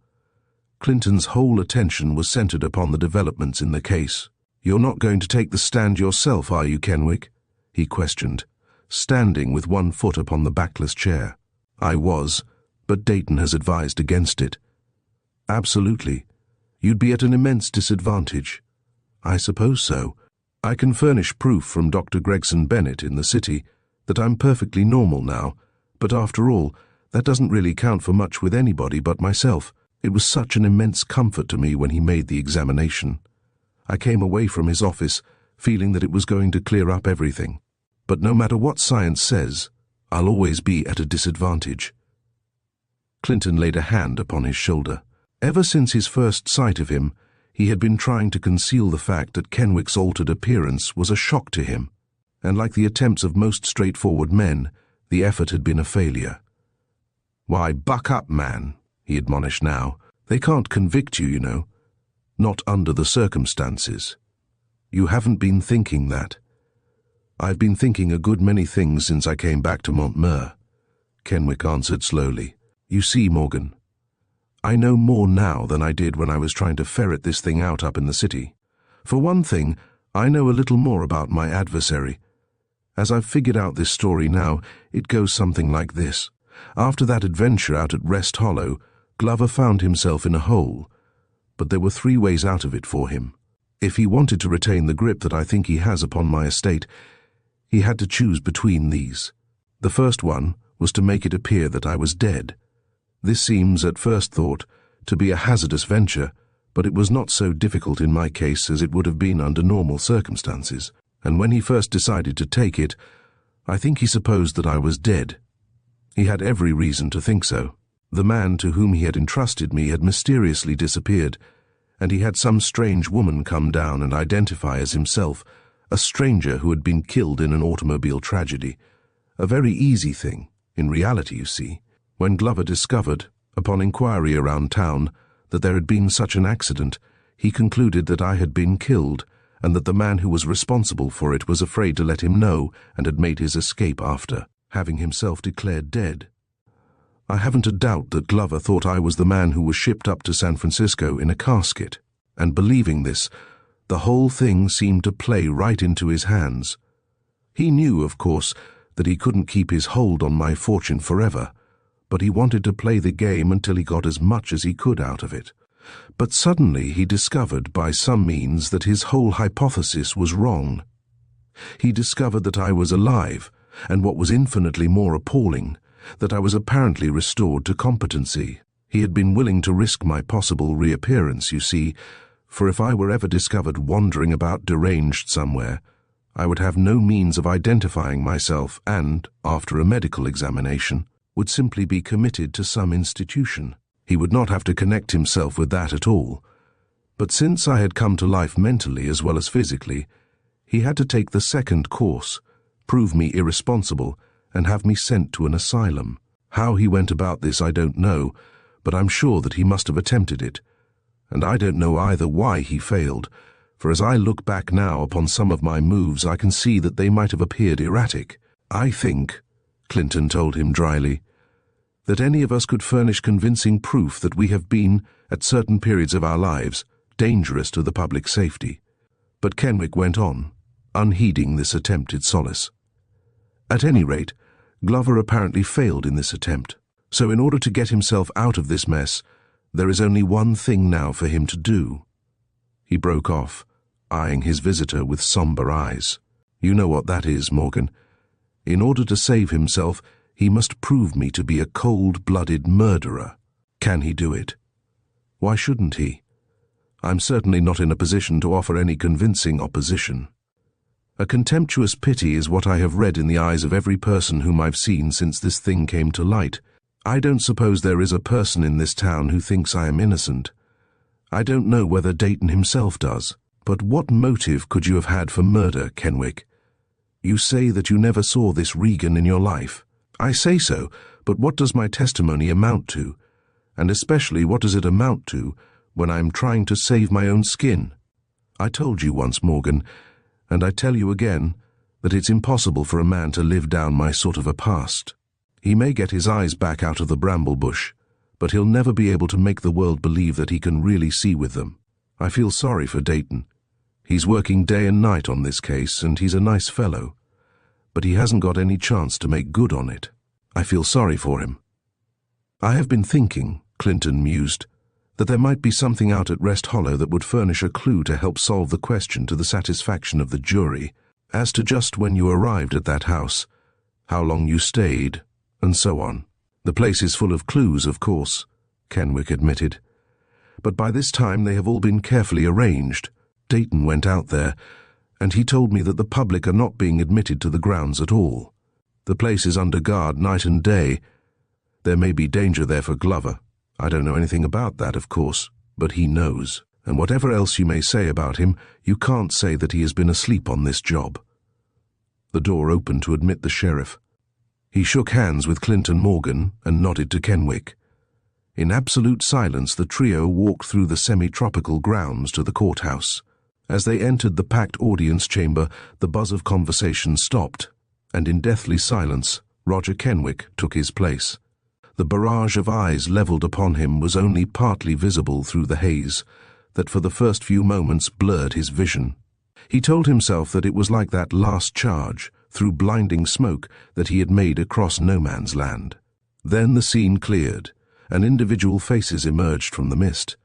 Speaker 1: Clinton's whole attention was centered upon the developments in the case. "You're not going to take the stand yourself, are you, Kenwick?" he questioned, standing with one foot upon the backless chair. "I was, but Dayton has advised against it." "Absolutely. You'd be at an immense disadvantage." "I suppose so. I can furnish proof from Dr. Gregson Bennett in the city that I'm perfectly normal now, but after all, that doesn't really count for much with anybody but myself. It was such an immense comfort to me when he made the examination. I came away from his office feeling that it was going to clear up everything. But no matter what science says, I'll always be at a disadvantage." Clinton laid a hand upon his shoulder. Ever since his first sight of him, he had been trying to conceal the fact that Kenwick's altered appearance was a shock to him, and like the attempts of most straightforward men, the effort had been a failure. "Why, buck up, man," he admonished now. "They can't convict you, you know. Not under the circumstances. You haven't been thinking that." "I've been thinking a good many things since I came back to Montmere," Kenwick answered slowly. "You see, Morgan, I know more now than I did when I was trying to ferret this thing out up in the city. For one thing, I know a little more about my adversary. As I've figured out this story now, it goes something like this. After that adventure out at Rest Hollow, Glover found himself in a hole, but there were 3 ways out of it for him. If he wanted to retain the grip that I think he has upon my estate, he had to choose between these. The first one was to make it appear that I was dead. This seems, at first thought, to be a hazardous venture, but it was not so difficult in my case as it would have been under normal circumstances, and when he first decided to take it, I think he supposed that I was dead. He had every reason to think so. The man to whom he had entrusted me had mysteriously disappeared, and he had some strange woman come down and identify as himself, a stranger who had been killed in an automobile tragedy. A very easy thing, in reality, you see. When Glover discovered, upon inquiry around town, that there had been such an accident, he concluded that I had been killed, and that the man who was responsible for it was afraid to let him know and had made his escape after, having himself declared dead. I haven't a doubt that Glover thought I was the man who was shipped up to San Francisco in a casket, and believing this, the whole thing seemed to play right into his hands. He knew, of course, that he couldn't keep his hold on my fortune forever, but he wanted to play the game until he got as much as he could out of it. But suddenly he discovered by some means that his whole hypothesis was wrong. He discovered that I was alive, and what was infinitely more appalling, that I was apparently restored to competency. He had been willing to risk my possible reappearance, you see, for if I were ever discovered wandering about deranged somewhere, I would have no means of identifying myself and, after a medical examination, would simply be committed to some institution. He would not have to connect himself with that at all. But since I had come to life mentally as well as physically, he had to take the second course, prove me irresponsible, and have me sent to an asylum. How he went about this I don't know, but I'm sure that he must have attempted it. And I don't know either why he failed, for as I look back now upon some of my moves I can see that they might have appeared erratic. I think, Clinton told him dryly, that any of us could furnish convincing proof that we have been, at certain periods of our lives, dangerous to the public safety. But Kenwick went on, unheeding this attempted solace. At any rate, Glover apparently failed in this attempt, so in order to get himself out of this mess, there is only one thing now for him to do. He broke off, eyeing his visitor with somber eyes. You know what that is, Morgan. In order to save himself, he must prove me to be a cold-blooded murderer. Can he do it? Why shouldn't he? I'm certainly not in a position to offer any convincing opposition. A contemptuous pity is what I have read in the eyes of every person whom I've seen since this thing came to light. I don't suppose there is a person in this town who thinks I am innocent. I don't know whether Dayton himself does. But what motive could you have had for murder, Kenwick? You say that you never saw this Regan in your life. I say so, but what does my testimony amount to? And especially what does it amount to when I'm trying to save my own skin? I told you once, Morgan, and I tell you again, that it's impossible for a man to live down my sort of a past. He may get his eyes back out of the bramble bush, but he'll never be able to make the world believe that he can really see with them. I feel sorry for Dayton. He's working day and night on this case, and he's a nice fellow. But he hasn't got any chance to make good on it. I feel sorry for him. I have been thinking, Clinton mused, that there might be something out at Rest Hollow that would furnish a clue to help solve the question to the satisfaction of the jury, as to just when you arrived at that house, how long you stayed, and so on. The place is full of clues, of course, Kenwick admitted. But by this time they have all been carefully arranged. Dayton went out there, and he told me that the public are not being admitted to the grounds at all. The place is under guard night and day. There may be danger there for Glover. I don't know anything about that, of course, but he knows. And whatever else you may say about him, you can't say that he has been asleep on this job. The door opened to admit the sheriff. He shook hands with Clinton Morgan and nodded to Kenwick. In absolute silence, the trio walked through the semi-tropical grounds to the courthouse. As they entered the packed audience chamber, the buzz of conversation stopped, and in deathly silence, Roger Kenwick took his place. The barrage of eyes leveled upon him was only partly visible through the haze that for the first few moments blurred his vision. He told himself that it was like that last charge, through blinding smoke, that he had made across no man's land. Then the scene cleared, and individual faces emerged from the mist.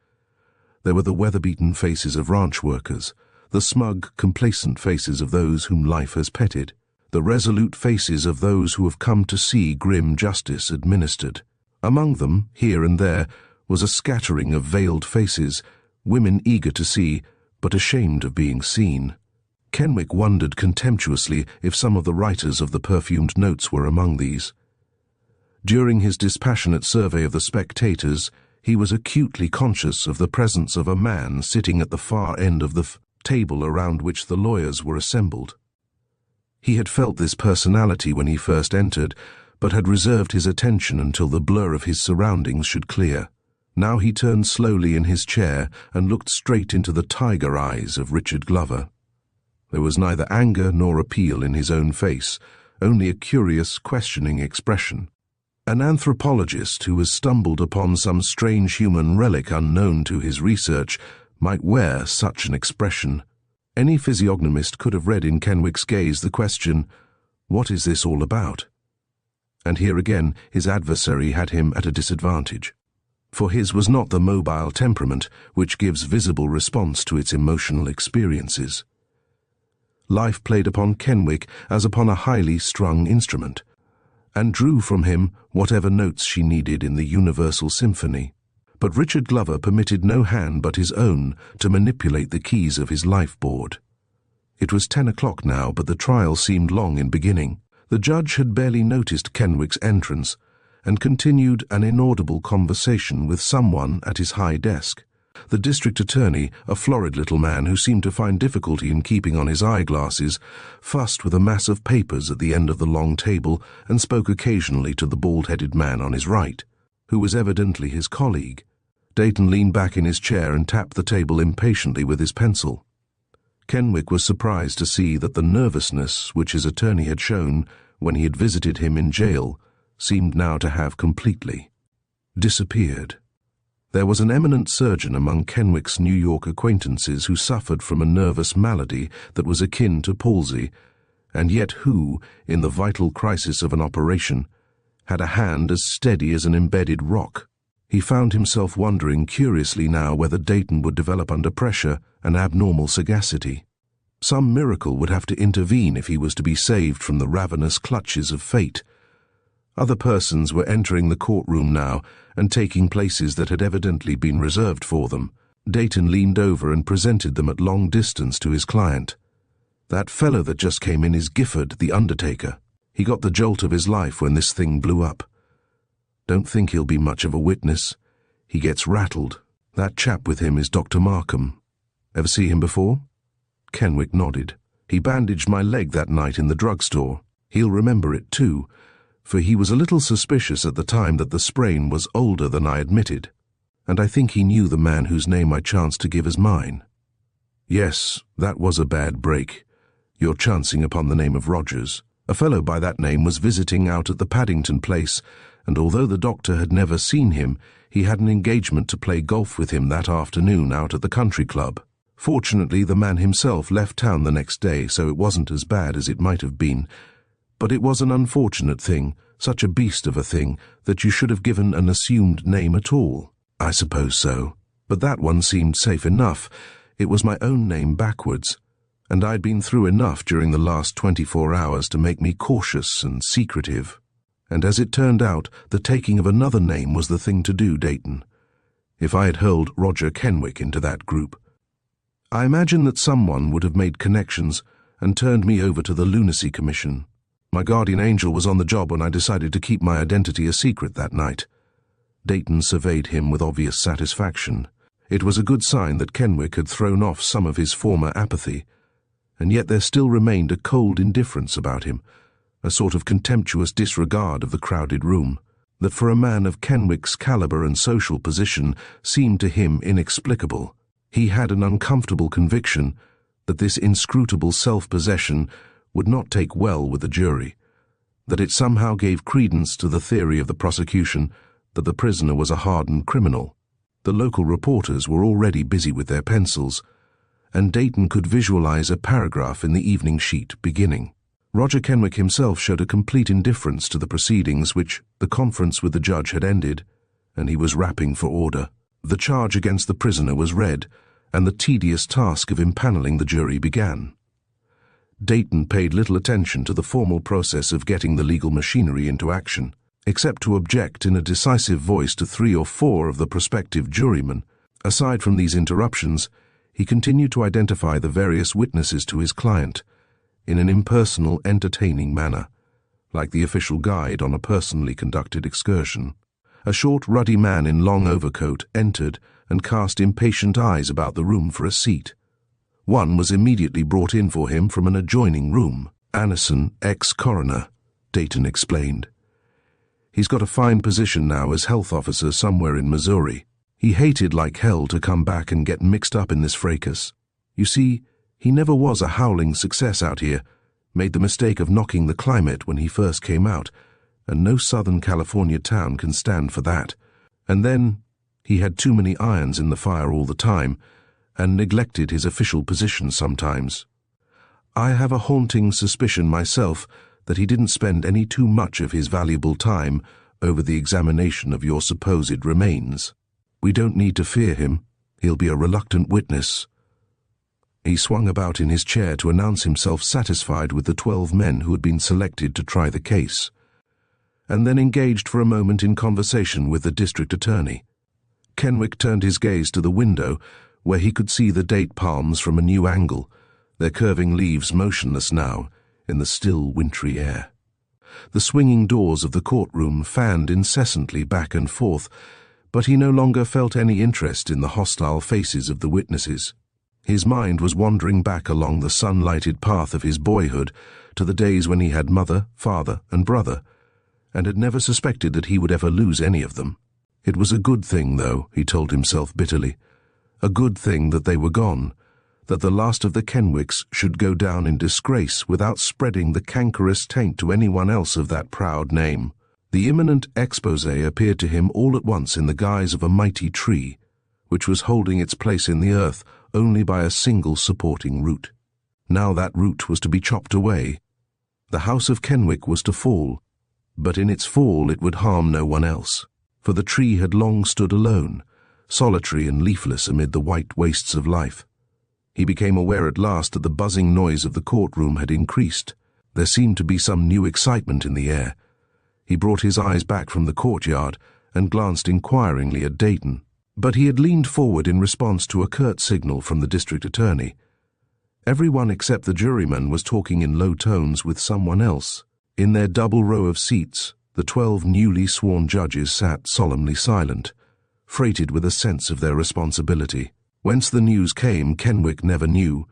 Speaker 1: There were the weather-beaten faces of ranch workers, the smug, complacent faces of those whom life has petted, the resolute faces of those who have come to see grim justice administered. Among them, here and there, was a scattering of veiled faces, women eager to see, but ashamed of being seen. Kenwick wondered contemptuously if some of the writers of the perfumed notes were among these. During his dispassionate survey of the spectators, he was acutely conscious of the presence of a man sitting at the far end of the table around which the lawyers were assembled. He had felt this personality when he first entered, but had reserved his attention until the blur of his surroundings should clear. Now he turned slowly in his chair and looked straight into the tiger eyes of Richard Glover. There was neither anger nor appeal in his own face, only a curious, questioning expression. An anthropologist who has stumbled upon some strange human relic unknown to his research might wear such an expression. Any physiognomist could have read in Kenwick's gaze the question, "What is this all about?" And here again his adversary had him at a disadvantage. For his was not the mobile temperament which gives visible response to its emotional experiences. Life played upon Kenwick as upon a highly strung instrument, and drew from him whatever notes she needed in the universal symphony. But Richard Glover permitted no hand but his own to manipulate the keys of his life-board. It was 10 o'clock now, but the trial seemed long in beginning. The judge had barely noticed Kenwick's entrance, and continued an inaudible conversation with someone at his high desk. The district attorney, a florid little man who seemed to find difficulty in keeping on his eyeglasses, fussed with a mass of papers at the end of the long table and spoke occasionally to the bald-headed man on his right, who was evidently his colleague. Dayton leaned back in his chair and tapped the table impatiently with his pencil. Kenwick was surprised to see that the nervousness which his attorney had shown when he had visited him in jail seemed now to have completely disappeared. There was an eminent surgeon among Kenwick's New York acquaintances who suffered from a nervous malady that was akin to palsy, and yet who, in the vital crisis of an operation, had a hand as steady as an embedded rock. He found himself wondering curiously now whether Dayton would develop under pressure an abnormal sagacity. Some miracle would have to intervene if he was to be saved from the ravenous clutches of fate. Other persons were entering the courtroom now and taking places that had evidently been reserved for them. Dayton leaned over and presented them at long distance to his client. "That fellow that just came in is Gifford, the undertaker. He got the jolt of his life when this thing blew up. Don't think he'll be much of a witness. He gets rattled. That chap with him is Dr. Markham. Ever see him before?" Kenwick nodded. "He bandaged my leg that night in the drugstore. He'll remember it too, for he was a little suspicious at the time that the sprain was older than I admitted, and I think he knew the man whose name I chanced to give as mine." "Yes, that was a bad break. You're chancing upon the name of Rogers. A fellow by that name was visiting out at the Paddington place, and although the doctor had never seen him, he had an engagement to play golf with him that afternoon out at the country club. Fortunately, the man himself left town the next day, so it wasn't as bad as it might have been. But it was an unfortunate thing, such a beast of a thing, that you should have given an assumed name at all." "I suppose so. But that one seemed safe enough. It was my own name backwards, and I'd been through enough during the last 24 hours to make me cautious and secretive. And as it turned out, the taking of another name was the thing to do, Dayton. If I had hurled Roger Kenwick into that group, I imagine that someone would have made connections and turned me over to the Lunacy Commission. My guardian angel was on the job when I decided to keep my identity a secret that night." Dayton surveyed him with obvious satisfaction. It was a good sign that Kenwick had thrown off some of his former apathy, and yet there still remained a cold indifference about him, a sort of contemptuous disregard of the crowded room, that for a man of Kenwick's caliber and social position seemed to him inexplicable. He had an uncomfortable conviction that this inscrutable self-possession would not take well with the jury, that it somehow gave credence to the theory of the prosecution that the prisoner was a hardened criminal. The local reporters were already busy with their pencils, and Dayton could visualize a paragraph in the evening sheet beginning. Roger Kenwick himself showed a complete indifference to the proceedings which the conference with the judge had ended, and he was rapping for order. The charge against the prisoner was read, and the tedious task of impaneling the jury began. Dayton paid little attention to the formal process of getting the legal machinery into action, except to object in a decisive voice to 3 or 4 of the prospective jurymen. Aside from these interruptions, he continued to identify the various witnesses to his client in an impersonal, entertaining manner, like the official guide on a personally conducted excursion. A short, ruddy man in long overcoat entered and cast impatient eyes about the room for a seat. One was immediately brought in for him from an adjoining room. "Anderson, ex-coroner," Dayton explained. "He's got a fine position now as health officer somewhere in Missouri. He hated like hell to come back and get mixed up in this fracas. You see, he never was a howling success out here, made the mistake of knocking the climate when he first came out, and no Southern California town can stand for that. And then he had too many irons in the fire all the time, and neglected his official position sometimes. I have a haunting suspicion myself that he didn't spend any too much of his valuable time over the examination of your supposed remains. We don't need to fear him. He'll be a reluctant witness." He swung about in his chair to announce himself satisfied with the 12 men who had been selected to try the case, and then engaged for a moment in conversation with the district attorney. Kenwick turned his gaze to the window, where he could see the date palms from a new angle, their curving leaves motionless now in the still wintry air. The swinging doors of the courtroom fanned incessantly back and forth, but he no longer felt any interest in the hostile faces of the witnesses. His mind was wandering back along the sun-lighted path of his boyhood to the days when he had mother, father, and brother, and had never suspected that he would ever lose any of them. It was a good thing, though, he told himself bitterly, a good thing that they were gone, that the last of the Kenwicks should go down in disgrace without spreading the cankerous taint to anyone else of that proud name. The imminent exposé appeared to him all at once in the guise of a mighty tree, which was holding its place in the earth only by a single supporting root. Now that root was to be chopped away. The house of Kenwick was to fall, but in its fall it would harm no one else, for the tree had long stood alone, solitary and leafless amid the white wastes of life. He became aware at last that the buzzing noise of the courtroom had increased. There seemed to be some new excitement in the air. He brought his eyes back from the courtyard and glanced inquiringly at Dayton. But he had leaned forward in response to a curt signal from the district attorney. Everyone except the juryman was talking in low tones with someone else. In their double row of seats, the 12 newly sworn judges sat solemnly silent, freighted with a sense of their responsibility. Whence the news came, Kenwick never knew,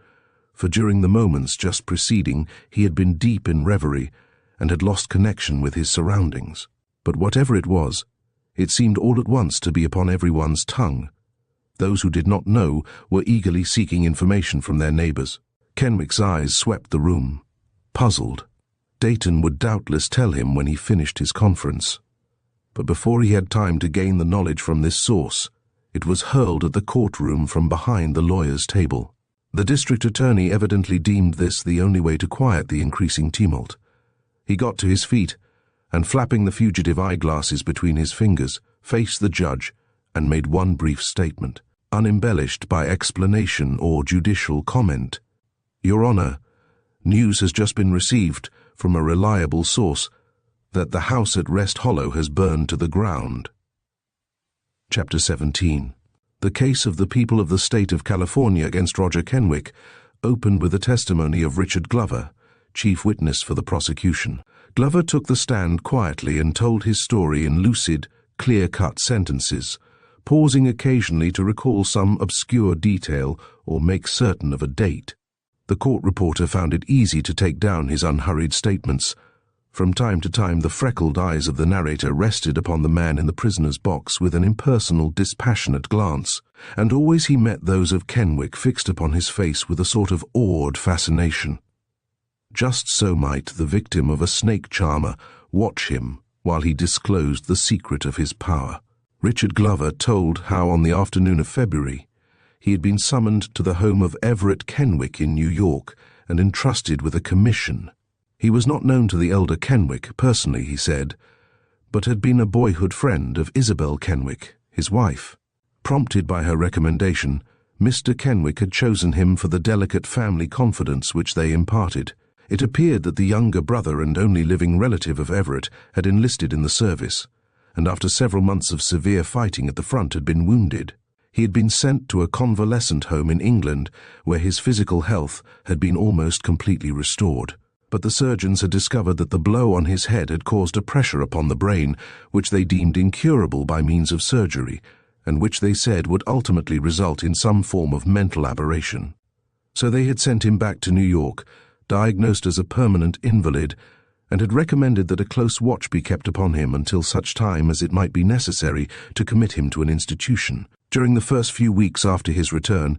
Speaker 1: for during the moments just preceding he had been deep in reverie and had lost connection with his surroundings. But whatever it was, it seemed all at once to be upon everyone's tongue. Those who did not know were eagerly seeking information from their neighbors. Kenwick's eyes swept the room, puzzled. Dayton would doubtless tell him when he finished his conference. But before he had time to gain the knowledge from this source, it was hurled at the courtroom from behind the lawyer's table. The district attorney evidently deemed this the only way to quiet the increasing tumult. He got to his feet, and flapping the fugitive eyeglasses between his fingers, faced the judge and made one brief statement, unembellished by explanation or judicial comment. "Your Honor, news has just been received from a reliable source that the house at Rest Hollow has burned to the ground." Chapter 17. The case of the people of the state of California against Roger Kenwick opened with the testimony of Richard Glover, chief witness for the prosecution. Glover took the stand quietly and told his story in lucid, clear-cut sentences, pausing occasionally to recall some obscure detail or make certain of a date. The court reporter found it easy to take down his unhurried statements. From time to time the freckled eyes of the narrator rested upon the man in the prisoner's box with an impersonal, dispassionate glance, and always he met those of Kenwick fixed upon his face with a sort of awed fascination. Just so might the victim of a snake charmer watch him while he disclosed the secret of his power. Richard Glover told how on the afternoon of February he had been summoned to the home of Everett Kenwick in New York and entrusted with a commission. He was not known to the elder Kenwick personally, he said, but had been a boyhood friend of Isabel Kenwick, his wife. Prompted by her recommendation, Mr. Kenwick had chosen him for the delicate family confidence which they imparted. It appeared that the younger brother and only living relative of Everett had enlisted in the service, and after several months of severe fighting at the front had been wounded. He had been sent to a convalescent home in England, where his physical health had been almost completely restored. But the surgeons had discovered that the blow on his head had caused a pressure upon the brain, which they deemed incurable by means of surgery, and which they said would ultimately result in some form of mental aberration. So they had sent him back to New York, diagnosed as a permanent invalid, and had recommended that a close watch be kept upon him until such time as it might be necessary to commit him to an institution. During the first few weeks after his return,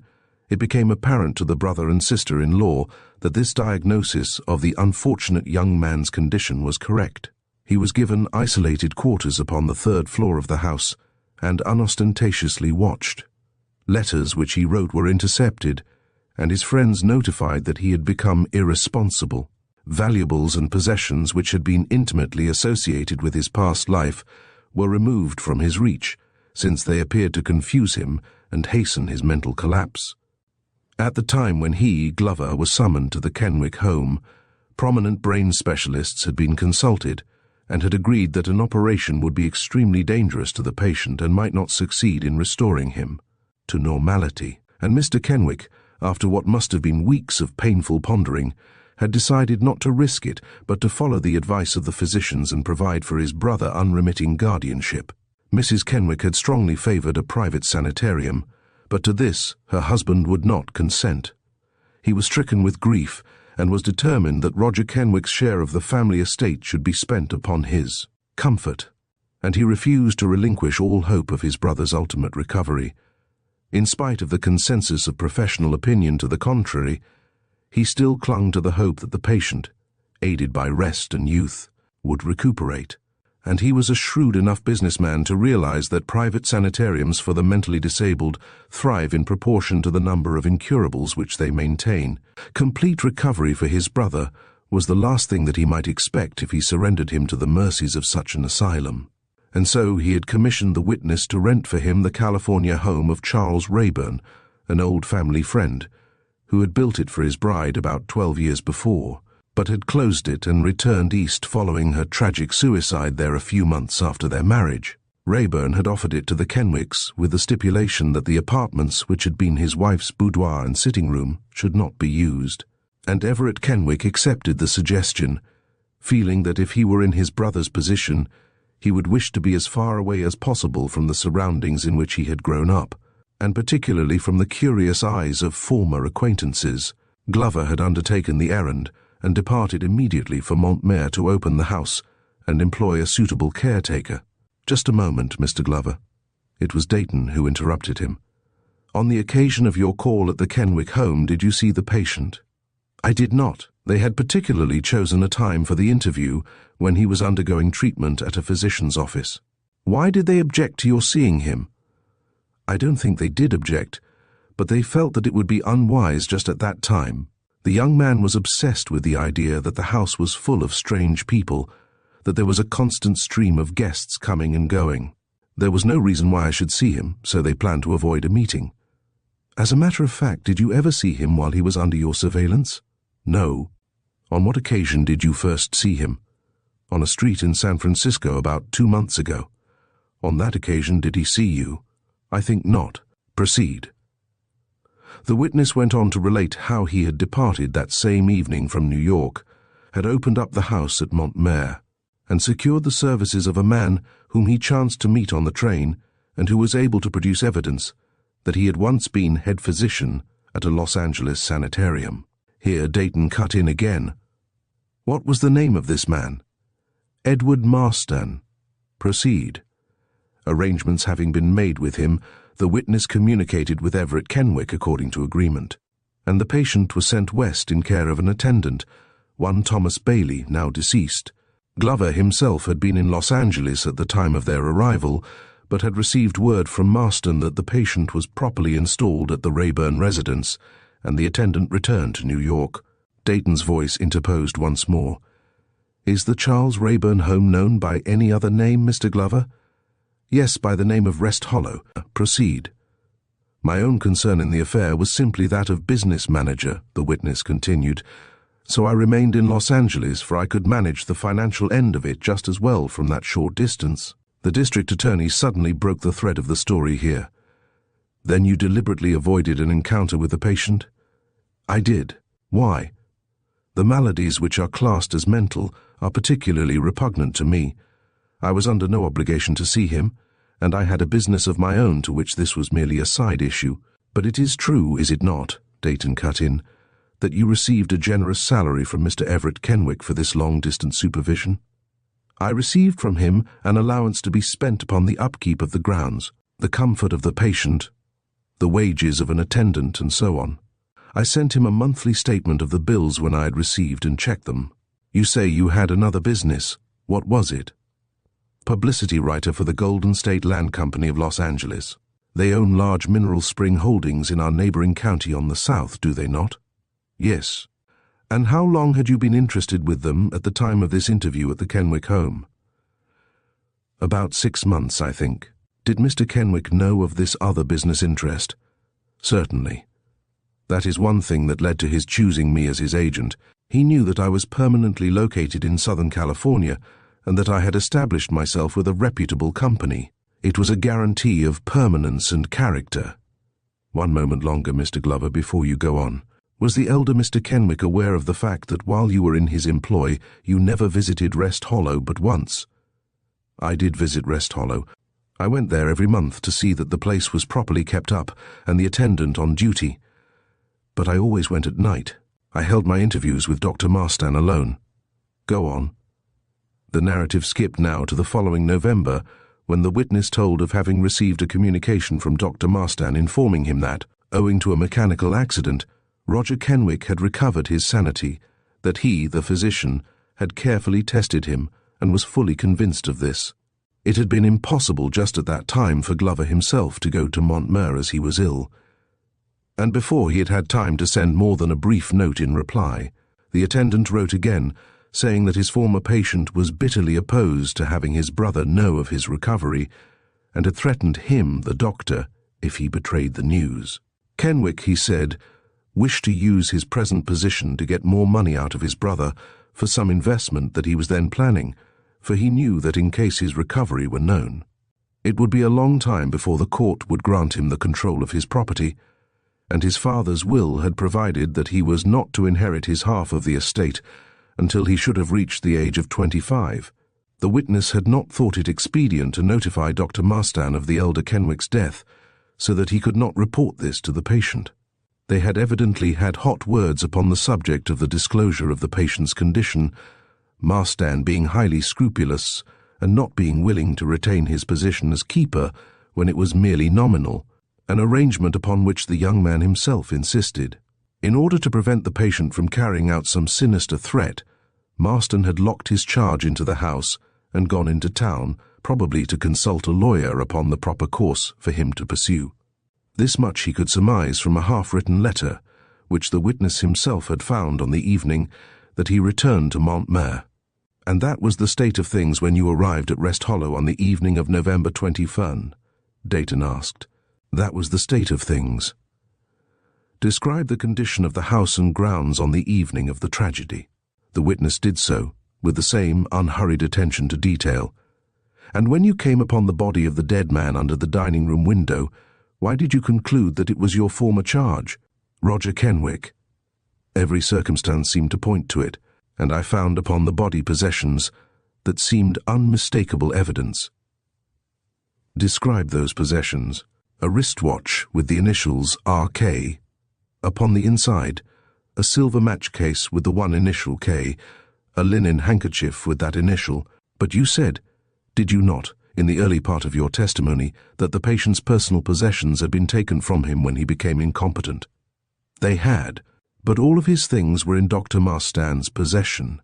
Speaker 1: it became apparent to the brother and sister-in-law that this diagnosis of the unfortunate young man's condition was correct. He was given isolated quarters upon the 3rd floor of the house and unostentatiously watched. Letters which he wrote were intercepted, and his friends notified that he had become irresponsible. Valuables and possessions which had been intimately associated with his past life were removed from his reach, since they appeared to confuse him and hasten his mental collapse. At the time when he, Glover, was summoned to the Kenwick home, prominent brain specialists had been consulted and had agreed that an operation would be extremely dangerous to the patient and might not succeed in restoring him to normality. And Mr. Kenwick, after what must have been weeks of painful pondering, had decided not to risk it, but to follow the advice of the physicians and provide for his brother unremitting guardianship. Mrs. Kenwick had strongly favoured a private sanitarium, but to this her husband would not consent. He was stricken with grief and was determined that Roger Kenwick's share of the family estate should be spent upon his comfort, and he refused to relinquish all hope of his brother's ultimate recovery. In spite of the consensus of professional opinion to the contrary, he still clung to the hope that the patient, aided by rest and youth, would recuperate. And he was a shrewd enough businessman to realize that private sanitariums for the mentally disabled thrive in proportion to the number of incurables which they maintain. Complete recovery for his brother was the last thing that he might expect if he surrendered him to the mercies of such an asylum. And so he had commissioned the witness to rent for him the California home of Charles Rayburn, an old family friend, who had built it for his bride about 12 years before, but had closed it and returned east following her tragic suicide there a few months after their marriage. Rayburn had offered it to the Kenwicks with the stipulation that the apartments, which had been his wife's boudoir and sitting room, should not be used. And Everett Kenwick accepted the suggestion, feeling that if he were in his brother's position, he would wish to be as far away as possible from the surroundings in which he had grown up, and particularly from the curious eyes of former acquaintances. Glover had undertaken the errand, and departed immediately for Montmere to open the house and employ a suitable caretaker. "Just a moment, Mr. Glover." It was Dayton who interrupted him. "On the occasion of your call at the Kenwick home, did you see the patient?" "I did not. They had particularly chosen a time for the interview when he was undergoing treatment at a physician's office." "Why did they object to your seeing him?" "I don't think they did object, but they felt that it would be unwise just at that time. The young man was obsessed with the idea that the house was full of strange people, that there was a constant stream of guests coming and going. There was no reason why I should see him, so they planned to avoid a meeting." "As a matter of fact, did you ever see him while he was under your surveillance?" "No." "On what occasion did you first see him?" "On a street in San Francisco about 2 months ago." "On that occasion did he see you?" "I think not. Proceed." The witness went on to relate how he had departed that same evening from New York, had opened up the house at Montmere, and secured the services of a man whom he chanced to meet on the train and who was able to produce evidence that he had once been head physician at a Los Angeles sanitarium. Here Dayton cut in again. "What was the name of this man?" "Edward Marston." "Proceed." Arrangements having been made with him, the witness communicated with Everett Kenwick according to agreement, and the patient was sent west in care of an attendant, one Thomas Bailey, now deceased. Glover himself had been in Los Angeles at the time of their arrival, but had received word from Marston that the patient was properly installed at the Rayburn residence, and the attendant returned to New York. Dayton's voice interposed once more. "Is the Charles Rayburn home known by any other name, Mr. Glover?" "Yes, by the name of Rest Hollow." "Proceed." "My own concern in the affair was simply that of business manager," the witness continued, "so I remained in Los Angeles, for I could manage the financial end of it just as well from that short distance." The district attorney suddenly broke the thread of the story here. "Then you deliberately avoided an encounter with the patient?" "I did." "Why?" "The maladies which are classed as mental are particularly repugnant to me. I was under no obligation to see him, and I had a business of my own to which this was merely a side issue." "But it is true, is it not," Dayton cut in, "that you received a generous salary from Mr. Everett Kenwick for this long-distance supervision?" "I received from him an allowance to be spent upon the upkeep of the grounds, the comfort of the patient, the wages of an attendant, and so on. I sent him a monthly statement of the bills when I had received and checked them." "You say you had another business?" What was it? Publicity writer for the Golden State Land Company of Los Angeles. They own large mineral spring holdings in our neighboring county on the south, do they not? Yes. And how long had you been interested with them at the time of this interview at the Kenwick home? About 6 months, I think. Did Mr. Kenwick know of this other business interest? Certainly. That is one thing that led to his choosing me as his agent. He knew that I was permanently located in Southern California and that I had established myself with a reputable company. It was a guarantee of permanence and character. One moment longer, Mr. Glover, before you go on. Was the elder Mr. Kenwick aware of the fact that while you were in his employ, you never visited Rest Hollow but once? I did visit Rest Hollow. I went there every month to see that the place was properly kept up and the attendant on duty. But I always went at night. I held my interviews with Dr. Marstan alone. Go on. The narrative skipped now to the following November, when the witness told of having received a communication from Dr. Marstan informing him that, owing to a mechanical accident, Roger Kenwick had recovered his sanity, that he, the physician, had carefully tested him and was fully convinced of this. It had been impossible just at that time for Glover himself to go to Montmer as he was ill. And before he had had time to send more than a brief note in reply, the attendant wrote again, saying that his former patient was bitterly opposed to having his brother know of his recovery, and had threatened him, the doctor, if he betrayed the news. Kenwick, he said, wished to use his present position to get more money out of his brother for some investment that he was then planning, for he knew that in case his recovery were known, it would be a long time before the court would grant him the control of his property, and his father's will had provided that he was not to inherit his half of the estate until he should have reached the age of 25. The witness had not thought it expedient to notify Dr. Marstan of the elder Kenwick's death, so that he could not report this to the patient. They had evidently had hot words upon the subject of the disclosure of the patient's condition, Marstan being highly scrupulous and not being willing to retain his position as keeper when it was merely nominal, an arrangement upon which the young man himself insisted. In order to prevent the patient from carrying out some sinister threat, Marston had locked his charge into the house and gone into town, probably to consult a lawyer upon the proper course for him to pursue. This much he could surmise from a half-written letter, which the witness himself had found on the evening that he returned to Montmer. And that was the state of things when you arrived at Rest Hollow on the evening of November 21, Dayton asked. That was the state of things. Describe the condition of the house and grounds on the evening of the tragedy. The witness did so, with the same unhurried attention to detail. And when you came upon the body of the dead man under the dining-room window, why did you conclude that it was your former charge, Roger Kenwick? Every circumstance seemed to point to it, and I found upon the body possessions that seemed unmistakable evidence. Describe those possessions. A wristwatch with the initials R.K. Upon the inside, a silver match case with the one initial K, a linen handkerchief with that initial. But you said, did you not, in the early part of your testimony, that the patient's personal possessions had been taken from him when he became incompetent? They had, but all of his things were in Dr. Marstan's possession.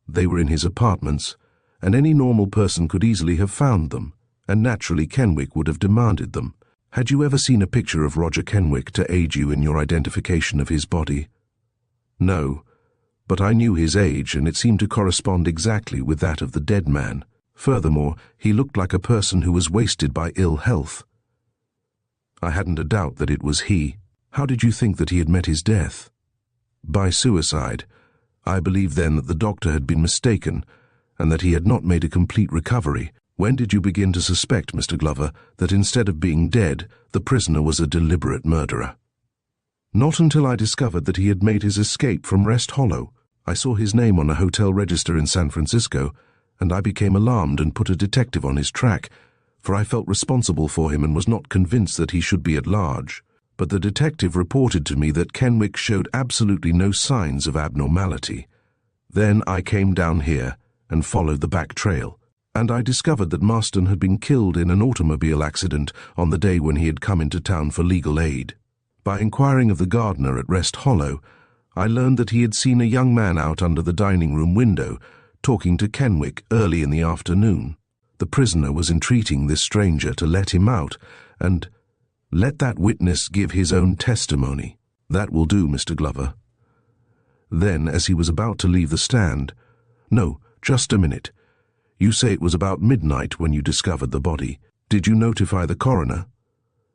Speaker 1: They were in his apartments, and any normal person could easily have found them, and naturally Kenwick would have demanded them. Had you ever seen a picture of Roger Kenwick to aid you in your identification of his body? No, but I knew his age, and it seemed to correspond exactly with that of the dead man. Furthermore, he looked like a person who was wasted by ill health. I hadn't a doubt that it was he. How did you think that he had met his death? By suicide. I believed then that the doctor had been mistaken, and that he had not made a complete recovery. When did you begin to suspect, Mr. Glover, that instead of being dead, the prisoner was a deliberate murderer? Not until I discovered that he had made his escape from Rest Hollow. I saw his name on a hotel register in San Francisco, and I became alarmed and put a detective on his track, for I felt responsible for him and was not convinced that he should be at large. But the detective reported to me that Kenwick showed absolutely no signs of abnormality. Then I came down here and followed the back trail, and I discovered that Marston had been killed in an automobile accident on the day when he had come into town for legal aid. By inquiring of the gardener at Rest Hollow, I learned that he had seen a young man out under the dining-room window, talking to Kenwick early in the afternoon. The prisoner was entreating this stranger to let him out and let that witness give his own testimony. "That will do, Mr. Glover." Then, as he was about to leave the stand, "No, just a minute. You say it was about midnight when you discovered the body. Did you notify the coroner?"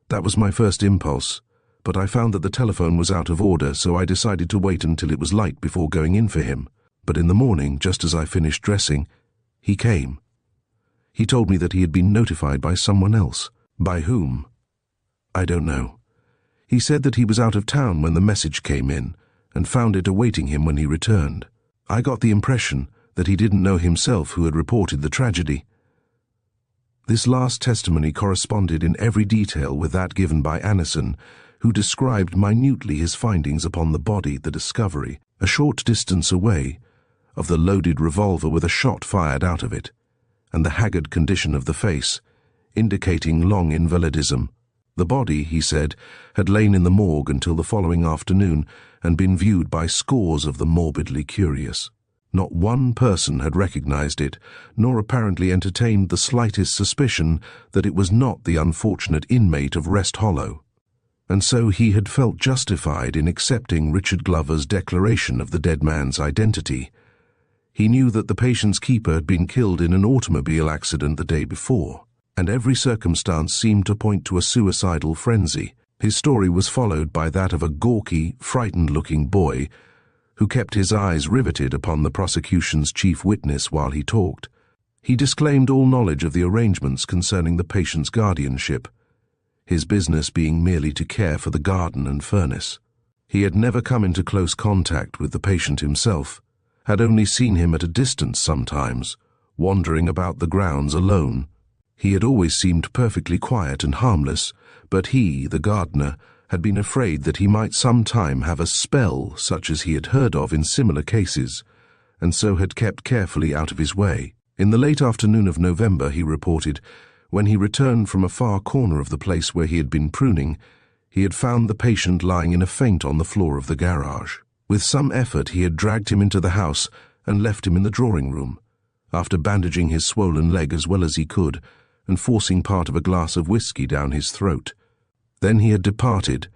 Speaker 1: "That was my first impulse, but I found that the telephone was out of order, so I decided to wait until it was light before going in for him. But in the morning, just as I finished dressing, he came. He told me that he had been notified by someone else. By whom? I don't know. He said that he was out of town when the message came in, and found it awaiting him when he returned. I got the impression that he didn't know himself who had reported the tragedy." This last testimony corresponded in every detail with that given by Anderson, who described minutely his findings upon the body, the discovery, a short distance away, of the loaded revolver with a shot fired out of it, and the haggard condition of the face, indicating long invalidism. The body, he said, had lain in the morgue until the following afternoon and been viewed by scores of the morbidly curious. Not one person had recognized it, nor apparently entertained the slightest suspicion that it was not the unfortunate inmate of Rest Hollow. And so he had felt justified in accepting Richard Glover's declaration of the dead man's identity. He knew that the patient's keeper had been killed in an automobile accident the day before, and every circumstance seemed to point to a suicidal frenzy. His story was followed by that of a gawky, frightened-looking boy who kept his eyes riveted upon the prosecution's chief witness while he talked. He disclaimed all knowledge of the arrangements concerning the patient's guardianship, his business being merely to care for the garden and furnace. He had never come into close contact with the patient himself, had only seen him at a distance sometimes, wandering about the grounds alone. He had always seemed perfectly quiet and harmless, but he, the gardener, had been afraid that he might some time have a spell such as he had heard of in similar cases, and so had kept carefully out of his way. In the late afternoon of November, he reported, when he returned from a far corner of the place where he had been pruning, he had found the patient lying in a faint on the floor of the garage. With some effort he had dragged him into the house and left him in the drawing-room, after bandaging his swollen leg as well as he could and forcing part of a glass of whiskey down his throat. Then he had departed,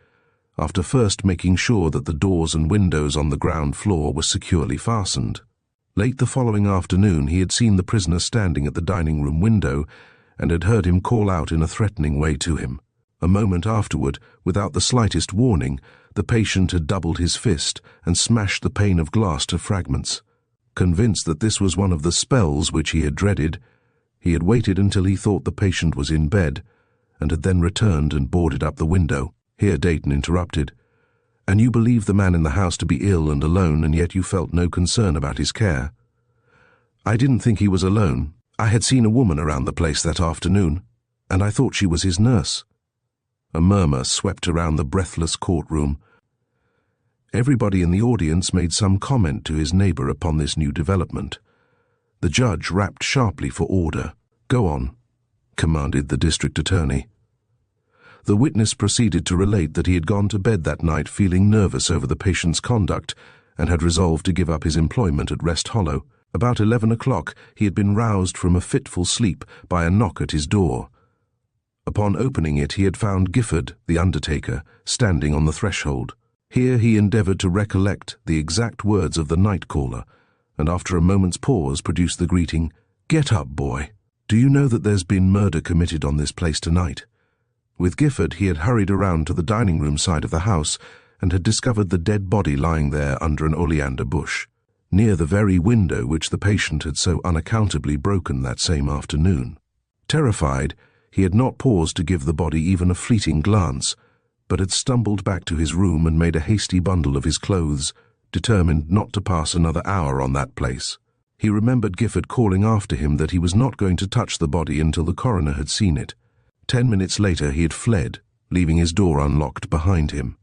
Speaker 1: after first making sure that the doors and windows on the ground floor were securely fastened. Late the following afternoon he had seen the prisoner standing at the dining-room window and had heard him call out in a threatening way to him. A moment afterward, without the slightest warning, the patient had doubled his fist and smashed the pane of glass to fragments. Convinced that this was one of the spells which he had dreaded, he had waited until he thought the patient was in bed, and had then returned and boarded up the window. Here Dayton interrupted. "And you believe the man in the house to be ill and alone, and yet you felt no concern about his care?" "I didn't think he was alone. I had seen a woman around the place that afternoon, and I thought she was his nurse." A murmur swept around the breathless courtroom. Everybody in the audience made some comment to his neighbor upon this new development. The judge rapped sharply for order. "Go on," commanded the district attorney. The witness proceeded to relate that he had gone to bed that night feeling nervous over the patient's conduct and had resolved to give up his employment at Rest Hollow. About 11 o'clock he had been roused from a fitful sleep by a knock at his door. Upon opening it he had found Gifford, the undertaker, standing on the threshold. Here he endeavored to recollect the exact words of the night caller, and after a moment's pause produced the greeting, "Get up, boy. Do you know that there's been murder committed on this place tonight?" With Gifford he had hurried around to the dining-room side of the house and had discovered the dead body lying there under an oleander bush, near the very window which the patient had so unaccountably broken that same afternoon. Terrified, he had not paused to give the body even a fleeting glance, but had stumbled back to his room and made a hasty bundle of his clothes, determined not to pass another hour on that place. He remembered Gifford calling after him that he was not going to touch the body until the coroner had seen it. 10 minutes later he had fled, leaving his door unlocked behind him.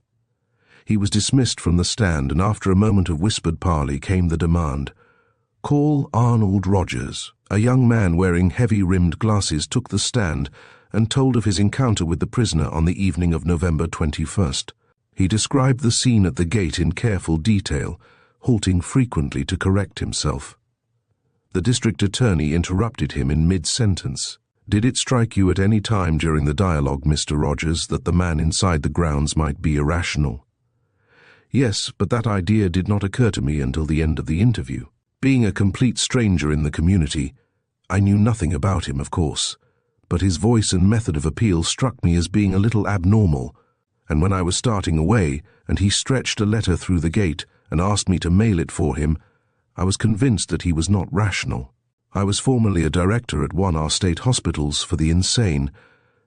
Speaker 1: He was dismissed from the stand, and after a moment of whispered parley came the demand. "Call Arnold Rogers." A young man wearing heavy-rimmed glasses took the stand and told of his encounter with the prisoner on the evening of November 21st. He described the scene at the gate in careful detail, halting frequently to correct himself. The district attorney interrupted him in mid-sentence. "Did it strike you at any time during the dialogue, Mr. Rogers, that the man inside the grounds might be irrational?" "Yes, but that idea did not occur to me until the end of the interview. Being a complete stranger in the community, I knew nothing about him, of course, but his voice and method of appeal struck me as being a little abnormal, and when I was starting away and he stretched a letter through the gate and asked me to mail it for him, I was convinced that he was not rational. I was formerly a director at one of our state hospitals for the insane,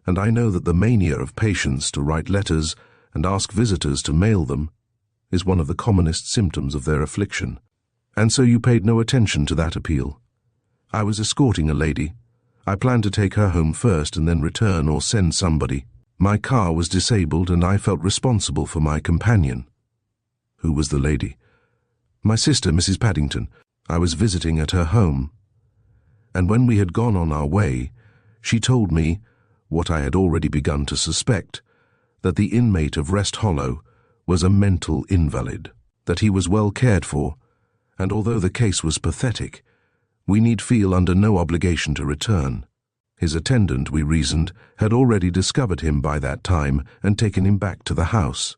Speaker 1: and I know that the mania of patients to write letters and ask visitors to mail them is one of the commonest symptoms of their affliction. And so you paid no attention to that appeal?" "I was escorting a lady. I planned to take her home first and then return or send somebody. My car was disabled and I felt responsible for my companion." "Who was the lady?" "My sister, Mrs. Paddington. I was visiting at her home. And when we had gone on our way, she told me, what I had already begun to suspect, that the inmate of Rest Hollow was a mental invalid, that he was well cared for, and although the case was pathetic, we need feel under no obligation to return. His attendant, we reasoned, had already discovered him by that time and taken him back to the house.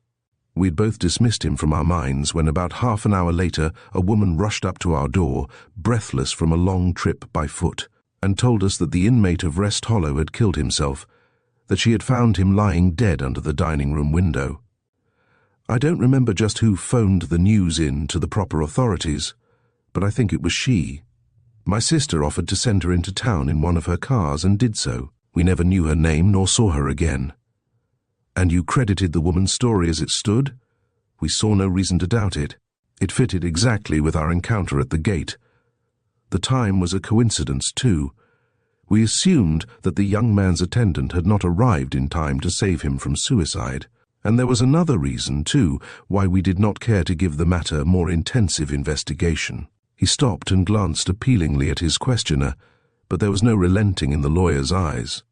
Speaker 1: We'd both dismissed him from our minds when about half an hour later a woman rushed up to our door, breathless from a long trip by foot, and told us that the inmate of Rest Hollow had killed himself, that she had found him lying dead under the dining room window. I don't remember just who phoned the news in to the proper authorities, but I think it was she. My sister offered to send her into town in one of her cars and did so. We never knew her name nor saw her again." "And you credited the woman's story as it stood?" "We saw no reason to doubt it. It fitted exactly with our encounter at the gate. The time was a coincidence, too. We assumed that the young man's attendant had not arrived in time to save him from suicide. And there was another reason, too, why we did not care to give the matter more intensive investigation." He stopped and glanced appealingly at his questioner, but there was no relenting in the lawyer's eyes.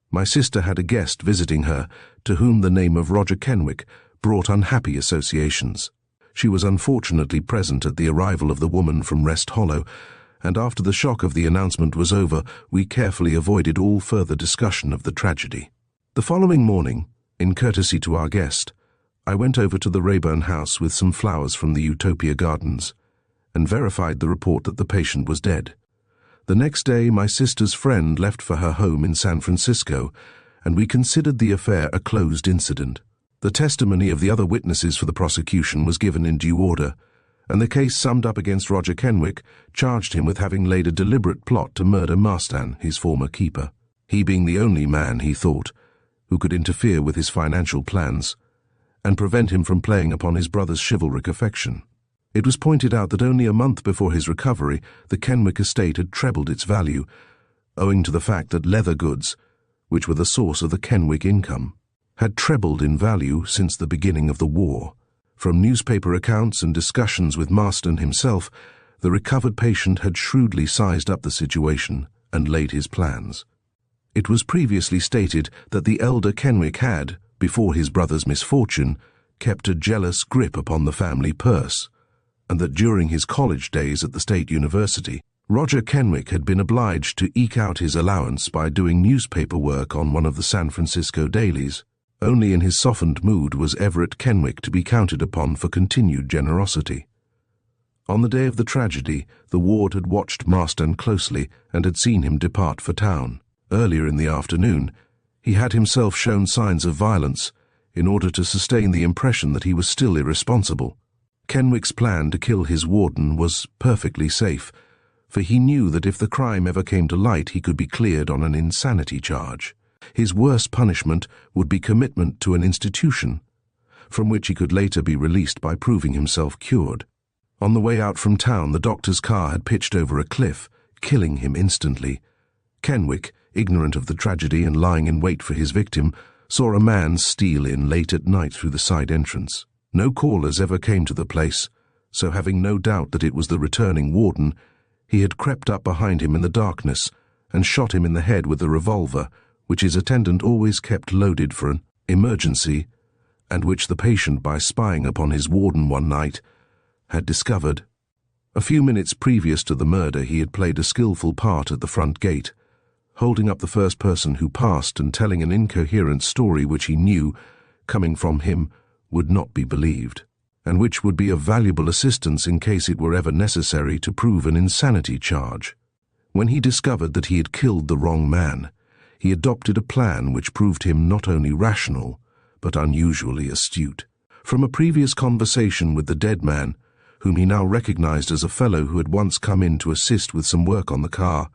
Speaker 1: "My sister had a guest visiting her, to whom the name of Roger Kenwick brought unhappy associations. She was unfortunately present at the arrival of the woman from Rest Hollow, and after the shock of the announcement was over, we carefully avoided all further discussion of the tragedy. The following morning, in courtesy to our guest, I went over to the Rayburn house with some flowers from the Utopia Gardens, and verified the report that the patient was dead. The next day my sister's friend left for her home in San Francisco, and we considered the affair a closed incident. The testimony of the other witnesses for the prosecution was given in due order, and the case summed up against Roger Kenwick charged him with having laid a deliberate plot to murder Marstan, his former keeper, he being the only man, he thought, who could interfere with his financial plans and prevent him from playing upon his brother's chivalric affection. It was pointed out that only a month before his recovery, the Kenwick estate had trebled its value, owing to the fact that leather goods, which were the source of the Kenwick income, had trebled in value since the beginning of the war. From newspaper accounts and discussions with Marston himself, the recovered patient had shrewdly sized up the situation and laid his plans. It was previously stated that the elder Kenwick had, before his brother's misfortune, kept a jealous grip upon the family purse, and that during his college days at the State University, Roger Kenwick had been obliged to eke out his allowance by doing newspaper work on one of the San Francisco dailies. Only in his softened mood was Everett Kenwick to be counted upon for continued generosity. On the day of the tragedy, the ward had watched Marston closely and had seen him depart for town. Earlier in the afternoon, he had himself shown signs of violence in order to sustain the impression that he was still irresponsible. Kenwick's plan to kill his warden was perfectly safe, for he knew that if the crime ever came to light, he could be cleared on an insanity charge. His worst punishment would be commitment to an institution, from which he could later be released by proving himself cured. On the way out from town, the doctor's car had pitched over a cliff, killing him instantly. Kenwick, ignorant of the tragedy and lying in wait for his victim, saw a man steal in late at night through the side entrance. No callers ever came to the place, so having no doubt that it was the returning warden, he had crept up behind him in the darkness and shot him in the head with a revolver, which his attendant always kept loaded for an emergency, and which the patient, by spying upon his warden one night, had discovered A few minutes previous to the murder, he had played a skillful part at the front gate, holding up the first person who passed and telling an incoherent story which he knew, coming from him, would not be believed, and which would be of valuable assistance in case it were ever necessary to prove an insanity charge. When he discovered that he had killed the wrong man, he adopted a plan which proved him not only rational, but unusually astute. From a previous conversation with the dead man, whom he now recognized as a fellow who had once come in to assist with some work on the car,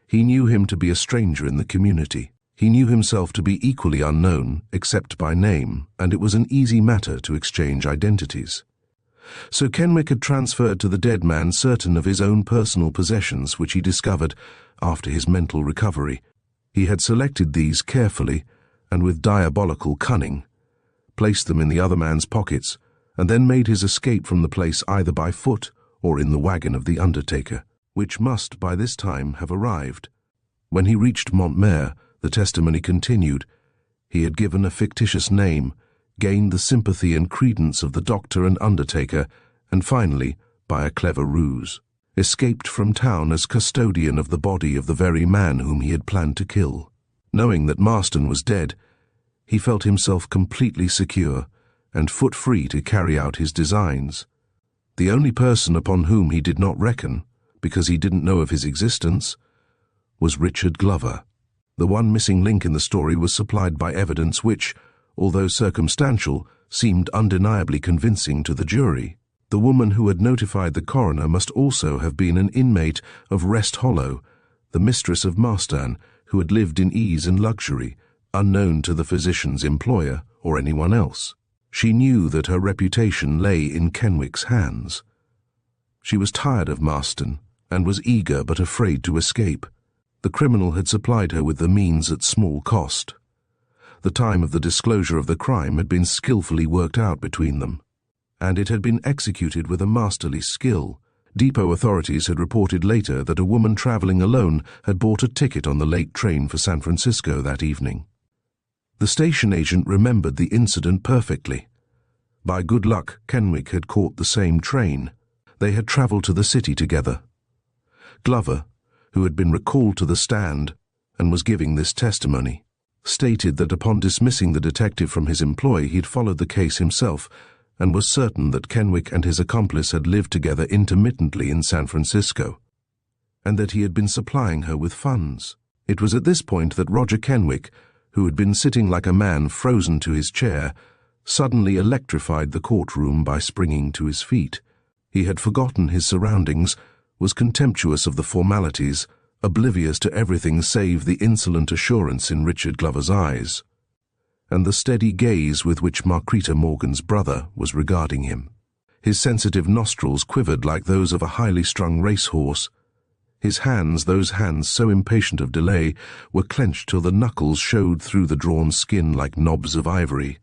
Speaker 1: he knew him to be a stranger in the community. He knew himself to be equally unknown, except by name, and it was an easy matter to exchange identities. So Kenwick had transferred to the dead man certain of his own personal possessions which he discovered after his mental recovery. He had selected these carefully, and with diabolical cunning, placed them in the other man's pockets, and then made his escape from the place either by foot or in the wagon of the undertaker, which must by this time have arrived. When he reached Montmere, the testimony continued, he had given a fictitious name, gained the sympathy and credence of the doctor and undertaker, and finally, by a clever ruse, escaped from town as custodian of the body of the very man whom he had planned to kill. Knowing that Marston was dead, he felt himself completely secure and foot-free to carry out his designs. The only person upon whom he did not reckon, because he didn't know of his existence, was Richard Glover. The one missing link in the story was supplied by evidence which, although circumstantial, seemed undeniably convincing to the jury. The woman who had notified the coroner must also have been an inmate of Rest Hollow, the mistress of Marston, who had lived in ease and luxury, unknown to the physician's employer or anyone else. She knew that her reputation lay in Kenwick's hands. She was tired of Marston and was eager but afraid to escape. The criminal had supplied her with the means at small cost. The time of the disclosure of the crime had been skillfully worked out between them, and it had been executed with a masterly skill. Depot authorities had reported later that a woman traveling alone had bought a ticket on the late train for San Francisco that evening. The station agent remembered the incident perfectly. By good luck, Kenwick had caught the same train. They had traveled to the city together. Glover, who had been recalled to the stand and was giving this testimony, stated that upon dismissing the detective from his employ, he'd followed the case himself and was certain that Kenwick and his accomplice had lived together intermittently in San Francisco, and that he had been supplying her with funds. It was at this point that Roger Kenwick, who had been sitting like a man frozen to his chair, suddenly electrified the courtroom by springing to his feet. He had forgotten his surroundings, was contemptuous of the formalities, oblivious to everything save the insolent assurance in Richard Glover's eyes, and the steady gaze with which Marquita Morgan's brother was regarding him. His sensitive nostrils quivered like those of a highly strung racehorse. His hands, those hands so impatient of delay, were clenched till the knuckles showed through the drawn skin like knobs of ivory.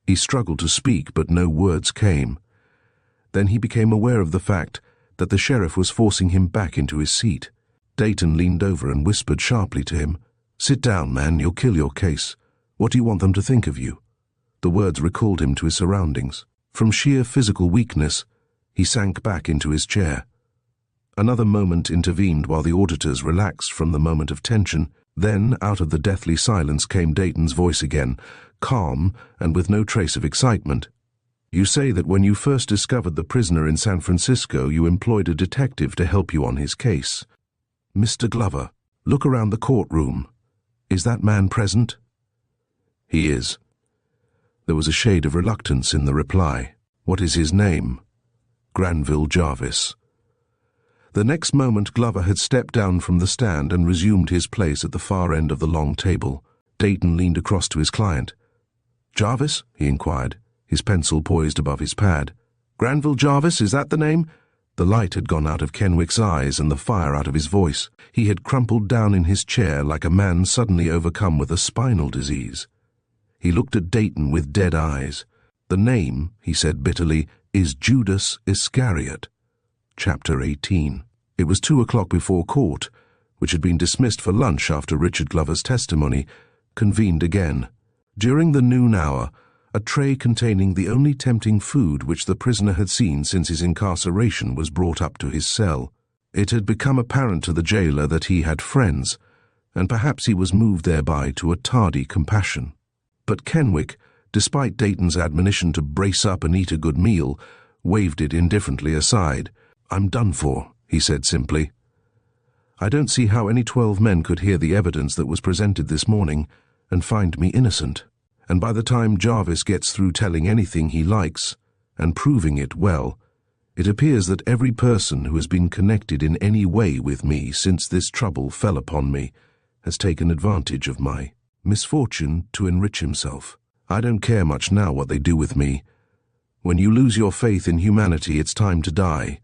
Speaker 1: He struggled to speak, but no words came. Then he became aware of the fact that the sheriff was forcing him back into his seat. Dayton leaned over and whispered sharply to him, "Sit down, man, you'll kill your case. What do you want them to think of you?" The words recalled him to his surroundings. From sheer physical weakness, he sank back into his chair. Another moment intervened while the auditors relaxed from the moment of tension. Then, out of the deathly silence, came Dayton's voice again, calm and with no trace of excitement. "You say that when you first discovered the prisoner in San Francisco, you employed a detective to help you on his case. Mr. Glover, look around the courtroom. Is that man present?" "He is." There was a shade of reluctance in the reply. "What is his name?" "Granville Jarvis." The next moment Glover had stepped down from the stand and resumed his place at the far end of the long table. Dayton leaned across to his client. "Jarvis?" he inquired, his pencil poised above his pad. "Granville Jarvis, is that the name?" The light had gone out of Kenwick's eyes and the fire out of his voice. He had crumpled down in his chair like a man suddenly overcome with a spinal disease. He looked at Dayton with dead eyes. "The name," he said bitterly, "is Judas Iscariot." Chapter 18. It was 2 o'clock before court, which had been dismissed for lunch after Richard Glover's testimony, convened again. During the noon hour, A tray containing the only tempting food which the prisoner had seen since his incarceration was brought up to his cell. It had become apparent to the jailer that he had friends, and perhaps he was moved thereby to a tardy compassion. But Kenwick, despite Dayton's admonition to brace up and eat a good meal, waved it indifferently aside. "I'm done for," he said simply. "I don't see how any 12 men could hear the evidence that was presented this morning and find me innocent. And by the time Jarvis gets through telling anything he likes, and proving it well, it appears that every person who has been connected in any way with me since this trouble fell upon me has taken advantage of my misfortune to enrich himself. I don't care much now what they do with me. When you lose your faith in humanity, it's time to die.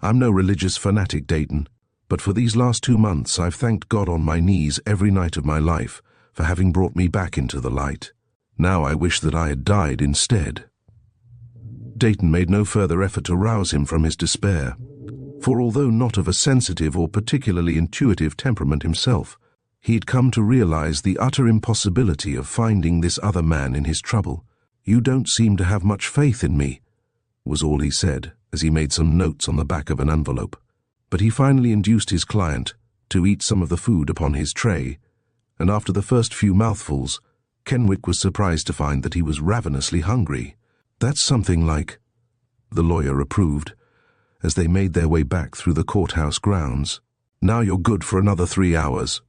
Speaker 1: I'm no religious fanatic, Dayton, but for these last 2 months I've thanked God on my knees every night of my life for having brought me back into the light. Now I wish that I had died instead." Dayton made no further effort to rouse him from his despair, for although not of a sensitive or particularly intuitive temperament himself, he had come to realize the utter impossibility of finding this other man in his trouble. "You don't seem to have much faith in me," was all he said as he made some notes on the back of an envelope. But he finally induced his client to eat some of the food upon his tray, and after the first few mouthfuls, Kenwick was surprised to find that he was ravenously hungry. "That's something like," the lawyer approved, as they made their way back through the courthouse grounds. "Now you're good for another 3 hours."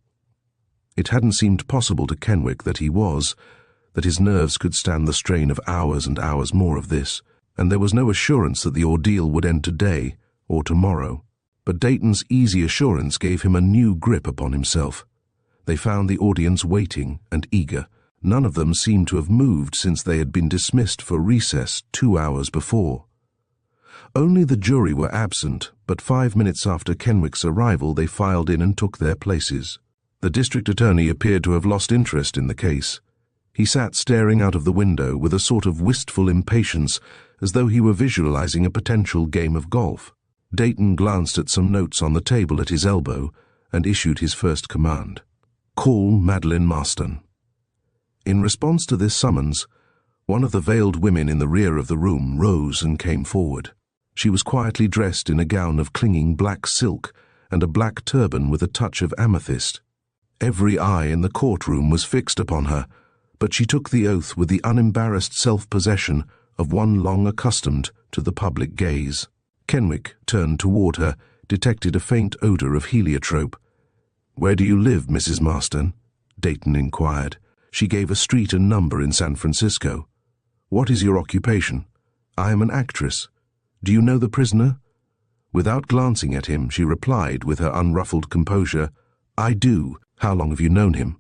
Speaker 1: It hadn't seemed possible to Kenwick that his nerves could stand the strain of hours and hours more of this, and there was no assurance that the ordeal would end today or tomorrow. But Dayton's easy assurance gave him a new grip upon himself. They found the audience waiting and eager. None of them seemed to have moved since they had been dismissed for recess 2 hours before. Only the jury were absent, but 5 minutes after Kenwick's arrival they filed in and took their places. The district attorney appeared to have lost interest in the case. He sat staring out of the window with a sort of wistful impatience, as though he were visualizing a potential game of golf. Dayton glanced at some notes on the table at his elbow and issued his first command. "Call Madeline Marston." In response to this summons, one of the veiled women in the rear of the room rose and came forward. She was quietly dressed in a gown of clinging black silk and a black turban with a touch of amethyst. Every eye in the courtroom was fixed upon her, but she took the oath with the unembarrassed self-possession of one long accustomed to the public gaze. Kenwick turned toward her, detected a faint odor of heliotrope. "Where do you live, Mrs. Marston?" Dayton inquired. She gave a street and number in San Francisco. "What is your occupation?" "I am an actress." "Do you know the prisoner?" Without glancing at him, she replied with her unruffled composure, "I do. How long have you known him?"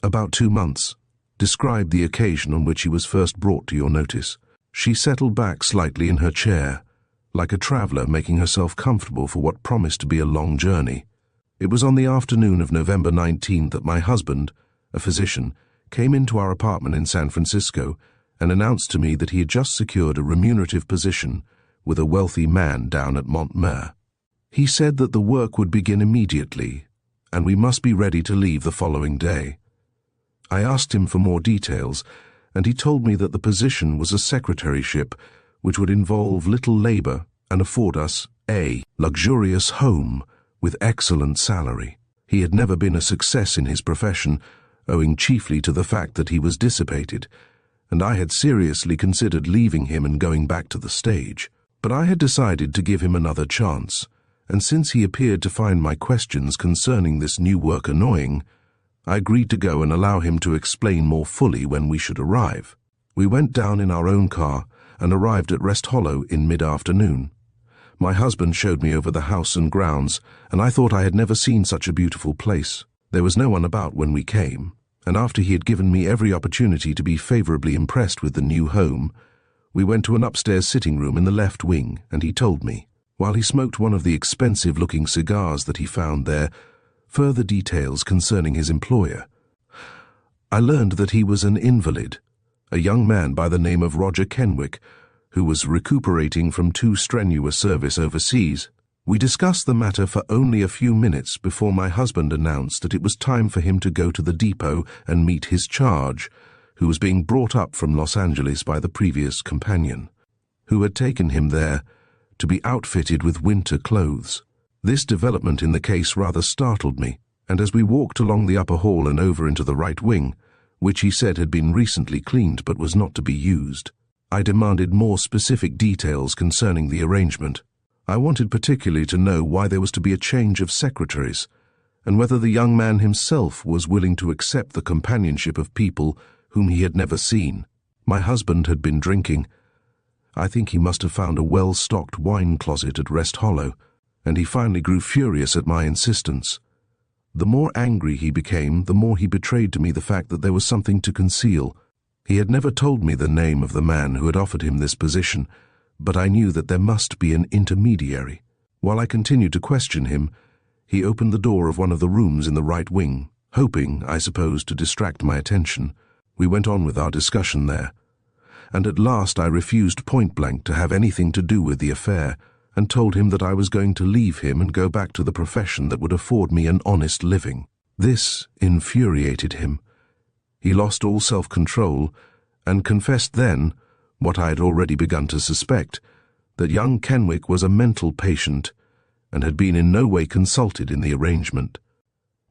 Speaker 1: "About 2 months." "Describe the occasion on which he was first brought to your notice." She settled back slightly in her chair, like a traveler making herself comfortable for what promised to be a long journey. "It was on the afternoon of November 19th that my husband, a physician, came into our apartment in San Francisco and announced to me that he had just secured a remunerative position with a wealthy man down at Montmer. He said that the work would begin immediately, and we must be ready to leave the following day. I asked him for more details, and he told me that the position was a secretaryship which would involve little labor and afford us a luxurious home with excellent salary. He had never been a success in his profession, owing chiefly to the fact that he was dissipated, and I had seriously considered leaving him and going back to the stage. But I had decided to give him another chance, and since he appeared to find my questions concerning this new work annoying, I agreed to go and allow him to explain more fully when we should arrive. We went down in our own car and arrived at Rest Hollow in mid-afternoon. My husband showed me over the house and grounds, and I thought I had never seen such a beautiful place. There was no one about when we came, and after he had given me every opportunity to be favorably impressed with the new home, we went to an upstairs sitting room in the left wing, and he told me, while he smoked one of the expensive-looking cigars that he found there, further details concerning his employer. I learned that he was an invalid, a young man by the name of Roger Kenwick, who was recuperating from 2 strenuous service overseas. We discussed the matter for only a few minutes before my husband announced that it was time for him to go to the depot and meet his charge, who was being brought up from Los Angeles by the previous companion, who had taken him there to be outfitted with winter clothes. This development in the case rather startled me, and as we walked along the upper hall and over into the right wing, which he said had been recently cleaned but was not to be used, I demanded more specific details concerning the arrangement. I wanted particularly to know why there was to be a change of secretaries, and whether the young man himself was willing to accept the companionship of people whom he had never seen. My husband had been drinking. I think he must have found a well-stocked wine closet at Rest Hollow, and he finally grew furious at my insistence. The more angry he became, the more he betrayed to me the fact that there was something to conceal. He had never told me the name of the man who had offered him this position, but I knew that there must be an intermediary. While I continued to question him, he opened the door of one of the rooms in the right wing, hoping, I suppose, to distract my attention. We went on with our discussion there, and at last I refused point-blank to have anything to do with the affair, and told him that I was going to leave him and go back to the profession that would afford me an honest living. This infuriated him. He lost all self-control and confessed then, what I had already begun to suspect, that young Kenwick was a mental patient and had been in no way consulted in the arrangement.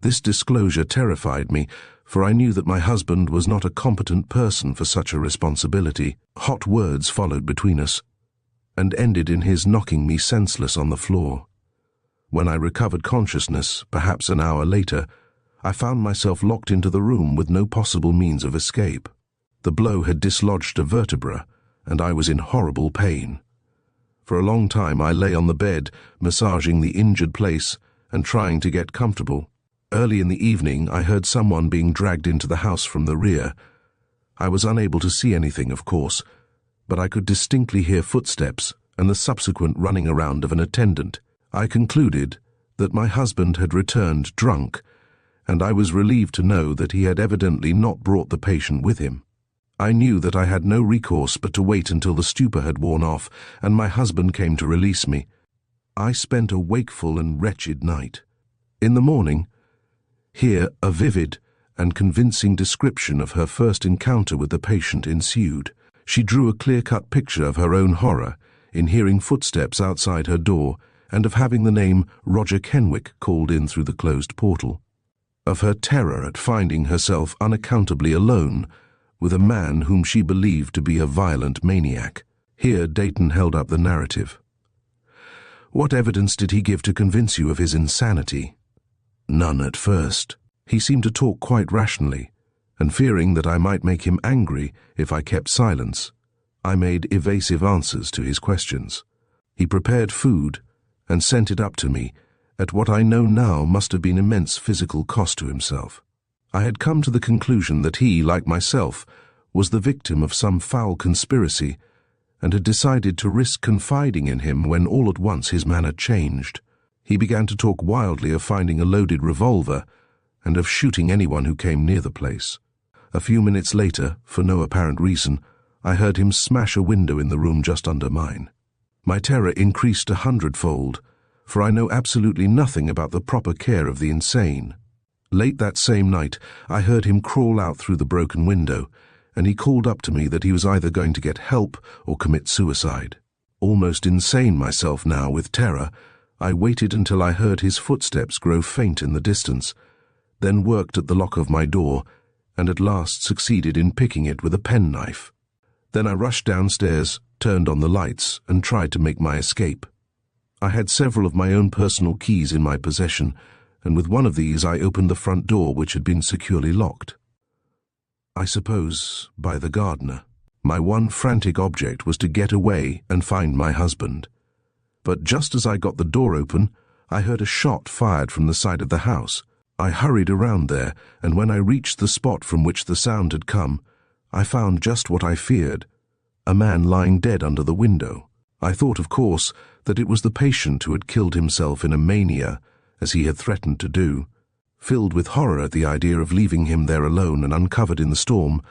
Speaker 1: This disclosure terrified me, for I knew that my husband was not a competent person for such a responsibility. Hot words followed between us, and ended in his knocking me senseless on the floor. When I recovered consciousness, perhaps an hour later, I found myself locked into the room with no possible means of escape. The blow had dislodged a vertebra, and I was in horrible pain. For a long time I lay on the bed, massaging the injured place and trying to get comfortable. Early in the evening I heard someone being dragged into the house from the rear. I was unable to see anything, of course, but I could distinctly hear footsteps and the subsequent running around of an attendant. I concluded that my husband had returned drunk, and I was relieved to know that he had evidently not brought the patient with him. I knew that I had no recourse but to wait until the stupor had worn off and my husband came to release me. I spent a wakeful and wretched night. In the morning, here a vivid and convincing description of her first encounter with the patient ensued. She drew a clear-cut picture of her own horror in hearing footsteps outside her door and of having the name Roger Kenwick called in through the closed portal, of her terror at finding herself unaccountably alone with a man whom she believed to be a violent maniac. Here Dayton held up the narrative. What evidence did he give to convince you of his insanity? None at first. He seemed to talk quite rationally, and fearing that I might make him angry if I kept silence, I made evasive answers to his questions. He prepared food and sent it up to me at what I know now must have been immense physical cost to himself. I had come to the conclusion that he, like myself, was the victim of some foul conspiracy, and had decided to risk confiding in him when all at once his manner changed. He began to talk wildly of finding a loaded revolver and of shooting anyone who came near the place. A few minutes later, for no apparent reason, I heard him smash a window in the room just under mine. My terror increased 100-fold, for I know absolutely nothing about the proper care of the insane. Late that same night, I heard him crawl out through the broken window, and he called up to me that he was either going to get help or commit suicide. Almost insane myself now with terror, I waited until I heard his footsteps grow faint in the distance, then worked at the lock of my door, and at last succeeded in picking it with a penknife. Then I rushed downstairs, turned on the lights, and tried to make my escape. I had several of my own personal keys in my possession, and with one of these I opened the front door, which had been securely locked. I suppose by the gardener. My one frantic object was to get away and find my husband. But just as I got the door open, I heard a shot fired from the side of the house. I hurried around there, and when I reached the spot from which the sound had come, I found just what I feared, a man lying dead under the window. I thought, of course, that it was the patient who had killed himself in a mania, as he had threatened to do. Filled with horror at the idea of leaving him there alone and uncovered in the storm,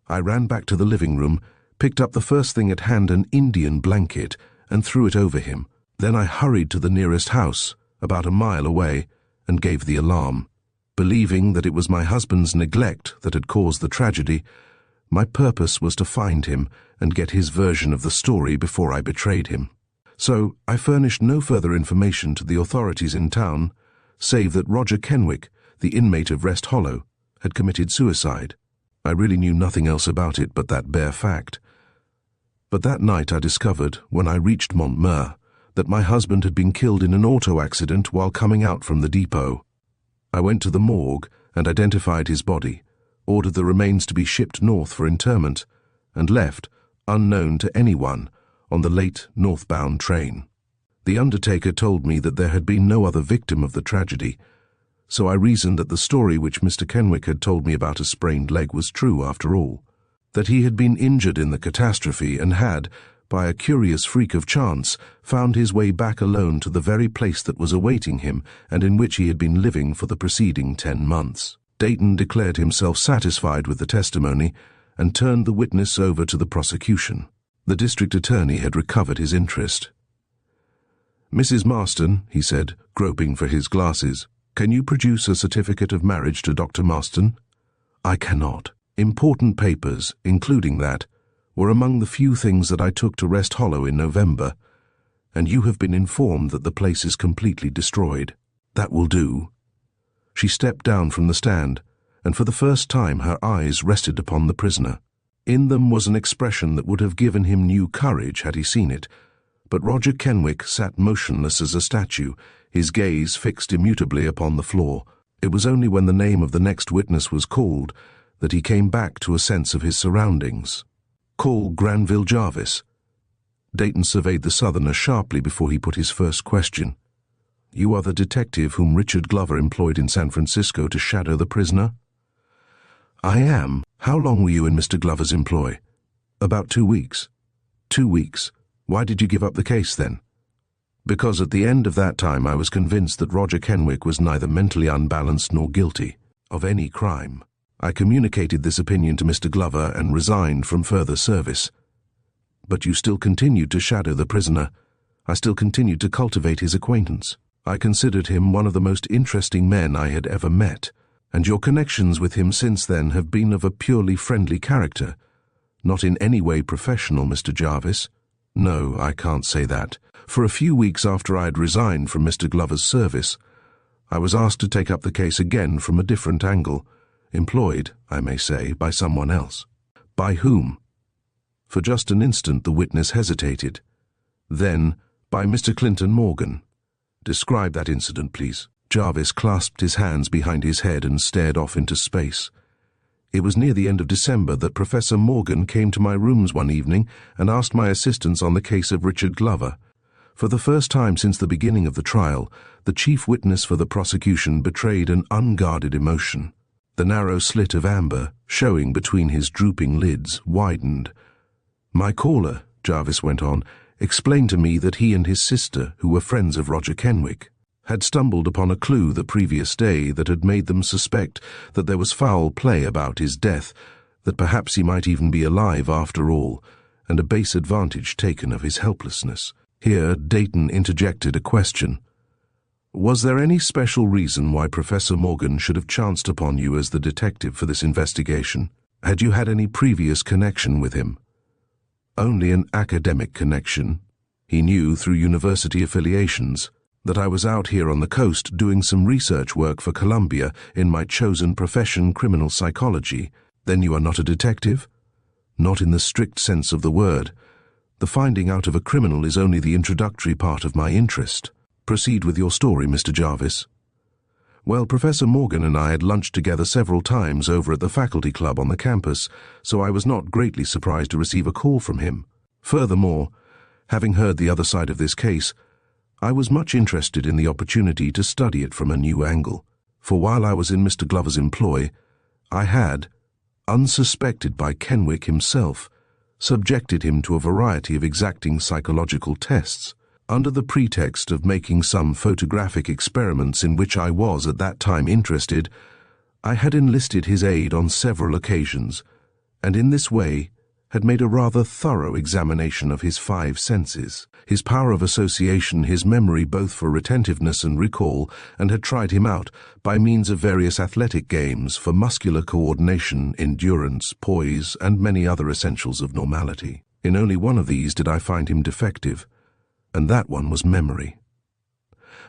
Speaker 1: I ran back to the living room, picked up the first thing at hand, an Indian blanket, and threw it over him. Then I hurried to the nearest house, about a mile away, and gave the alarm. Believing that it was my husband's neglect that had caused the tragedy, My purpose was to find him and get his version of the story before I betrayed him. So I furnished no further information to the authorities in town, save that Roger Kenwick, the inmate of Rest Hollow, had committed suicide. I really knew nothing else about it but that bare fact. But that night I discovered, when I reached Montmur, that my husband had been killed in an auto accident while coming out from the depot. I went to the morgue and identified his body, ordered the remains to be shipped north for interment, and left, unknown to anyone, on the late northbound train. The undertaker told me that there had been no other victim of the tragedy, so I reasoned that the story which Mr. Kenwick had told me about a sprained leg was true after all, that he had been injured in the catastrophe and had, by a curious freak of chance, found his way back alone to the very place that was awaiting him and in which he had been living for the preceding 10 months. Dayton declared himself satisfied with the testimony and turned the witness over to the prosecution. The district attorney had recovered his interest. "Mrs. Marston," he said, groping for his glasses, "can you produce a certificate of marriage to Dr. Marston?" "I cannot. Important papers, including that, were among the few things that I took to Rest Hollow in November, and you have been informed that the place is completely destroyed. That will do." She stepped down from the stand, and for the first time her eyes rested upon the prisoner. In them was an expression that would have given him new courage had he seen it, but Roger Kenwick sat motionless as a statue, his gaze fixed immutably upon the floor. It was only when the name of the next witness was called that he came back to a sense of his surroundings. "Call Granville Jarvis." Dayton surveyed the Southerner sharply before he put his first question. "You are the detective whom Richard Glover employed in San Francisco to shadow the prisoner?" "I am. How long were you in Mr. Glover's employ?" "About 2 weeks." 2 weeks. Why did you give up the case then?" "Because at the end of that time I was convinced that Roger Kenwick was neither mentally unbalanced nor guilty of any crime. I communicated this opinion to Mr. Glover and resigned from further service." "But you still continued to shadow the prisoner." "I still continued to cultivate his acquaintance. I considered him one of the most interesting men I had ever met, and your connections with him since then have been of a purely friendly character, not in any way professional, Mr. Jarvis." "No, I can't say that. For a few weeks after I had resigned from Mr. Glover's service, I was asked to take up the case again from a different angle, employed, I may say, by someone else." "By whom?" For just an instant the witness hesitated. Then, "By Mr. Clinton Morgan." "Describe that incident, please." Jarvis clasped his hands behind his head and stared off into space. "It was near the end of December that Professor Morgan came to my rooms one evening and asked my assistance on the case of Richard Glover. For the first time since the beginning of the trial, the chief witness for the prosecution betrayed an unguarded emotion. The narrow slit of amber, showing between his drooping lids, widened. My caller," Jarvis went on, "explained to me that he and his sister, who were friends of Roger Kenwick, had stumbled upon a clue the previous day that had made them suspect that there was foul play about his death, that perhaps he might even be alive after all, and a base advantage taken of his helplessness." Here Dayton interjected a question. "Was there any special reason why Professor Morgan should have chanced upon you as the detective for this investigation? Had you had any previous connection with him?" "Only an academic connection. He knew, through university affiliations, that I was out here on the coast doing some research work for Columbia in my chosen profession, criminal psychology." "Then you are not a detective?" "Not in the strict sense of the word. The finding out of a criminal is only the introductory part of my interest." "Proceed with your story, Mr. Jarvis." "Well, Professor Morgan and I had lunched together several times over at the faculty club on the campus, so I was not greatly surprised to receive a call from him. Furthermore, having heard the other side of this case, I was much interested in the opportunity to study it from a new angle. For while I was in Mr. Glover's employ, I had, unsuspected by Kenwick himself, subjected him to a variety of exacting psychological tests, under the pretext of making some photographic experiments in which I was at that time interested. I had enlisted his aid on several occasions, and in this way had made a rather thorough examination of his 5 senses, his power of association, his memory both for retentiveness and recall, and had tried him out by means of various athletic games for muscular coordination, endurance, poise, and many other essentials of normality. In only one of these did I find him defective, and that one was memory.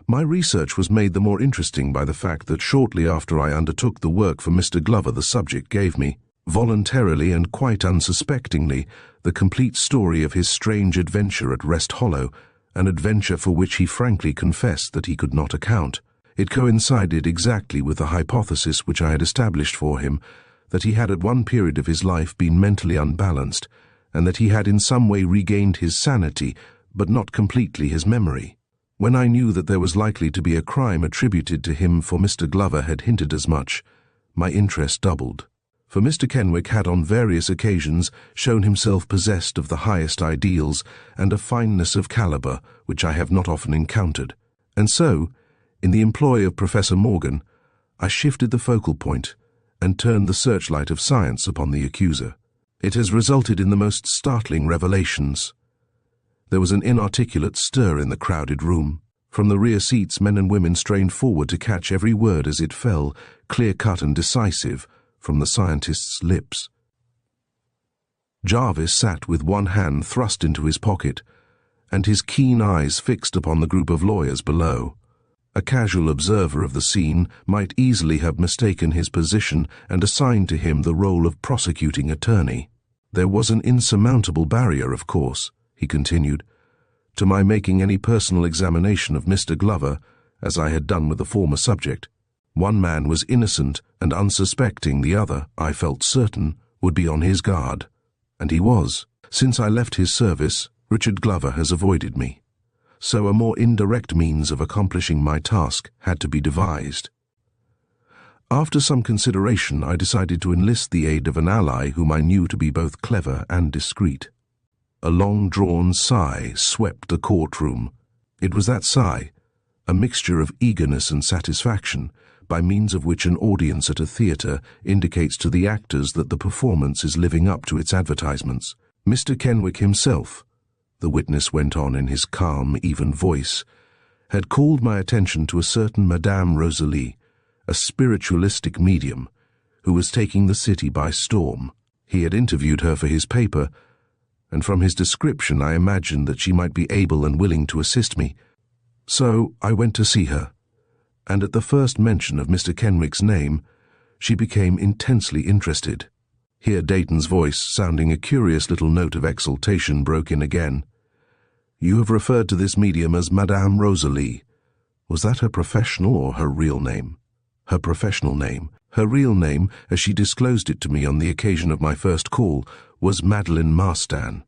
Speaker 1: My research was made the more interesting by the fact that shortly after I undertook the work for Mr. Glover, the subject gave me, voluntarily and quite unsuspectingly, the complete story of his strange adventure at Rest Hollow, an adventure for which he frankly confessed that he could not account. It coincided exactly with the hypothesis which I had established for him, that he had at one period of his life been mentally unbalanced, and that he had in some way regained his sanity, but not completely his memory. When I knew that there was likely to be a crime attributed to him, for Mr. Glover had hinted as much, my interest doubled. For Mr. Kenwick had on various occasions shown himself possessed of the highest ideals and a fineness of caliber which I have not often encountered. And so, in the employ of Professor Morgan, I shifted the focal point and turned the searchlight of science upon the accuser. It has resulted in the most startling revelations. There was an inarticulate stir in the crowded room. From the rear seats, men and women strained forward to catch every word as it fell, clear-cut and decisive, from the scientist's lips. Jarvis sat with one hand thrust into his pocket, and his keen eyes fixed upon the group of lawyers below. A casual observer of the scene might easily have mistaken his position and assigned to him the role of prosecuting attorney. There was an insurmountable barrier, of course, he continued, to my making any personal examination of Mr. Glover, as I had done with the former subject. One man was innocent and unsuspecting, the other, I felt certain, would be on his guard. And he was. Since I left his service, Richard Glover has avoided me. So a more indirect means of accomplishing my task had to be devised. After some consideration, I decided to enlist the aid of an ally whom I knew to be both clever and discreet. A long-drawn sigh swept the courtroom. It was that sigh, a mixture of eagerness and satisfaction, by means of which an audience at a theatre indicates to the actors that the performance is living up to its advertisements. Mr. Kenwick himself, the witness went on in his calm, even voice, had called my attention to a certain Madame Rosalie, a spiritualistic medium, who was taking the city by storm. He had interviewed her for his paper, and from his description I imagined that she might be able and willing to assist me. So I went to see her, and at the first mention of Mr. Kenwick's name, she became intensely interested. Here Dayton's voice, sounding a curious little note of exultation, broke in again. "You have referred to this medium as Madame Rosalie. Was that her professional or her real name?" "Her professional name. Her real name, as she disclosed it to me on the occasion of my first call, was Madeline Marstan."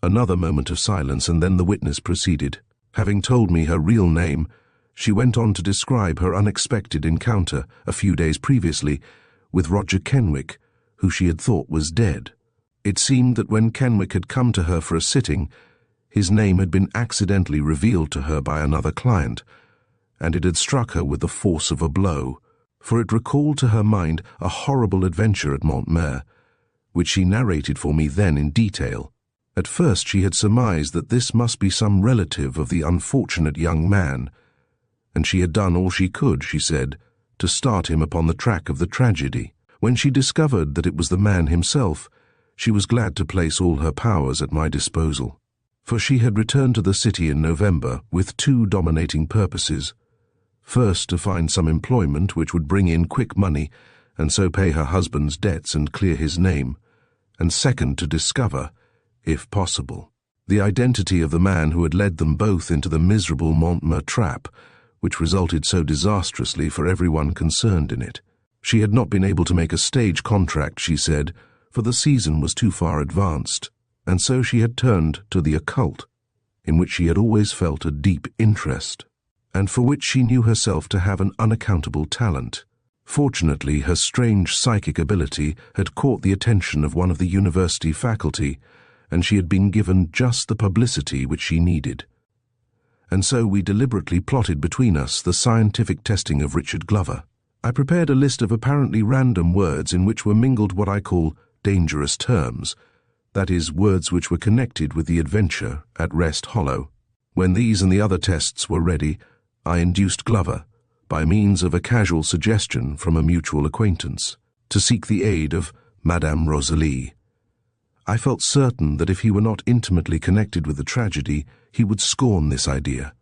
Speaker 1: Another moment of silence, and then the witness proceeded. Having told me her real name, she went on to describe her unexpected encounter, a few days previously, with Roger Kenwick, who she had thought was dead. It seemed that when Kenwick had come to her for a sitting, his name had been accidentally revealed to her by another client, and it had struck her with the force of a blow, for it recalled to her mind a horrible adventure at Montmer, which she narrated for me then in detail. At first she had surmised that this must be some relative of the unfortunate young man, and she had done all she could, she said, to start him upon the track of the tragedy. When she discovered that it was the man himself, she was glad to place all her powers at my disposal. For she had returned to the city in November with 2 dominating purposes. First, to find some employment which would bring in quick money and so pay her husband's debts and clear his name, and second, to discover, if possible, the identity of the man who had led them both into the miserable Montmer trap, which resulted so disastrously for everyone concerned in it. She had not been able to make a stage contract, she said, for the season was too far advanced, and so she had turned to the occult, in which she had always felt a deep interest, and for which she knew herself to have an unaccountable talent. Fortunately, her strange psychic ability had caught the attention of one of the university faculty, and she had been given just the publicity which she needed. And so we deliberately plotted between us the scientific testing of Richard Glover. I prepared a list of apparently random words in which were mingled what I call dangerous terms, that is, words which were connected with the adventure at Rest Hollow. When these and the other tests were ready, I induced Glover, by means of a casual suggestion from a mutual acquaintance, to seek the aid of Madame Rosalie. I felt certain that if he were not intimately connected with the tragedy, he would scorn this idea,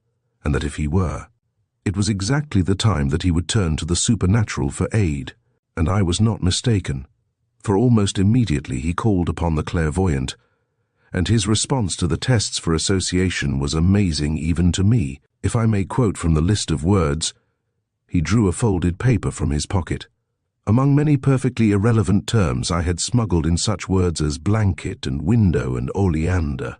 Speaker 1: and that if he were, it was exactly the time that he would turn to the supernatural for aid. And I was not mistaken, for almost immediately he called upon the clairvoyant, and his response to the tests for association was amazing even to me. If I may quote from the list of words, he drew a folded paper from his pocket. Among many perfectly irrelevant terms I had smuggled in such words as blanket and window and oleander.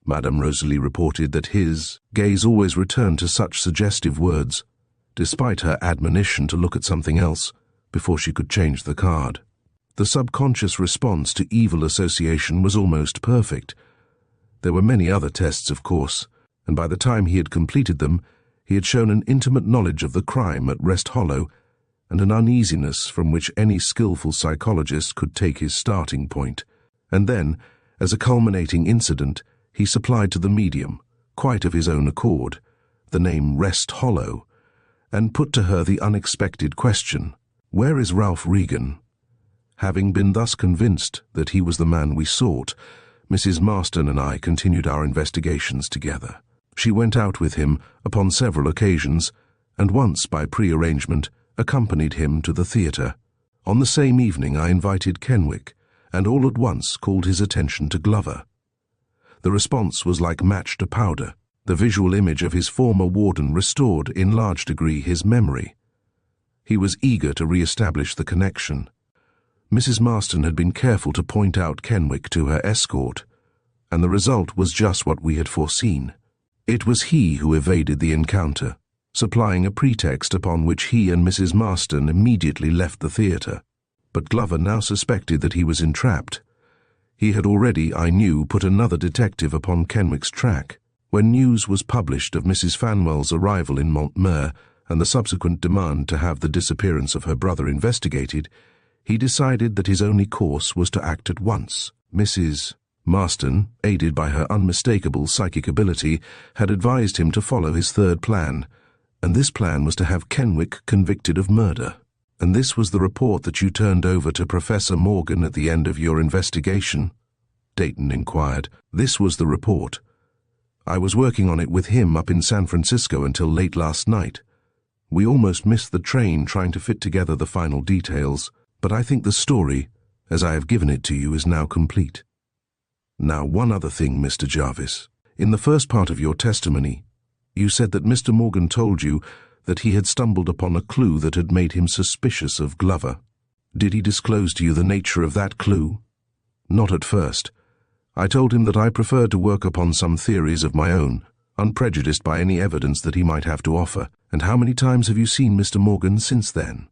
Speaker 1: Madame Rosalie reported that his gaze always returned to such suggestive words, despite her admonition to look at something else before she could change the card. The subconscious response to evil association was almost perfect. There were many other tests, of course, and by the time he had completed them, he had shown an intimate knowledge of the crime at Rest Hollow and an uneasiness from which any skillful psychologist could take his starting point. And then, as a culminating incident, he supplied to the medium, quite of his own accord, the name Rest Hollow, and put to her the unexpected question, "Where is Ralph Regan?" Having been thus convinced that he was the man we sought, Mrs. Marston and I continued our investigations together. She went out with him upon several occasions, and once, by pre-arrangement, accompanied him to the theatre. On the same evening I invited Kenwick, and all at once called his attention to Glover. The response was like match to powder. The visual image of his former warden restored in large degree his memory. He was eager to re-establish the connection. Mrs. Marston had been careful to point out Kenwick to her escort, and the result was just what we had foreseen. It was he who evaded the encounter, supplying a pretext upon which he and Mrs. Marston immediately left the theatre. But Glover now suspected that he was entrapped. He had already, I knew, put another detective upon Kenwick's track. When news was published of Mrs. Fanwell's arrival in Montmer and the subsequent demand to have the disappearance of her brother investigated, he decided that his only course was to act at once. Mrs. Marston, aided by her unmistakable psychic ability, had advised him to follow his third plan, and this plan was to have Kenwick convicted of murder. "And this was the report that you turned over to Professor Morgan at the end of your investigation?" Dayton inquired. "This was the report. I was working on it with him up in San Francisco until late last night. We almost missed the train trying to fit together the final details, but I think the story, as I have given it to you, is now complete. Now, one other thing, Mr. Jarvis. In the first part of your testimony, you said that Mr. Morgan told you that he had stumbled upon a clue that had made him suspicious of Glover. Did he disclose to you the nature of that clue?" "Not at first. I told him that I preferred to work upon some theories of my own, unprejudiced by any evidence that he might have to offer." "And how many times have you seen Mr. Morgan since then?"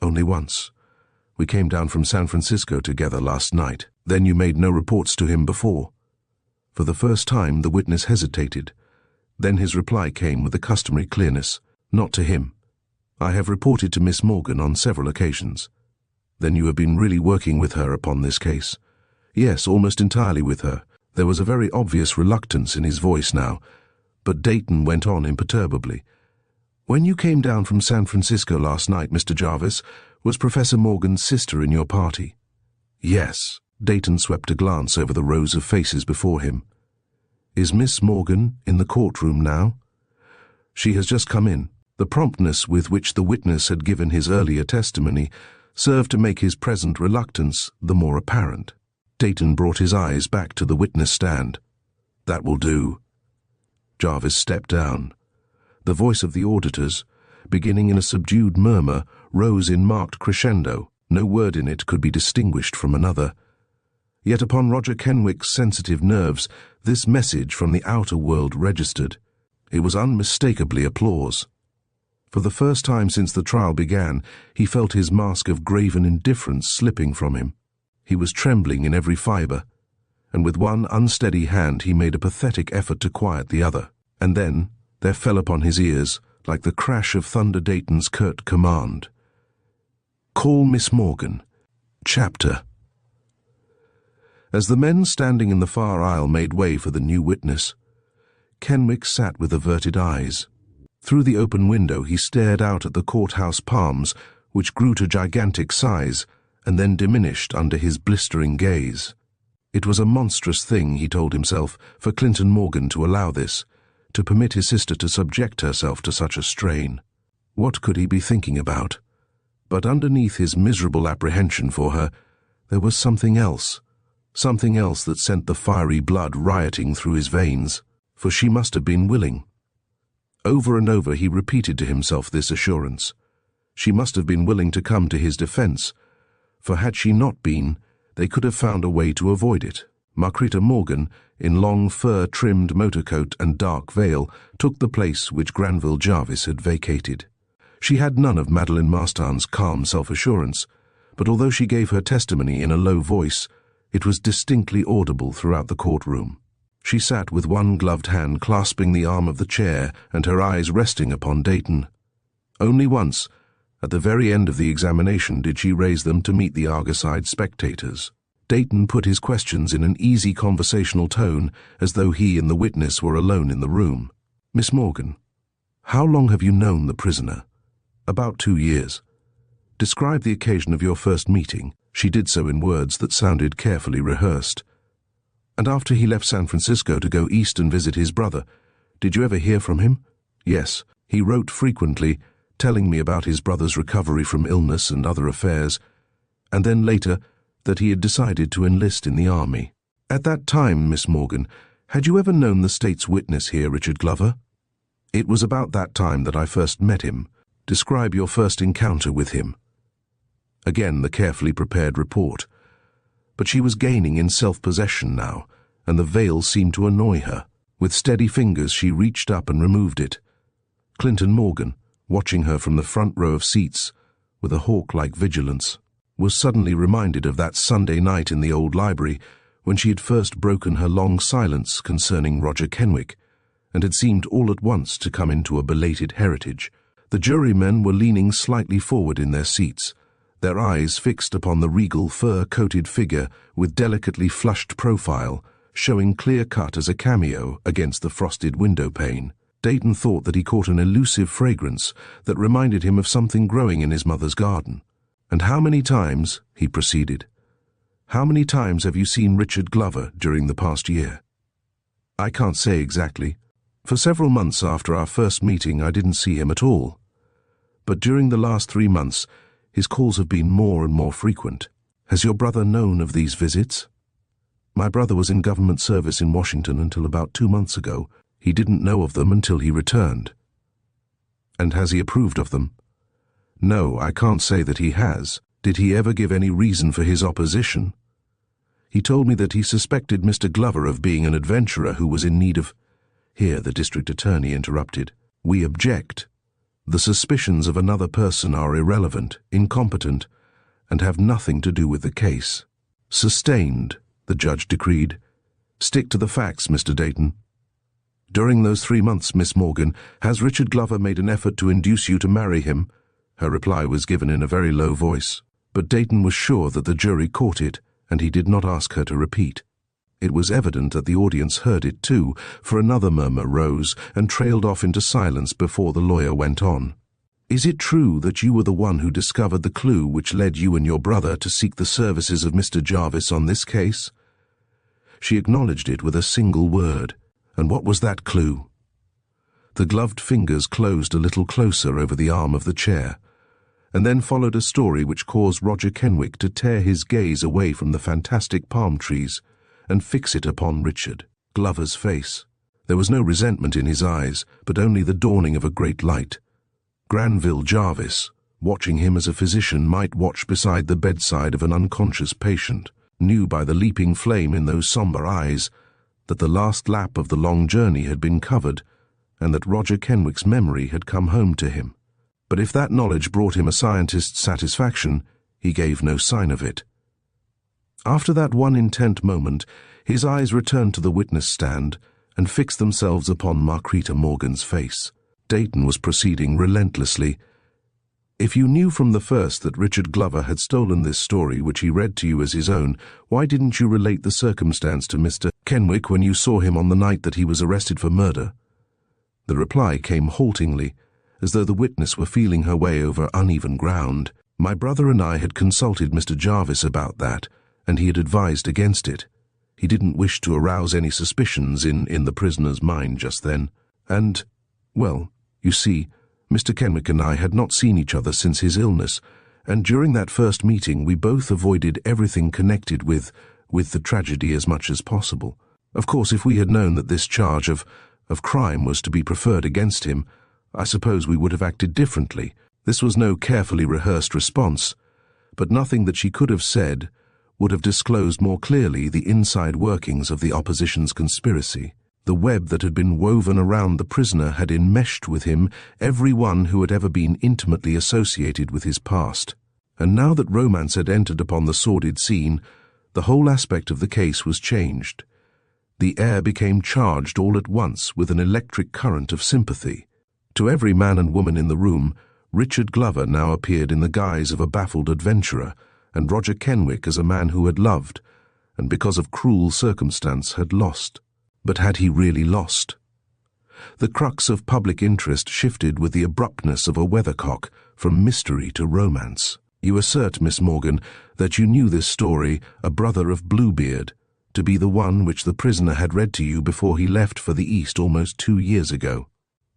Speaker 1: "Only once. We came down from San Francisco together last night." "Then you made no reports to him before?" For the first time the witness hesitated. Then his reply came with the customary clearness. "Not to him. I have reported to Miss Morgan on several occasions." "Then you have been really working with her upon this case?" "Yes, almost entirely with her." There was a very obvious reluctance in his voice now, but Dayton went on imperturbably. "When you came down from San Francisco last night, Mr. Jarvis, was Professor Morgan's sister in your party?" "Yes." Dayton swept a glance over the rows of faces before him. "Is Miss Morgan in the courtroom now?" "She has just come in." The promptness with which the witness had given his earlier testimony served to make his present reluctance the more apparent. Dayton brought his eyes back to the witness stand. "That will do." Jarvis stepped down. The voice of the auditors, beginning in a subdued murmur, rose in marked crescendo. No word in it could be distinguished from another. Yet upon Roger Kenwick's sensitive nerves, this message from the outer world registered. It was unmistakably applause. For the first time since the trial began, he felt his mask of graven indifference slipping from him. He was trembling in every fibre, and with one unsteady hand he made a pathetic effort to quiet the other. And then there fell upon his ears, like the crash of thunder, Dayton's curt command. "Call Miss Morgan. Chapter." As the men standing in the far aisle made way for the new witness, Kenwick sat with averted eyes. Through the open window he stared out at the courthouse palms, which grew to gigantic size and then diminished under his blistering gaze. It was a monstrous thing, he told himself, for Clinton Morgan to allow this, to permit his sister to subject herself to such a strain. What could he be thinking about? But underneath his miserable apprehension for her, there was something else that sent the fiery blood rioting through his veins, for she must have been willing. Over and over he repeated to himself this assurance. She must have been willing to come to his defense, for had she not been, they could have found a way to avoid it. Marquita Morgan, in long fur-trimmed motorcoat and dark veil, took the place which Granville Jarvis had vacated. She had none of Madeline Marstan's calm self-assurance, but although she gave her testimony in a low voice, it was distinctly audible throughout the courtroom. She sat with one gloved hand clasping the arm of the chair and her eyes resting upon Dayton. Only once, at the very end of the examination, did she raise them to meet the Argoside spectators. Dayton put his questions in an easy conversational tone, as though he and the witness were alone in the room. "Miss Morgan, how long have you known the prisoner?" "About 2 years." "Describe the occasion of your first meeting." She did so in words that sounded carefully rehearsed. "And after he left San Francisco to go east and visit his brother, did you ever hear from him?" "Yes. He wrote frequently, telling me about his brother's recovery from illness and other affairs, and then later that he had decided to enlist in the army." "At that time, Miss Morgan, had you ever known the state's witness here, Richard Glover?" "It was about that time that I first met him." "Describe your first encounter with him." Again the carefully prepared report. But she was gaining in self-possession now, and the veil seemed to annoy her. With steady fingers she reached up and removed it. Clinton Morgan, watching her from the front row of seats, with a hawk-like vigilance, was suddenly reminded of that Sunday night in the old library when she had first broken her long silence concerning Roger Kenwick, and had seemed all at once to come into a belated heritage. The jurymen were leaning slightly forward in their seats, their eyes fixed upon the regal fur-coated figure with delicately flushed profile, showing clear-cut as a cameo against the frosted window-pane. Dayton thought that he caught an elusive fragrance that reminded him of something growing in his mother's garden. "And how many times," he proceeded, "how many times have you seen Richard Glover during the past year?" "I can't say exactly. For several months after our first meeting I didn't see him at all. But during the last 3 months his calls have been more and more frequent." "Has your brother known of these visits?" "My brother was in government service in Washington until about 2 months ago. He didn't know of them until he returned." "And has he approved of them?" "No, I can't say that he has." "Did he ever give any reason for his opposition?" "He told me that he suspected Mr. Glover of being an adventurer who was in need of—" Here the district attorney interrupted. "We object. The suspicions of another person are irrelevant, incompetent, and have nothing to do with the case." "Sustained," the judge decreed. "Stick to the facts, Mr. Dayton." "During those 3 months, Miss Morgan, has Richard Glover made an effort to induce you to marry him?" Her reply was given in a very low voice, but Dayton was sure that the jury caught it, and he did not ask her to repeat. It was evident that the audience heard it too, for another murmur rose and trailed off into silence before the lawyer went on. "Is it true that you were the one who discovered the clue which led you and your brother to seek the services of Mr. Jarvis on this case?" She acknowledged it with a single word. "And what was that clue?" The gloved fingers closed a little closer over the arm of the chair, and then followed a story which caused Roger Kenwick to tear his gaze away from the fantastic palm trees and fix it upon Richard Glover's face. There was no resentment in his eyes, but only the dawning of a great light. Granville Jarvis, watching him as a physician might watch beside the bedside of an unconscious patient, knew by the leaping flame in those somber eyes that the last lap of the long journey had been covered, and that Roger Kenwick's memory had come home to him. But if that knowledge brought him a scientist's satisfaction, he gave no sign of it. After that one intent moment, his eyes returned to the witness stand and fixed themselves upon Marquita Morgan's face. Dayton was proceeding relentlessly. If you knew from the first that Richard Glover had stolen this story which he read to you as his own, why didn't you relate the circumstance to Mr. Kenwick when you saw him on the night that he was arrested for murder? The reply came haltingly, as though the witness were feeling her way over uneven ground. My brother and I had consulted Mr. Jarvis about that, and he had advised against it. He didn't wish to arouse any suspicions in the prisoner's mind just then. And, well, you see, Mr. Kenwick and I had not seen each other since his illness, and during that first meeting we both avoided everything connected with the tragedy as much as possible. Of course, if we had known that this charge of crime was to be preferred against him, I suppose we would have acted differently. This was no carefully rehearsed response, but nothing that she could have said would have disclosed more clearly the inside workings of the opposition's conspiracy. The web that had been woven around the prisoner had enmeshed with him every one who had ever been intimately associated with his past. And now that romance had entered upon the sordid scene, the whole aspect of the case was changed. The air became charged all at once with an electric current of sympathy. To every man and woman in the room, Richard Glover now appeared in the guise of a baffled adventurer, and Roger Kenwick as a man who had loved, and because of cruel circumstance had lost. But had he really lost? The crux of public interest shifted with the abruptness of a weathercock from mystery to romance. You assert, Miss Morgan, that you knew this story, A Brother of Bluebeard, to be the one which the prisoner had read to you before he left for the East almost 2 years ago.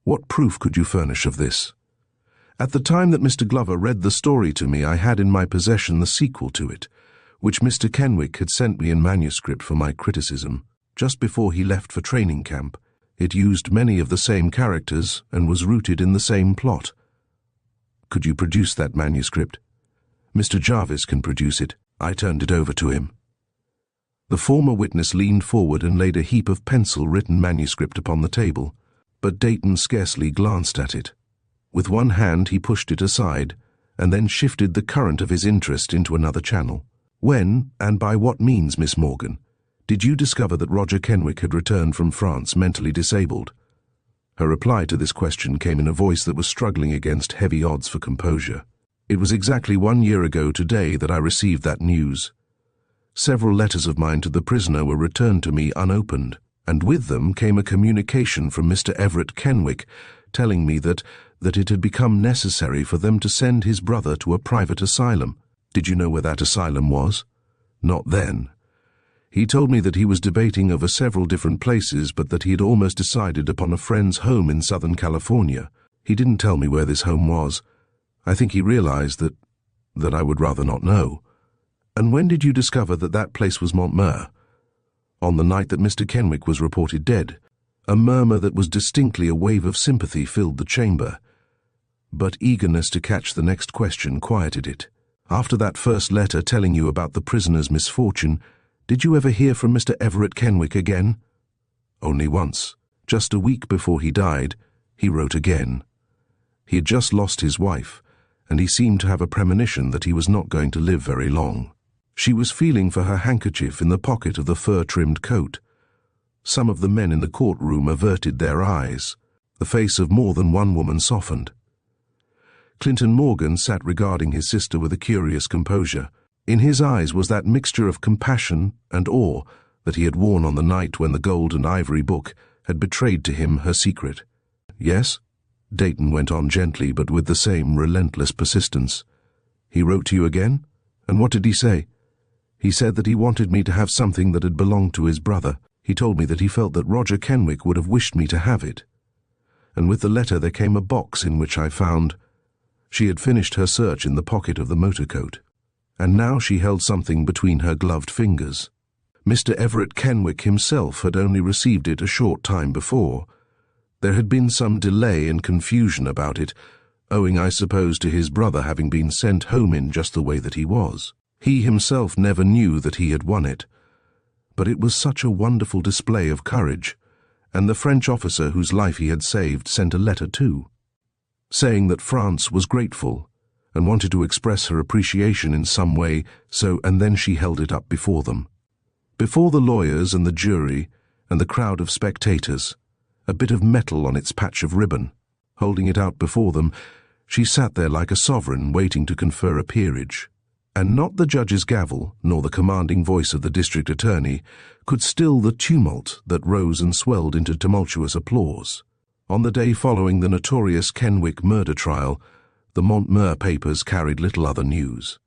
Speaker 1: What proof could you furnish of this? At the time that Mr. Glover read the story to me, I had in my possession the sequel to it, which Mr. Kenwick had sent me in manuscript for my criticism. Just before he left for training camp, it used many of the same characters and was rooted in the same plot. Could you produce that manuscript? Mr. Jarvis can produce it. I turned it over to him. The former witness leaned forward and laid a heap of pencil-written manuscript upon the table, but Dayton scarcely glanced at it. With one hand he pushed it aside, and then shifted the current of his interest into another channel. When, and by what means, Miss Morgan, did you discover that Roger Kenwick had returned from France mentally disabled? Her reply to this question came in a voice that was struggling against heavy odds for composure. It was exactly 1 year ago today that I received that news. Several letters of mine to the prisoner were returned to me unopened, and with them came a communication from Mr. Everett Kenwick telling me that it had become necessary for them to send his brother to a private asylum. Did you know where that asylum was? Not then. He told me that he was debating over several different places, but that he had almost decided upon a friend's home in Southern California. He didn't tell me where this home was. I think he realized that I would rather not know. And when did you discover that that place was Montmur? On the night that Mr. Kenwick was reported dead. A murmur that was distinctly a wave of sympathy filled the chamber, but eagerness to catch the next question quieted it. After that first letter telling you about the prisoner's misfortune, did you ever hear from Mr. Everett Kenwick again? Only once. Just a week before he died, he wrote again. He had just lost his wife, and he seemed to have a premonition that he was not going to live very long. She was feeling for her handkerchief in the pocket of the fur-trimmed coat. Some of the men in the courtroom averted their eyes. The face of more than one woman softened. Clinton Morgan sat regarding his sister with a curious composure. In his eyes was that mixture of compassion and awe that he had worn on the night when the gold and ivory book had betrayed to him her secret. Yes? Dayton went on gently, but with the same relentless persistence. He wrote to you again? And what did he say? He said that he wanted me to have something that had belonged to his brother. He told me that he felt that Roger Kenwick would have wished me to have it. And with the letter there came a box in which I found... She had finished her search in the pocket of the motor coat, and now she held something between her gloved fingers. Mr. Everett Kenwick himself had only received it a short time before. There had been some delay and confusion about it, owing, I suppose, to his brother having been sent home in just the way that he was. He himself never knew that he had won it. But it was such a wonderful display of courage, and the French officer whose life he had saved sent a letter too, saying that France was grateful and wanted to express her appreciation in some way, and then she held it up before them. Before the lawyers and the jury and the crowd of spectators, a bit of metal on its patch of ribbon. Holding it out before them, She sat there like a sovereign waiting to confer a peerage. And not the judge's gavel, nor the commanding voice of the district attorney, could still the tumult that rose and swelled into tumultuous applause. On the day following the notorious Kenwick murder trial, the Montmur papers carried little other news.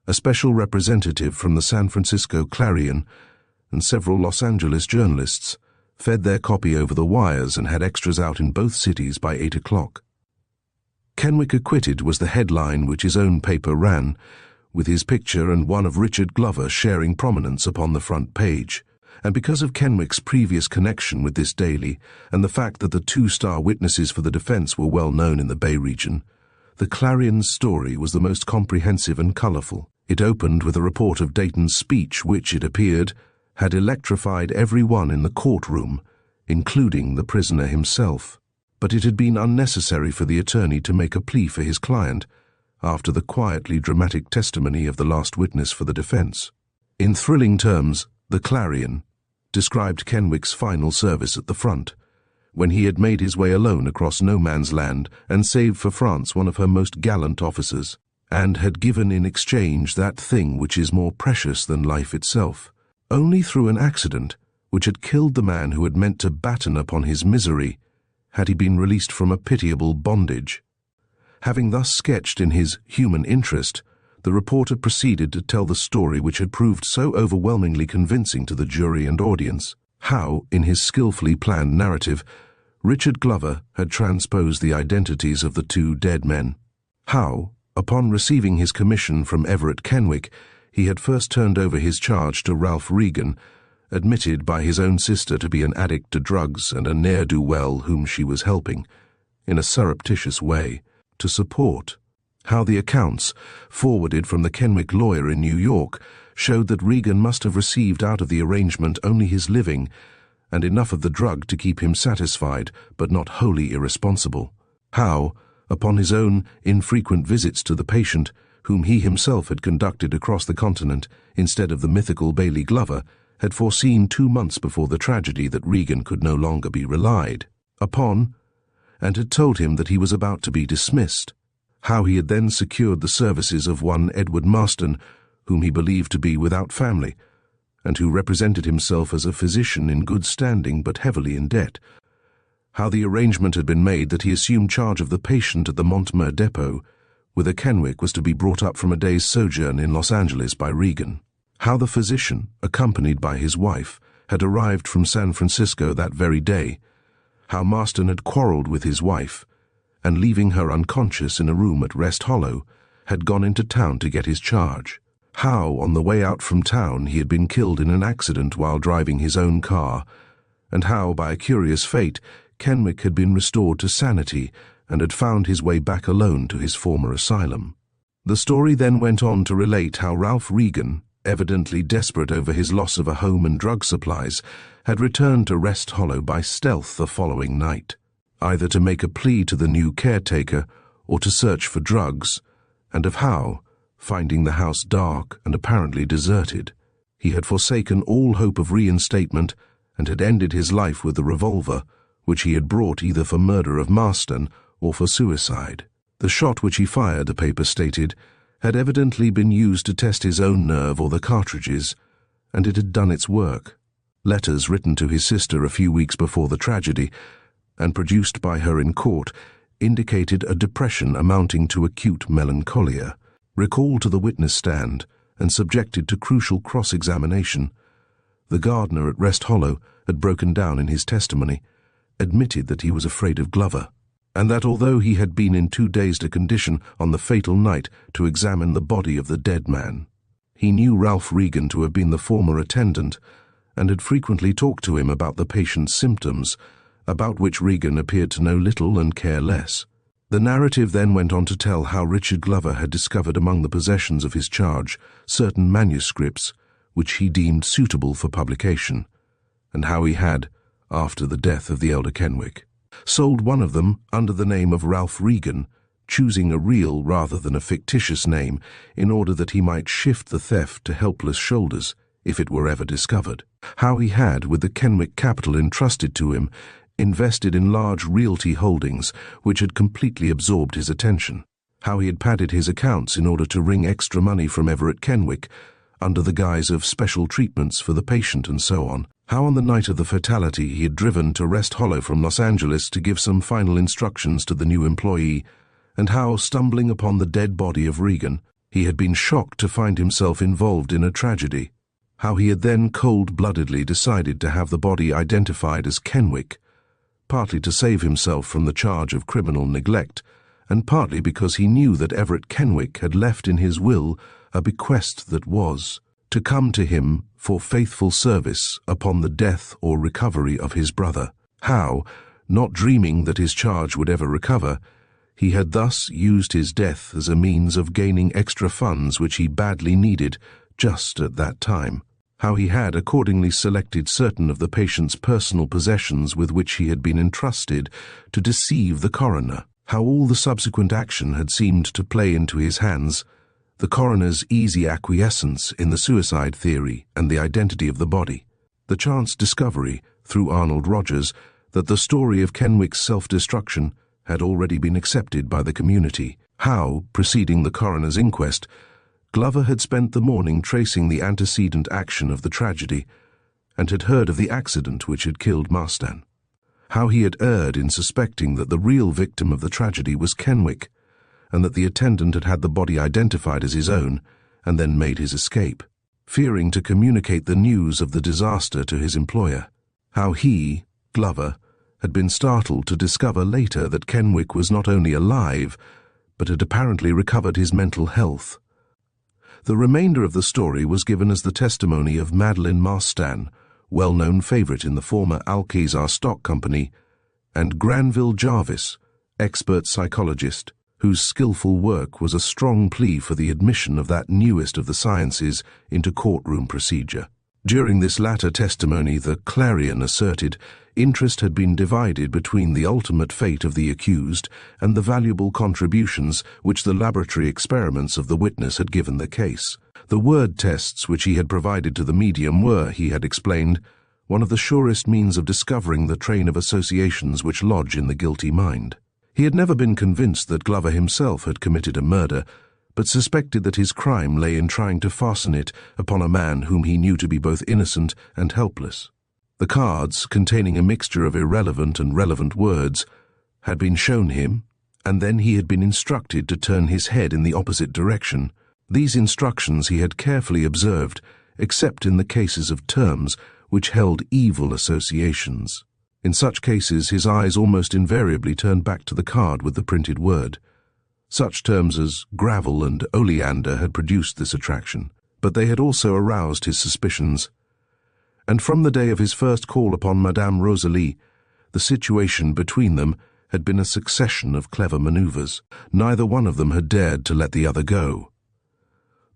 Speaker 1: A special representative from the San Francisco Clarion and several Los Angeles journalists fed their copy over the wires and had extras out in both cities by 8 o'clock. Kenwick acquitted was the headline which his own paper ran, with his picture and one of Richard Glover sharing prominence upon the front page. And because of Kenwick's previous connection with this daily and the fact that the two-star witnesses for the defense were well known in the Bay region, the Clarion's story was the most comprehensive and colorful. It opened with a report of Dayton's speech which, it appeared, had electrified everyone in the courtroom, including the prisoner himself. But it had been unnecessary for the attorney to make a plea for his client after the quietly dramatic testimony of the last witness for the defense. In thrilling terms, the Clarion described Kenwick's final service at the front, when he had made his way alone across no man's land and saved for France one of her most gallant officers, and had given in exchange that thing which is more precious than life itself, only through an accident which had killed the man who had meant to batten upon his misery had he been released from a pitiable bondage. Having thus sketched in his human interest, the reporter proceeded to tell the story which had proved so overwhelmingly convincing to the jury and audience, how, in his skillfully planned narrative, Richard Glover had transposed the identities of the two dead men. How, upon receiving his commission from Everett Kenwick, he had first turned over his charge to Ralph Regan, admitted by his own sister to be an addict to drugs and a ne'er-do-well whom she was helping, in a surreptitious way, to support. How the accounts, forwarded from the Kenwick lawyer in New York, showed that Regan must have received out of the arrangement only his living, and enough of the drug to keep him satisfied, but not wholly irresponsible. How, upon his own infrequent visits to the patient, whom he himself had conducted across the continent instead of the mythical Bailey Glover, had foreseen 2 months before the tragedy that Regan could no longer be relied upon, and had told him that he was about to be dismissed. How he had then secured the services of one Edward Marston, whom he believed to be without family, and who represented himself as a physician in good standing but heavily in debt. How the arrangement had been made that he assumed charge of the patient at the Montmur depot, whither Kenwick was to be brought up from a day's sojourn in Los Angeles by Regan. How the physician, accompanied by his wife, had arrived from San Francisco that very day. How Marston had quarreled with his wife, and leaving her unconscious in a room at Rest Hollow, had gone into town to get his charge. How, on the way out from town, he had been killed in an accident while driving his own car, and how, by a curious fate, Kenwick had been restored to sanity and had found his way back alone to his former asylum. The story then went on to relate how Ralph Regan, evidently desperate over his loss of a home and drug supplies, had returned to Rest Hollow by stealth the following night, either to make a plea to the new caretaker or to search for drugs, and of how, finding the house dark and apparently deserted, he had forsaken all hope of reinstatement and had ended his life with the revolver, which he had brought either for murder of Marston or for suicide. The shot which he fired, the paper stated, had evidently been used to test his own nerve or the cartridges, and it had done its work. Letters written to his sister a few weeks before the tragedy, and produced by her in court, indicated a depression amounting to acute melancholia. Recalled to the witness stand and subjected to crucial cross-examination, the gardener at Rest Hollow had broken down in his testimony, admitted that he was afraid of Glover, and that although he had been in too dazed a condition on the fatal night to examine the body of the dead man, he knew Ralph Regan to have been the former attendant, and had frequently talked to him about the patient's symptoms, about which Regan appeared to know little and care less. The narrative then went on to tell how Richard Glover had discovered among the possessions of his charge certain manuscripts which he deemed suitable for publication, and how he had, after the death of the elder Kenwick, sold one of them under the name of Ralph Regan, choosing a real rather than a fictitious name in order that he might shift the theft to helpless shoulders if it were ever discovered. How he had, with the Kenwick capital entrusted to him, invested in large realty holdings which had completely absorbed his attention. how he had padded his accounts in order to wring extra money from Everett Kenwick, under the guise of special treatments for the patient and so on. How on the night of the fatality he had driven to Rest Hollow from Los Angeles to give some final instructions to the new employee, and how, stumbling upon the dead body of Regan, he had been shocked to find himself involved in a tragedy. How he had then cold-bloodedly decided to have the body identified as Kenwick, partly to save himself from the charge of criminal neglect, and partly because he knew that Everett Kenwick had left in his will a bequest that was to come to him for faithful service upon the death or recovery of his brother. How, not dreaming that his charge would ever recover, he had thus used his death as a means of gaining extra funds which he badly needed just at that time. How he had accordingly selected certain of the patient's personal possessions with which he had been entrusted to deceive the coroner. How all the subsequent action had seemed to play into his hands, the coroner's easy acquiescence in the suicide theory and the identity of the body, the chance discovery, through Arnold Rogers, that the story of Kenwick's self-destruction had already been accepted by the community. How, preceding the coroner's inquest, Glover had spent the morning tracing the antecedent action of the tragedy and had heard of the accident which had killed Marston. How he had erred in suspecting that the real victim of the tragedy was Kenwick, and that the attendant had had the body identified as his own and then made his escape, fearing to communicate the news of the disaster to his employer. How he, Glover, had been startled to discover later that Kenwick was not only alive, but had apparently recovered his mental health. The remainder of the story was given as the testimony of Madeline Marston, well-known favourite in the former Alcazar Stock Company, and Granville Jarvis, expert psychologist, whose skillful work was a strong plea for the admission of that newest of the sciences into courtroom procedure. During this latter testimony, the Clarion asserted, interest had been divided between the ultimate fate of the accused and the valuable contributions which the laboratory experiments of the witness had given the case. The word tests which he had provided to the medium were, he had explained, one of the surest means of discovering the train of associations which lodge in the guilty mind. He had never been convinced that Glover himself had committed a murder, but suspected that his crime lay in trying to fasten it upon a man whom he knew to be both innocent and helpless. The cards, containing a mixture of irrelevant and relevant words, had been shown him, and then he had been instructed to turn his head in the opposite direction. These instructions he had carefully observed, except in the cases of terms which held evil associations. In such cases, his eyes almost invariably turned back to the card with the printed word. Such terms as gravel and oleander had produced this attraction, but they had also aroused his suspicions. And from the day of his first call upon Madame Rosalie, the situation between them had been a succession of clever manoeuvres. Neither one of them had dared to let the other go.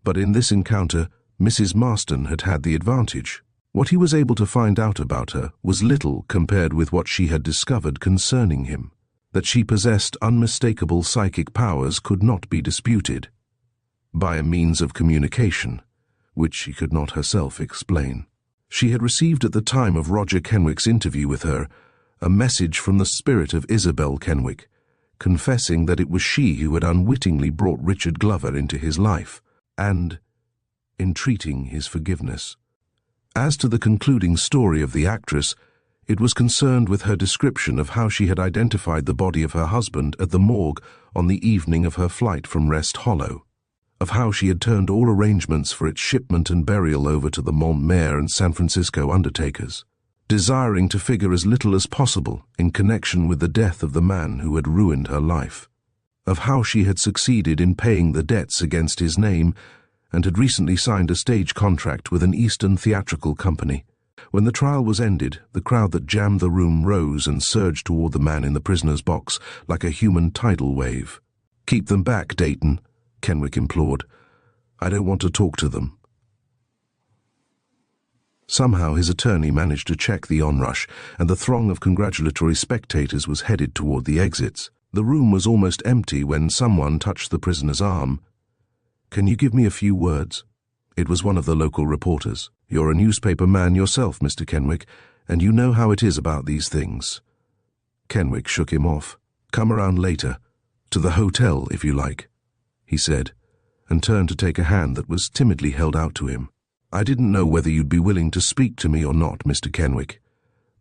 Speaker 1: But in this encounter, Mrs. Marston had had the advantage. What he was able to find out about her was little compared with what she had discovered concerning him. That she possessed unmistakable psychic powers could not be disputed, by a means of communication, which she could not herself explain. She had received at the time of Roger Kenwick's interview with her a message from the spirit of Isabel Kenwick, confessing that it was she who had unwittingly brought Richard Glover into his life, and entreating his forgiveness. As to the concluding story of the actress, it was concerned with her description of how she had identified the body of her husband at the morgue on the evening of her flight from Rest Hollow, of how she had turned all arrangements for its shipment and burial over to the Montmere and San Francisco undertakers, desiring to figure as little as possible in connection with the death of the man who had ruined her life, of how she had succeeded in paying the debts against his name and had recently signed a stage contract with an Eastern theatrical company. When the trial was ended, the crowd that jammed the room rose and surged toward the man in the prisoner's box like a human tidal wave. "Keep them back, Dayton," Kenwick implored. "I don't want to talk to them." Somehow his attorney managed to check the onrush, and the throng of congratulatory spectators was headed toward the exits. The room was almost empty when someone touched the prisoner's arm. "Can you give me a few words?" It was one of the local reporters. "You're a newspaper man yourself, Mr. Kenwick, and you know how it is about these things." Kenwick shook him off. "Come around later. To the hotel, if you like." he said, and turned to take a hand that was timidly held out to him. "I didn't know whether you'd be willing to speak to me or not, Mr. Kenwick,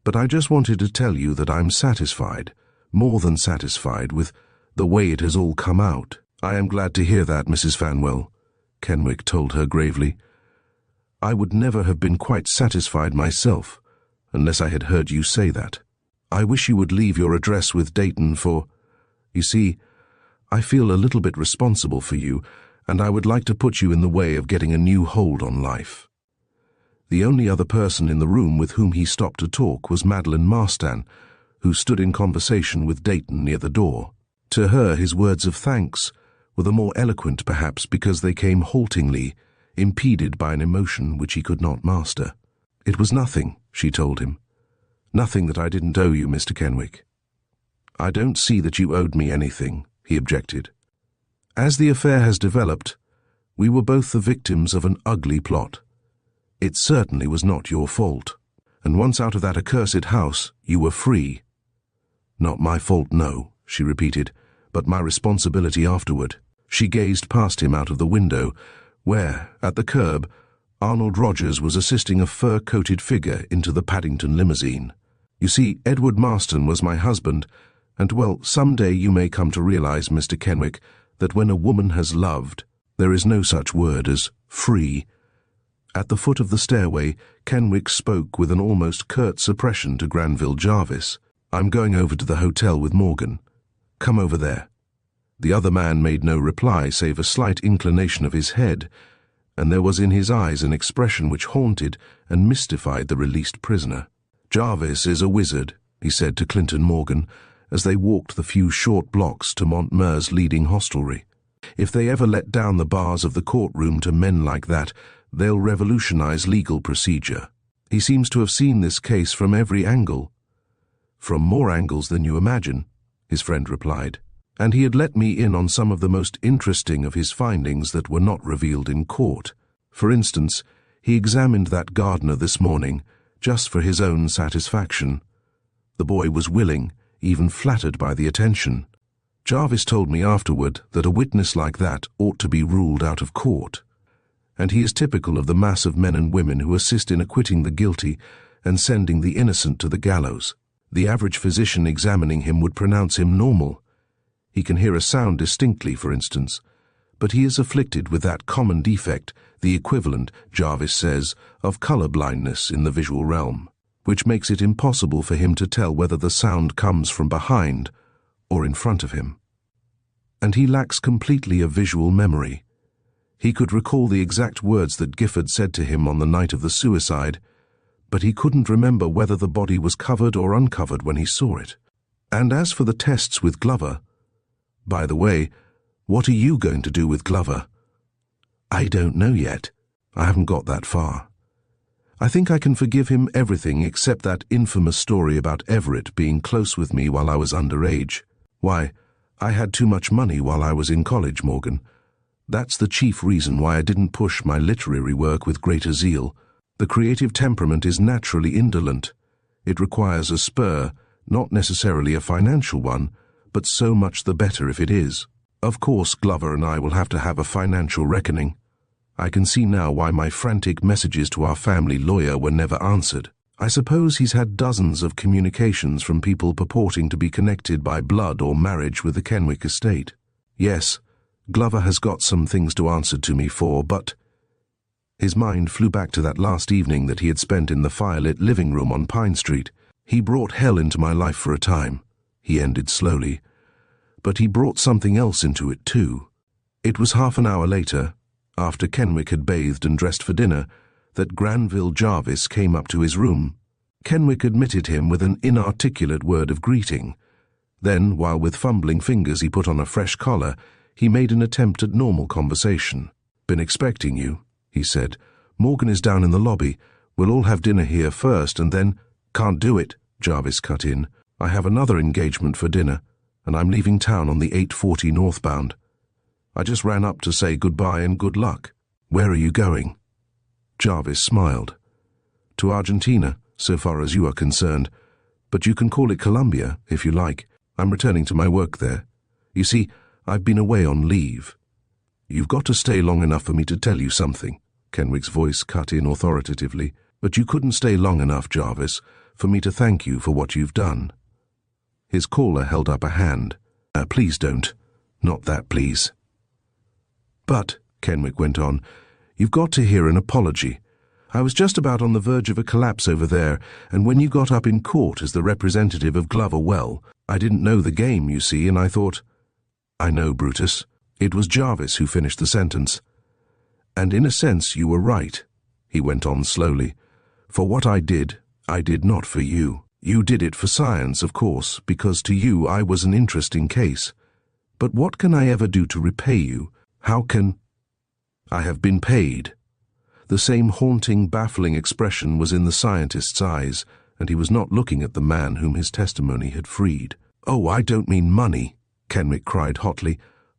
Speaker 1: but I just wanted to tell you that I'm satisfied, more than satisfied, with the way it has all come out." "I am glad to hear that, Mrs. Fanwell," Kenwick told her gravely. "I would never have been quite satisfied myself, unless I had heard you say that. I wish you would leave your address with Dayton for... You see, I feel a little bit responsible for you, and I would like to put you in the way of getting a new hold on life." The only other person in the room with whom he stopped to talk was Madeline Marstan, who stood in conversation with Dayton near the door. To her, his words of thanks were the more eloquent perhaps because they came haltingly, impeded by an emotion which he could not master. "It was nothing," she told him. "Nothing that I didn't owe you, Mr. Kenwick." "I don't see that you owed me anything," he objected. "As the affair has developed, we were both the victims of an ugly plot. It certainly was not your fault. And once out of that accursed house, you were free." "Not my fault, no," she repeated, "but my responsibility afterward." She gazed past him out of the window, where, at the curb, Arnold Rogers was assisting a fur-coated figure into the Paddington limousine. "You see, Edward Marston was my husband, and, well, someday you may come to realize, Mr. Kenwick, that when a woman has loved, there is no such word as free." At the foot of the stairway, Kenwick spoke with an almost curt suppression to Granville Jarvis. "I'm going over to the hotel with Morgan. Come over there." The other man made no reply save a slight inclination of his head, and there was in his eyes an expression which haunted and mystified the released prisoner. "Jarvis is a wizard," he said to Clinton Morgan, as they walked the few short blocks to Montmer's leading hostelry. "If they ever let down the bars of the courtroom to men like that, they'll revolutionize legal procedure. He seems to have seen this case from every angle." "From more angles than you imagine," his friend replied. "And he had let me in on some of the most interesting of his findings that were not revealed in court. For instance, he examined that gardener this morning, just for his own satisfaction. The boy was willing, even flattered by the attention. Jarvis told me afterward that a witness like that ought to be ruled out of court. And he is typical of the mass of men and women who assist in acquitting the guilty and sending the innocent to the gallows. The average physician examining him would pronounce him normal. He can hear a sound distinctly, for instance, but he is afflicted with that common defect, the equivalent, Jarvis says, of color blindness in the visual realm, which makes it impossible for him to tell whether the sound comes from behind or in front of him. And he lacks completely a visual memory. He could recall the exact words that Gifford said to him on the night of the suicide, but he couldn't remember whether the body was covered or uncovered when he saw it. And as for the tests with Glover, by the way, what are you going to do with Glover?" "I don't know yet. I haven't got that far. I think I can forgive him everything except that infamous story about Everett being close with me while I was underage. Why, I had too much money while I was in college, Morgan. That's the chief reason why I didn't push my literary work with greater zeal. The creative temperament is naturally indolent. It requires a spur, not necessarily a financial one, but so much the better if it is. Of course, Glover and I will have to have a financial reckoning. I can see now why my frantic messages to our family lawyer were never answered. I suppose he's had dozens of communications from people purporting to be connected by blood or marriage with the Kenwick estate. Yes, Glover has got some things to answer to me for, but—" His mind flew back to that last evening that he had spent in the firelit living room on Pine Street. "He brought hell into my life for a time," he ended slowly, "but he brought something else into it too." It was half an hour later, after Kenwick had bathed and dressed for dinner, that Granville Jarvis came up to his room. Kenwick admitted him with an inarticulate word of greeting. Then, while with fumbling fingers he put on a fresh collar, he made an attempt at normal conversation. "Been expecting you," he said. "Morgan is down in the lobby. We'll all have dinner here first and then—" "Can't do it," Jarvis cut in. "I have another engagement for dinner, and I'm leaving town on the 8:40 northbound. I just ran up to say goodbye and good luck." "Where are you going?" Jarvis smiled. "To Argentina, so far as you are concerned, but you can call it Colombia, if you like. I'm returning to my work there. You see, I've been away on leave." You've got to stay long enough for me to tell you something, Kenwick's voice cut in authoritatively. But you couldn't stay long enough, Jarvis, for me to thank you for what you've done. His caller held up a hand. Please don't. Not that, please. But, Kenwick went on, you've got to hear an apology. I was just about on the verge of a collapse over there, and when you got up in court as the representative of Glover Well, I didn't know the game, you see, and I thought... I know, Brutus. It was Jarvis who finished the sentence. And in a sense you were right, he went on slowly. For what I did not for you. You did it for science, of course, because to you I was an interesting case. But what can I ever do to repay you? How can... I have been paid. The same haunting, baffling expression was in the scientist's eyes, and he was not looking at the man whom his testimony had freed. Oh, I don't mean money, Kenwick cried hotly.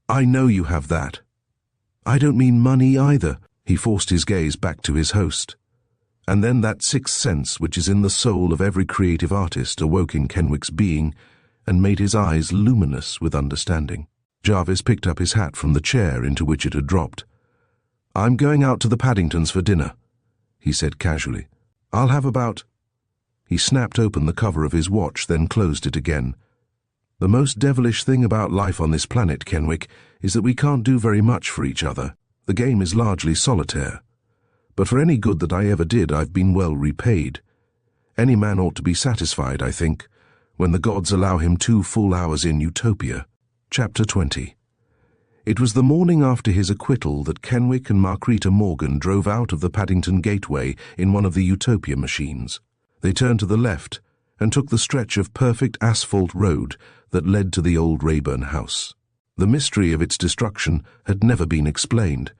Speaker 1: I know you have that. I don't mean money either. He forced his gaze back to his host. And then that sixth sense which is in the soul of every creative artist awoke in Kenwick's being and made his eyes luminous with understanding. Jarvis picked up his hat from the chair into which it had dropped. I'm going out to the Paddingtons for dinner, he said casually. I'll have about... He snapped open the cover of his watch, then closed it again. The most devilish thing about life on this planet, Kenwick, is that we can't do very much for each other. The game is largely solitaire. But for any good that I ever did, I've been well repaid. Any man ought to be satisfied, I think, when the gods allow him 2 full hours in Utopia. Chapter 20. It was the morning after his acquittal that Kenwick and Marquita Morgan drove out of the Paddington Gateway in one of the Utopia machines. They turned to the left and took the stretch of perfect asphalt road that led to the old Rayburn house. The mystery of its destruction had never been explained.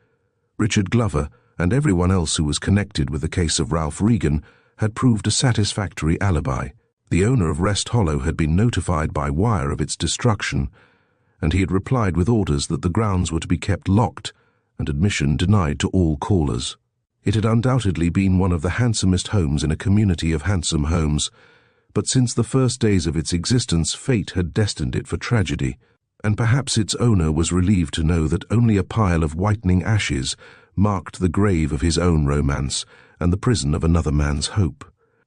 Speaker 1: Richard Glover and everyone else who was connected with the case of Ralph Regan had proved a satisfactory alibi. The owner of Rest Hollow had been notified by wire of its destruction, and he had replied with orders that the grounds were to be kept locked and admission denied to all callers. It had undoubtedly been one of the handsomest homes in a community of handsome homes, but since the first days of its existence fate had destined it for tragedy, and perhaps its owner was relieved to know that only a pile of whitening ashes marked the grave of his own romance and the prison of another man's hope.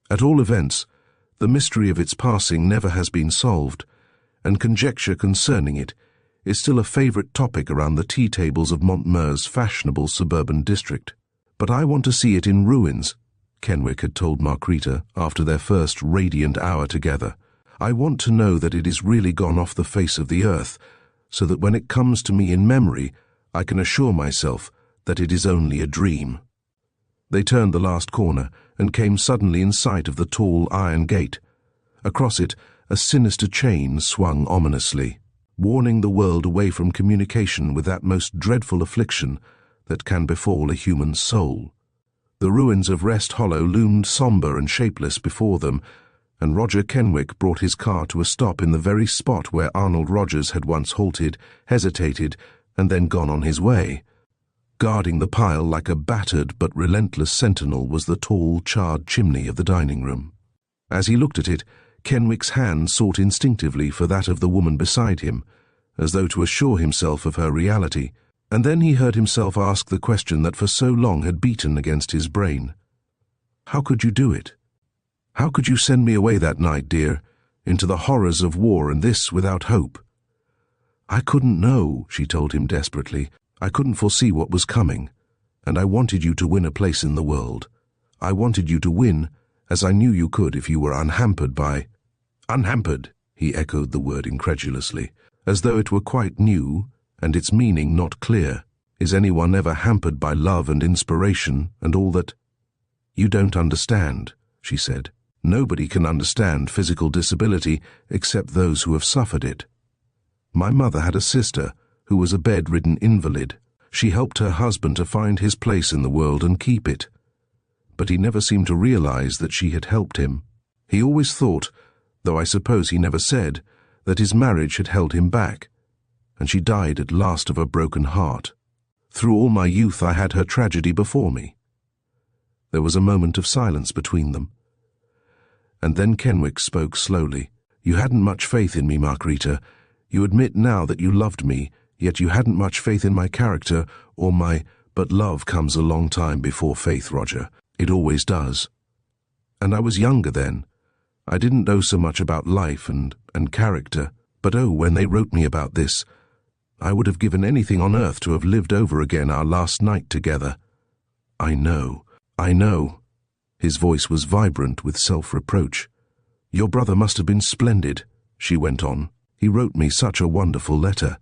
Speaker 1: At all events, the mystery of its passing never has been solved, and conjecture concerning it is still a favourite topic around the tea tables of Montmer's fashionable suburban district. But I want to see it in ruins, Kenwick had told Marquita after their first radiant hour together. I want to know that it is really gone off the face of the earth, so that when it comes to me in memory, I can assure myself that it is only a dream. They turned the last corner and came suddenly in sight of the tall iron gate. Across it, a sinister chain swung ominously, warning the world away from communication with that most dreadful affliction that can befall a human soul. The ruins of Rest Hollow loomed sombre and shapeless before them, and Roger Kenwick brought his car to a stop in the very spot where Arnold Rogers had once halted, hesitated, and then gone on his way. Guarding the pile like a battered but relentless sentinel was the tall, charred chimney of the dining room. As he looked at it, Kenwick's hand sought instinctively for that of the woman beside him, as though to assure himself of her reality, and then he heard himself ask the question that for so long had beaten against his brain. How could you do it? How could you send me away that night, dear, into the horrors of war and this without hope? I couldn't know, she told him desperately. I couldn't foresee what was coming, and I wanted you to win a place in the world. I wanted you to win, as I knew you could if you were unhampered by... Unhampered, he echoed the word incredulously, as though it were quite new, and its meaning not clear. Is anyone ever hampered by love and inspiration and all that? You don't understand, she said. Nobody can understand physical disability except those who have suffered it. My mother had a sister who was a bedridden invalid. She helped her husband to find his place in the world and keep it. But he never seemed to realize that she had helped him. He always thought, though I suppose he never said, that his marriage had held him back, and she died at last of a broken heart. Through all my youth I had her tragedy before me. There was a moment of silence between them. And then Kenwick spoke slowly. You hadn't much faith in me, Marquita. You admit now that you loved me, Yet you hadn't much faith in my character or my... But love comes a long time before faith, Roger. It always does. And I was younger then. I didn't know so much about life and character. But oh, when they wrote me about this, I would have given anything on earth to have lived over again our last night together. I know. His voice was vibrant with self-reproach. Your brother must have been splendid, she went on. He wrote me such a wonderful letter.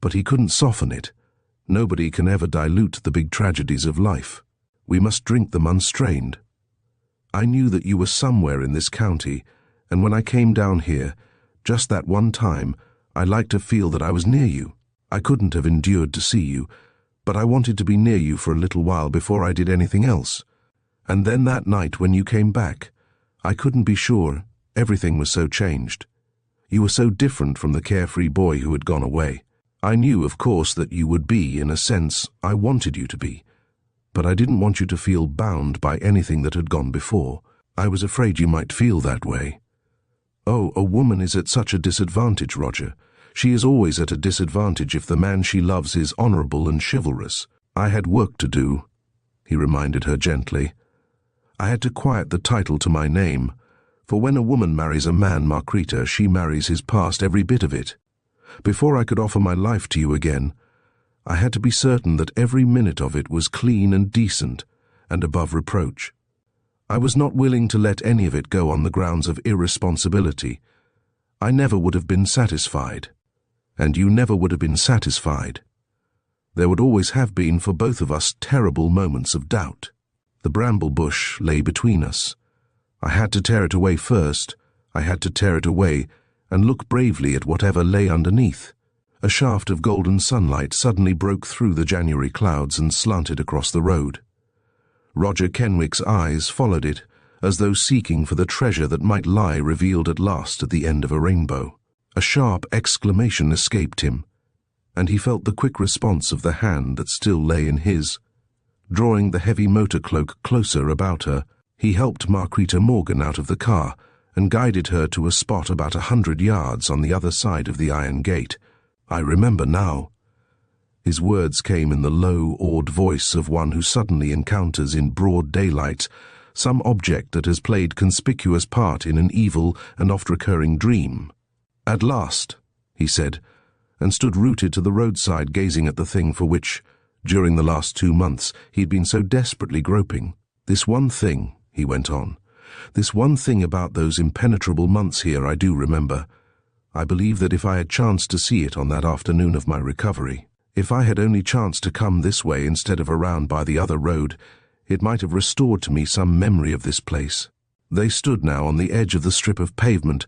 Speaker 1: But he couldn't soften it. Nobody can ever dilute the big tragedies of life. We must drink them unstrained. I knew that you were somewhere in this county, and when I came down here, just that one time, I liked to feel that I was near you. I couldn't have endured to see you, but I wanted to be near you for a little while before I did anything else. And then that night when you came back, I couldn't be sure. Everything was so changed. You were so different from the carefree boy who had gone away. I knew, of course, that you would be, in a sense, I wanted you to be. But I didn't want you to feel bound by anything that had gone before. I was afraid you might feel that way. Oh, a woman is at such a disadvantage, Roger. She is always at a disadvantage if the man she loves is honorable and chivalrous. I had work to do, he reminded her gently. I had to quiet the title to my name, for when a woman marries a man, Marquita, she marries his past, every bit of it. Before I could offer my life to you again, I had to be certain that every minute of it was clean and decent and above reproach. I was not willing to let any of it go on the grounds of irresponsibility. I never would have been satisfied, and you never would have been satisfied. There would always have been for both of us terrible moments of doubt. The bramble bush lay between us. I had to tear it away first. I had to tear it away and look bravely at whatever lay underneath. A shaft of golden sunlight suddenly broke through the January clouds and slanted across the road. Roger Kenwick's eyes followed it, as though seeking for the treasure that might lie revealed at last at the end of a rainbow. A sharp exclamation escaped him, and he felt the quick response of the hand that still lay in his. Drawing the heavy motor cloak closer about her, he helped Marquita Morgan out of the car and guided her to a spot about 100 yards on the other side of the iron gate. I remember now. His words came in the low, awed voice of one who suddenly encounters in broad daylight some object that has played conspicuous part in an evil and oft-recurring dream. At last, he said, and stood rooted to the roadside gazing at the thing for which, during the last 2 months, he had been so desperately groping. This one thing, he went on, this one thing about those impenetrable months here I do remember. I believe that if I had chanced to see it on that afternoon of my recovery, if I had only chanced to come this way instead of around by the other road, it might have restored to me some memory of this place. They stood now on the edge of the strip of pavement,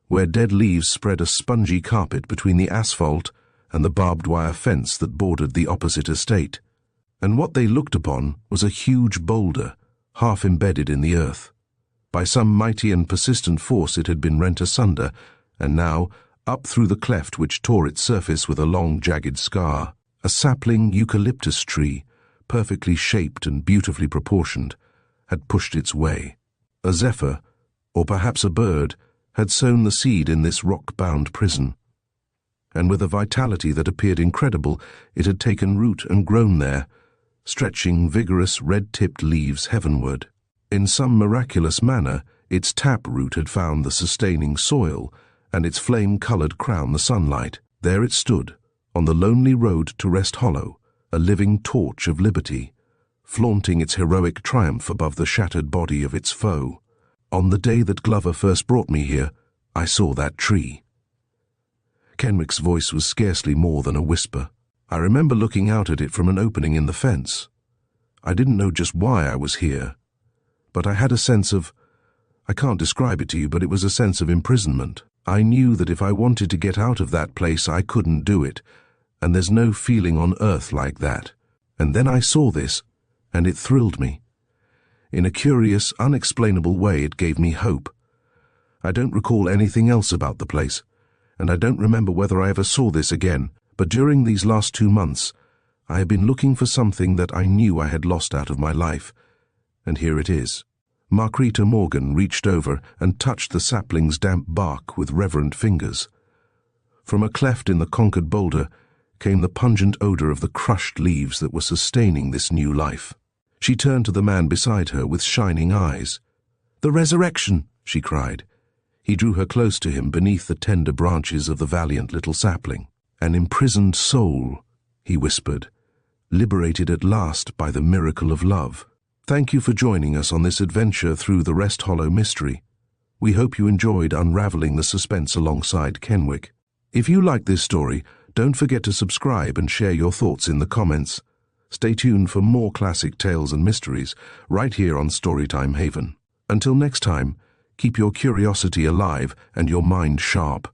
Speaker 1: where dead leaves spread a spongy carpet between the asphalt and the barbed wire fence that bordered the opposite estate. And what they looked upon was a huge boulder, half embedded in the earth. By some mighty and persistent force it had been rent asunder, and now, up through the cleft which tore its surface with a long jagged scar, a sapling eucalyptus tree, perfectly shaped and beautifully proportioned, had pushed its way. A zephyr, or perhaps a bird, had sown the seed in this rock-bound prison, and with a vitality that appeared incredible, it had taken root and grown there, stretching vigorous red-tipped leaves heavenward. In some miraculous manner, its tap-root had found the sustaining soil, and its flame-coloured crown the sunlight. There it stood, on the lonely road to Rest Hollow, a living torch of liberty, flaunting its heroic triumph above the shattered body of its foe. On the day that Glover first brought me here, I saw that tree. Kenwick's voice was scarcely more than a whisper. I remember looking out at it from an opening in the fence. I didn't know just why I was here, but I had a sense of... I can't describe it to you, but it was a sense of imprisonment. I knew that if I wanted to get out of that place, I couldn't do it, and there's no feeling on earth like that. And then I saw this, and it thrilled me. In a curious, unexplainable way, it gave me hope. I don't recall anything else about the place, and I don't remember whether I ever saw this again, but during these last 2 months, I have been looking for something that I knew I had lost out of my life, and here it is. Marquita Morgan reached over and touched the sapling's damp bark with reverent fingers. From a cleft in the conquered boulder came the pungent odor of the crushed leaves that were sustaining this new life. She turned to the man beside her with shining eyes. "The resurrection!" she cried. He drew her close to him beneath the tender branches of the valiant little sapling. "An imprisoned soul," he whispered, "liberated at last by the miracle of love. Thank you for joining us on this adventure through the Rest Hollow mystery. We hope you enjoyed unraveling the suspense alongside Kenwick. If you like this story, don't forget to subscribe and share your thoughts in the comments. Stay tuned for more classic tales and mysteries right here on Storytime Haven. Until next time, keep your curiosity alive and your mind sharp.